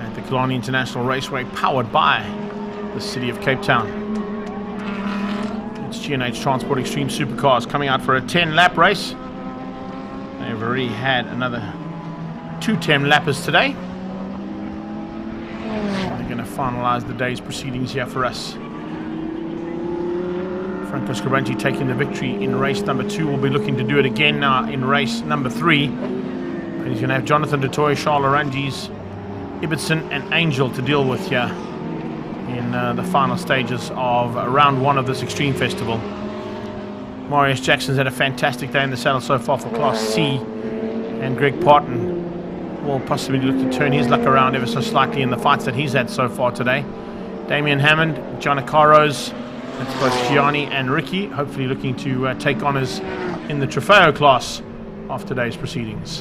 at the Killarney International Raceway, powered by the City of Cape Town. It's G&H Transport Extreme Supercars coming out for a 10-lap race. They've already had another 2 10-lappers today. They're going to finalize the day's proceedings here for us. Franco Scribenti taking the victory in race number 2. Will be looking to do it again now in race number 3. And he's going to have Jonathan DeToy, Charles Arangis, Ibbotson and Angel to deal with here in the final stages of round 1 of this Extreme Festival. Marius Jackson's had a fantastic day in the saddle so far for Class C, and Greg Parton will possibly look to turn his luck around ever so slightly in the fights that he's had so far today. Damien Hammond, John Acaros, that's both Gianni and Ricky, hopefully looking to take honours in the Trofeo class of today's proceedings.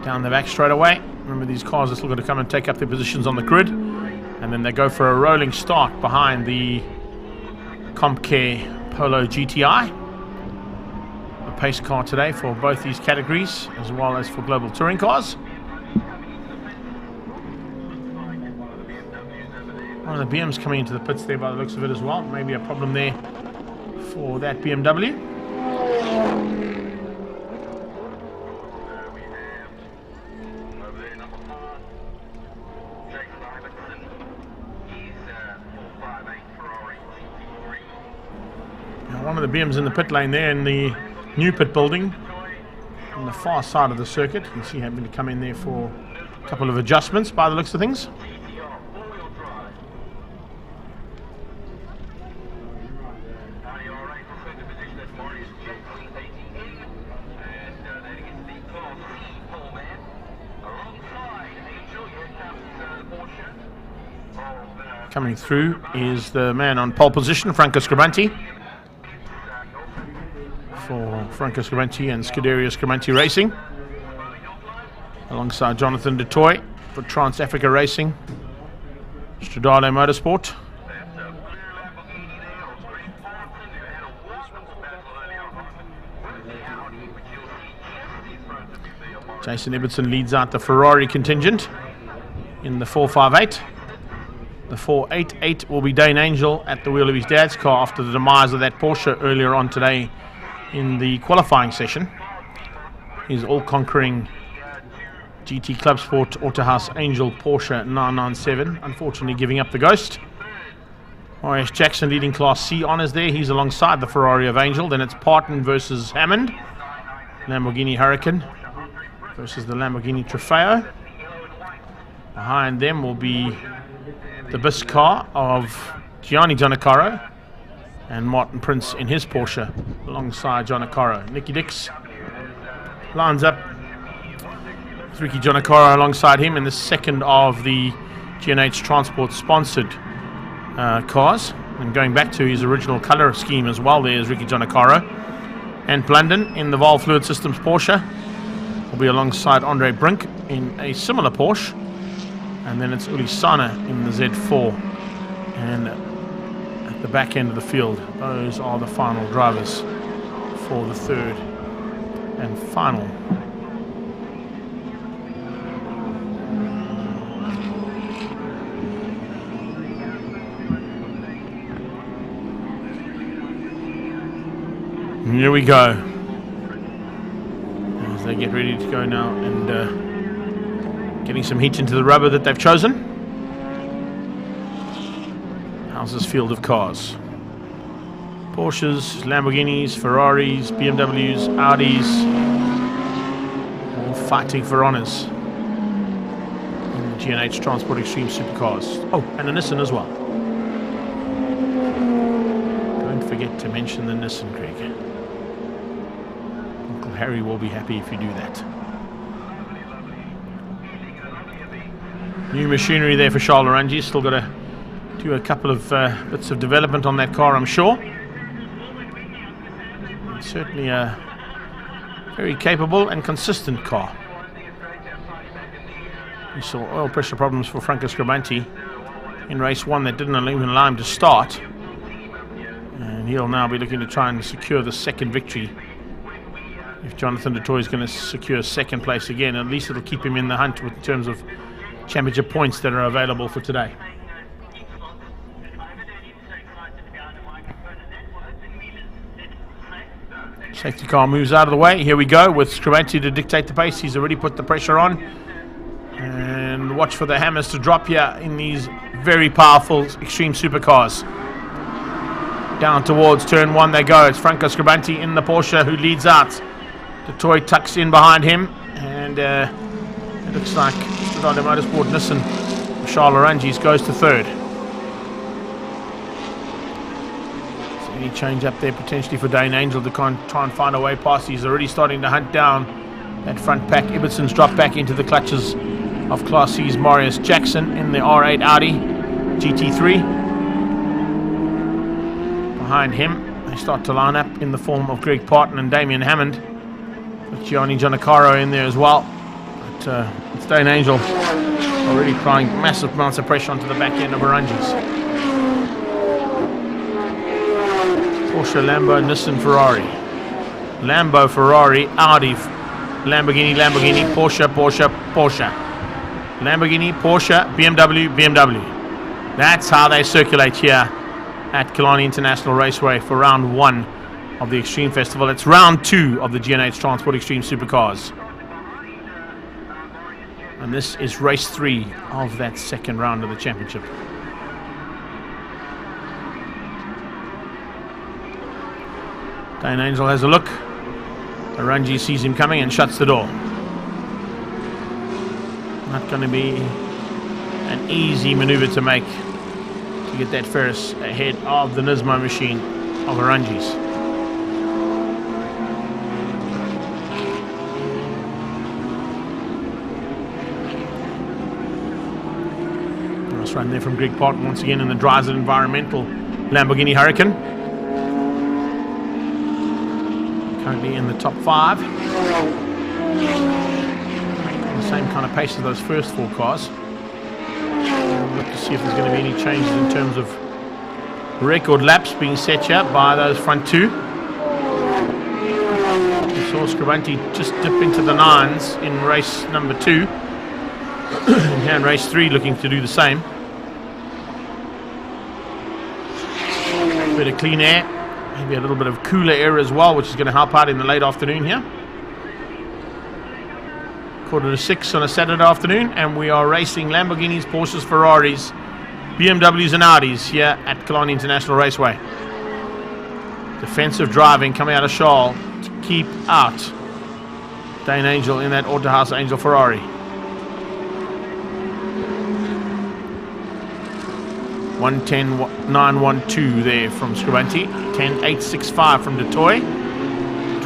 Down the back straight away. Remember, these cars are still going to come and take up their positions on the grid, and then they go for a rolling start behind the CompCare Polo GTI. A pace car today for both these categories, as well as for global touring cars. One of the BMs coming into the pits there by the looks of it as well. Maybe a problem there for that BMW. One of the BMs in the pit lane there in the new pit building on the far side of the circuit. You can see having to come in there for a couple of adjustments by the looks of things. Coming through is the man on pole position, Franco Scribenti, for Franco Scribenti and Scuderia Scribenti Racing, alongside Jonathan DeToy for Trans Africa Racing, Stradale Motorsport. Jason Ibbotson leads out the Ferrari contingent in the 458. The 488 will be Dane Angel at the wheel of his dad's car after the demise of that Porsche earlier on today in the qualifying session. His all-conquering GT Club Sport Autohaus Angel Porsche 997, unfortunately giving up the ghost. Marius Jackson leading Class C honours there. He's alongside the Ferrari of Angel. Then it's Parton versus Hammond. Lamborghini Huracan versus the Lamborghini Trofeo. Behind them will be the Bisc car of Gianni Giannacaro and Martin Prince in his Porsche alongside Giannacaro. Nicky Dix lines up with Ricky Giannacaro alongside him in the second of the G&H Transport sponsored cars, and going back to his original colour scheme as well. There's Ricky Giannacaro. And Blunden in the Valve Fluid Systems Porsche will be alongside Andre Brink in a similar Porsche. And then it's Uli Sana in the Z4. And at the back end of the field, those are the final drivers for the third and final. And here we go, as they get ready to go now and getting some heat into the rubber that they've chosen. How's this field of cars? Porsches, Lamborghinis, Ferraris, BMWs, Audis, all fighting for honours in the G&H Transport Extreme Supercars. Oh, and a Nissan as well. Don't forget to mention the Nissan, Craig. Uncle Harry will be happy if you do that. New machinery there for Charles Arangis. Still got to do a couple of bits of development on that car, I'm sure. It's certainly a very capable and consistent car. We saw oil pressure problems for Franco Scribanti in race 1 that didn't even allow him to start. And he'll now be looking to try and secure the second victory. If Jonathan du Toit is going to secure second place again, at least it'll keep him in the hunt in terms of championship points that are available for today. Safety car moves out of the way. Here we go with Scribanti to dictate the pace. He's already put the pressure on. And watch for the hammers to drop here in these very powerful extreme supercars. Down towards turn 1 they go. It's Franco Scribanti in the Porsche who leads out. Du Toit tucks in behind him. And it looks like Stradale Motorsport Nissan Charles Arangis goes to third. Any change up there potentially for Dane Angel to try and find a way past. He's already starting to hunt down that front pack. Ibbetson's dropped back into the clutches of Class C's Marius Jackson in the R8 Audi GT3. Behind him they start to line up in the form of Greg Parton and Damien Hammond, with Gianni Giannacaro in there as well. But it's Dane Angel already applying massive amounts of pressure onto the back end of Arangis. Porsche, Lambo, Nissan, Ferrari. Lambo, Ferrari, Audi, Lamborghini, Lamborghini, Porsche, Porsche, Porsche. Lamborghini, Porsche, BMW, BMW. That's how they circulate here at Killarney International Raceway for round 1 of the Extreme Festival. It's round 2 of the G&H Transport Extreme Supercars. And this is race 3 of that second round of the championship. Dane Angel has a look. Arangis sees him coming and shuts the door. Not going to be an easy maneuver to make to get that Ferris ahead of the Nismo machine of Arangis. Nice run there from Greg Parton once again in the Dryzen Environmental Lamborghini Huracan. Currently in the top 5. The same kind of pace as those first 4 cars. We'll look to see if there's going to be any changes in terms of record laps being set here by those front 2. We saw Scribanti just dip into the 9s in race number 2. And here in race 3 looking to do the same. Bit of clean air. Maybe a little bit of cooler air as well, which is going to help out in the late afternoon here. 5:45 on a Saturday afternoon, and we are racing Lamborghinis, Porsches, Ferraris, BMWs and Audis here at Killarney International Raceway. Defensive driving coming out of Charles to keep out Dane Angel in that Autohaus Angel Ferrari. 1:10.912 there from Scribanti, 10.865 from du Toit,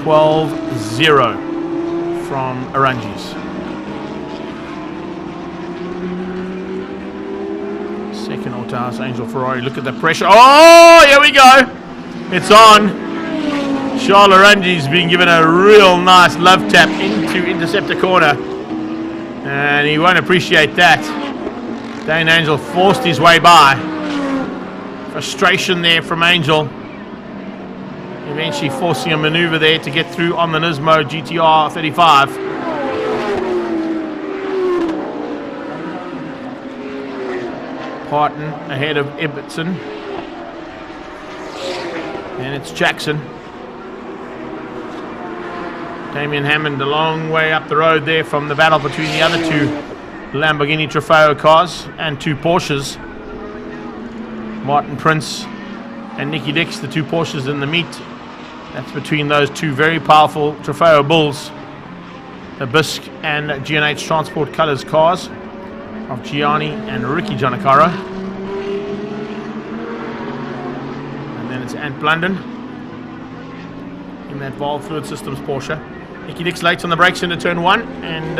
12.0 from Arangis. Second Autohaus Angel Ferrari. Look at the pressure. Oh, here we go. It's on. Charles Arangis being given a real nice love tap into interceptor corner, and he won't appreciate that. Dane Angel forced his way by. Frustration there from Angel. Eventually forcing a maneuver there to get through on the Nismo GTR 35. Parton ahead of Ibbetson. And it's Jackson. Damien Hammond a long way up the road there from the battle between the other 2 Lamborghini Trofeo cars and 2 Porsches. Martin Prince and Nicky Dix, the 2 Porsches in the meet. That's between those 2 very powerful Trofeo Bulls, the Bisque and G&H Transport Colors cars of Gianni and Ricky Giannacaro. And then it's Ant Blunden in that Valve Fluid Systems Porsche. Nicky Dix late on the brakes into turn 1, and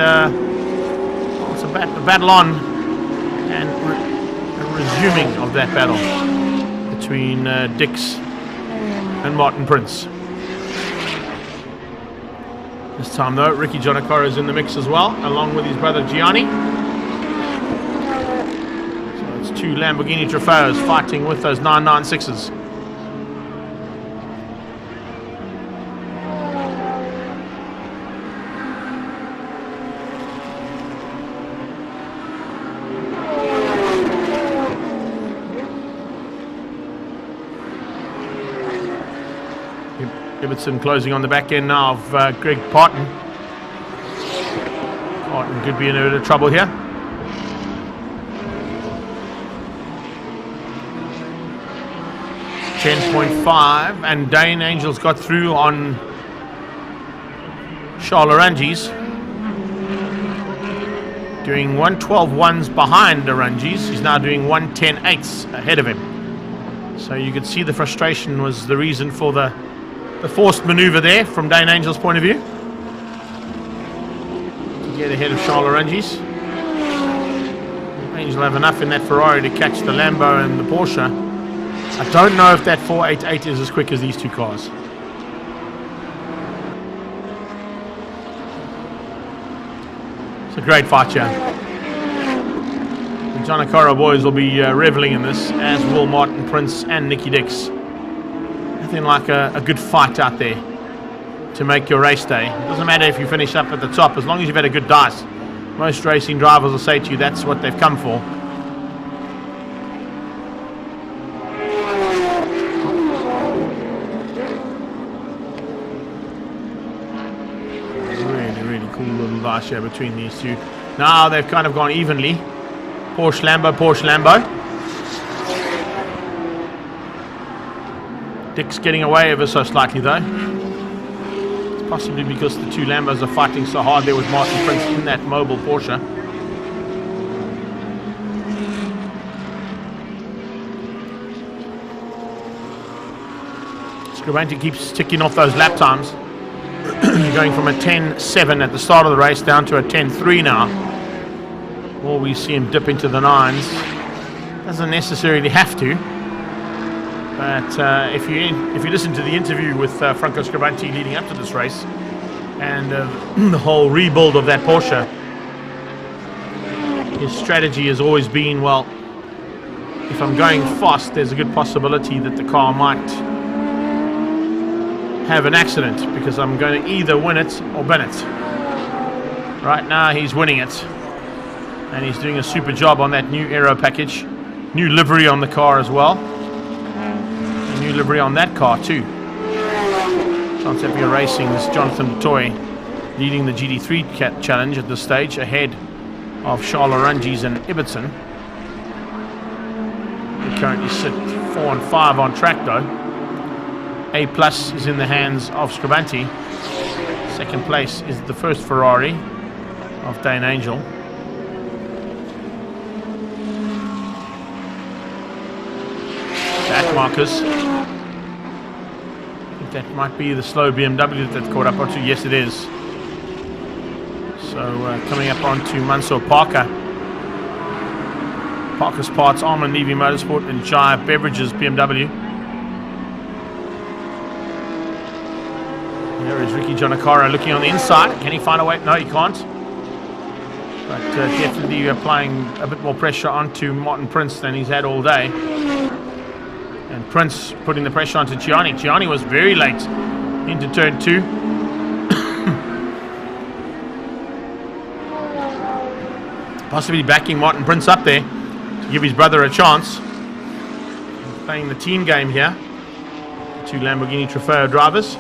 it's a battle on, and resuming of that battle between Dix and Martin Prince. This time though, Ricky Giannacaro is in the mix as well, along with his brother Gianni. two Lamborghini Trofeos fighting with those 996s. Ibbotson closing on the back end now of Greg Parton. Parton could be in a bit of trouble here. .5, and Dane Angel's got through on Charles Arangis. Doing 112.1s behind Arangis. He's now doing 110.8s ahead of him. So you could see the frustration was the reason for the forced maneuver there from Dane Angel's point of view. To get ahead of Charles Arangis. Angel have enough in that Ferrari to catch the Lambo and the Porsche. I don't know if that 488 is as quick as these two cars. It's a great fight here. The John Okoro boys will be reveling in this, as will Martin Prince and Nicky Dix. Nothing like a good fight out there to make your race day. It doesn't matter if you finish up at the top, as long as you've had a good dice. Most racing drivers will say to you that's what they've come for. Really cool little dice here between these two. Now they've kind of gone evenly. Porsche Lambo, Porsche Lambo. Dick's getting away ever so slightly though. It's possibly because the two Lambos are fighting so hard there with Martin Prince in that mobile Porsche. Scribante keeps ticking off those lap times. Going from a 10.7 at the start of the race down to a 10.3 now. Or we see him dip into the 9s. Doesn't necessarily have to. But if you listen to the interview with Franco Scribante leading up to this race and the whole rebuild of that Porsche, his strategy has always been, well, if I'm going fast, there's a good possibility that the car might have an accident because I'm going to either win it or bin it. Right now he's winning it, and he's doing a super job on that new aero package, new livery on the car as well. New livery on that car too. Transavia Racing's Jonathan Toy leading the GD3 challenge at this stage, ahead of Charles Arangis and Ibbotson. They currently sit 4 and 5 on track though. A+ is in the hands of Scribante. Second place is the first Ferrari of Dane Angel. That Marcus. I think that might be the slow BMW that caught up onto. Yes, it is. So coming up onto Mansour Parker. Parker's Parts, Armand Levy Motorsport, and Jive Beverages BMW. There is Ricky Giannacara looking on the inside. Can he find a way? No, he can't. But definitely applying a bit more pressure onto Martin Prince than he's had all day. And Prince putting the pressure onto Gianni. Gianni was very late into turn 2. Possibly backing Martin Prince up there to give his brother a chance. Playing the team game here. Two Lamborghini Trofeo drivers.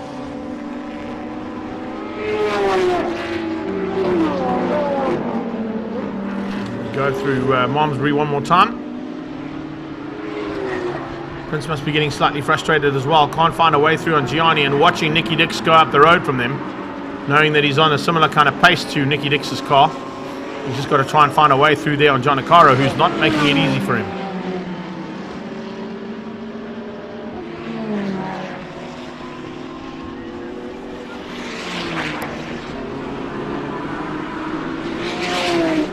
Go through Malmesbury one more time. Prince must be getting slightly frustrated as well. Can't find a way through on Gianni, and watching Nicky Dix go up the road from them, knowing that he's on a similar kind of pace to Nicky Dix's car. He's just got to try and find a way through there on John Okoro, who's not making it easy for him.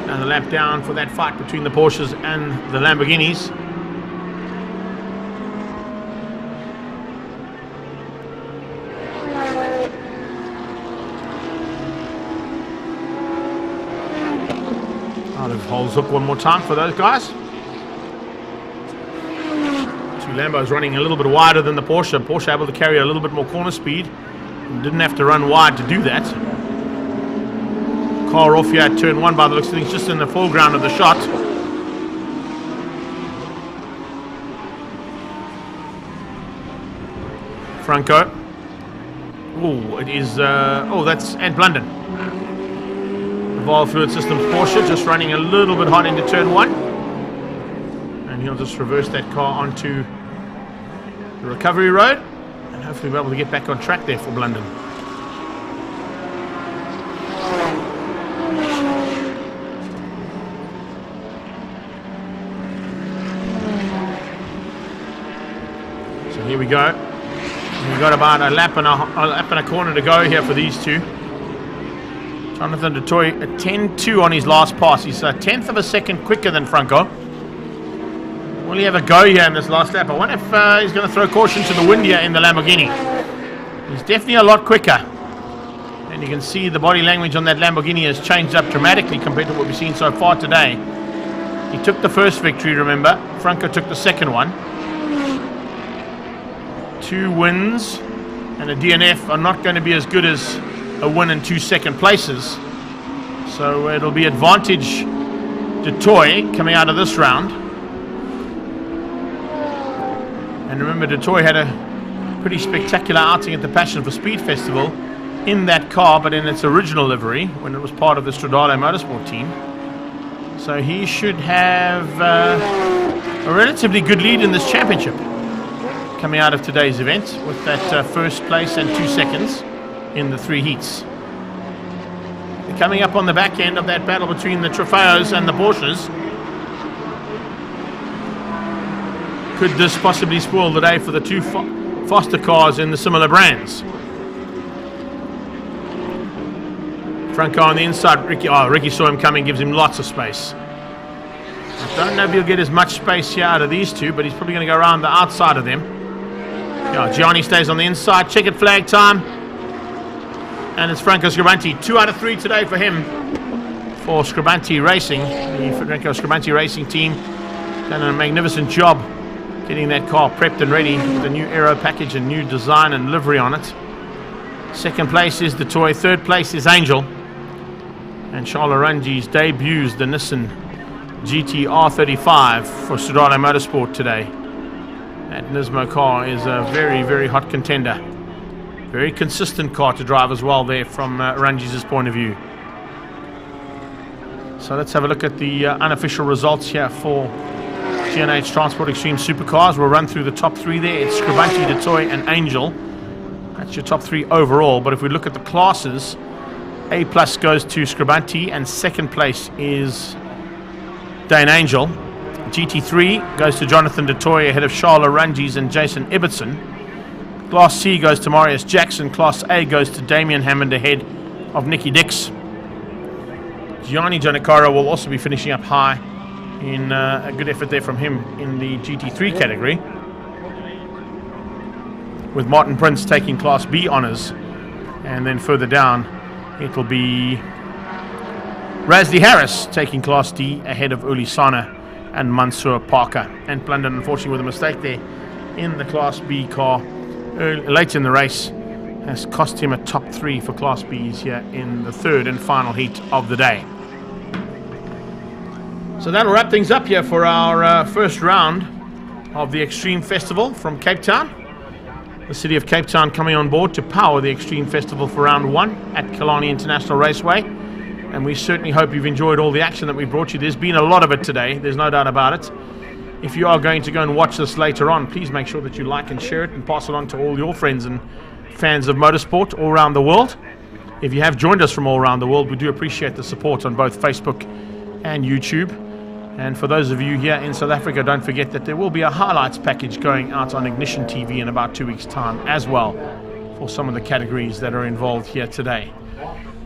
Another lap down for that fight between the Porsches and the Lamborghinis. Out of Hole's Hook one more time for those guys. Lambo's running a little bit wider than the Porsche. Porsche able to carry a little bit more corner speed. And didn't have to run wide to do that. Car off here at turn 1 by the looks of things, just in the foreground of the shot. Franco. Oh, it is, that's Ant Blunden. Evolve Fluid Systems Porsche just running a little bit hot into turn 1. And he'll just reverse that car onto the recovery road. And hopefully be able to get back on track there for Blunden. So here we go. We've got about a lap and a corner to go here for these two. Jonathan du Toit at 10.2 on his last pass. He's a tenth of a second quicker than Franco. Will he have a go here in this last lap? I wonder if he's going to throw caution to the wind here in the Lamborghini. He's definitely a lot quicker. And you can see the body language on that Lamborghini has changed up dramatically compared to what we've seen so far today. He took the first victory, remember. Franco took the second one. 2 wins and a DNF are not going to be as good as a win and 2 second places. So it'll be advantage du Toit coming out of this round. And remember, du Toit had a pretty spectacular outing at the Passion for Speed Festival in that car, but in its original livery when it was part of the Stradale Motorsport team. So he should have a relatively good lead in this championship coming out of today's event with that first place and 2 seconds in the 3 heats. They're coming up on the back end of that battle between the Trofeos and the Porsches. Could this possibly spoil the day for the 2 faster cars in the similar brands? Franco on the inside. Ricky saw him coming, gives him lots of space. I don't know if he'll get as much space here out of these two, but he's probably going to go around the outside of them. Yeah, Gianni stays on the inside. Checkered flag time. And it's Franco Scribanti. 2 out of 3 today for him. For Scribanti Racing. The Franco Scribanti Racing team done a magnificent job getting that car prepped and ready with a new aero package and new design and livery on it. Second place is du Toit. Third place is Angel. And Charles Orangi's debuts the Nissan GT-R35 for Stradale Motorsport today. That Nismo car is a very, very hot contender. Very consistent car to drive as well there from Orangi's point of view. So let's have a look at the unofficial results here for G&H Transport Extreme Supercars. We'll run through the top 3 there. It's Scribanti, du Toit and Angel. That's your top 3 overall. But if we look at the classes, A+ goes to Scribanti and second place is Dane Angel. GT3 goes to Jonathan du Toit ahead of Charles Orangi's and Jason Ibbotson. Class C goes to Marius Jackson. Class A goes to Damien Hammond ahead of Nicky Dix. Gianni Giannicara will also be finishing up high in a good effort there from him in the GT3 category, with Martin Prince taking Class B honours. And then further down it will be Razli Harris taking Class D ahead of Uli Sana and Mansour Parker. And Blunden, unfortunately, with a mistake there in the Class B car late in the race, has cost him a top 3 for Class Bs here in the third and final heat of the day. So that'll wrap things up here for our first round of the Extreme Festival from Cape Town. The City of Cape Town coming on board to power the Extreme Festival for round 1 at Killarney International Raceway. And we certainly hope you've enjoyed all the action that we brought you. There's been a lot of it today, there's no doubt about it. If you are going to go and watch this later on, please make sure that you like and share it and pass it on to all your friends and fans of motorsport all around the world. If you have joined us from all around the world, we do appreciate the support on both Facebook and YouTube. And for those of you here in South Africa, don't forget that there will be a highlights package going out on Ignition TV in about 2 weeks' time as well for some of the categories that are involved here today.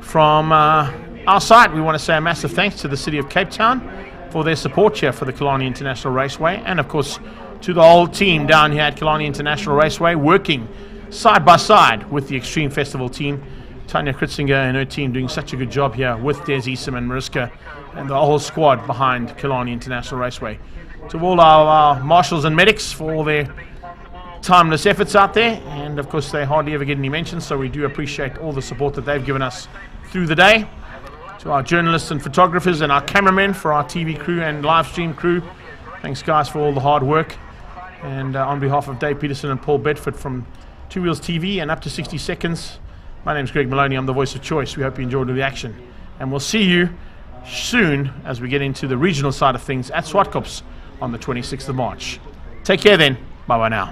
From our side, we want to say a massive thanks to the City of Cape Town for their support here for the Killarney International Raceway, and of course to the whole team down here at Killarney International Raceway, working side by side with the Extreme Festival team. Tanya Kritzinger and her team doing such a good job here with Des Easom and Mariska and the whole squad behind Killarney International Raceway. to all our marshals and medics for all their timeless efforts out there, and of course they hardly ever get any mentions, so we do appreciate all the support that they've given us through the day. To our journalists and photographers and our cameramen, for our TV crew and live stream crew, thanks guys for all the hard work. And on behalf of Dave Peterson and Paul Bedford from Two Wheels TV and Up to 60 Seconds, my name's Greg Maloney. I'm the voice of choice. We hope you enjoyed the action, and we'll see you soon as we get into the regional side of things at Swartkops on the 26th of March. Take care then. Bye bye now.